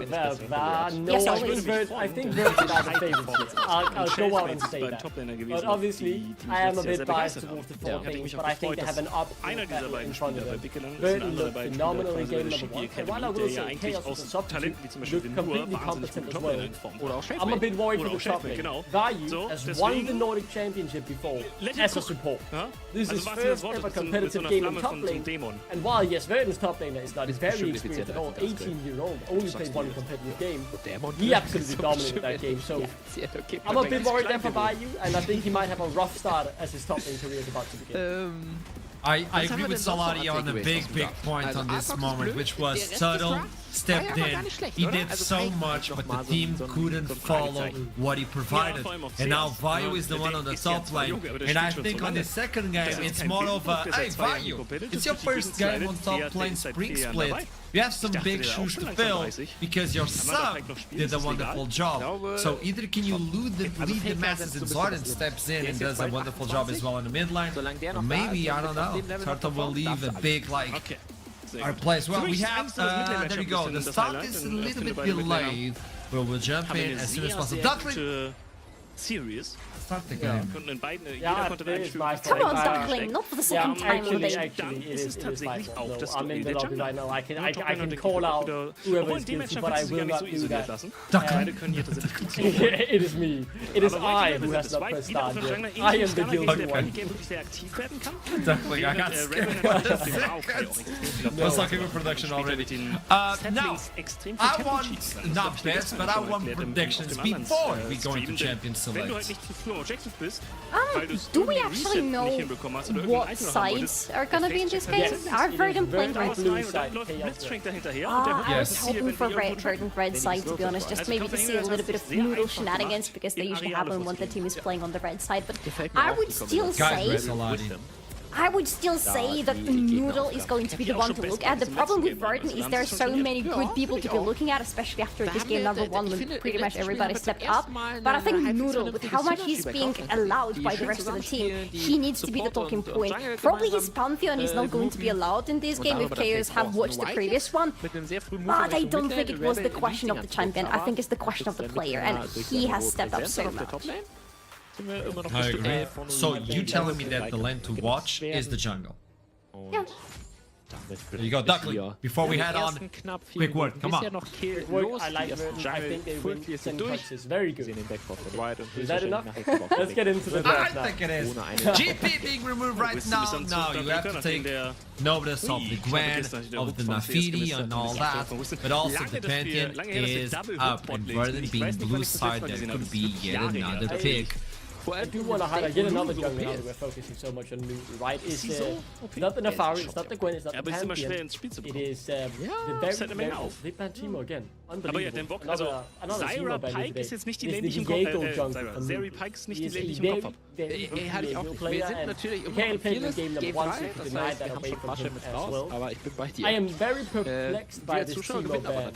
I think Vert's are the favorites. I'll go out and say that. But obviously, I am a bit biased towards the 4 things, but I think they have an up in front of them. Vert looked phenomenal in game number 1. And while I will say Chaos was a substitute, looked completely competent as well. I'm a bit worried for the top lane. Vayu has won the Nordic Championship before as a support. This is his first ever competitive game in top lane. And while yes, Vert's top laner is not very experienced at all, 18-year-old, only played 1 competitive game, he absolutely dominated that game. So I'm a bit worried there for Vayu, and I think he might have a rough start as his top lane career is about to begin. I agree with Solari on a big point on this moment, which was Turtle stepped in. He did so much, but the team couldn't follow what he provided. And now Vayu is the one on the top lane. And I think on the second game, it's more of a, hey Vayu, it's your first game on top lane Spring Split. You have some big shoes to fill because your sub did a wonderful job. So either can you lead the masses and Zoiden steps in and does a wonderful job as well in the mid lane, or maybe, I don't know, Turtle will leave a big like our place. Well, we have, there you go. The start is a little bit delayed, but we'll jump in as soon as possible. Duckling! Series. Start the game. Come on, Duckling, not for the second time today. Actually, it is my fault. No, I'm in the lobby right now. I can call out whoever is guilty, but I will not do that. It is me. It is I who has not pressed start yet. I am the guilty one. Duckling, I got scared. That's like a production already. Now, I want, not best, but I want predictions before we go into Champion Select. Do we actually know what sides are gonna be in this game? Are Verdant playing red? I was hoping for Verdant red side, to be honest, just maybe to see a little bit of Noodle shenanigans, because they usually happen when the team is playing on the red side, but I would still say that Noodle is going to be the one to look at. The problem with Verdant is there are so many good people to be looking at, especially after this game number 1 when pretty much everybody stepped up. But I think Noodle, with how much he's being allowed by the rest of the team, he needs to be the talking point. Probably his Pantheon is not going to be allowed in this game if Chaos have watched the previous one. But I don't think it was the question of the champion. I think it's the question of the player, and he has stepped up so much. I agree. So you telling me that the lane to watch is the jungle? Yeah. There you go, Duckling. Before we head on, quick word, come on. I like Verdant. I think they win 10 touches. Very good. Is that enough? Let's get into the draft now. I think it is. GP being removed right now. No, you have to take notice of the Gwen, of the Nafiri and all that. But also the Pantheon is up, and Verdant being blue side, that could be yet another pick. I do want to highlight yet another jungle now that we're focusing so much on Noodle, right? It's not the Nafari, it's not the Gwen, it's not the Pantheon. It is the very bad Teemo again. Unbelievable. Another Teemo ban today. It's the Diego jungle from Noodle. He is a very good player, and Kael played in game number 1, so you can deny that away from him as well. I am very perplexed by this Teemo ban.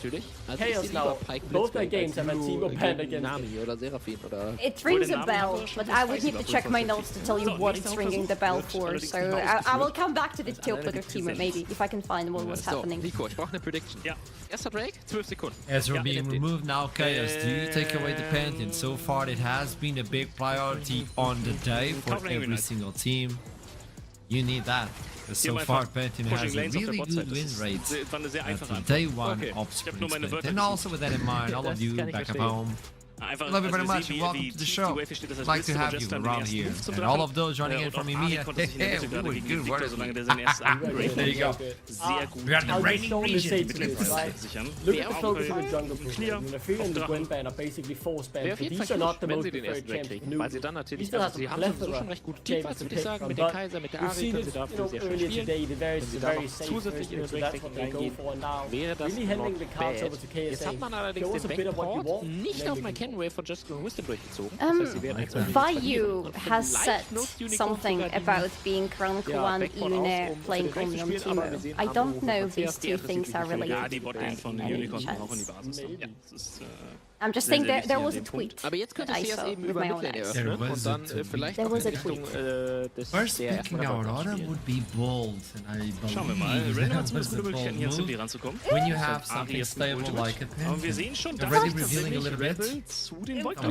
Chaos now, both their games have had Teemo banned against them. It rings a bell, but I would need to check my notes to tell you what it's ringing the bell for, so I will come back to the Tailplicker teamer maybe, if I can find what was happening. Nico, ich brauche eine Prediction. Ja. Erster Drake, 12 Sekunden. As we're being removed now, Chaos, do you take away the Pantheon? So far it has been a big priority on the day for every single team. You need that. Because so far Pantheon has a really good win rate at day 1 of Spring Split. And also with that in mind, all of you back at home, love you very much and welcome to the show. I'd like to have you around here. And all of those joining in from EMEA, we were good work. There you go. We got the reigning region. Look at the focus of the jungle push. Nafiri and the Gwen ban are basically forced bans. These are not the most preferred champions. He still has a plethora of champions to pick from, but we've seen it earlier today, the very safe version, so that's what they go for now. Really handing the cards over to KSA. Show us a bit of what you want. Vayu has said something about being Crown Kuan Ine playing Omnium Teemo. I don't know if these two things are related by any chance. I'm just saying there was a tweet that I saw with my own eyes. There was a tweet. First picking Aurora would be bold, and I believe that was a bold move. When you have something stable like a Pantheon, already revealing a little bit.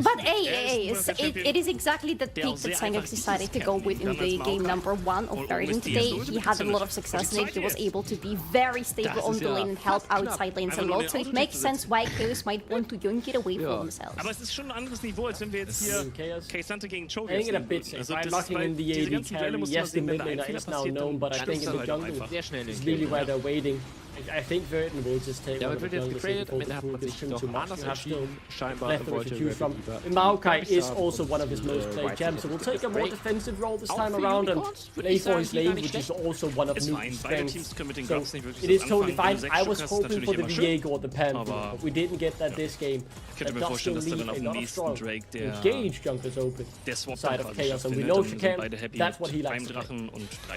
But it is exactly the pick that Sangox decided to go with in the game number 1 of Verdant today. He had a lot of success in it. He was able to be very stable on the lane and help outside lanes a lot. So it makes sense why Chaos might want to yoink it away from themselves. Aber es ist schon ein anderes Niveau, als wenn wir jetzt hier K-Sante gegen Cho'Gath I think in a bit safe. I'm locking in the AD carry. Yes, the mid laner is now known, but I think in the jungle is really where they're waiting. I think Verdant will just take one of the jungles and pull this trim too much. You have still plethora to choose from. Maokai is also one of his most played champs, so we'll take a more defensive role this time around and play for his lane, which is also one of Nuke's strengths. So it is totally fine. I was hoping for the Viego or the Pantheon, but we didn't get that this game. That does still leave a lot of strong engaged junglers open side of Chaos, and we know she can. That's what he likes to do.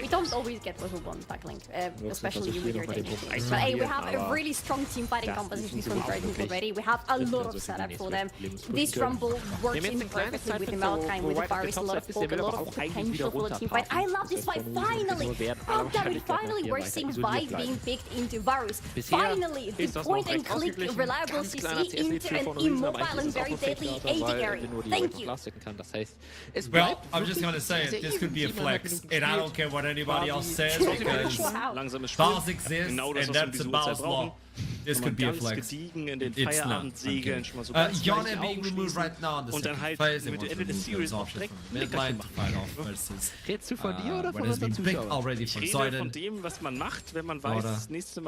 We don't always get what we want, Duckling, especially with your Danish. But hey, we have a really strong team fighting compositions from Verdansk already. We have a lot of setup for them. This Rumble works in perfectly with the Maokai, with the Varus, a lot of poke, a lot of potential for the team fight. I love this fight, finally! Oh damn it, finally we're seeing Vi being picked into Varus. Finally, the point and click reliable CC into an immobile and very deadly AD carry. Thank you! Well, I'm just gonna say it, this could be a flex, and I don't care what anybody else says, because Bars exist, and that's a Bars law. This could be a flex. It's not. Yone being removed right now in the second phase, and wants to remove his option from midline to fight off versus what has been picked already from Zoiden.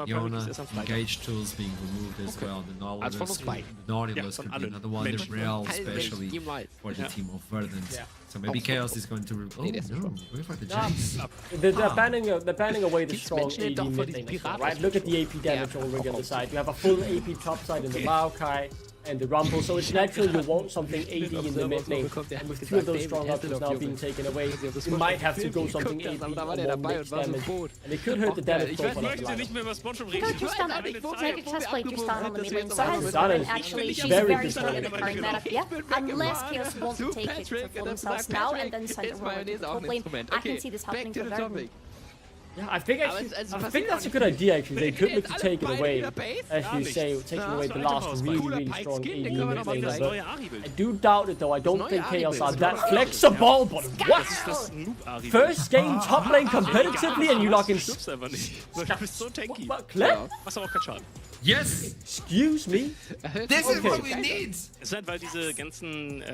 Yone, engage tools being removed as well. The Nautilus could be another one, the Real, especially for the team of Verdansk. So maybe Chaos is going to... Oh no, where are the Jax? They're banning away the strong AD mid lane, right? Look at the AP damage already on the side. You have a full AP top side in the Maokai and the Rumble, so it's natural you want something AD in the mid lane. And with two of those strong options now being taken away, you might have to go something AP or more mix damage. And it could hurt the damage profile of the line. You know, Tristan, Magic has played Tristan on the mid lane, so has Zoiden actually, she's very strong in the current meta. Yeah, unless Chaos want to take it for themselves now and then send it over to the top lane, I can see this happening for Verdansk. Yeah, I think that's a good idea actually. They could look to take it away, as you say, taking away the last really strong AD mid laner. But I do doubt it though. I don't think Chaos are that flexible. But what? First game top lane competitively and you lock in. What? Yes! Excuse me? This is what we need! You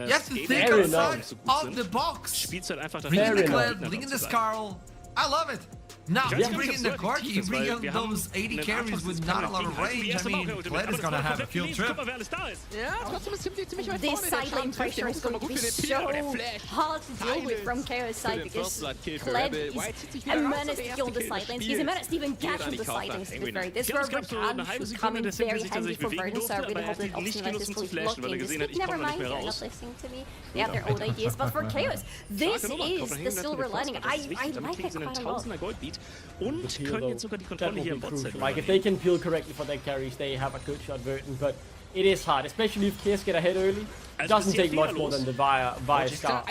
have to think outside of the box! Bring in the Kled, bring in the Skarl. I love it! Now, you bring in the Corki, you bring in those 80 carries with not a lot of range. I mean, Kled is gonna have a field trip. This side lane pressure is going to be so hard to deal with from Chaos side because Kled is a menace to kill the side lanes. He's a menace to even catch on the side lanes, to be fair. This is where Rakan should come in very handy for Verdansk, so I really hope that Optimus is fully locked in this week. Never mind, they're not listening to me. They have their own ideas, but for Chaos, this is the silver lining. I like it quite a lot. Und können jetzt sogar die Kontrolle hier im Bot-Set. Like, if they can peel correctly for their carries, they have a good shot, Verdansk, but it is hard, especially if Chaos get ahead early. It doesn't take much more than the Via Scar,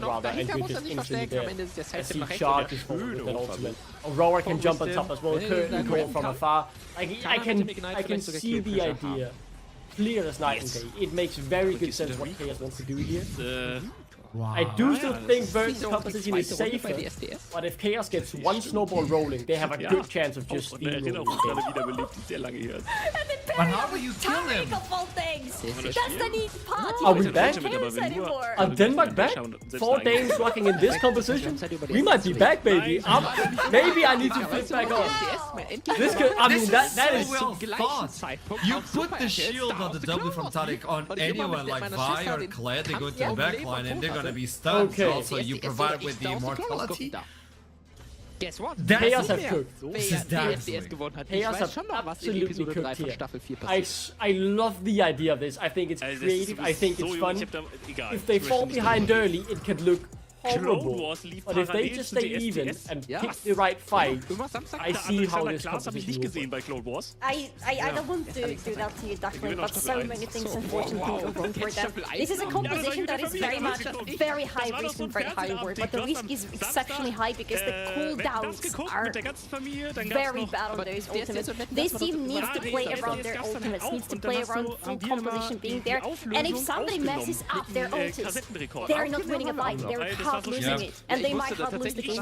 rather, and you just instantly there. As he charges forward with that ultimate. Aurora can jump on top as well, curtain call from afar. I can see the idea clear as night and day. It makes very good sense what Chaos wants to do here. Wow. I do still think Verdansk's composition is safer, but if Chaos gets one snowball rolling, they have a good chance of just steamrolling. But how will you kill him? That's the neat part. Are we back? Are Denmark back? 4 Danes rocking in this composition? We might be back, baby. Maybe I need to flip back on. This could, I mean, that is well thought. You put the shield on the W from Taric on anyone like Vi or Kled, they go to the backline and they're gonna be stunned. Okay. Also, you provide with the immortality. Guess what? Chaos have cooked. This is damn Chaos have absolutely cooked here. I love the idea of this. I think it's creative. I think it's fun. If they fall behind early, it could look horrible. But if they just stay even and pick the right fight, I see how this composition will work. I don't want to do that to you, Duckling, but so many things unfortunately go wrong for them. This is a composition that is very much very high risk and very high reward, but the risk is exceptionally high because the cooldowns are very bad on those ultimates. This team needs to play around their ultimates, needs to play around full composition being there, and if somebody messes up their ultimates, they're not winning a fight, they're losing it, and they might not lose the game.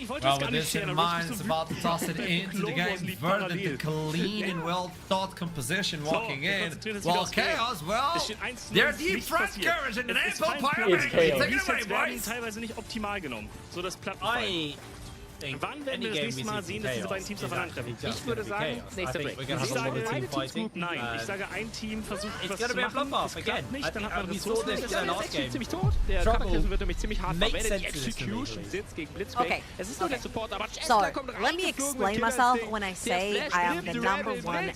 Well, with this in mind, it's about to toss it into the game. Verdansk, the clean and well thought composition walking in. While Chaos, well, they're deep front courage and an ample pyramid. Take it away, boys. Wann werden wir das nächste Mal sehen, dass diese beiden Teams aufeinandertreffen? Ich würde sagen, nächster Break. Ich sage eine Teamsgroup, nein. Ich sage, ein Team versucht was zu machen, es klappt nicht, dann hat man Ressourcen. Das ist ziemlich tot. Der Kampf wird nämlich ziemlich hart verwendet. Die Execution sitzt gegen Blitzbang. Es ist nur der Support, aber So, let me explain myself when I say I am the #1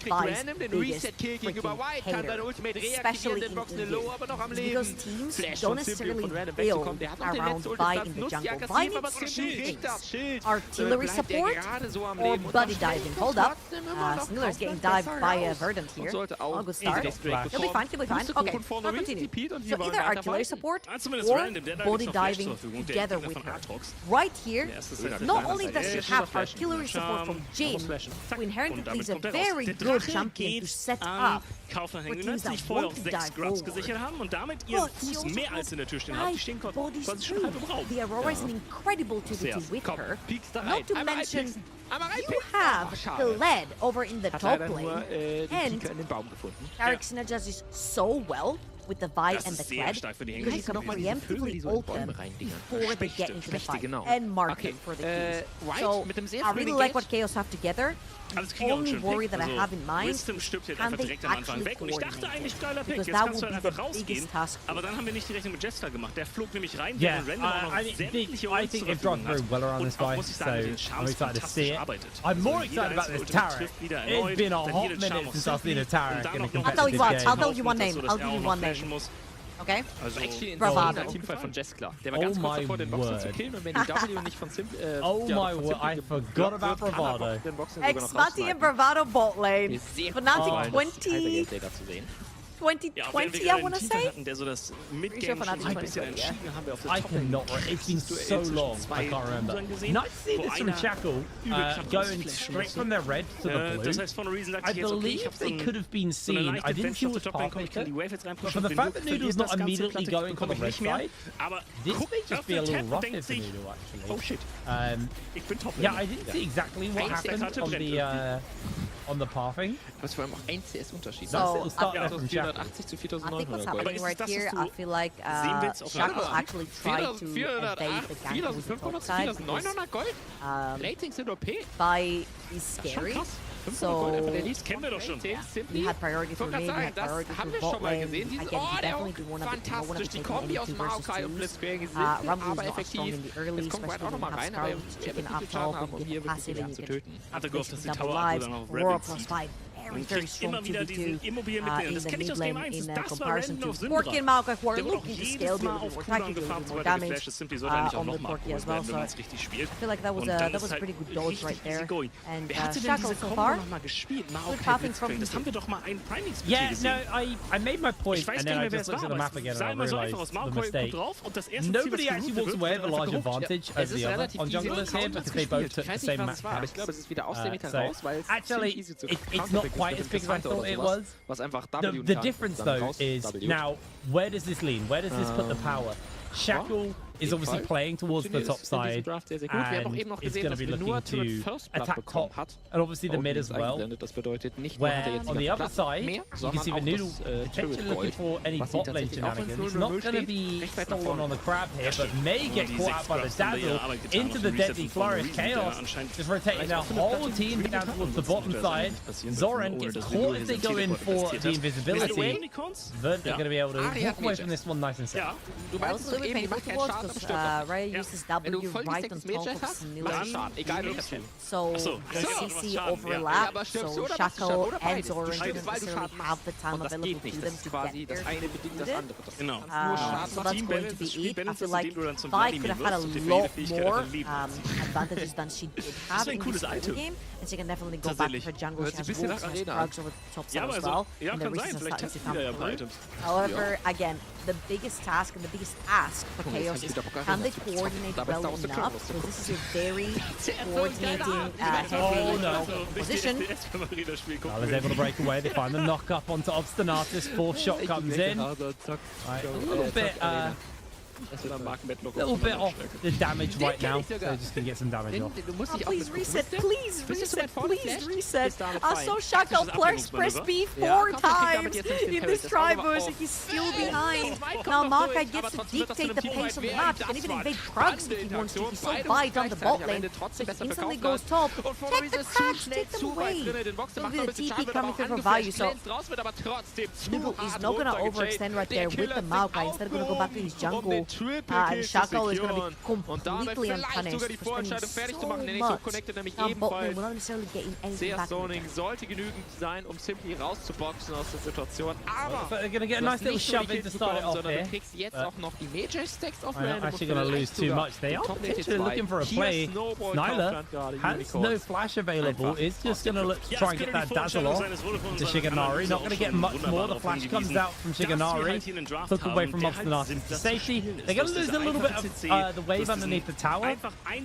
Vi's biggest freaking hater, especially in EU. Because teams don't necessarily build around Vi in the jungle. Vi needs to do things. artillery support or body diving? Hold up. Sniller's getting dived by Verdant here. Oh, good start. He'll be fine, he'll be fine. Okay, I'll continue. So either artillery support or body diving together with her. Right here, not only does she have artillery support from Jin, who inherently is a very good champion to set up for teams that want to dive forward. But she also has 5 body stream. The Aurora is an incredible 2v2 with her. Not to mention, you have the lead over in the top lane, and Tarek synergizes so well with the Vi and the Kled, because you can preemptively ult them before they get into the fight, and mark them for the kills. So, I really like what Chaos have together. The only worry that I have in mind is, can they actually coordinate it? Because that will be the biggest task. Yeah, I think they've drawn through well around this fight, so I'm excited to see it. I'm more excited about this Tarek. It's been a hot minute since I've seen a Tarek in a competitive game. I'll tell you what, I'll tell you one name. I'll give you one name. Okay? Bravado. Oh my word. Oh my word, I forgot about Bravado. Xmati and Bravado bot lane. Fnatic 2020, I want to say? I cannot. It's been so long, I can't remember. Nice to see this from Shackle going straight from their red to the blue. I believe they could have been seen. I didn't see what was Pathmaker, but for the fact that Noodle's not immediately going for the red side, this may just be a little rough here for Noodle, actually. Oh shit. Yeah, I didn't see exactly what happened on the pathing. Was vor allem auch 1 CS-Unterschied. So, I think what's happening right here, I feel like Shackle actually tried to evade the gank with the top side because Vi is scary. So, we had priority for mid, we had priority for bot lane. Again, he definitely do want to be taking any 2 versus 2s. Rumble is not strong in the early, especially when you have Scarlet chicken up top, and you get passive and you can basically double lives. Aurora plus 5. Very strong 2v2 in the mid lane in comparison to Porky and Maokai, who are looking to scale, do a little more attacking, do a little more damage on the Porky as well. So I feel like that was a pretty good dodge right there. And Shackle so far, good pathing from him. Yeah, no, I made my point and then I just looked at the map again and I realised the mistake. Nobody actually walks away with a large advantage as the other on junglers here because they both took the same map count. So actually, it's not quite as big as I thought it was. The difference though is now, where does this lean? Where does this put the power? Shackle is obviously playing towards the top side and is going to be looking to attack top and obviously the mid as well. Where on the other side, you can see the Noodle potentially looking for any bot lane shenanigans. He's not going to be stolen on the crab here, but may get caught out by the Dazzle into the deadly flourish. Chaos just rotating their whole team down towards the bottom side. Zoran gets caught if they go in for the invisibility, but they're going to be able to walk away from this one nice and safe. Because Raya uses W right on top of Sniller. So the CC overlap, so Shackle and Zoran didn't necessarily have the time available to them to get there. So that's going to be it. I feel like Vi could have had a lot more advantages than she did have in this early game, and she can definitely go back to her jungle. She has Wolves and Sprugs over the top side as well, and the reasons are starting to come through. However, again, the biggest task and the biggest ask for Chaos is, can they coordinate well enough? Because this is a very coordinating heavy position. Is able to break away. They find the knock up onto Obstinatus. 4th shot comes in. Right, a little bit off the damage right now, so just gonna get some damage off. Oh, please reset, please reset, please reset. I saw Shackle press B 4 times in this tri-bush and he's still behind. Now Maokai gets to dictate the pace of the map. He can even invade Krugs if he wants to. He's so wide down the bot lane, so he instantly goes top. Take the cracks, take them away. There'll be the TP coming through for value, so Noodle is not gonna overextend right there with the Maokai. Instead, gonna go back to his jungle and Shackle is going to be completely unpunished for spending so much on bot lane without necessarily getting anything back. Sollte genügend sein, Simply rauszuboxen aus der Situation. Aber they're going to get a nice little shove in to start it off here. Du kriegst jetzt auch noch die Major Stacks auf They're actually going to lose too much. They are potentially looking for a play. Snyder has no flash available. Is just going to try and get that dazzle off to Shiganari. Not going to get much more. The flash comes out from Shiganari. Took away from Obstinatus to safety. They're going to lose a little bit of the wave underneath the tower.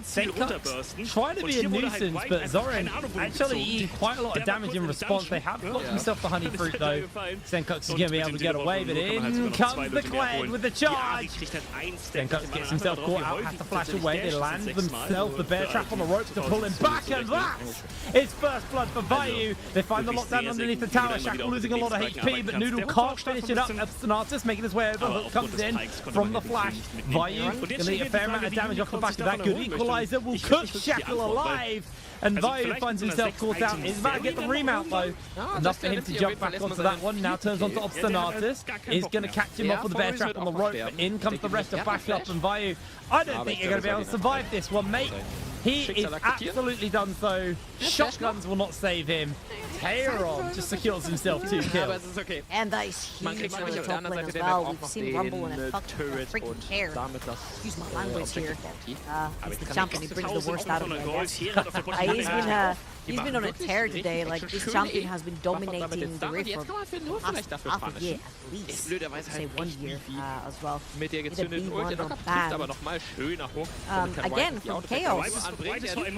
Senkuks trying to be a nuisance, but Zoran actually eating quite a lot of damage in response. They have got himself the honey fruit though. Senkuks is going to be able to get away, but in comes the Kled with the charge. Senkuks gets himself caught out, has to flash away. They land themselves the bear trap on the ropes to pull him back, and that's his first blood for Vayu. They find the lockdown underneath the tower. Shackle losing a lot of HP, but Noodle can't finish it up. Obstinatus making his way over. Hook comes in from the flash. Vayu going to eat a fair amount of damage off the back of that. Good equalizer will cook Shackle alive. And Vayu finds himself caught out. He's about to get the remount though. Enough for him to jump back onto that one. Now turns onto Obstinatus. He's going to catch him off with the bear trap on the rope. But in comes the rest of backup and Vayu. I don't think you're going to be able to survive this one, mate. He is absolutely done so. Shotguns will not save him. Taeron just secures himself 2 kills. And that is huge for the top lane as well. We've seen Rumble and a freaking care. Excuse my language here. He's the champion, he brings the worst out of me, I guess. He's been on a tear today. Like, this champion has been dominating the Rift for half a year at least. I'd say 1 year as well. Mit der gezündeten Ult, der trifft aber nochmal schöner Hook. Again, from Chaos.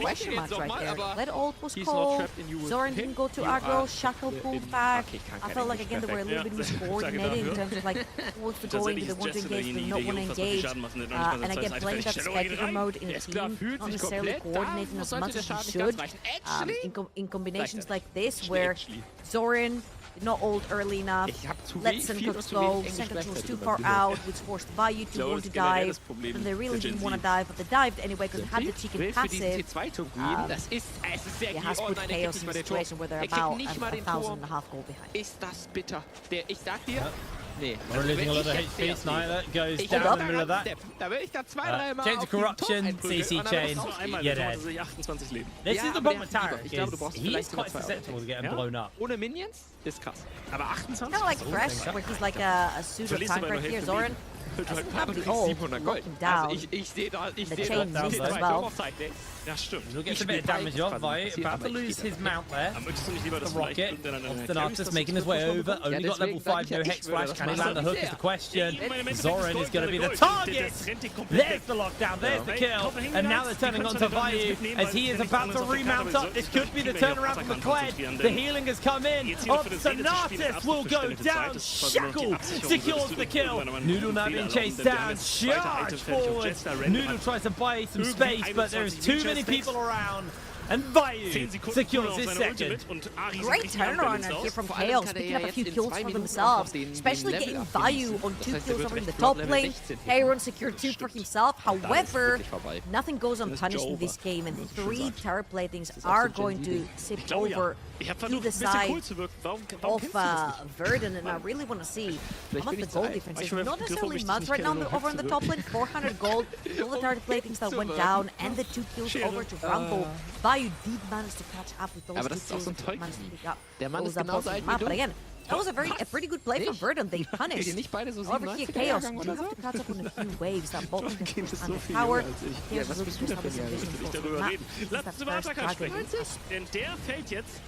Question marks right there. Led ult was cold. Zoran didn't go to aggro. Shackle pulled back. I felt like, again, they were a little bit miscoordinated in terms of, like, who wants to go in, do they want to engage, do they not want to engage. And again, playing that spectator mode in a team, not necessarily coordinating as much as you should. In combinations like this, where Zoran did not ult early enough, let Senkuks go, Senkuks was too far out, which forced Vayu to want to dive, and they really didn't want to dive, but they dived anyway because they had the chicken passive. It has put Chaos in a situation where they're about 1,500 gold behind. Ist das bitter. Ich sag dir, nee. We're losing a lot of HP. Snyder goes down in the middle of that. Chains of Corruption, CC chain, you're dead. This is the problem with Tarek, he's quite susceptible to getting blown up. Ohne Minions ist krass. Aber 28? Kind of like Fresh, where he's like a pseudo tank right here. Zoran doesn't have the ult, looking down. The chain missed as well. Ja, stimmt. He'll get a bit of damage off by about to lose his mount there. The rocket. Obstinatus making his way over. Only got level 5, no Hex Flash. Can he land the hook is the question. Zoran is going to be the target. There's the lockdown. There's the kill. And now they're turning onto Vayu as he is about to remount up. This could be the turnaround for the Kled. The healing has come in. Obstinatus will go down. Shackle secures the kill. Noodle now being chased down. Charge forward. Noodle tries to buy some space, but there is too many people around. And Vayu secures his second. Great turnaround here from Chaos, picking up a few kills for themselves, especially getting Vayu on 2 kills over in the top lane. Taeron secured 2 for himself. However, nothing goes unpunished in this game, and 3 tower platings are going to sip over to the side of Verdun, and I really want to see how much the gold difference is. Not necessarily much right now over on the top lane, 400 gold, all the tower platings that went down, and the 2 kills over to Rumble. Vayu did manage to catch up with those 2 kills and managed to pick up those map. But again, that was a pretty good play from Verdun. They punished. However, here Chaos do have to catch up on a few waves. That bottom can push on the tower. Chaos will just have a vision for the map. That first target. Denn der fällt jetzt.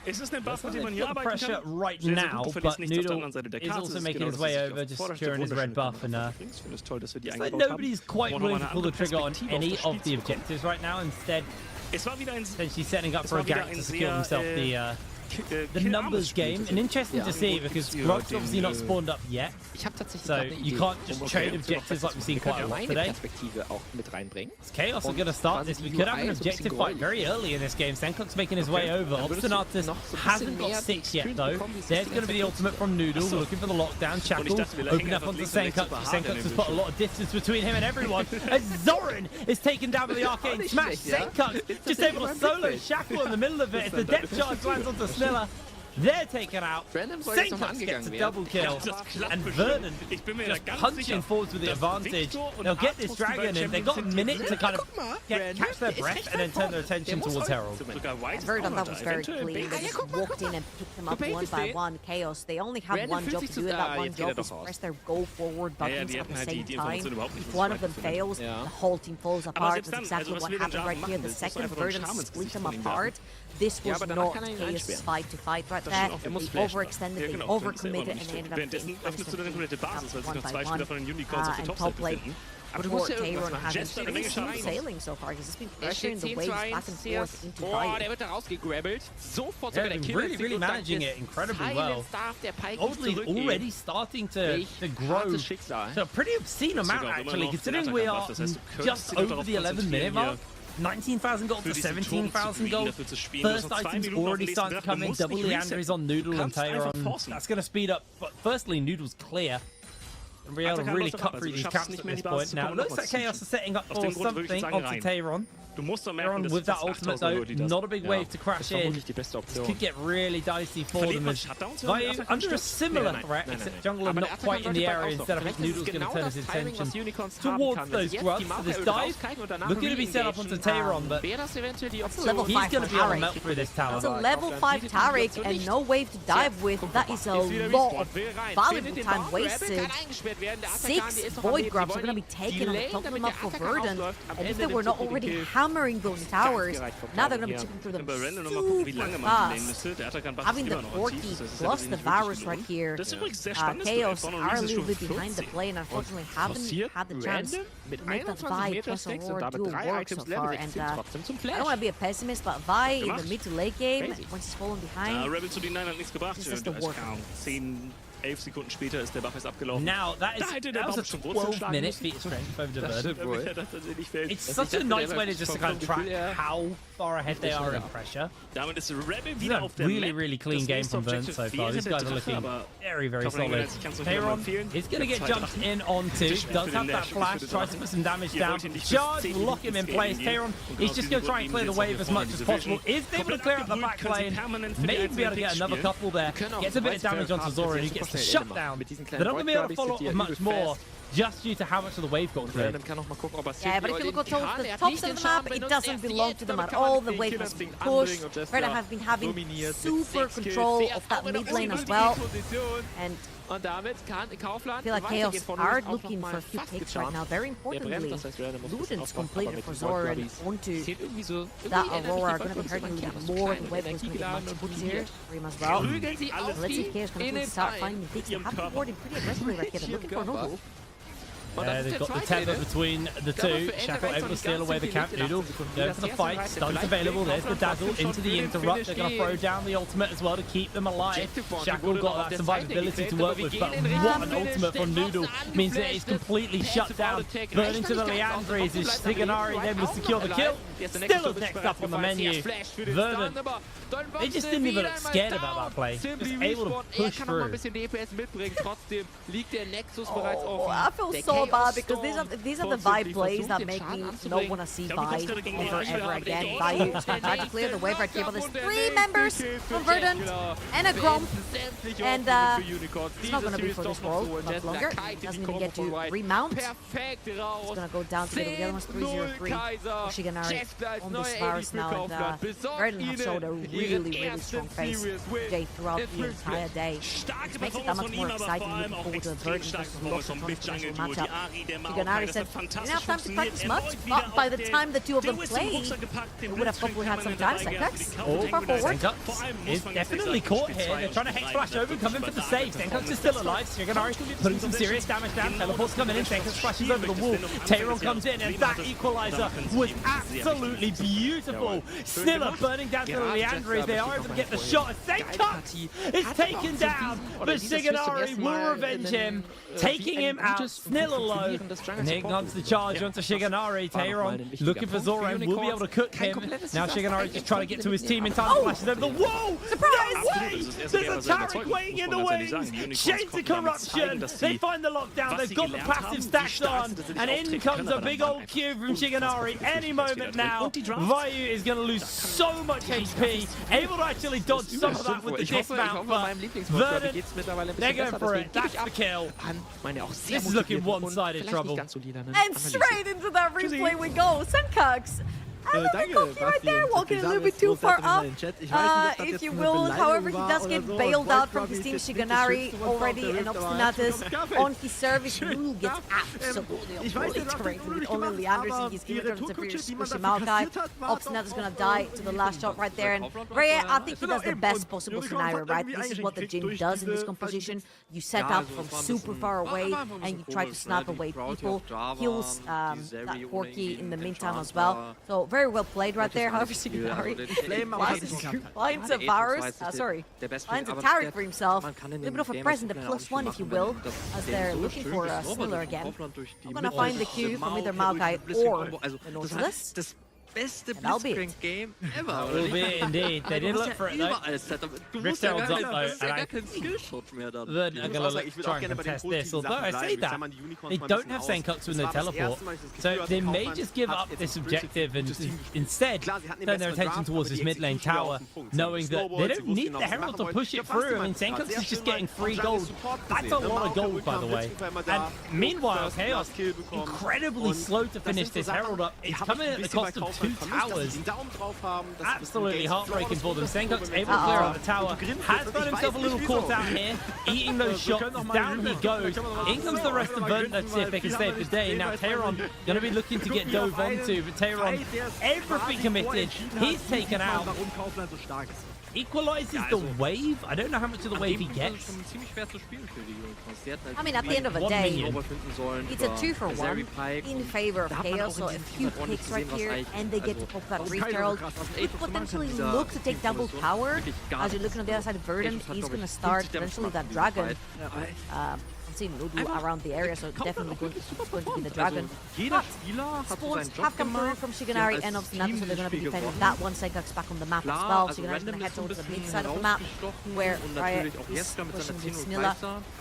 Es ist ein Buff, mit dem man hier arbeiten pressure kann. right now, but Noodle is also making his way over, just securing his red buff, and it's like nobody's quite willing to pull the trigger on any of the objectives right now. Instead, essentially setting up for a gank to secure himself the numbers game. And interesting to see, because Grog's obviously not spawned up yet, so you can't just trade objectives like we've seen quite a lot today. Chaos are going to start this. We could have an objective fight very early in this game. Senkuks making his way over. Obstinatus hasn't got 6 yet though. There's going to be the ultimate from Noodle, looking for the lockdown. Shackle opening up onto Senkuks. Senkuks has put a lot of distance between him and everyone, as Zoran is taken down by the arcane smash. Senkuks just able to solo Shackle in the middle of it as the depth charge lands onto Snilla. They're taken out. Senkups gets a double kill. And Vernon just punching forwards with the advantage. They'll get this dragon in. They've got a minute to kind of catch their breath and then turn their attention towards Herald. Verdun, that was very clean. They just walked in and picked them up one by one. Chaos. They only have one job to do, and that one job is press their go forward buttons at the same time. If one of them fails, the whole team falls apart. That's exactly what happened right here. The second Verdun split them apart. This was not Chaos' fight to fight right there. They overextended, they overcommitted, and they ended up getting one by one. And top lane, Port Tayron has been pretty smooth sailing so far, because it's been pressuring the waves back and forth into fight. They've been really managing it incredibly well. Oldly already starting to grow to a pretty obscene amount, actually, considering we are just over the 11-minute mark. 19,000 gold to 17,000 gold. First items already starting to come in. Double Leandries on Noodle and Tayron. That's going to speed up. But firstly, Noodle's clear. And we're able to really cut through these traps at this point. Now, it looks like Chaos is setting up for something onto Tayron. Tayron with that ultimate, though, not a big wave to crash in. This could get really dicey for them. As Vayu under a similar threat, except Jungler not quite in the area. Instead, I think Noodle's going to turn his attention towards those grubs for this dive. Looking to be set up onto Tayron, but That's a level 5 he's going to be able to Taric. melt through this tower. That's a level 5 Taric and no wave to dive with. That is a lot of valuable time wasted. 6 Void Grubs are going to be taken and top them up for Verdun. And if they were not already hammering those towers, now they're going to be chipping through them super fast. Having the Porky plus the Varus right here, Chaos are a little bit behind the play and unfortunately haven't had the chance to make that Vi plus Aurora dual work so far. And I don't want to be a pessimist, but Vi in the mid to late game, once he's fallen behind, this is the work. 11 Sekunden später ist der Buff abgelaufen. Now, that was a 12-minute feat of strength over the Verdun. It's such a nice way to just kind of track how far ahead they are in pressure. This is a really clean game from Verdun so far. These guys are looking very solid. Tayron is going to get jumped in onto. Does have that flash, tries to put some damage down. Charge will lock him in place. Tayron is just going to try and clear the wave as much as possible. Is able to clear out the back lane. Maybe be able to get another couple there. Gets a bit of damage onto Zora, who gets the shutdown. They're not going to be able to follow up much more, just due to how much of the wave got cleared. Yeah, but if you look at the tops of the map, it doesn't belong to them at all. The wave has been pushed. Verdun have been having super control of that mid lane as well. And I feel like Chaos are looking for a few picks right now. Very importantly, Luden's completed for Zora and onto that Aurora are going to be hurting a little bit more. The wave is going to get much easier for him as well. Let's see if Chaos can start finding the picks. They have been warding pretty aggressively right here. They're looking for Noodle. Yeah, they've got the tether between the two. Shackle able to steal away the camp. Noodle going for the fight. Stuns available. There's the dazzle into the interrupt. They're going to throw down the ultimate as well to keep them alive. Shackle got that survivability to work with, but what an ultimate from Noodle means that it's completely shut down. Burning to the Leandries is Siganari then will secure the kill. Still next up on the menu. Verdun, they just didn't even look scared about that play. Just able to push through. Oh, I feel so bad because these are the Vi plays that make me not want to see Vi ever again. Vi tried to clear the wave right here, but there's 3 members from Verdun and a Gromp, and it's not going to be for this world much longer. Doesn't even get to remount. It's going to go down to the other one's 303. Shiganari on this Varus now, and Verdun have showed a really strong face throughout the entire day. Which makes it that much more exciting looking forward to the Verdun versus lots of controversial matchup. Shiganari said, didn't have time to practice much, but by the time the two of them played, they would have probably had some time. Senkups, far forward. Senkups is definitely caught here. They're trying to Hex Flash over, coming for the save. Senkups is still alive. Shiganari putting some serious damage down. Teleport's coming in. Senkups flashes over the wall. Tayron comes in, and that equalizer was absolutely beautiful. Sniller burning down to the Leandries. They are able to get the shot. Senkups is taken down, but Shiganari will revenge him, taking him out. Sniller little low. And here comes the charge onto Shiganari. Tehran looking for Zoran, will be able to cook him. Now Shiganari just trying to get to his team in time to flashes over the wall. Surprise! There's a Taric waiting in the wings. Shades of corruption. They find the lockdown. They've got the passive stacks on. And in comes a big old cube from Shiganari. Any moment now, Vayu is going to lose so much HP. Able to actually dodge some of that with the dismount, but Verdant, they're going for it. That's the kill. This is looking one-sided trouble. And straight into that replay we go. Suncox. A little bit cocky right there, walking a little bit too far up, if you will. However, he does get bailed out from his team. Shiganari already and Obstinatus on his service. Noodle gets absolutely obliterated with only Leanders. He's given it to Maokai. Obstinatus gonna die to the last shot right there. And Rhea, I think he does the best possible scenario, right? This is what the Jin does in this composition. You set up from super far away and you try to snipe away people. Kills that Corki in the meantime as well. So very well played right there. However, Shiganari finds a virus. Finds a Taric for himself. A little bit of a present, a +1 if you will, as they're looking for a Sniller again. I'm gonna find the Q from either Maokai or the Nautilus. Beste Blitzcrank game ever. Will be indeed. They did look for it though. Rift Herald's up though, and I'm gonna try and contest this. Although I say that, they don't have Senkux with no teleport, so they may just give up this objective and instead turn their attention towards this mid lane tower, knowing that they don't need the Herald to push it through. I mean, Senkux is just getting free gold. That's a lot of gold, by the way. And meanwhile, Chaos incredibly slow to finish this Herald up. It's coming at the cost of 2 towers. Absolutely heartbreaking for them. Senkux able to clear out the tower. Has got himself a little caught out here. Eating those shots. Down he goes. In comes the rest of Verdant. Let's see if they can save the day. Now Tehran going to be looking to get dove onto, but Tehran, everything committed. He's taken out. Equalizes the wave. I don't know how much of the wave he gets. I mean, at the end of the day, it's a 2-for-1 in favor of Chaos. So a few picks right here, and they get to pop that Rift Herald. Could potentially look to take double power. As you're looking on the other side of Verdant, he's going to start potentially that dragon. Seeing Ludu around the area, so definitely going to be the dragon. But spawns have come through from Shiganari and Obstinatus, so they're going to be defending that one. Senkux back on the map as well. Shiganari's going to head towards the mid side of the map, where Riot is pushing with Snilla.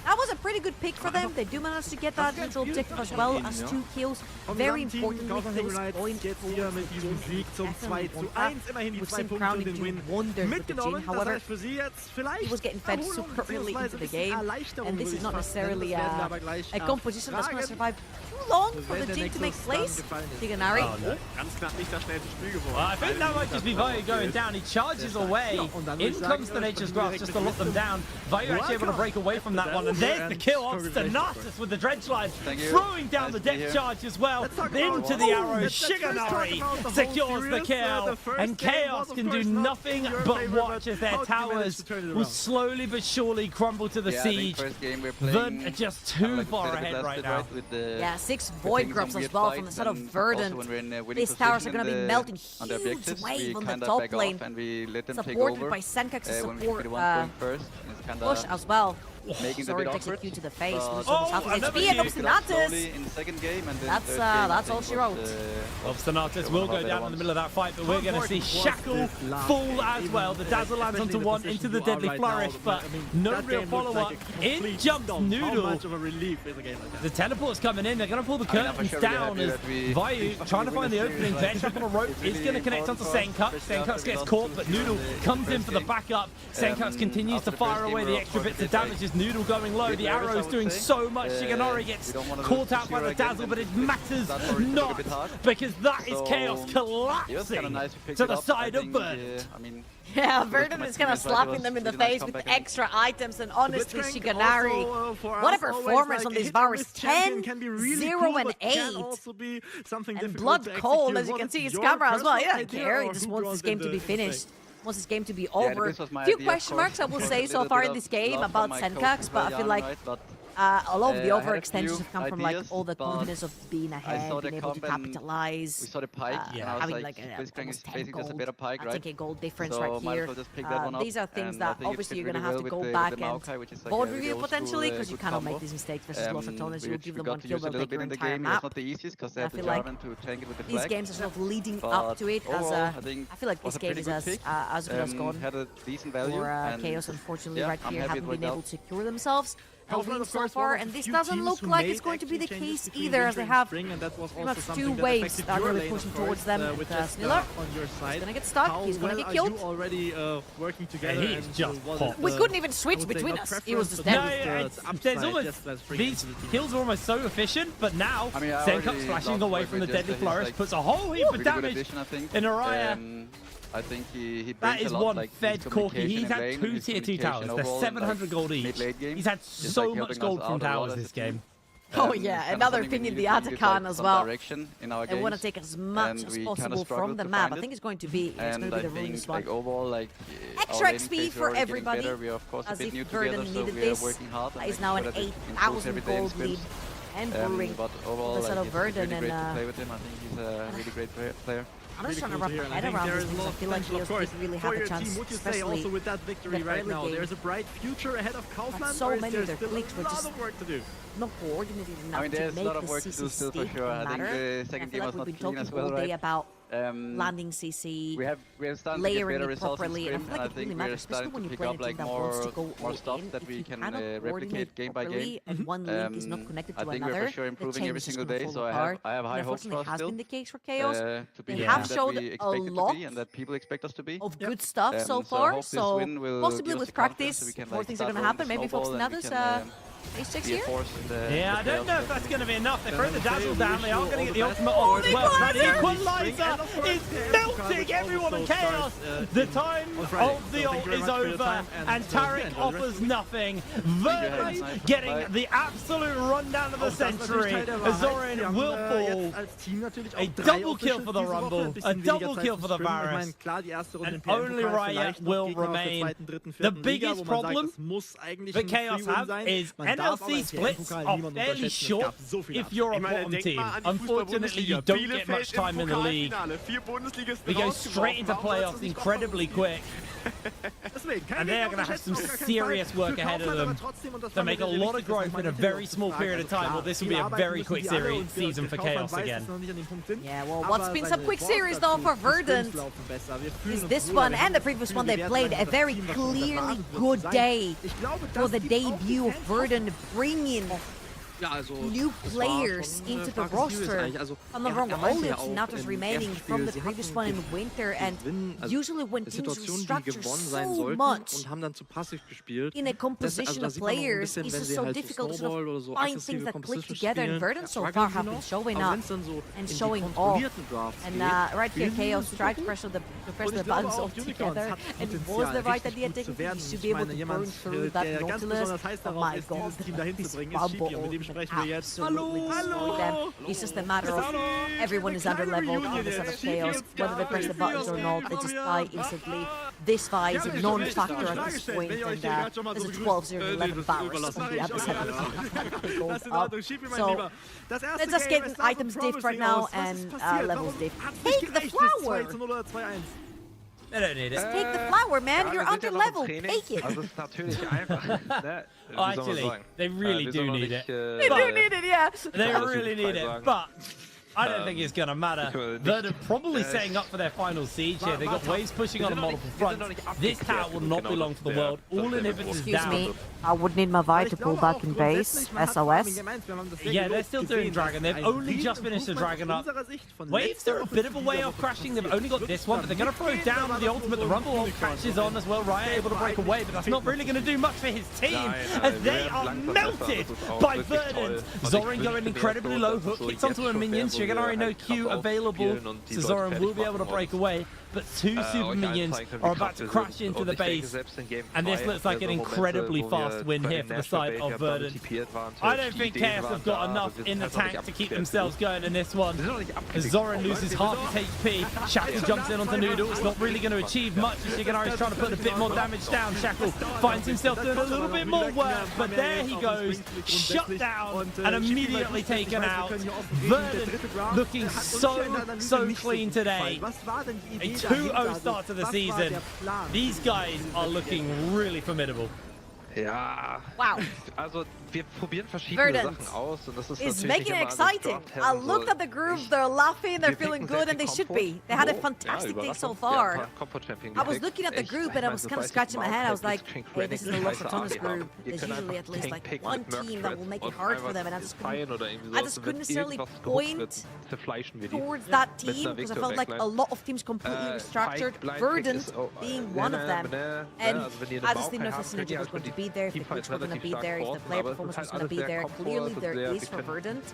That was a pretty good pick for them. They do manage to get that neutral objective as well as 2 kills. Very importantly, kills going forward with Sim Crowning doing wonders with the Jin. However, he was getting fed super early into the game, and this is not necessarily a composition that's going to survive too long for the Jin to make plays. Shiganari. Well, I think that might just be Vayu going down. He charges away. In comes the Nature's Grasp just to lock them down. Vayu actually able to break away from that one. And there's the kill. Obstinatus with the dredge line. Throwing down the depth charge as well. Into the arrows. Shiganari secures the kill. And Chaos can do nothing but watch as their towers will slowly but surely crumble to the siege. Verdant are just too far ahead right now. Yeah, 6 Void Grubs as well from the side of Verdant. These towers are going to be melting. Huge wave on the top lane. Supported by Senkax's support push as well. Sorry, takes a Q to the face. HP and Obstinatus. That's all she wrote. Obstinatus will go down in the middle of that fight, but we're going to see Shackle fall as well. The Dazzle lands onto one into the Deadly Flourish, but no real follow-up. In jumps Noodle. The teleport's coming in. They're going to pull the curtains down as Vayu trying to find the opening. Bench up on a rope is going to connect onto Senkux. Senkux gets caught, but Noodle comes in for the backup. Senkux continues to fire away the extra bits of damage. Noodle going low, the arrow's doing so much. Shiganari gets caught out by the Dazzle, but it matters not, because that is Chaos collapsing to the side of Verdant. Yeah, Verdant is kind of slapping them in the face with extra items, and honestly, Shiganari, what a performance on this virus. 10, 0, and 8. And Blood Cold, as you can see his camera as well. He doesn't care, he just wants this game to be finished. Wants this game to be over. Few question marks I will say so far in this game about Senkux, but I feel like A lot of the overextensions have come from like all the confidence of being ahead, being able to capitalize. We saw the pike, and I was having like, Blitzcrank is basically just a better pike, right? I think a goal difference so right here. These are things that obviously you're going to have to go back and board review potentially, because you cannot make these mistakes versus Los Atones. You'll give them one kill, they'll take your entire map. I feel like these games are sort of leading up to it, as I feel like this game is as good as gone for Chaos. Unfortunately, right here, haven't been able to secure themselves so far, and this doesn't look like it's going to be the case either, as they have pretty much two waves that are really pushing towards them. Sniller is gonna get stuck, he's gonna get killed. Working together, and he's just popped. We couldn't even switch between us, he was just dead. There's almost, these kills are almost so efficient, but now Senkup's flashing away from the Deadly Flourish, puts a whole heap of damage in Araya. I think he that is one fed Corki. He's had two tier 2 towers. They're 700 gold each. He's had so much gold from towers this game. Oh yeah, another thing in the Atakan as well. They want to take as much as possible from the map. I think it's going to be the ruinous one. Extra XP for everybody, as if Verdun needed this. That is now an 8,000 gold lead and brewing on the side of Verdun. And I think he's a really great player. I'm just trying to wrap my head around this because I feel like Chaos didn't really have a chance, especially also with that victory right now. There's a bright future ahead of Kaufland. So many of their clicks were just not coordinated enough to make the CC stick matter. I feel like we've been talking all day about landing CC, layering it properly, and I feel like it really matters, especially when you play a team that wants to go all in. If you cannot coordinate properly and one link is not connected to another, the chain is just going to fall apart. Unfortunately, it has been the case for Chaos. They have showed a lot of good stuff so far, so possibly with practice, more things are going to happen. Maybe Fox and others ace checks here? Yeah, I don't know if that's going to be enough. They throw the dazzle down. They are going to get the ultimate off as well. That equalizer is melting everyone in Chaos. The time of the ult is over, and Tarek offers nothing. Verdun getting the absolute rundown of the century. Zorin will fall. A double kill for the Rumble, a double kill for the Varus, and only Riot will remain. The biggest problem that Chaos have is NLC splits are fairly short if you're a bottom team. Unfortunately, you don't get much time in the league. We go straight into playoffs incredibly quick. And they're going to have some serious work ahead of them to make a lot of growth in a very small period of time. Well, this will be a very quick season for Chaos again. Yeah, well, what's been some quick series though for Verdun is this one and the previous one they played. A very clearly good day for the debut of Verdun, bringing new players into the roster. I'm not wrong, only Natos remaining from the previous one in winter, and usually when teams restructure so much in a composition of players, it's just so difficult to sort of find things that click together, and Verdun so far have been showing up and showing off. And right here, Chaos tried to press the bugs all together, and it was the right idea taken. You should be able to burn through that Nautilus. Oh my god, this Bumble absolutely destroyed them. It's just a matter of everyone is under leveled on the side of Chaos. Whether they press the buttons or not, they just die instantly. This fight is a non-factor at this point, and there's a 12-0-11 Varus on the other side of the goes up. So let's just get items diff right now and levels diff. Take the flower! They don't need it. Just take the flower, man. You're under level. Take it. Oh, actually, they really do need it. They do need it, yeah. They really need it, but I don't think it's going to matter. Verdun probably setting up for their final siege here. They've got waves pushing on multiple fronts. This tower will not belong to the world. All inhibitors down. Me, I would need my Vi to pull back in base. SOS. Yeah, they're still doing Dragon. They've only just finished the Dragon up. Waves are a bit of a way off crashing. They've only got this one, but they're going to throw down the ultimate. The Rumble ult catches on as well. Riot able to break away, but that's not really going to do much for his team, as they are melted by Verdun. Zorin going incredibly low. Hook hits onto a minion. You're going to already know Q available, so Zorin will be able to break away. but two super minions are about to crash into the base, and this looks like an incredibly fast win here for the side of Verdant. I don't think Chaos have got enough in the tank to keep themselves going in this one. As Zoran loses half his HP, Shackle jumps in onto Noodle. It's not really going to achieve much as Shigenari's trying to put a bit more damage down. Shackle finds himself doing a little bit more work, but there he goes, shut down and immediately taken out. Verdant looking so clean today. A 2-0 start to the season. These guys are looking really formidable. Ja. Wow. Also wir probieren verschiedene Sachen aus und das ist It's natürlich making nicht it immer exciting. I looked at the group, they're laughing, they're feeling good, and they should be. They had a fantastic day so far. I was looking at the group and I was kind of scratching my head. I was like, hey, this is the Los Ratones group. There's usually at least like one team that will make it hard for them, and I just couldn't necessarily point towards that team because I felt like a lot of teams completely restructured, Verdant being one of them. And I just didn't know if the synergy was going to be there, if the coach was going to be there, if the player performance was going to be there. Clearly there is for Verdant.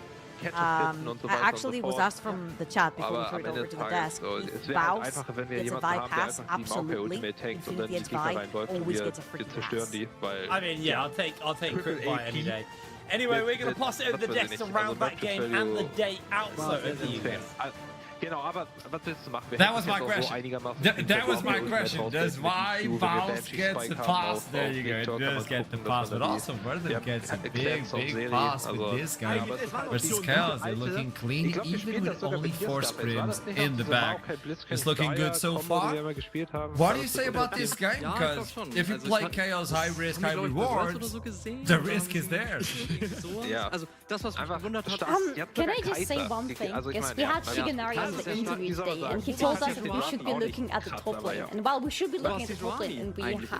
I actually was asked from the chat before we turned over to the desk. If Vows gets a Vi pass, absolutely. Infinity gets Vi, always gets a free pass. I mean, yeah, I'll take Crit Vi any day. Anyway, we're going to pass it over the desk to round that game and the day out. So over to you guys. That was my question. That was my question. Does why Bounce gets the pass? There you go. It does get the pass, but also Verdant gets a big pass with this guy versus Chaos. They're looking clean, even with only 4 sprints in the back. It's looking good so far. What do you say about this game? Because if you play Chaos high risk, high reward, the risk is there. Can I just say one thing? Because we had Shigenari on the interview today, and he told us that we should be looking at the top lane. And while we should be looking at the top lane,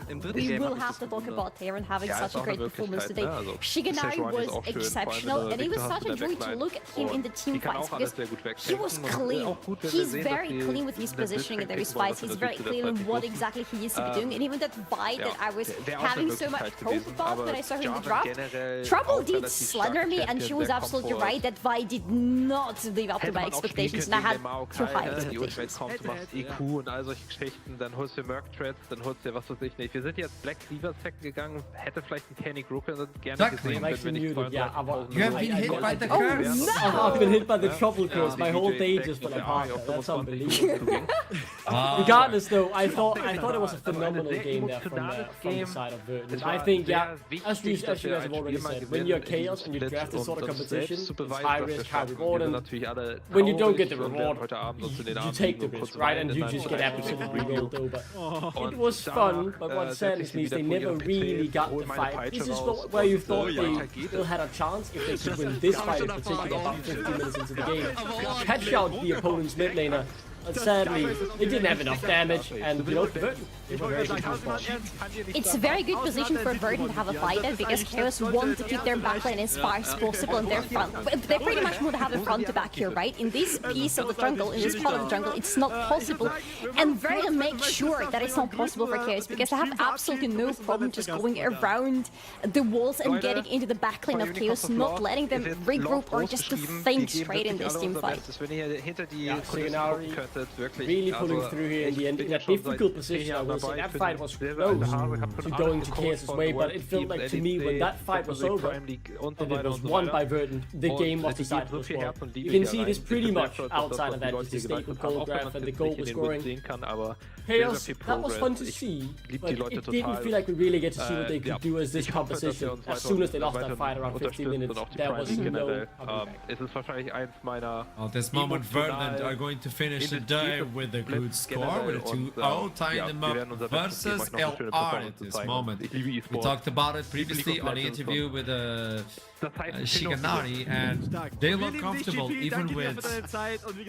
and we will have to talk about Taron having such a great performance today, Shigenari was exceptional, and it was such a joy to look at him in the team fights because he was clean. He's very clean with his positioning in those fights. He's very clear on what exactly he is to be doing, and even that Vi that I was having so much hope about when I saw him in the draft, Trouble did slender me, and she was absolutely right that Vi did not live up to my expectations, and I had too high expectations. Du machst EQ und all solche Geschichten, dann holst du Merc Threads, dann holst du was weiß ich nicht. Wir sind jetzt Black Cleaver Sack gegangen, hätte vielleicht ein Kenny Brooker gerne gesehen, wenn wir nicht 200. You have been hit by the curse. I've been hit by the trouble curse. My whole day just went apart. That's unbelievable. Regardless, though, I thought it was a phenomenal game there from the side of Verdant. I think, yeah, as you guys have already said, when you're Chaos and you draft this sort of competition, it's high risk, high reward, and when you don't get the reward, you take the risk, right? And you just get absolutely rolled over. It was fun, but what saddens me is they never really got the fight. This is where you thought they still had a chance if they could win this fight in particular about 15 minutes into the game. Catch out the opponent's mid laner. But sadly, they didn't have enough damage, and you know, Verdant, they were very good spot. It's a very good position for Verdant to have a fight in because Chaos want to keep their backline as far as possible in their front. They pretty much want to have a front to back here, right? In this piece of the jungle, in this part of the jungle, it's not possible. And Verdant makes sure that it's not possible for Chaos because they have absolutely no problem just going around the walls and getting into the backline of Chaos, not letting them regroup or just to think straight in this team fight. Really pulling through here in the end in a difficult position. I will say that fight was close to going to Chaos' way, but it felt like to me when that fight was over and it was won by Verdant, the game was decided as well. You can see this pretty much outside of that, just the stake with gold graph and the goal was scoring. Chaos, that was fun to see, but it didn't feel like we really get to see what they could do as this composition. As soon as they lost that fight around 15 minutes, there was no At this moment, Verdant are going to finish the day with a good score, with a 2-0, tying them up versus LR at this moment. We talked about it previously on the interview with Shigenari, and they look comfortable even with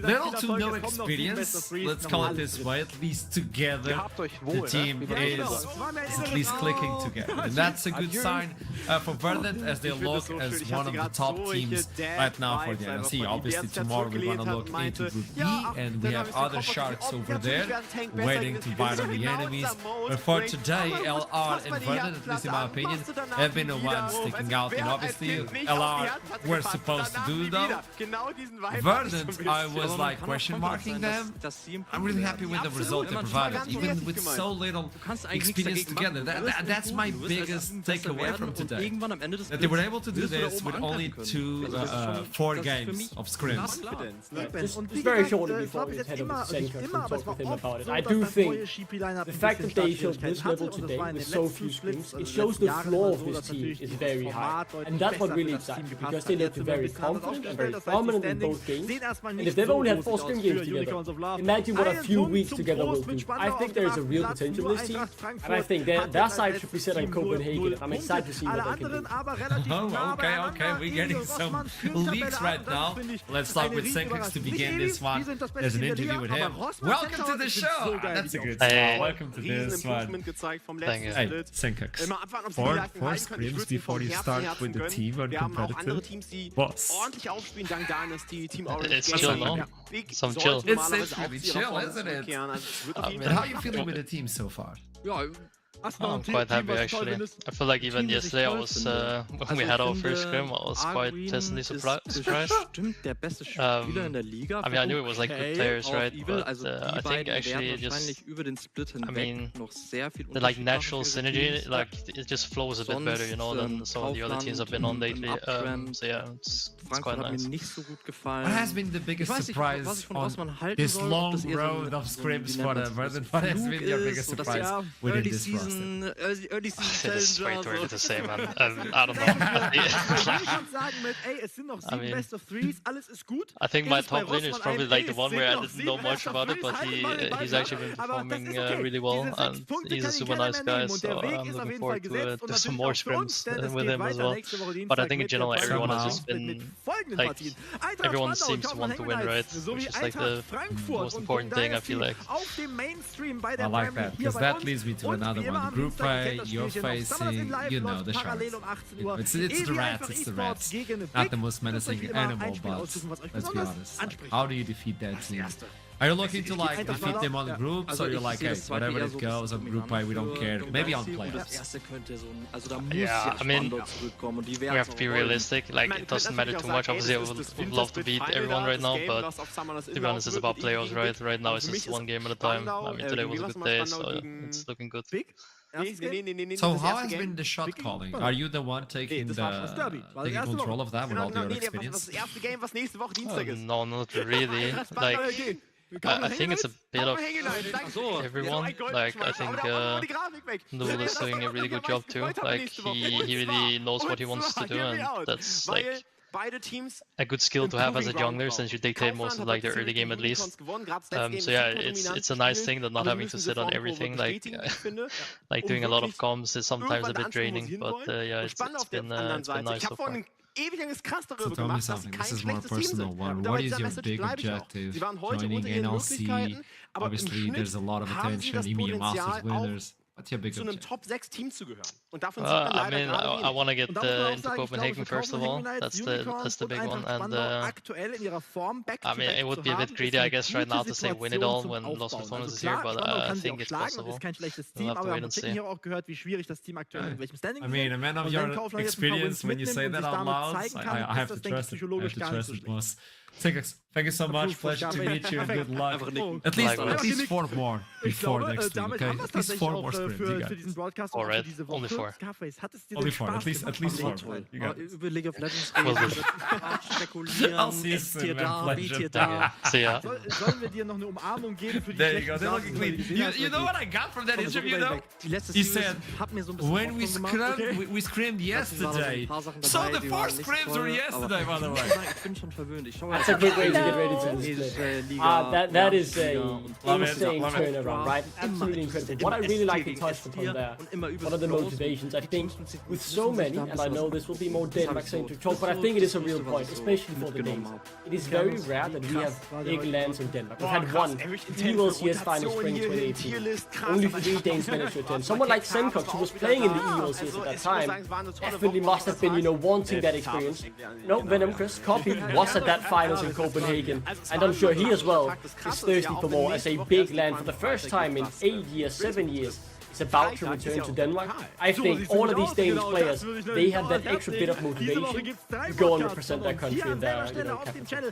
little to no experience, let's call it this way, at least together the team is at least clicking together, and that's a good sign for Verdant as they look as one of the top teams right now for the NLC. Obviously tomorrow we're going to look into Group B, and we have have other sharks over there waiting to bite on the enemies. But for today, LR and Verdant, at least in my opinion, have been the ones sticking out. And obviously, LR were supposed to do though. Verdant, I was like question marking them. I'm really happy with the result they provided, even with so little experience together. That's my biggest takeaway from today. That they were able to do this with only 4 games of scrims. Just very shortly before we head over to Senka and talk with him about it. I do think the fact that they showed this level today with so few scrims, it shows the floor of this team is very high. And that's what really excites me, because they looked very confident and very dominant in both games. And if they've only had 4 scrim games together, imagine what a few weeks together will do. I think there is a real potential in this team, and I think their side should be set on Copenhagen, and I'm excited to see what they can do. Oh, okay, we're getting some leaks right now. Let's start with Senkex to begin this one. There's an interview with him. Welcome to the show! That's a good start. Welcome to this one. Thank you. Hey, Senkex. 4 scrims before you start with the team on competitive? Boss. It's chill, no? Some chill. It's really chill, isn't it? And how are you feeling with the team so far? I'm quite happy actually. I feel like even yesterday I was, when we had our first scrim, I was quite pleasantly surprised. I mean, I knew it was like good players, right? But I think actually it just, I mean, the like natural synergy, like it just flows a bit better, you know, than some of the other teams I've been on lately. So yeah, it's quite nice. What has been the biggest surprise on this long road of scrims for the Verdant? What has been your biggest surprise within this roster? Early season it's way too early to say, man. I don't know. I think my top laner is probably like the one where I didn't know much about it, but he's actually been performing really well, and he's a super nice guy, so I'm looking forward to some more scrims with him as well. But I think in general everyone has just been, like, everyone seems to want to win, right? Which is like the most important thing, I feel like. I like that, because that leads me to another one. Group play, you're facing, you know, the sharks. It's the rats, not the most menacing animal, but let's be honest. Like, how do you defeat that team? Are you looking to like defeat them on groups, or you're like, hey, whatever it goes on group play, we don't care, maybe on playoffs? Yeah, I mean, we have to be realistic, like it doesn't matter too much. Obviously I would love to beat everyone right now, but to be honest, it's about playoffs, right? Right now it's just one game at a time. I mean, today was a good day, so it's looking good. So how has been the shot calling? Are you the one taking control of that with all your experience? No, not really. Like, I think it's a bit of everyone. Like, I think Noel is doing a really good job too. Like, he really knows what he wants to do, and that's like a good skill to have as a jungler, since you dictate most of like the early game at least. So yeah, it's a nice thing that not having to sit on everything. Like doing a lot of comms is sometimes a bit draining, but yeah, it's been nice so far. So tell me something, this is more personal one. What is your big objective joining NLC? Obviously there's a lot of attention, EMEA Masters winners. What's your big objective? I mean, I want to get into Copenhagen first of all. That's the big one. And I mean, it would be a bit greedy, I guess, right now to say win it all when Lost Performance is here, but I think it's possible. We'll have to wait and see. I mean, a man of your experience, when you say that out loud, I have to trust it. I have to trust it, boss. Thank you so much. Pleasure to meet you and good luck. At least 4 more before next week, okay? At least 4 more sprints, you guys. Alright, only 4. Only 4, at least 4. You got I'll see you soon, man. Pleasure. See ya. There you go, they're looking clean. You know what I got from that interview though? He said, when we scrimmed yesterday. So the 4 scrims were yesterday, by the way. That's a good way to get ready to the split. That is a insane turnaround, right? Absolutely incredible. What I really like to touch upon there, one of the motivations, I think with so many, and I know this will be more Denmark-centric talk, but I think it is a real point, especially for the Danes. It is very rare that we have big lands in Denmark. We've had one, ELCS Final Spring 2018. Only 3 Danes managed to attend. Someone like Senkex, who was playing in the ELCS at that time, definitely must have been, you know, wanting that experience. No, Venom Chris, Copy was at that finals in Copenhagen Copenhagen, and I'm sure he as well is thirsty for more as a big land for the first time in 8 years, 7 years. Is about to return to Denmark. I think all of these Danish players, they have that extra bit of motivation to go and represent their country in their capital.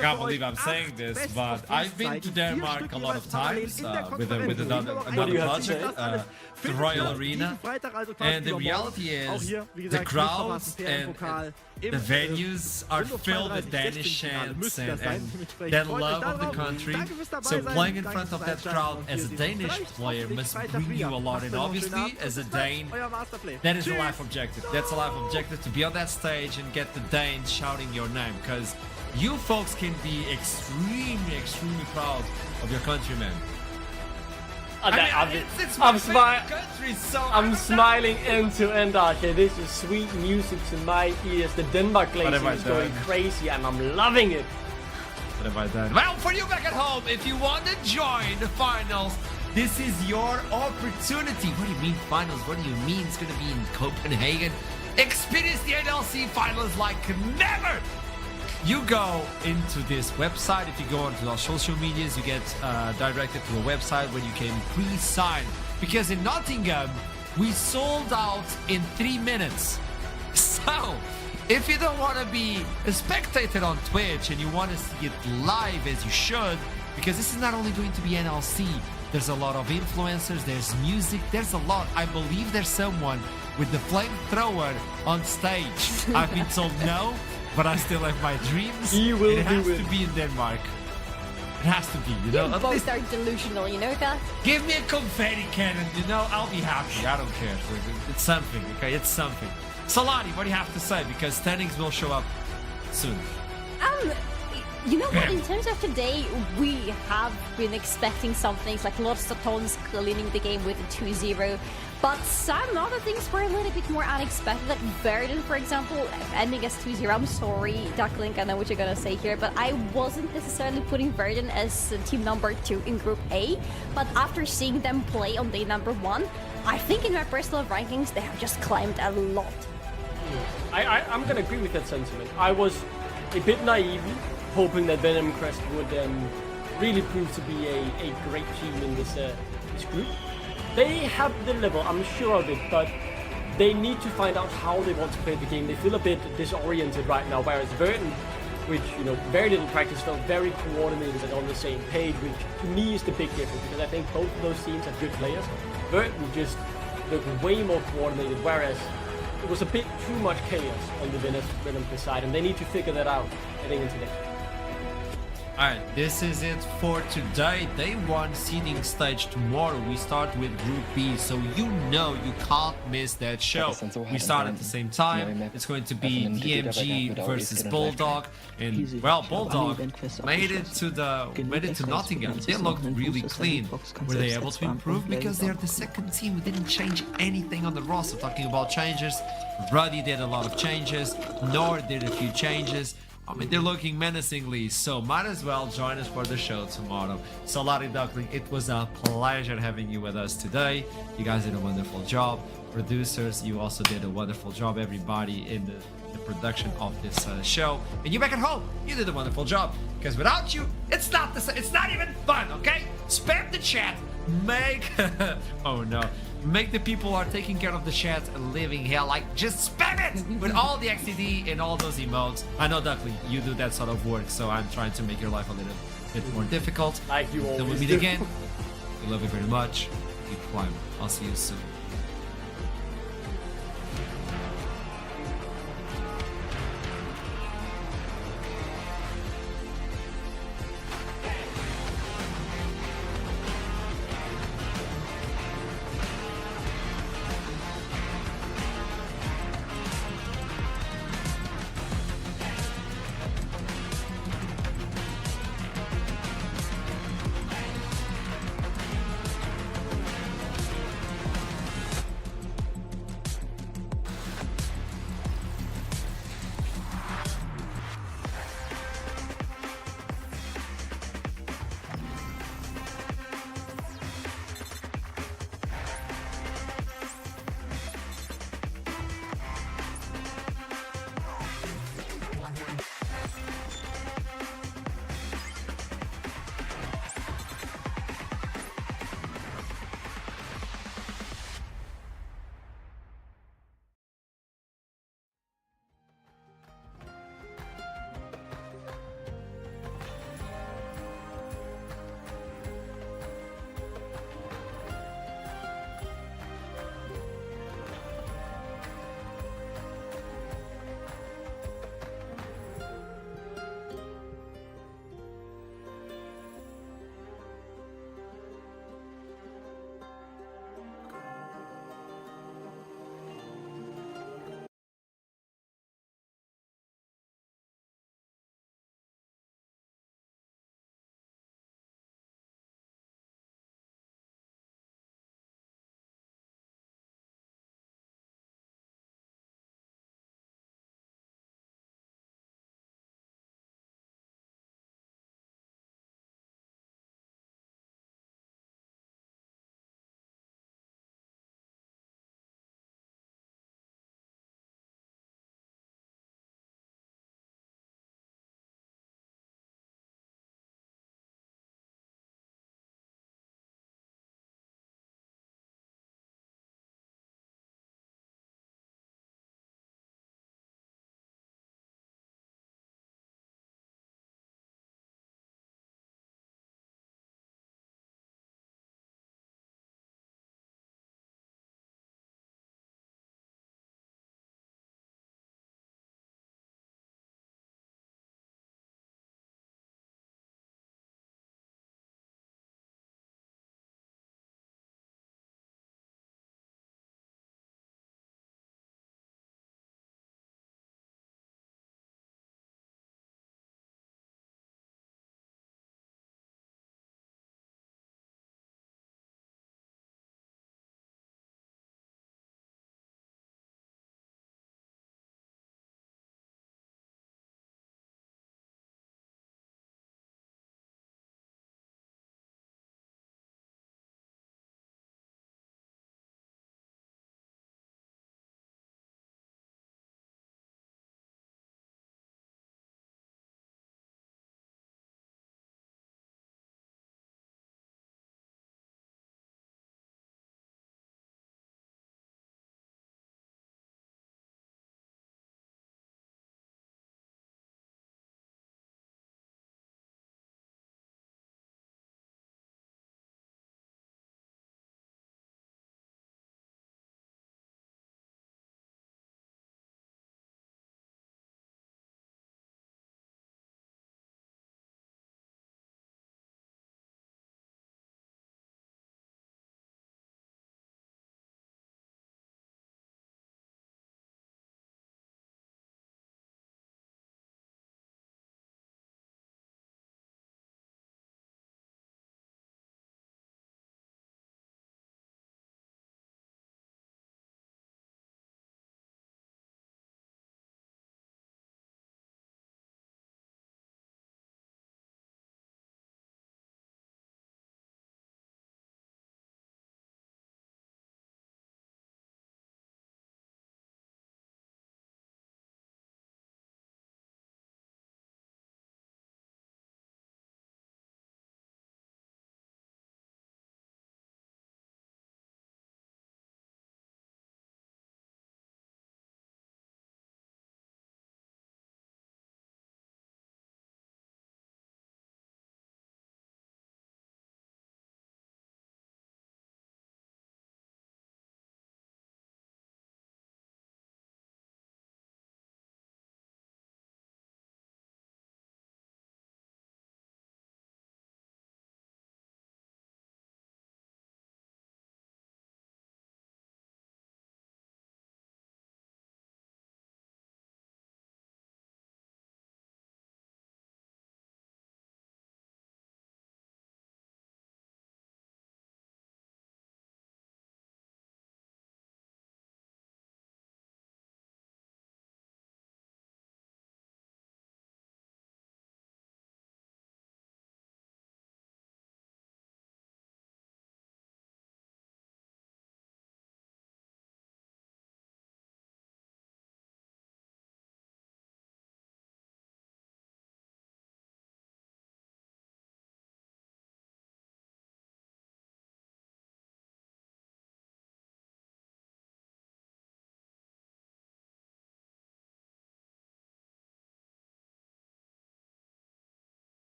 Can't believe I'm saying this, but I've been to Denmark a lot of times with another project, the Royal Arena, and the reality is the crowds and the venues are filled with Danish chants and their love of the country. So playing in front of that crowd as a Danish player must bring you a lot, and obviously as a Dane, that is a life objective. That's a life objective, to be on that stage and get the Danes shouting your name, because you folks can be extremely proud of your countrymen. I'm smiling end to end, Archer. This is sweet music to my ears. The Denmark glazing is going crazy and I'm loving it. What have I done? Well, for you back at home, if you want to join the finals, this is your opportunity. What do you mean finals? What do you mean it's going to be in Copenhagen? Experience the NLC finals like never. You go into this website. If you go onto our social medias, you get directed to a website where you can pre-sign. Because in Nottingham, we sold out in 3 minutes. So, if you don't want to be a spectator on Twitch and you want to see it live as you should, because this is not only going to be NLC, there's a lot of influencers, there's music, there's a lot. I believe there's someone with the flamethrower on stage. I've been told no, but I still have my dreams. It has to be in Denmark. It has to be, you know. You both are delusional, you know that? Give me a confetti cannon, you know, I'll be happy. I don't care. It's something, okay? It's something. Salani, what do you have to say? Because standings will show up soon. You know what, in terms of today, we have been expecting some things, like a lot of Satons cleaning the game with a 2-0, but some other things were a little bit more unexpected, like Verdun, for example, ending as 2-0. I'm sorry, Ducklink, I know what you're gonna say here, but I wasn't necessarily putting Verdun as team number 2 in Group A, but after seeing them play on day number 1, I think in my personal rankings, they have just climbed a lot. I'm gonna agree with that sentiment. I was a bit naive, hoping that Venom Crest would really prove to be a great team in this group. They have the level, I'm sure of it, but they need to find out how they want to play the game. They feel a bit disoriented right now, whereas Verdun, which, you know, very little practice, felt very coordinated and on the same page, which to me is the big difference, because I think both of those teams have good players. Verdun just looked way more coordinated, whereas it was a bit too much chaos on the Venom side, and they need to figure that out heading into next week. Alright, this is it for today. Day 1 seeding stage tomorrow. We start with Group B, so you know you can't miss that show. We start at the same time. It's going to be DMG versus Bulldog, and well, Bulldog made it to Nottingham. They looked really clean. Were they able to improve? Because they are the second team who didn't change anything on the roster. Talking about changes, Ruddy did a lot of changes, Nord did a few changes. I mean, they're looking menacingly, so might as well join us for the show tomorrow. So, Larry Duckling, it was a pleasure having you with us today. You guys did a wonderful job. Producers, you also did a wonderful job. Everybody in the production of this show. And you back at home, you did a wonderful job. Because without you, it's not even fun, okay? Spam the chat. Oh no. Make the people who are taking care of the chat a living hell. Like, just spam it with all the XDD and all those emotes. I know, Duckley, you do that sort of work, so I'm trying to make your life a little bit more difficult. Like you always Until we meet do. again, we love you very much. Keep climbing. I'll see you soon.